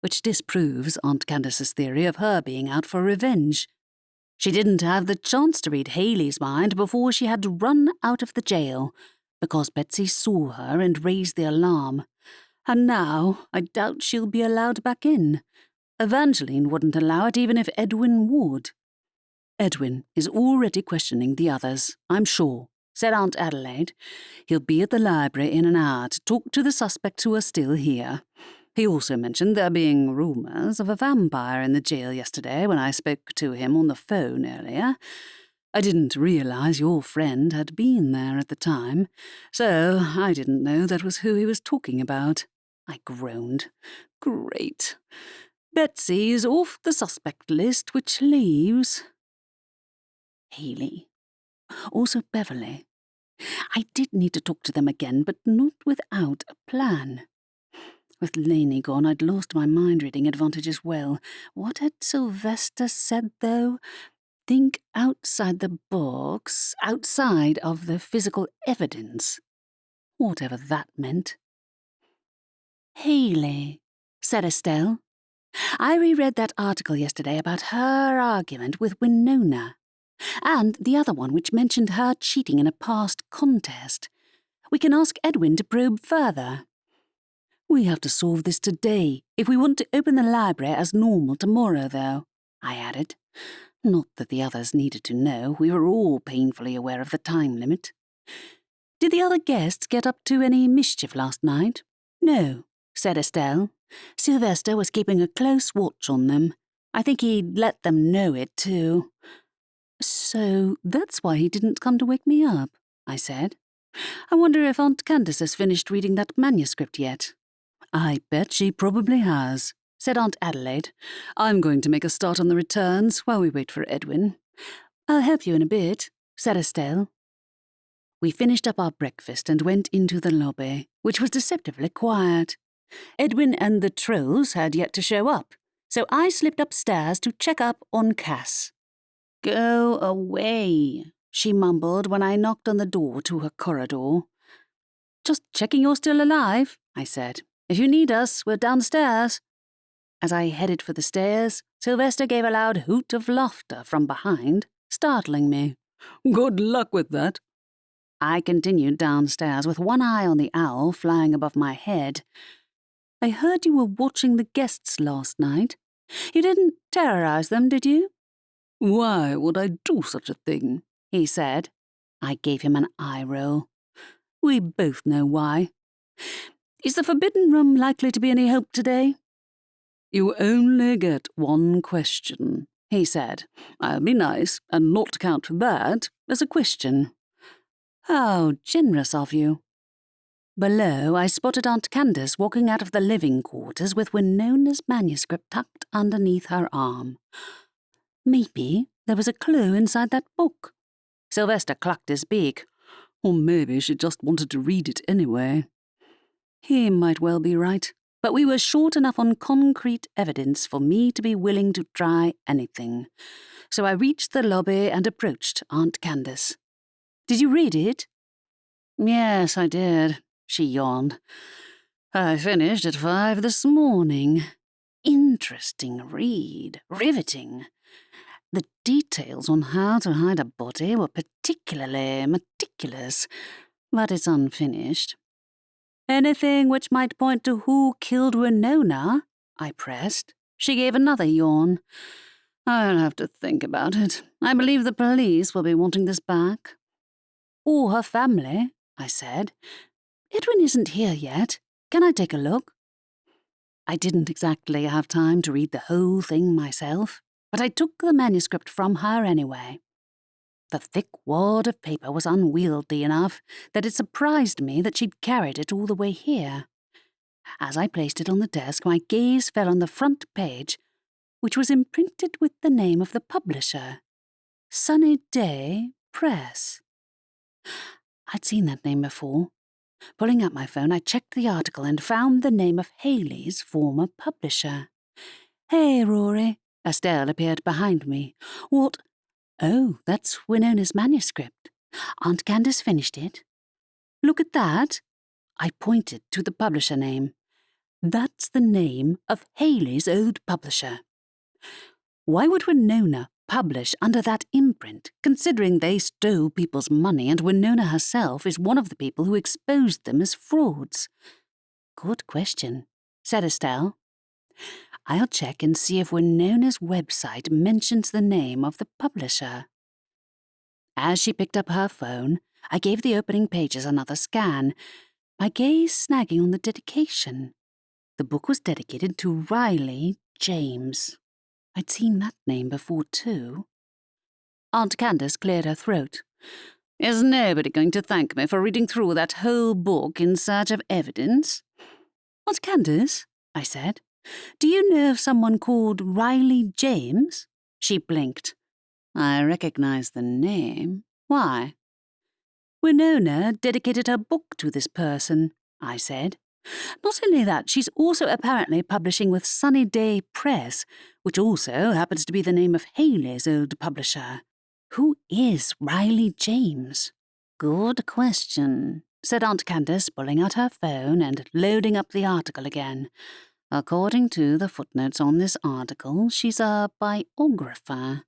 which disproves Aunt Candace's theory of her being out for revenge. She didn't have the chance to read Haley's mind before she had to run out of the jail, because Betsy saw her and raised the alarm. And now I doubt she'll be allowed back in. Evangeline wouldn't allow it even if Edwin would. Edwin is already questioning the others, I'm sure, said Aunt Adelaide. He'll be at the library in an hour to talk to the suspects who are still here. He also mentioned there being rumours of a vampire in the jail yesterday when I spoke to him on the phone earlier. I didn't realise your friend had been there at the time, so I didn't know that was who he was talking about. I groaned. Great. Betsy's off the suspect list, which leaves Haley. Also Beverly. I did need to talk to them again, but not without a plan. With Lainey gone, I'd lost my mind-reading advantage as well. What had Sylvester said, though? Think outside the box, outside of the physical evidence. Whatever that meant. Haley, said Estelle. I reread that article yesterday about her argument with Winona, and the other one which mentioned her cheating in a past contest. We can ask Edwin to probe further. We have to solve this today, if we want to open the library as normal tomorrow, though, I added. Not that the others needed to know. We were all painfully aware of the time limit. Did the other guests get up to any mischief last night? No, said Estelle. Sylvester was keeping a close watch on them. I think he'd let them know it, too. So that's why he didn't come to wake me up, I said. I wonder if Aunt Candace has finished reading that manuscript yet. I bet she probably has, said Aunt Adelaide. I'm going to make a start on the returns while we wait for Edwin. I'll help you in a bit, said Estelle. We finished up our breakfast and went into the lobby, which was deceptively quiet. Edwin and the trolls had yet to show up, so I slipped upstairs to check up on Cass. Go away, she mumbled when I knocked on the door to her corridor. Just checking you're still alive, I said. If you need us, we're downstairs. As I headed for the stairs, Sylvester gave a loud hoot of laughter from behind, startling me. Good luck with that. I continued downstairs with one eye on the owl flying above my head. I heard you were watching the guests last night. You didn't terrorize them, did you? Why would I do such a thing? He said. I gave him an eye roll. We both know why. Is the Forbidden Room likely to be any help today? You only get one question, he said. I'll be nice and not count that as a question. How generous of you. Below, I spotted Aunt Candace walking out of the living quarters with Winona's manuscript tucked underneath her arm. Maybe there was a clue inside that book. Sylvester clucked his beak. Or maybe she just wanted to read it anyway. He might well be right, but we were short enough on concrete evidence for me to be willing to try anything. So I reached the lobby and approached Aunt Candace. "Did you read it?" "Yes, I did," she yawned. "I finished at 5 this morning. Interesting read. Riveting. The details on how to hide a body were particularly meticulous, but it's unfinished." "Anything which might point to who killed Winona?" I pressed. She gave another yawn. "I'll have to think about it. I believe the police will be wanting this back." "Or her family," I said. "Edwin isn't here yet. Can I take a look?" I didn't exactly have time to read the whole thing myself, but I took the manuscript from her anyway. The thick wad of paper was unwieldy enough that it surprised me that she'd carried it all the way here. As I placed it on the desk, my gaze fell on the front page, which was imprinted with the name of the publisher, Sunny Day Press. I'd seen that name before. Pulling out my phone, I checked the article and found the name of Haley's former publisher. "Hey, Rory." Estelle appeared behind me. "What? Oh, that's Winona's manuscript. Aunt Candace finished it." "Look at that." I pointed to the publisher name. "That's the name of Haley's old publisher." Why would Winona publish under that imprint, considering they stole people's money and Winona herself is one of the people who exposed them as frauds? "Good question," said Estelle. "I'll check and see if Winona's website mentions the name of the publisher." As she picked up her phone, I gave the opening pages another scan, my gaze snagging on the dedication. The book was dedicated to Riley James. I'd seen that name before, too. Aunt Candace cleared her throat. "Is nobody going to thank me for reading through that whole book in search of evidence?" "Aunt Candace," I said, "do you know of someone called Riley James?" She blinked. "I recognize the name. Why?" "Winona dedicated her book to this person," I said. "Not only that, she's also apparently publishing with Sunny Day Press, which also happens to be the name of Haley's old publisher. Who is Riley James?" "Good question," said Aunt Candace, pulling out her phone and loading up the article again. "According to the footnotes on this article, she's a biographer."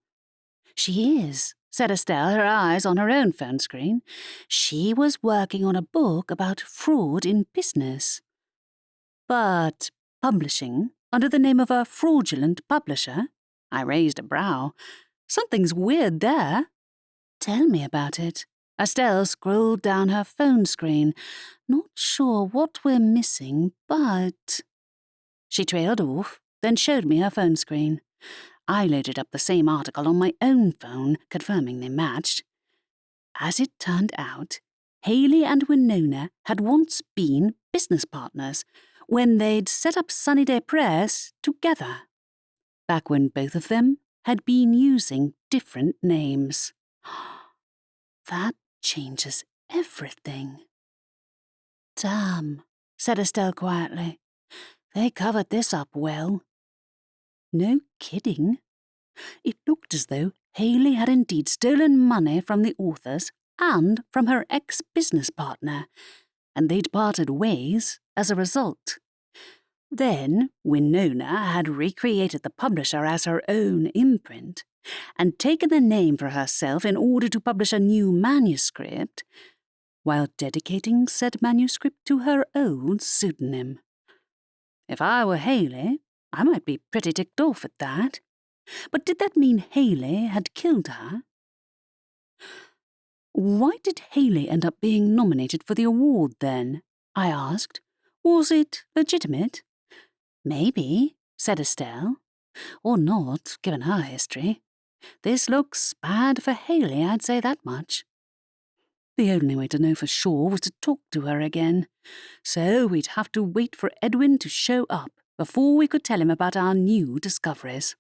"She is," said Estelle, her eyes on her own phone screen. "She was working on a book about fraud in business." "But publishing under the name of a fraudulent publisher?" I raised a brow. "Something's weird there." "Tell me about it." Estelle scrolled down her phone screen. "Not sure what we're missing, but—" She trailed off, then showed me her phone screen. I loaded up the same article on my own phone, confirming they matched. As it turned out, Haley and Winona had once been business partners when they'd set up Sunny Day Press together, back when both of them had been using different names. That changes everything. "Damn," said Estelle quietly. "They covered this up well." No kidding. It looked as though Haley had indeed stolen money from the authors and from her ex-business partner, and they'd parted ways as a result. Then Winona had recreated the publisher as her own imprint and taken the name for herself in order to publish a new manuscript, while dedicating said manuscript to her old pseudonym. If I were Haley, I might be pretty ticked off at that. But did that mean Haley had killed her? "Why did Haley end up being nominated for the award, then?" I asked. "Was it legitimate?" "Maybe," said Estelle. "Or not, given her history. This looks bad for Haley, I'd say that much." The only way to know for sure was to talk to her again. So we'd have to wait for Edwin to show up before we could tell him about our new discoveries.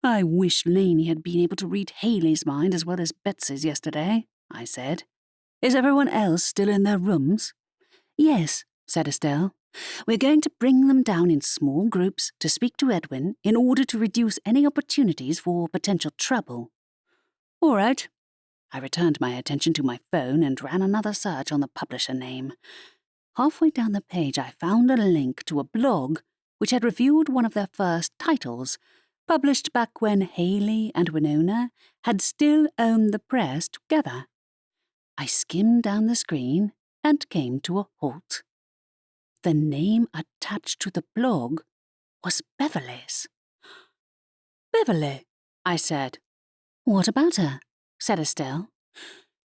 I wish Lainey had been able to read Haley's mind as well as Betsy's yesterday, I said. Is everyone else still in their rooms? Yes, said Estelle. We're going to bring them down in small groups to speak to Edwin in order to reduce any opportunities for potential trouble. All right. I returned my attention to my phone and ran another search on the publisher name. Halfway down the page, I found a link to a blog which had reviewed one of their first titles, published back when Haley and Winona had still owned the press together. I skimmed down the screen and came to a halt. The name attached to the blog was Beverly's. Beverly, I said. What about her? Said Estelle.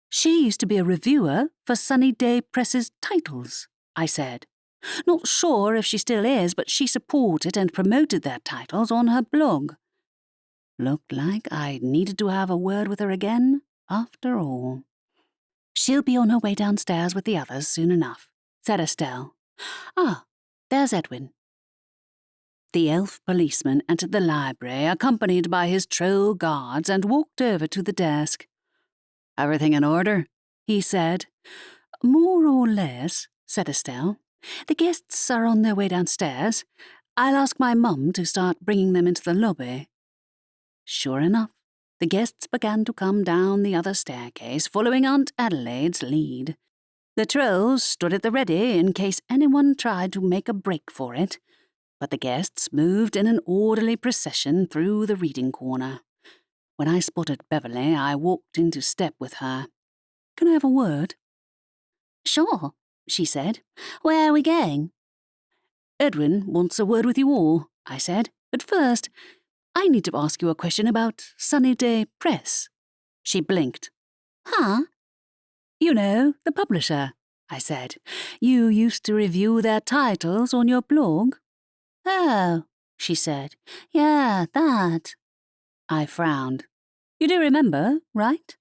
She used to be a reviewer for Sunny Day Press's titles, I said. Not sure if she still is, but she supported and promoted their titles on her blog. Looked like I needed to have a word with her again, after all. She'll be on her way downstairs with the others soon enough, said Estelle. Ah, there's Edwin. The elf policeman entered the library, accompanied by his troll guards, and walked over to the desk. Everything in order? He said. More or less, said Estelle. The guests are on their way downstairs. I'll ask my mum to start bringing them into the lobby. Sure enough, the guests began to come down the other staircase, following Aunt Adelaide's lead. The trolls stood at the ready in case anyone tried to make a break for it, but the guests moved in an orderly procession through the reading corner. When I spotted Beverly, I walked into step with her. Can I have a word? Sure, she said. Where are we going? Edwin wants a word with you all, I said. But first, I need to ask you a question about Sunny Day Press. She blinked. Huh? You know, the publisher, I said. You used to review their titles on your blog. Oh, she said. Yeah, that. I frowned. You do remember, right?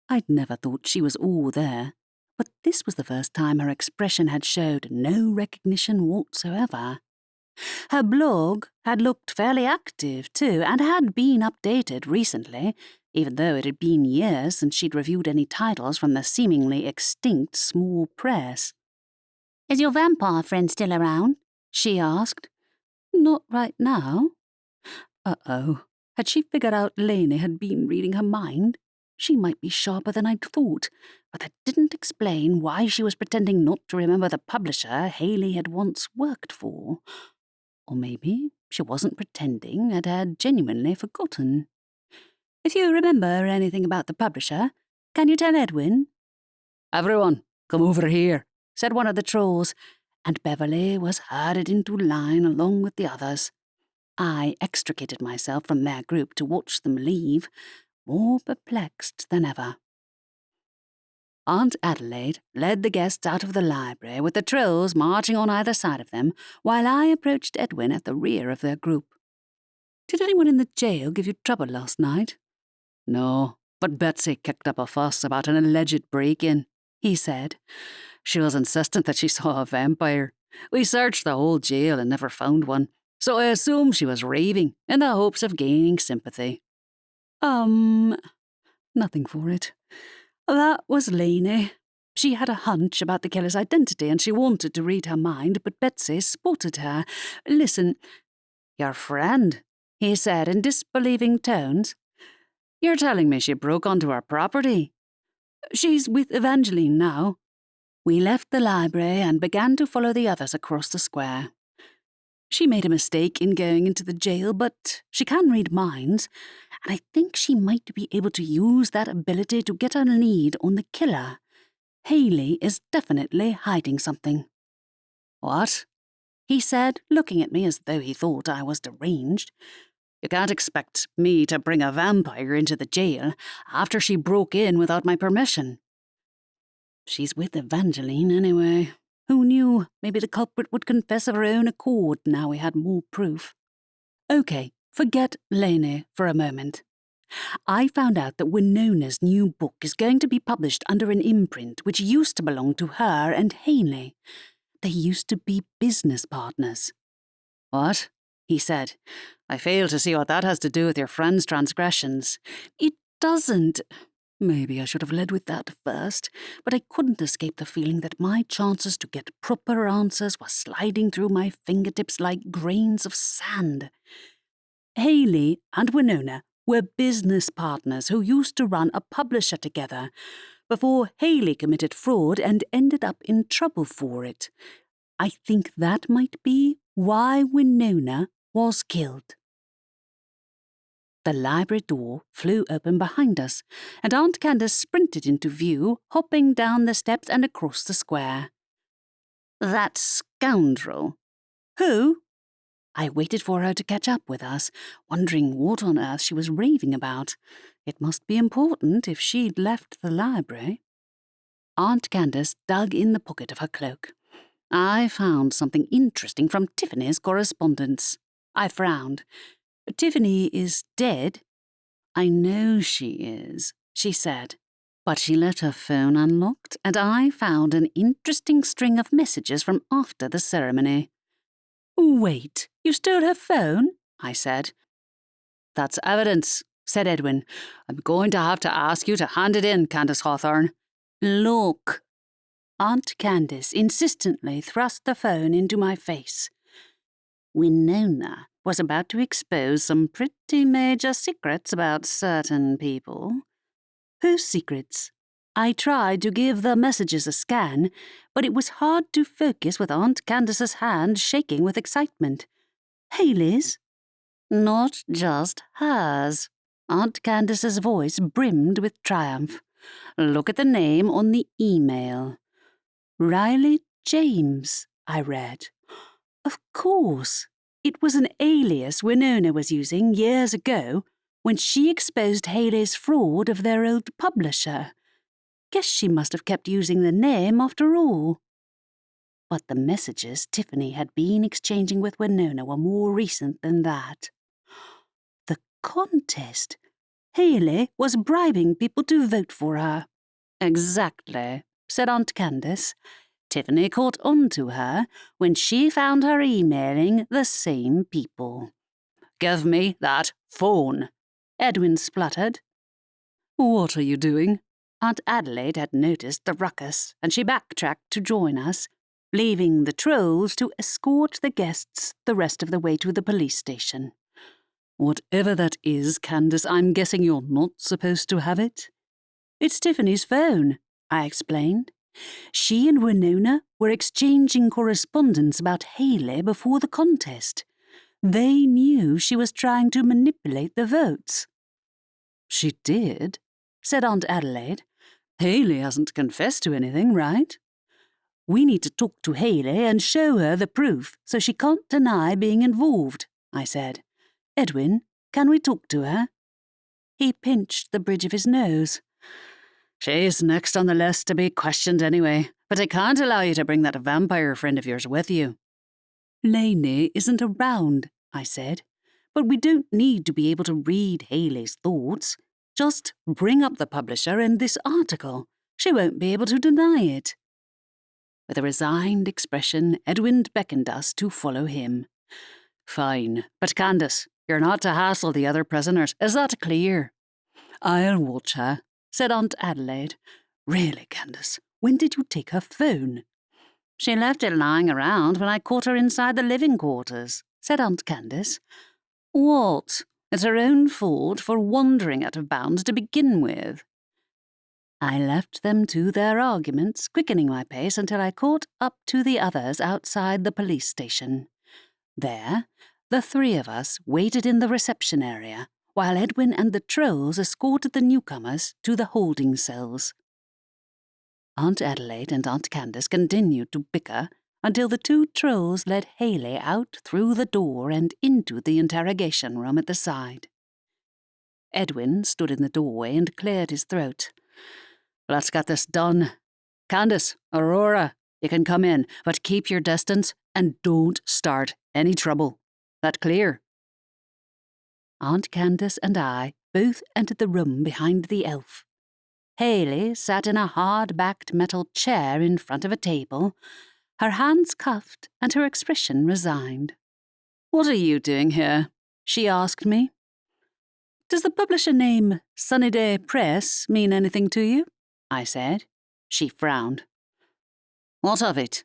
I'd never thought she was all there, but this was the first time her expression had showed no recognition whatsoever. Her blog had looked fairly active, too, and had been updated recently, even though it had been years since she'd reviewed any titles from the seemingly extinct small press. Is your vampire friend still around? She asked. Not right now. Uh-oh. Had she figured out Lainey had been reading her mind? She might be sharper than I'd thought, but that didn't explain why she was pretending not to remember the publisher Haley had once worked for. Or maybe she wasn't pretending and had genuinely forgotten. If you remember anything about the publisher, can you tell Edwin? Everyone, come over here, said one of the trolls, and Beverly was herded into line along with the others. I extricated myself from their group to watch them leave, more perplexed than ever. Aunt Adelaide led the guests out of the library, with the trolls marching on either side of them, while I approached Edwin at the rear of their group. Did anyone in the jail give you trouble last night? No, but Betsy kicked up a fuss about an alleged break-in, he said. She was insistent that she saw a vampire. We searched the whole jail and never found one, so I assume she was raving in the hopes of gaining sympathy. Nothing for it. That was Lainey. She had a hunch about the killer's identity and she wanted to read her mind, but Betsy spotted her. Listen, your friend, he said in disbelieving tones. You're telling me she broke onto our property? She's with Evangeline now. We left the library and began to follow the others across the square. She made a mistake in going into the jail, but she can read minds, and I think she might be able to use that ability to get a lead on the killer. Haley is definitely hiding something. What? He said, looking at me as though he thought I was deranged. You can't expect me to bring a vampire into the jail after she broke in without my permission. She's with Evangeline anyway. Who knew? Maybe the culprit would confess of her own accord now we had more proof. Okay, forget Lainey for a moment. I found out that Winona's new book is going to be published under an imprint which used to belong to her and Haley. They used to be business partners. What? he said. "I fail to see what that has to do with your friend's transgressions." "It doesn't. Maybe I should have led with that first, but I couldn't escape the feeling that my chances to get proper answers were sliding through my fingertips like grains of sand. Haley and Winona were business partners who used to run a publisher together before Haley committed fraud and ended up in trouble for it. I think that might be why Winona was killed." The library door flew open behind us, and Aunt Candace sprinted into view, hopping down the steps and across the square. "That scoundrel." "Who?" I waited for her to catch up with us, wondering what on earth she was raving about. It must be important if she'd left the library. Aunt Candace dug in the pocket of her cloak. "I found something interesting from Tiffany's correspondence." I frowned. "Tiffany is dead?" "I know she is," she said, "but she left her phone unlocked, and I found an interesting string of messages from after the ceremony." "Wait, you stole her phone?" I said. "That's evidence," said Edwin. "I'm going to have to ask you to hand it in, Candace Hawthorne." "Look." Aunt Candace insistently thrust the phone into my face. "Winona was about to expose some pretty major secrets about certain people." "Whose secrets?" I tried to give the messages a scan, but it was hard to focus with Aunt Candace's hand shaking with excitement. "Haley's?" "Not just hers." Aunt Candace's voice brimmed with triumph. "Look at the name on the email." "Riley James," I read. Of course. It was an alias Winona was using years ago when she exposed Haley's fraud of their old publisher. Guess she must have kept using the name after all. But the messages Tiffany had been exchanging with Winona were more recent than that. The contest. Haley was bribing people to vote for her. "Exactly," said Aunt Candace. "Tiffany caught on to her when she found her emailing the same people." "Give me that phone," Edwin spluttered. "What are you doing?" Aunt Adelaide had noticed the ruckus, and she backtracked to join us, leaving the trolls to escort the guests the rest of the way to the police station. "Whatever that is, Candace, I'm guessing you're not supposed to have it." "It's Tiffany's phone," I explained. "She and Winona were exchanging correspondence about Haley before the contest. They knew she was trying to manipulate the votes." "She did," said Aunt Adelaide. "Haley hasn't confessed to anything, right?" "We need to talk to Haley and show her the proof so she can't deny being involved," I said. "Edwin, can we talk to her?" He pinched the bridge of his nose. "She's next on the list to be questioned anyway, but I can't allow you to bring that vampire friend of yours with you." "Lainey isn't around," I said, "but we don't need to be able to read Haley's thoughts. Just bring up the publisher and this article. She won't be able to deny it." With a resigned expression, Edwin beckoned us to follow him. "Fine, but Candace, you're not to hassle the other prisoners. Is that clear?" "I'll watch her," said Aunt Adelaide. "Really, Candace, when did you take her phone?" "She left it lying around when I caught her inside the living quarters," said Aunt Candace. "What? It's her own fault for wandering out of bounds to begin with." I left them to their arguments, quickening my pace until I caught up to the others outside the police station. There, the three of us waited in the reception area, while Edwin and the trolls escorted the newcomers to the holding cells. Aunt Adelaide and Aunt Candace continued to bicker until the two trolls led Haley out through the door and into the interrogation room at the side. Edwin stood in the doorway and cleared his throat. "Let's get this done. Candace, Aurora, you can come in, but keep your distance and don't start any trouble. That clear?" Aunt Candace and I both entered the room behind the elf. Haley sat in a hard-backed metal chair in front of a table, her hands cuffed and her expression resigned. "What are you doing here?" she asked me. "Does the publisher name Sunnyday Press mean anything to you?" I said. She frowned. "What of it?"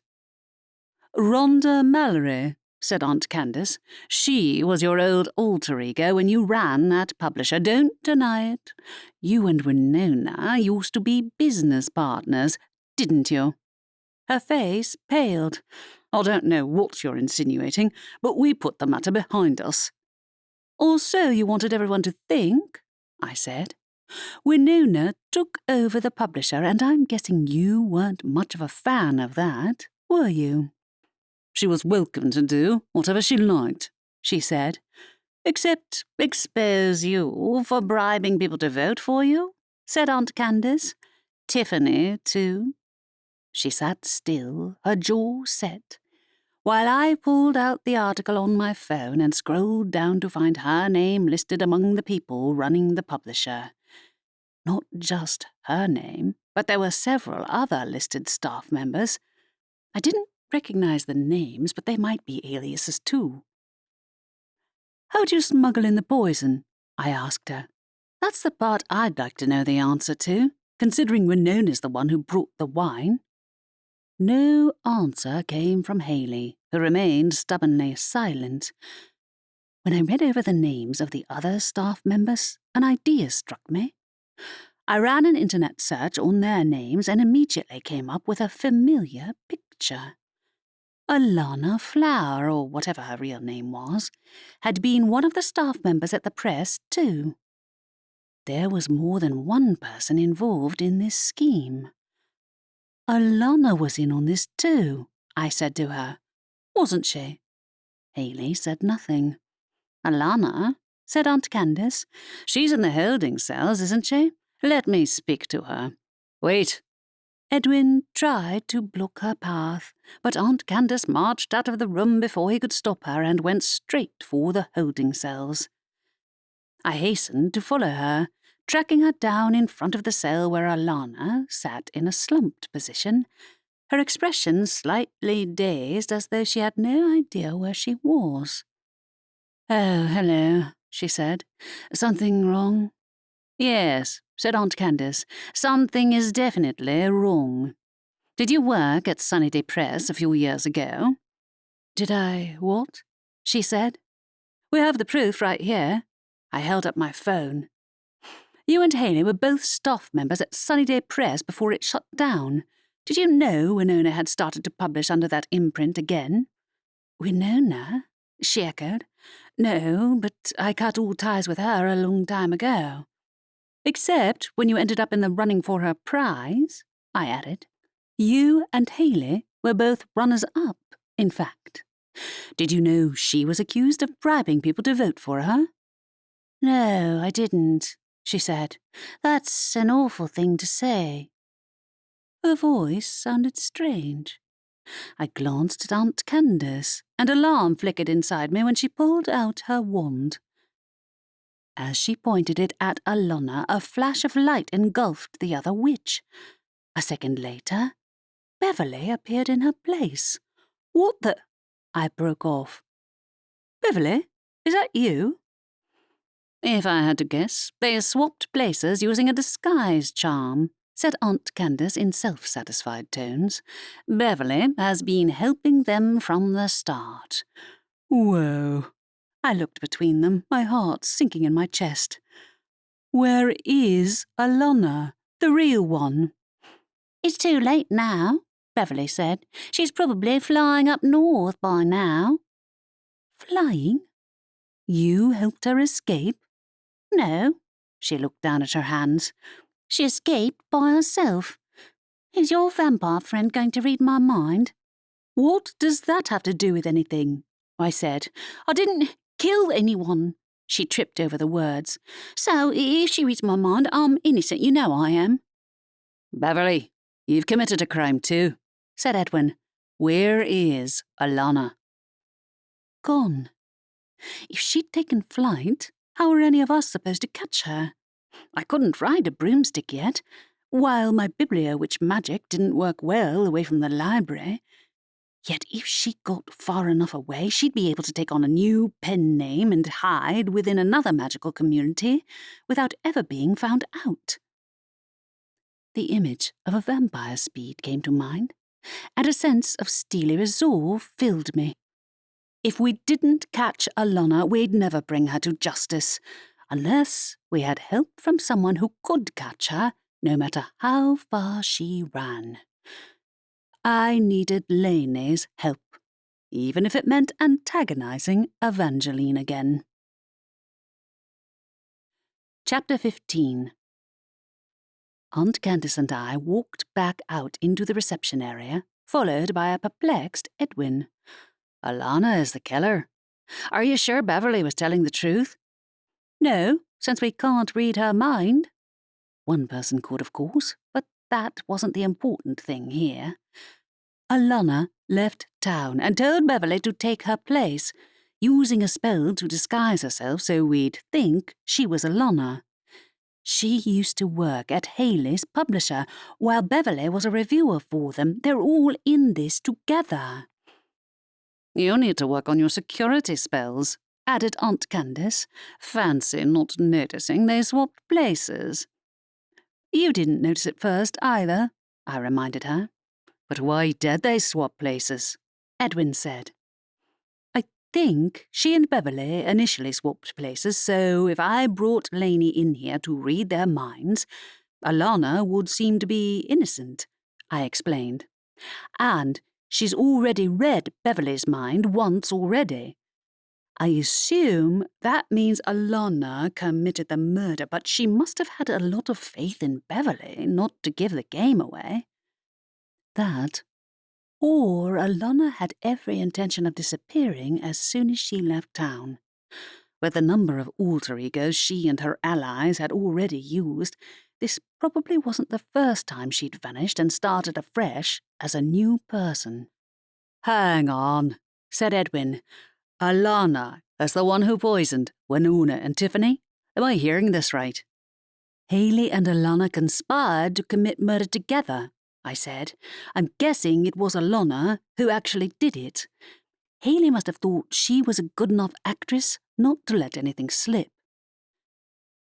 "Rhonda Mallory," said Aunt Candace. "She was your old alter ego when you ran that publisher. Don't deny it. You and Winona used to be business partners, didn't you?" Her face paled. "I don't know what you're insinuating, but we put the matter behind us." "Or so you wanted everyone to think," I said. "Winona took over the publisher, and I'm guessing you weren't much of a fan of that, were you?" "She was welcome to do whatever she liked," she said. "Except expose you for bribing people to vote for you," said Aunt Candace. "Tiffany, too." She sat still, her jaw set, while I pulled out the article on my phone and scrolled down to find her name listed among the people running the publisher. Not just her name, but there were several other listed staff members. I didn't recognize the names, but they might be aliases too. "How'd you smuggle in the poison?" I asked her. "That's the part I'd like to know the answer to, considering Winona's the one who brought the wine." No answer came from Haley, who remained stubbornly silent. When I read over the names of the other staff members, an idea struck me. I ran an internet search on their names and immediately came up with a familiar picture. Alana Flower, or whatever her real name was, had been one of the staff members at the press, too. There was more than one person involved in this scheme. "Alana was in on this too," I said to her. "Wasn't she?" Haley said nothing. "Alana?" said Aunt Candace. "She's in the holding cells, isn't she? Let me speak to her." "Wait." Edwin tried to block her path, but Aunt Candace marched out of the room before he could stop her and went straight for the holding cells. I hastened to follow her, tracking her down in front of the cell where Alana sat in a slumped position, her expression slightly dazed as though she had no idea where she was. "Oh, hello," she said. "Something wrong?" "Yes," said Aunt Candace. "Something is definitely wrong. Did you work at Sunnyday Press a few years ago?" "Did I what?" she said. "We have the proof right here." I held up my phone. "You and Haley were both staff members at Sunnyday Press before it shut down. Did you know Winona had started to publish under that imprint again?" "Winona?" she echoed. "No, but I cut all ties with her a long time ago." "Except when you ended up in the running for her prize," I added. "You and Haley were both runners-up, in fact. Did you know she was accused of bribing people to vote for her?" "No, I didn't," she said. "That's an awful thing to say." Her voice sounded strange. I glanced at Aunt Candace, and alarm flickered inside me when she pulled out her wand. As she pointed it at Alana, a flash of light engulfed the other witch. A second later, Beverly appeared in her place. "What the—" I broke off. "Beverly, is that you?" "If I had to guess, they swapped places using a disguise charm," said Aunt Candace in self-satisfied tones. "Beverly has been helping them from the start." Whoa. I looked between them, my heart sinking in my chest. "Where is Alana, the real one?" "It's too late now," Beverly said. "She's probably flying up north by now." "Flying? You helped her escape?" "No." She looked down at her hands. "She escaped by herself. Is your vampire friend going to read my mind?" "What does that have to do with anything?" I said. "I didn't kill anyone." She tripped over the words. "So, if she reads my mind, I'm innocent, you know I am." "Beverly, you've committed a crime too," said Edwin. "Where is Alana?" "Gone. If she'd taken flight, how were any of us supposed to catch her? I couldn't ride a broomstick yet, while my biblio-witch magic didn't work well away from the library. Yet if she got far enough away, she'd be able to take on a new pen name and hide within another magical community without ever being found out. The image of a vampire speed came to mind, and a sense of steely resolve filled me. If we didn't catch Alana, we'd never bring her to justice, unless we had help from someone who could catch her, no matter how far she ran. I needed Lainey's help, even if it meant antagonizing Evangeline again. Chapter 15. Aunt Candace and I walked back out into the reception area, followed by a perplexed Edwin. Alana is the killer. Are you sure Beverly was telling the truth? No, since we can't read her mind. One person could, of course, but that wasn't the important thing here. Alana left town and told Beverly to take her place, using a spell to disguise herself so we'd think she was Alana. She used to work at Haley's publisher, while Beverly was a reviewer for them. They're all in this together. You need to work on your security spells, added Aunt Candace. Fancy not noticing they swapped places. You didn't notice it first either, I reminded her. But why did they swap places? Edwin said. I think she and Beverly initially swapped places, so if I brought Lainey in here to read their minds, Alana would seem to be innocent, I explained. And she's already read Beverly's mind once already. I assume that means Alana committed the murder, but she must have had a lot of faith in Beverly not to give the game away. That, or Alana had every intention of disappearing as soon as she left town. With the number of alter egos she and her allies had already used, this probably wasn't the first time she'd vanished and started afresh as a new person. Hang on, said Edwin. Alana is the one who poisoned Winona and Tiffany? Am I hearing this right? Haley and Alana conspired to commit murder together, I said. I'm guessing it was Alana who actually did it. Haley must have thought she was a good enough actress not to let anything slip.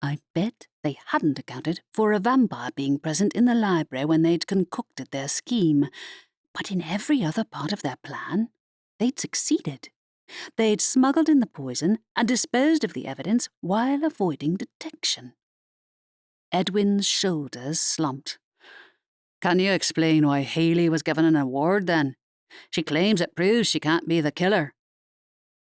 I bet they hadn't accounted for a vampire being present in the library when they'd concocted their scheme, but in every other part of their plan, they'd succeeded. They'd smuggled in the poison and disposed of the evidence while avoiding detection. Edwin's shoulders slumped. Can you explain why Haley was given an award, then? She claims it proves she can't be the killer.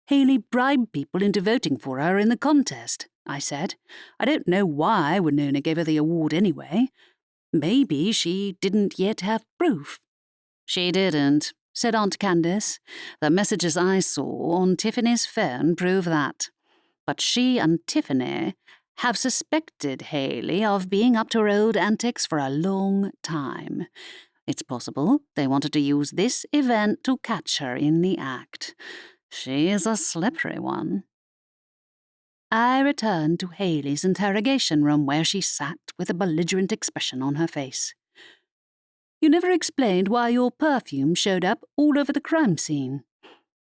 Haley bribed people into voting for her in the contest, I said. I don't know why Winona gave her the award anyway. Maybe she didn't yet have proof. She didn't, said Aunt Candace. The messages I saw on Tiffany's phone prove that. But she and Tiffany have suspected Haley of being up to her old antics for a long time. It's possible they wanted to use this event to catch her in the act. She's a slippery one. I returned to Haley's interrogation room where she sat with a belligerent expression on her face. You never explained why your perfume showed up all over the crime scene.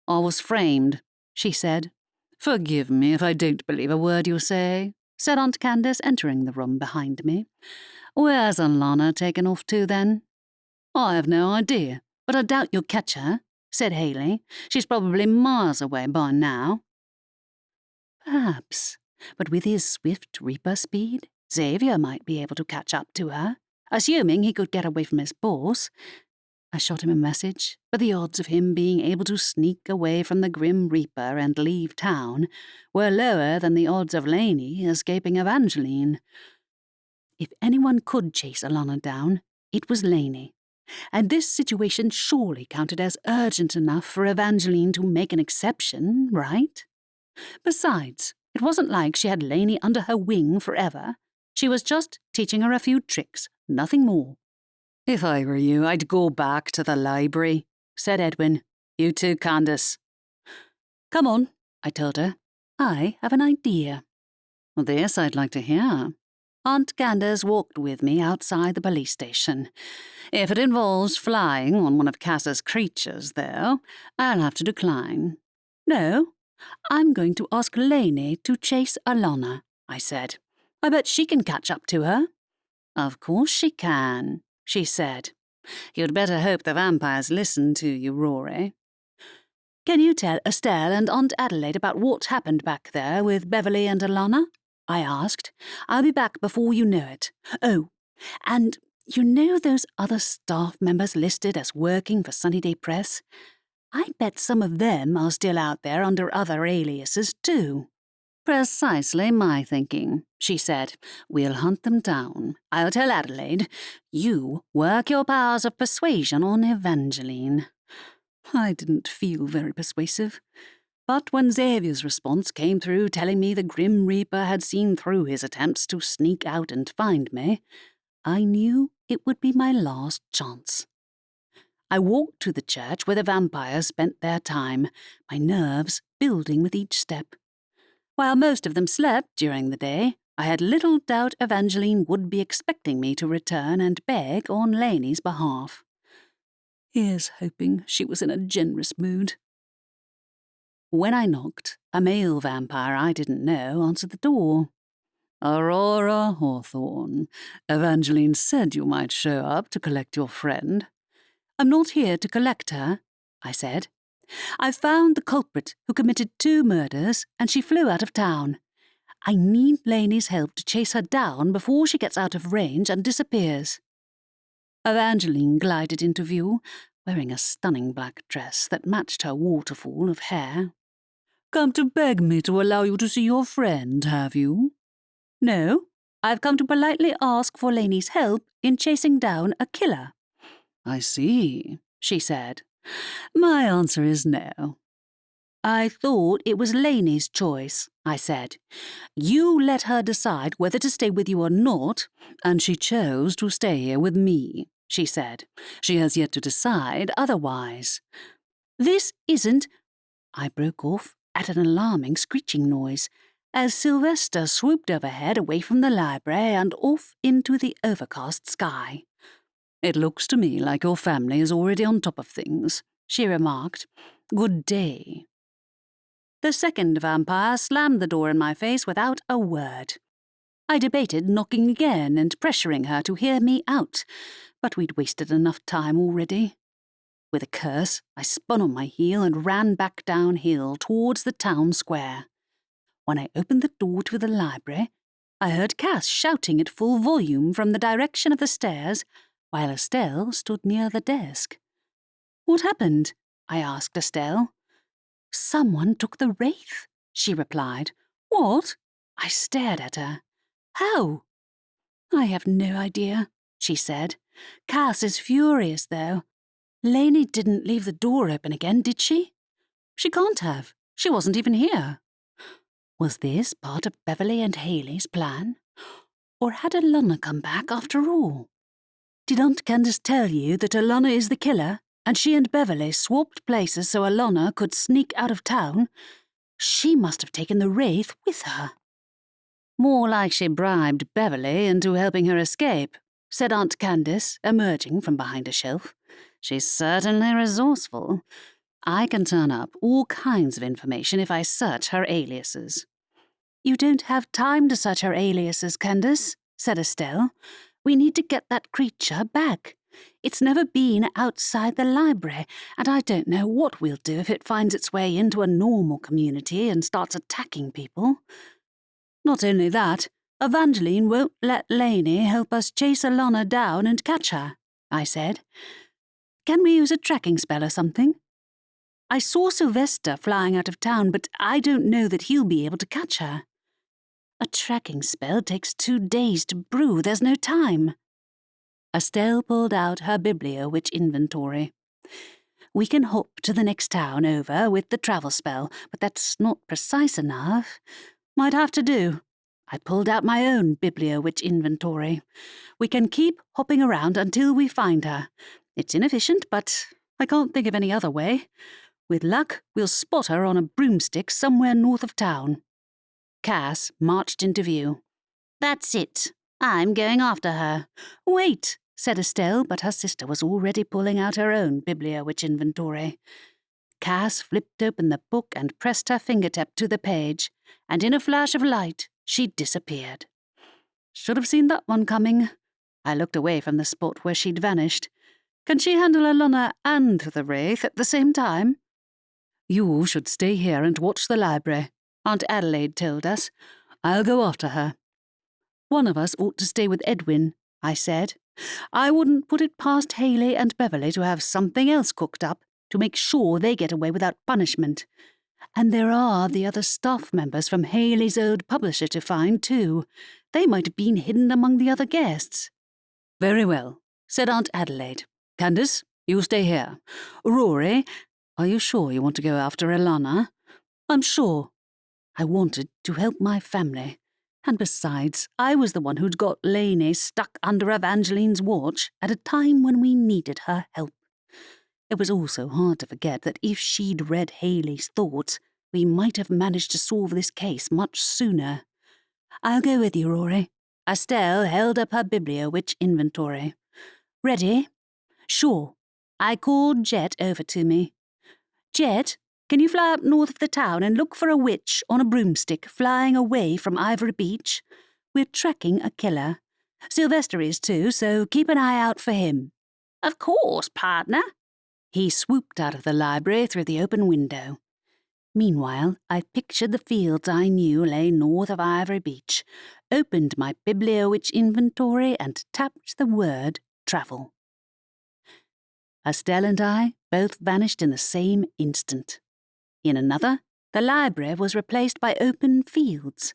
I was framed, she said. Forgive me if I don't believe a word you say, said Aunt Candace, entering the room behind me. Where's Alana taken off to, then? I have no idea, but I doubt you'll catch her, said Haley. She's probably miles away by now. Perhaps, but with his swift reaper speed, Xavier might be able to catch up to her, assuming he could get away from his boss. I shot him a message, but the odds of him being able to sneak away from the Grim Reaper and leave town were lower than the odds of Lainey escaping Evangeline. If anyone could chase Alana down, it was Lainey, and this situation surely counted as urgent enough for Evangeline to make an exception, right? Besides, it wasn't like she had Lainey under her wing forever. She was just teaching her a few tricks, nothing more. If I were you, I'd go back to the library, said Edwin. You too, Candace. Come on, I told her. I have an idea. This I'd like to hear. Aunt Candace walked with me outside the police station. If it involves flying on one of Cass's creatures, though, I'll have to decline. No, I'm going to ask Lainey to chase Alana, I said. I bet she can catch up to her. Of course she can, she said. You'd better hope the vampires listen to you, Rory. Can you tell Estelle and Aunt Adelaide about what happened back there with Beverly and Alana? I asked. I'll be back before you know it. Oh, and you know those other staff members listed as working for Sunny Press? I bet some of them are still out there under other aliases, too. Precisely my thinking, she said. We'll hunt them down. I'll tell Adelaide. You work your powers of persuasion on Evangeline. I didn't feel very persuasive. But when Xavier's response came through telling me the Grim Reaper had seen through his attempts to sneak out and find me, I knew it would be my last chance. I walked to the church where the vampires spent their time, my nerves building with each step. While most of them slept during the day, I had little doubt Evangeline would be expecting me to return and beg on Lainey's behalf. Here's hoping she was in a generous mood. When I knocked, a male vampire I didn't know answered the door. Aurora Hawthorne, Evangeline said you might show up to collect your friend. I'm not here to collect her, I said. I've found the culprit who committed 2 murders, and she flew out of town. I need Lainey's help to chase her down before she gets out of range and disappears. Evangeline glided into view, wearing a stunning black dress that matched her waterfall of hair. Come to beg me to allow you to see your friend, have you? No, I've come to politely ask for Lainey's help in chasing down a killer. I see, she said. My answer is no. I thought it was Lainey's choice, I said. You let her decide whether to stay with you or not, and she chose to stay here with me, she said. She has yet to decide otherwise. This isn't... I broke off at an alarming screeching noise, as Sylvester swooped overhead away from the library and off into the overcast sky. It looks to me like your family is already on top of things, she remarked. Good day. The second vampire slammed the door in my face without a word. I debated knocking again and pressuring her to hear me out, but we'd wasted enough time already. With a curse, I spun on my heel and ran back downhill towards the town square. When I opened the door to the library, I heard Cass shouting at full volume from the direction of the stairs, while Estelle stood near the desk. What happened? I asked Estelle. Someone took the wraith, she replied. What? I stared at her. How? I have no idea, she said. Cass is furious, though. Lainey didn't leave the door open again, did she? She can't have. She wasn't even here. Was this part of Beverly and Haley's plan? Or had Alana come back after all? Did Aunt Candace tell you that Alana is the killer, and she and Beverly swapped places so Alana could sneak out of town? She must have taken the wraith with her. More like she bribed Beverly into helping her escape, said Aunt Candace, emerging from behind a shelf. She's certainly resourceful. I can turn up all kinds of information if I search her aliases. You don't have time to search her aliases, Candace, said Estelle. We need to get that creature back. It's never been outside the library, and I don't know what we'll do if it finds its way into a normal community and starts attacking people. Not only that, Evangeline won't let Lainey help us chase Alana down and catch her, I said. Can we use a tracking spell or something? I saw Sylvester flying out of town, but I don't know that he'll be able to catch her. A tracking spell takes 2 days to brew. There's no time. Estelle pulled out her Bibliowitch inventory. We can hop to the next town over with the travel spell, but that's not precise enough. Might have to do. I pulled out my own Bibliowitch inventory. We can keep hopping around until we find her. It's inefficient, but I can't think of any other way. With luck, we'll spot her on a broomstick somewhere north of town. Cass marched into view. That's it, I'm going after her. Wait, said Estelle, but her sister was already pulling out her own Bibliowitch inventory. Cass flipped open the book and pressed her fingertip to the page, and in a flash of light, she disappeared. Should have seen that one coming. I looked away from the spot where she'd vanished. Can she handle Alana and the Wraith at the same time? You should stay here and watch the library, Aunt Adelaide told us. I'll go after her. One of us ought to stay with Edwin, I said. I wouldn't put it past Haley and Beverly to have something else cooked up to make sure they get away without punishment. And there are the other staff members from Haley's old publisher to find, too. They might have been hidden among the other guests. Very well, said Aunt Adelaide. Candace, you stay here. Rory, are you sure you want to go after Alana? I'm sure. I wanted to help my family. And besides, I was the one who'd got Lainey stuck under Evangeline's watch at a time when we needed her help. It was also hard to forget that if she'd read Haley's thoughts, we might have managed to solve this case much sooner. I'll go with you, Rory. Estelle held up her Bibliowitch inventory. Ready? Sure. I called Jet over to me. Jet, can you fly up north of the town and look for a witch on a broomstick flying away from Ivory Beach? We're tracking a killer. Sylvester is too, so keep an eye out for him. Of course, partner. He swooped out of the library through the open window. Meanwhile, I pictured the fields I knew lay north of Ivory Beach, opened my Bibliowitch inventory and tapped the word travel. Estelle and I both vanished in the same instant. In another, the library was replaced by open fields.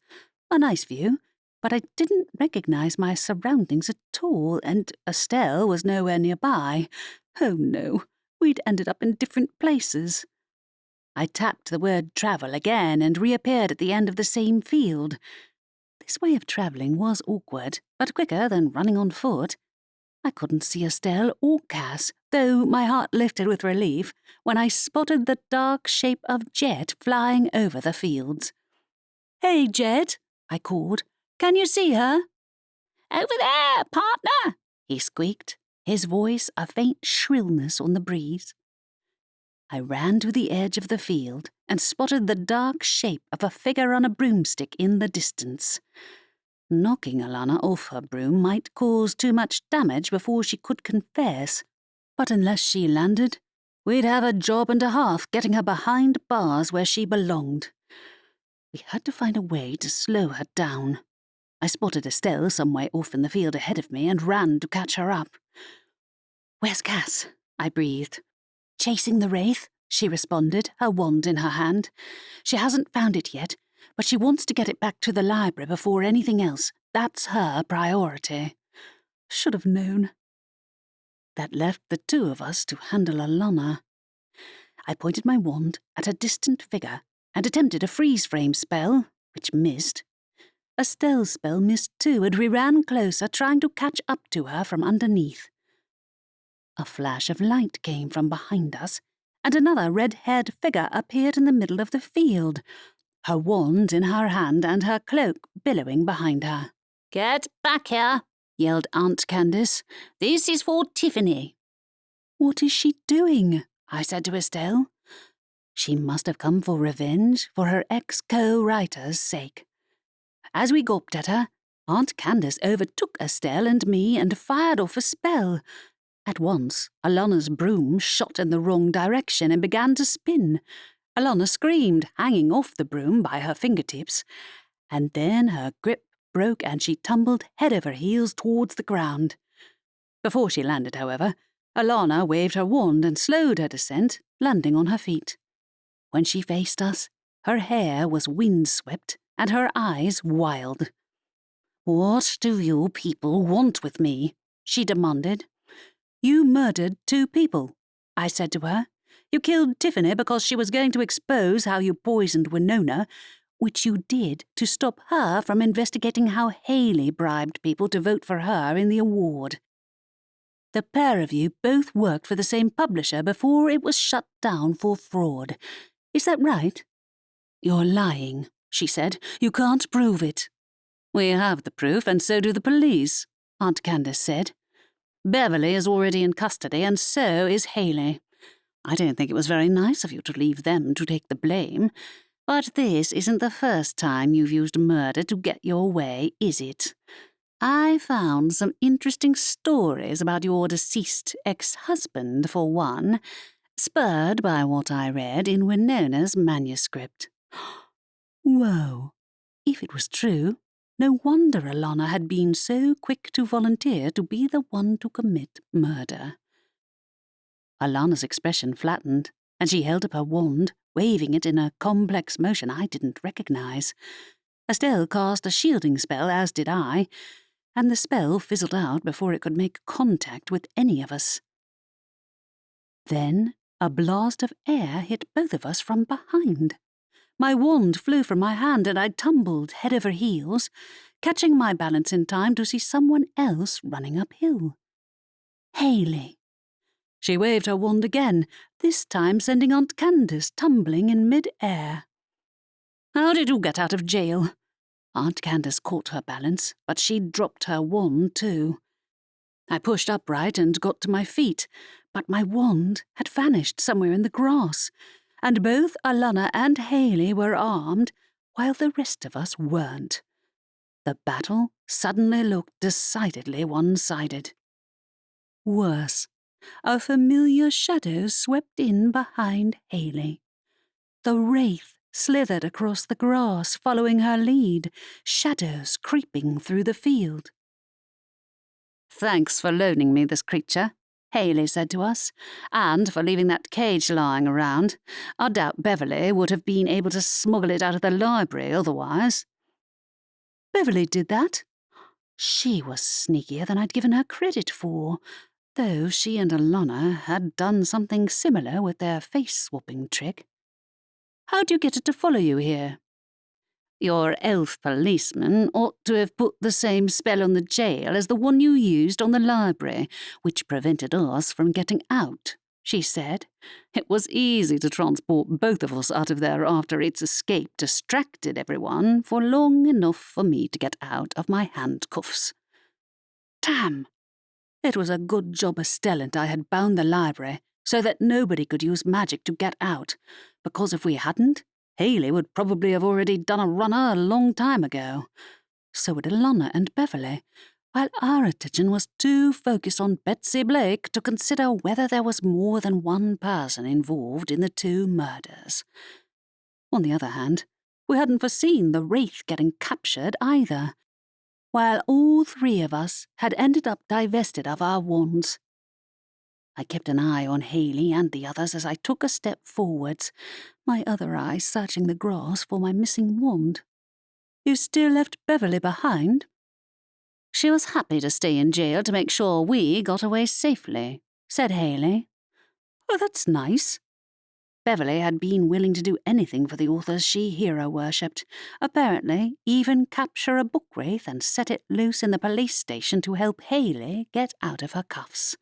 A nice view, but I didn't recognize my surroundings at all, and Estelle was nowhere nearby. Oh no, we'd ended up in different places. I tapped the word travel again and reappeared at the end of the same field. This way of travelling was awkward, but quicker than running on foot. I couldn't see Estelle or Cass, though my heart lifted with relief when I spotted the dark shape of Jet flying over the fields. Hey, Jet, I called. Can you see her? Over there, partner, he squeaked, his voice a faint shrillness on the breeze. I ran to the edge of the field and spotted the dark shape of a figure on a broomstick in the distance. Knocking Alana off her broom might cause too much damage before she could confess, but unless she landed, we'd have a job and a half getting her behind bars where she belonged. We had to find a way to slow her down. I spotted Estelle some way off in the field ahead of me and ran to catch her up. Where's Cass? I breathed. Chasing the Wraith, she responded, her wand in her hand. She hasn't found it yet, but she wants to get it back to the library before anything else. That's her priority. Should have known. That left the two of us to handle Alana. I pointed my wand at a distant figure and attempted a freeze-frame spell, which missed. Estelle's spell missed too, and we ran closer, trying to catch up to her from underneath. A flash of light came from behind us, and another red-haired figure appeared in the middle of the field, her wand in her hand and her cloak billowing behind her. Get back here, yelled Aunt Candace. This is for Tiffany. What is she doing? I said to Estelle. She must have come for revenge for her ex-co-writer's sake. As we gawped at her, Aunt Candace overtook Estelle and me and fired off a spell. At once, Alana's broom shot in the wrong direction and began to spin. Alana screamed, hanging off the broom by her fingertips, and then her grip broke and she tumbled head over heels towards the ground. Before she landed, however, Alana waved her wand and slowed her descent, landing on her feet. When she faced us, her hair was windswept and her eyes wild. "What do you people want with me?" she demanded. "You murdered 2 people," I said to her. "You killed Tiffany because she was going to expose how you poisoned Winona, which you did to stop her from investigating how Haley bribed people to vote for her in the award. The pair of you both worked for the same publisher before it was shut down for fraud. Is that right?" "You're lying," she said. "You can't prove it." We have the proof, and so do the police, Aunt Candace said. Beverly is already in custody, and so is Haley. I don't think it was very nice of you to leave them to take the blame, but this isn't the first time you've used murder to get your way, is it? I found some interesting stories about your deceased ex-husband, for one, spurred by what I read in Winona's manuscript. Whoa. If it was true, no wonder Alana had been so quick to volunteer to be the one to commit murder. Alana's expression flattened, and she held up her wand, waving it in a complex motion I didn't recognize. Estelle cast a shielding spell, as did I, and the spell fizzled out before it could make contact with any of us. Then a blast of air hit both of us from behind. My wand flew from my hand and I tumbled head over heels, catching my balance in time to see someone else running uphill. Haley. She waved her wand again, this time sending Aunt Candace tumbling in mid-air. How did you get out of jail? Aunt Candace caught her balance, but she dropped her wand too. I pushed upright and got to my feet, but my wand had vanished somewhere in the grass, and both Alana and Haley were armed, while the rest of us weren't. The battle suddenly looked decidedly one-sided. Worse, a familiar shadow swept in behind Haley. The Wraith slithered across the grass, following her lead, shadows creeping through the field. Thanks for loaning me this creature, Haley said to us, and for leaving that cage lying around. I doubt Beverly would have been able to smuggle it out of the library otherwise. Beverly did that? She was sneakier than I'd given her credit for, though she and Alana had done something similar with their face-swapping trick. How'd you get it to follow you here? Your elf policeman ought to have put the same spell on the jail as the one you used on the library, which prevented us from getting out, she said. It was easy to transport both of us out of there after its escape distracted everyone for long enough for me to get out of my handcuffs. Damn! It was a good job Estelle and I had bound the library so that nobody could use magic to get out, because if we hadn't, Haley would probably have already done a runner a long time ago. So would Alana and Beverly, while our attention was too focused on Betsy Blake to consider whether there was more than one person involved in the two murders. On the other hand, we hadn't foreseen the Wraith getting captured either, while all three of us had ended up divested of our wands. I kept an eye on Haley and the others as I took a step forwards, my other eye searching the grass for my missing wand. You still left Beverly behind? She was happy to stay in jail to make sure we got away safely, said Haley. Oh, that's nice. Beverly had been willing to do anything for the authors she hero-worshipped, apparently even capture a book wraith and set it loose in the police station to help Haley get out of her cuffs.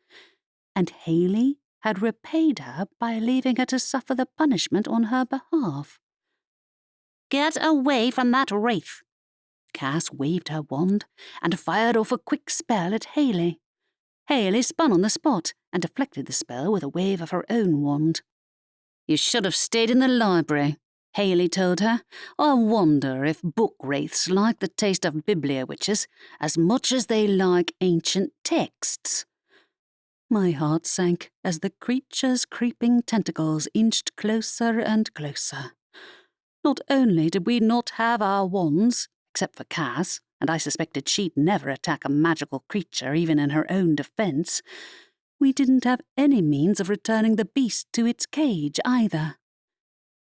And Haley had repaid her by leaving her to suffer the punishment on her behalf. Get away from that wraith! Cass waved her wand and fired off a quick spell at Haley. Haley spun on the spot and deflected the spell with a wave of her own wand. You should have stayed in the library, Haley told her. I wonder if book wraiths like the taste of bibliowitches as much as they like ancient texts. My heart sank as the creature's creeping tentacles inched closer and closer. Not only did we not have our wands, except for Cass, and I suspected she'd never attack a magical creature even in her own defense, we didn't have any means of returning the beast to its cage either.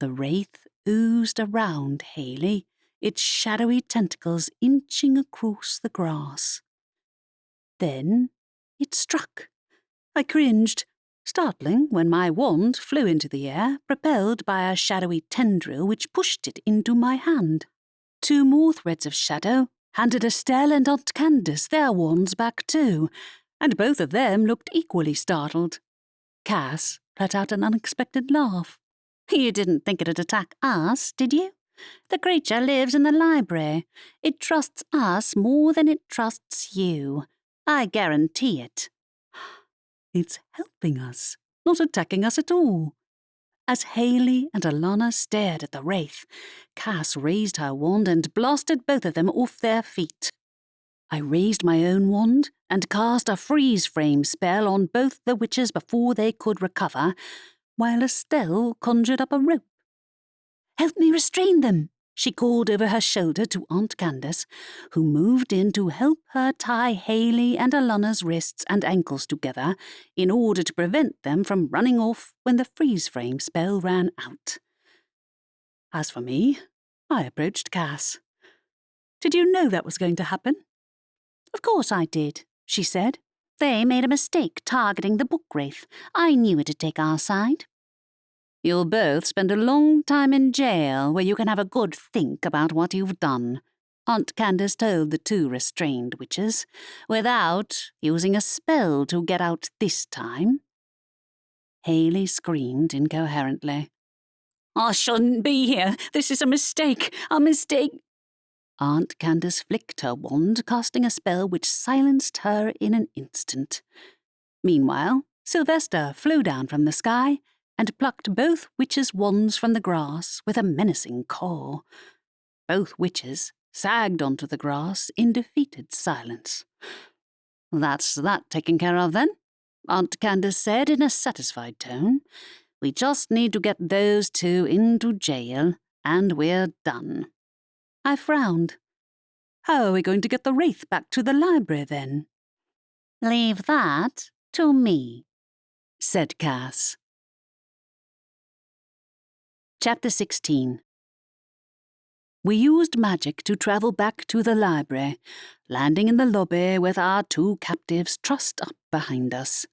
The wraith oozed around Haley, its shadowy tentacles inching across the grass. Then it struck. I cringed, startling when my wand flew into the air, propelled by a shadowy tendril which pushed it into my hand. Two more threads of shadow handed Estelle and Aunt Candace their wands back too, and both of them looked equally startled. Cass let out an unexpected laugh. You didn't think it'd attack us, did you? The creature lives in the library. It trusts us more than it trusts you. I guarantee it." "It's helping us, not attacking us at all." As Haley and Alana stared at the wraith, Cass raised her wand and blasted both of them off their feet. I raised my own wand and cast a freeze frame spell on both the witches before they could recover, while Estelle conjured up a rope. "Help me restrain them," she called over her shoulder to Aunt Candace, who moved in to help her tie Haley and Alana's wrists and ankles together in order to prevent them from running off when the freeze frame spell ran out. As for me, I approached Cass. "Did you know that was going to happen?" "Of course I did," she said. "They made a mistake targeting the book wraith. I knew it'd take our side." "You'll both spend a long time in jail where you can have a good think about what you've done," Aunt Candace told the two restrained witches, "without using a spell to get out this time." Haley screamed incoherently. "I shouldn't be here. This is a mistake. A mistake." Aunt Candace flicked her wand, casting a spell which silenced her in an instant. Meanwhile, Sylvester flew down from the sky and plucked both witches' wands from the grass with a menacing caw. Both witches sagged onto the grass in defeated silence. "That's that taken care of, then," Aunt Candace said in a satisfied tone. "We just need to get those two into jail, and we're done." I frowned. "How are we going to get the wraith back to the library, then?" "Leave that to me," said Cass. Chapter 16. We used magic to travel back to the library, landing in the lobby with our two captives trussed up behind us.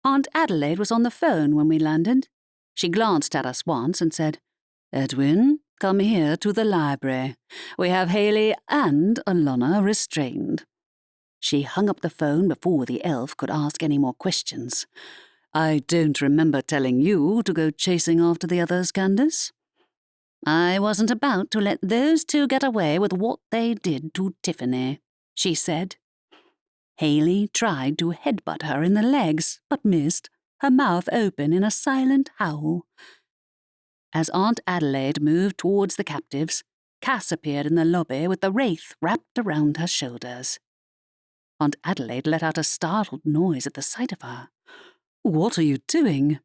Aunt Adelaide was on the phone when we landed. She glanced at us once and said, "Edwin, come here to the library. We have Haley and Alana restrained." She hung up the phone before the elf could ask any more questions. "I don't remember telling you to go chasing after the others, Candace." "I wasn't about to let those two get away with what they did to Tiffany," she said. Haley tried to headbutt her in the legs, but missed, her mouth open in a silent howl. As Aunt Adelaide moved towards the captives, Cass appeared in the lobby with the wraith wrapped around her shoulders. Aunt Adelaide let out a startled noise at the sight of her. "What are you doing?"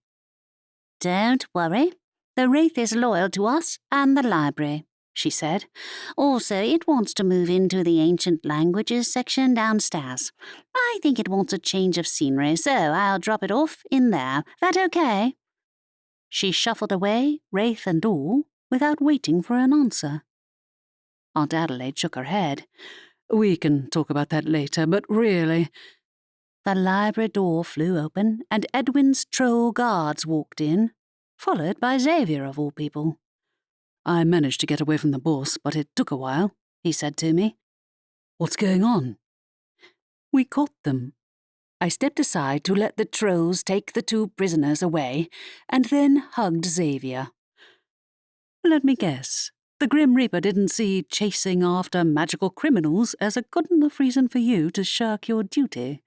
"Don't worry. The wraith is loyal to us and the library," she said. "Also, it wants to move into the ancient languages section downstairs. I think it wants a change of scenery, so I'll drop it off in there. That okay?" She shuffled away, wraith and all, without waiting for an answer. Aunt Adelaide shook her head. "We can talk about that later, but really—" The library door flew open, and Edwin's troll guards walked in, followed by Xavier of all people. "I managed to get away from the boss, but it took a while," he said to me. "What's going on?" "We caught them." I stepped aside to let the trolls take the two prisoners away, and then hugged Xavier. "Let me guess. The Grim Reaper didn't see chasing after magical criminals as a good enough reason for you to shirk your duty.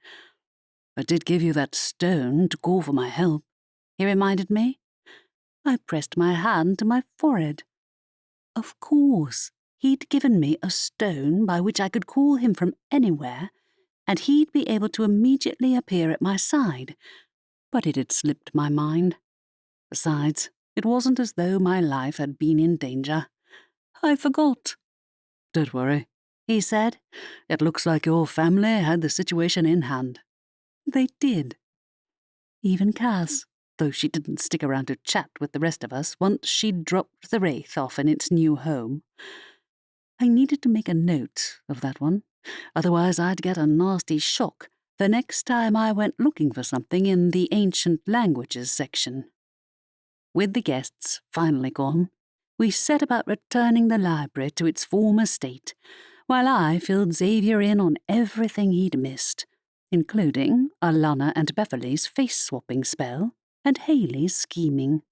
I did give you that stone to call for my help," he reminded me. I pressed my hand to my forehead. Of course, he'd given me a stone by which I could call him from anywhere, and he'd be able to immediately appear at my side. But it had slipped my mind. Besides, it wasn't as though my life had been in danger. I forgot. "Don't worry," he said. "It looks like your family had the situation in hand." They did. Even Cass, though she didn't stick around to chat with the rest of us once she'd dropped the wraith off in its new home. I needed to make a note of that one, otherwise I'd get a nasty shock the next time I went looking for something in the ancient languages section. With the guests finally gone, we set about returning the library to its former state, while I filled Xavier in on everything he'd missed, including Alana and Beverly's face-swapping spell and Haley's scheming.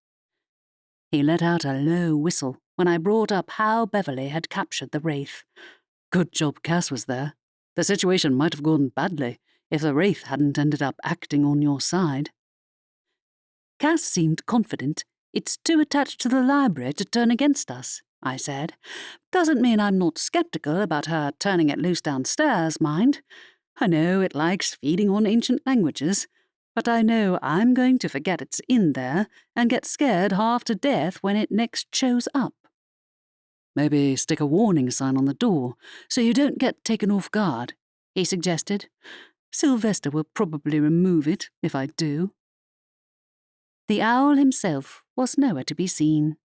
He let out a low whistle when I brought up how Beverly had captured the Wraith. Good job Cass was there. The situation might have gone badly if the Wraith hadn't ended up acting on your side. Cass seemed confident. It's too attached to the library to turn against us, I said. Doesn't mean I'm not sceptical about her turning it loose downstairs, mind. I know it likes feeding on ancient languages, but I know I'm going to forget it's in there and get scared half to death when it next shows up. Maybe stick a warning sign on the door so you don't get taken off guard, he suggested. Sylvester will probably remove it if I do. The owl himself was nowhere to be seen.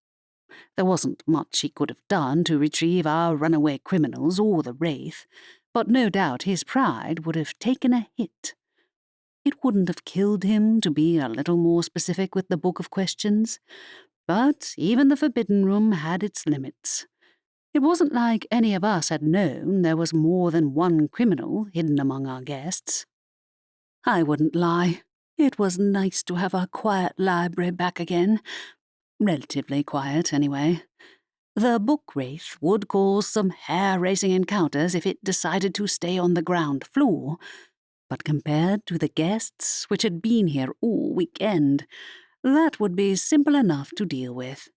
There wasn't much he could have done to retrieve our runaway criminals or the Wraith, but no doubt his pride would have taken a hit. It wouldn't have killed him to be a little more specific with the book of questions, but even the Forbidden Room had its limits. It wasn't like any of us had known there was more than one criminal hidden among our guests. I wouldn't lie. It was nice to have our quiet library back again. Relatively quiet, anyway. The book wraith would cause some hair-raising encounters if it decided to stay on the ground floor, but compared to the guests which had been here all weekend, that would be simple enough to deal with.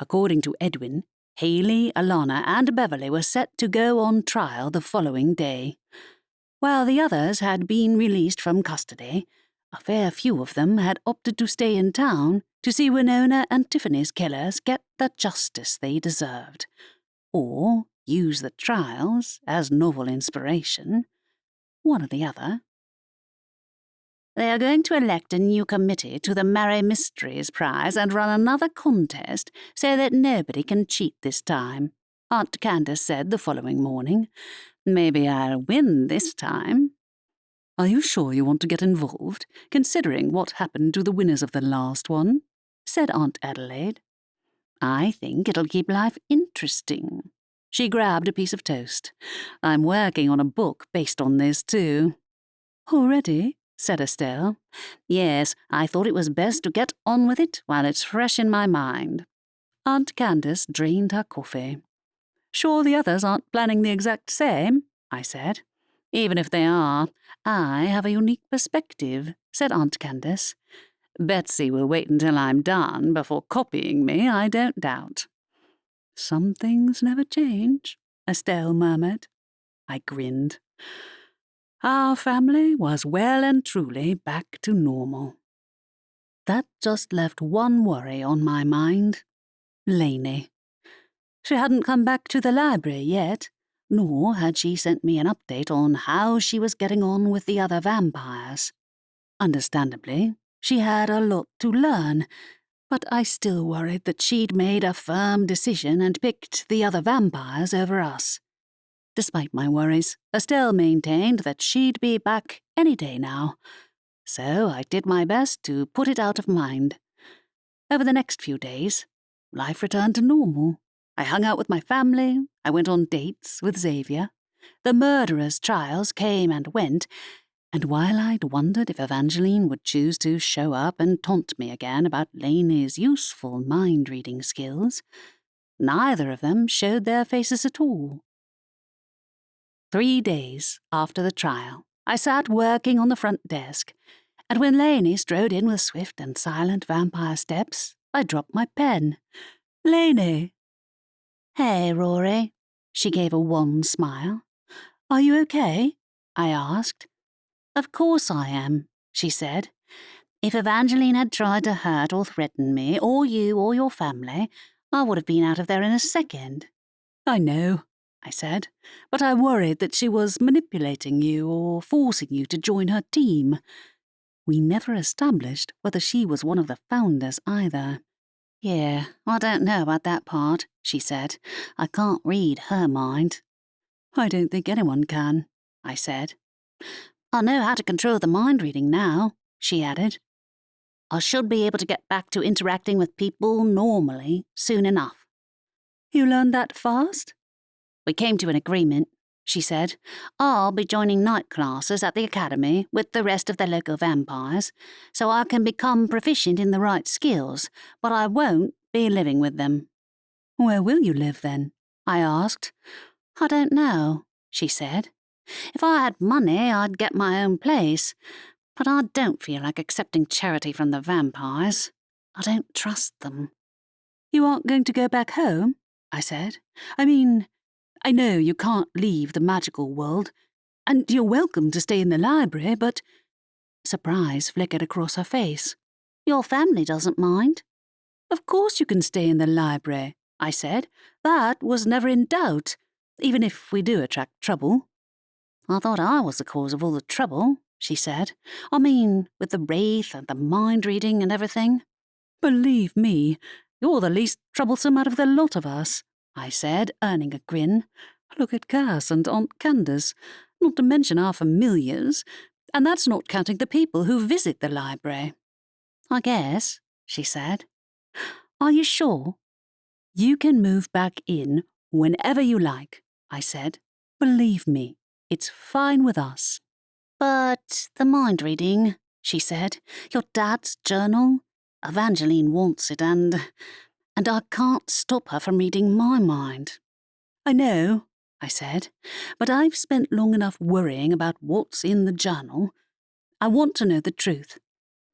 According to Edwin, Haley, Alana, and Beverly were set to go on trial the following day. While the others had been released from custody, a fair few of them had opted to stay in town to see Winona and Tiffany's killers get the justice they deserved, or use the trials as novel inspiration, one or the other. They are going to elect a new committee to the Merry Mysteries Prize and run another contest so that nobody can cheat this time, Aunt Candace said the following morning. Maybe I'll win this time. Are you sure you want to get involved, considering what happened to the winners of the last one? Said Aunt Adelaide. I think it'll keep life interesting. She grabbed a piece of toast. I'm working on a book based on this, too. Already? Said Estelle. Yes, I thought it was best to get on with it while it's fresh in my mind. Aunt Candace drained her coffee. Sure the others aren't planning the exact same, I said. Even if they are, I have a unique perspective, said Aunt Candace. Betsy will wait until I'm done before copying me, I don't doubt. Some things never change, Estelle murmured. I grinned. Our family was well and truly back to normal. That just left one worry on my mind. Lainey. She hadn't come back to the library yet, nor had she sent me an update on how she was getting on with the other vampires. Understandably, she had a lot to learn, but I still worried that she'd made a firm decision and picked the other vampires over us. Despite my worries, Estelle maintained that she'd be back any day now, so I did my best to put it out of mind. Over the next few days, life returned to normal. I hung out with my family, I went on dates with Xavier. The murderers' trials came and went, and while I'd wondered if Evangeline would choose to show up and taunt me again about Lainey's useful mind-reading skills, neither of them showed their faces at all. 3 days after the trial, I sat working on the front desk, and when Lainey strode in with swift and silent vampire steps, I dropped my pen. Lainey! Hey, Rory. She gave a wan smile. Are you okay? I asked. Of course I am, she said. If Evangeline had tried to hurt or threaten me, or you or your family, I would have been out of there in a second. I know, I said, but I worried that she was manipulating you or forcing you to join her team. We never established whether she was one of the founders either. Yeah, I don't know about that part, she said. I can't read her mind. I don't think anyone can, I said. I know how to control the mind reading now, she added. I should be able to get back to interacting with people normally soon enough. You learned that fast? We came to an agreement, she said. I'll be joining night classes at the academy with the rest of the local vampires, so I can become proficient in the right skills, but I won't be living with them. Where will you live, then? I asked. I don't know, she said. If I had money, I'd get my own place, but I don't feel like accepting charity from the vampires. I don't trust them. You aren't going to go back home? I said. I mean, I know you can't leave the magical world, and you're welcome to stay in the library, but... Surprise flickered across her face. Your family doesn't mind. Of course you can stay in the library, I said. That was never in doubt, even if we do attract trouble. I thought I was the cause of all the trouble, she said. I mean, with the wraith and the mind-reading and everything. Believe me, you're the least troublesome out of the lot of us, I said, earning a grin. Look at Cass and Aunt Candace, not to mention our familiars, and that's not counting the people who visit the library. I guess, she said. Are you sure? You can move back in whenever you like, I said. Believe me, it's fine with us. But the mind-reading, she said. Your dad's journal. Evangeline wants it, and I can't stop her from reading my mind. I know, I said, but I've spent long enough worrying about what's in the journal. I want to know the truth.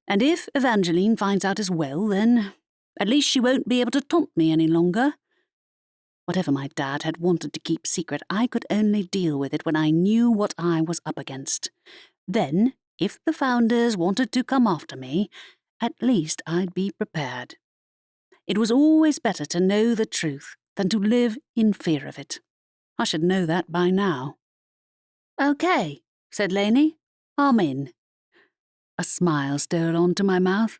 And if Evangeline finds out as well, then at least she won't be able to taunt me any longer. Whatever my dad had wanted to keep secret, I could only deal with it when I knew what I was up against. Then, if the founders wanted to come after me, at least I'd be prepared. It was always better to know the truth than to live in fear of it. I should know that by now. Okay, said Lainey. I'm in. A smile stole onto my mouth.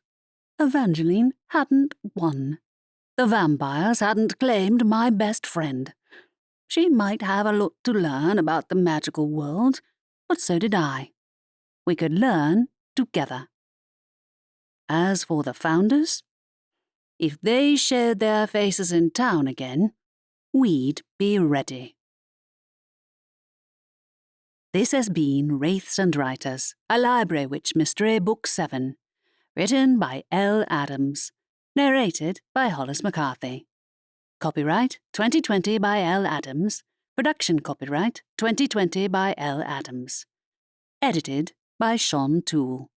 Evangeline hadn't won. The vampires hadn't claimed my best friend. She might have a lot to learn about the magical world, but so did I. We could learn together. As for the founders, if they showed their faces in town again, we'd be ready. This has been Wraiths and Writers, a Library Witch Mystery Book 7, written by L. Adams, narrated by Hollis McCarthy. Copyright 2020 by L. Adams, production copyright 2020 by L. Adams. Edited by Sean Toole.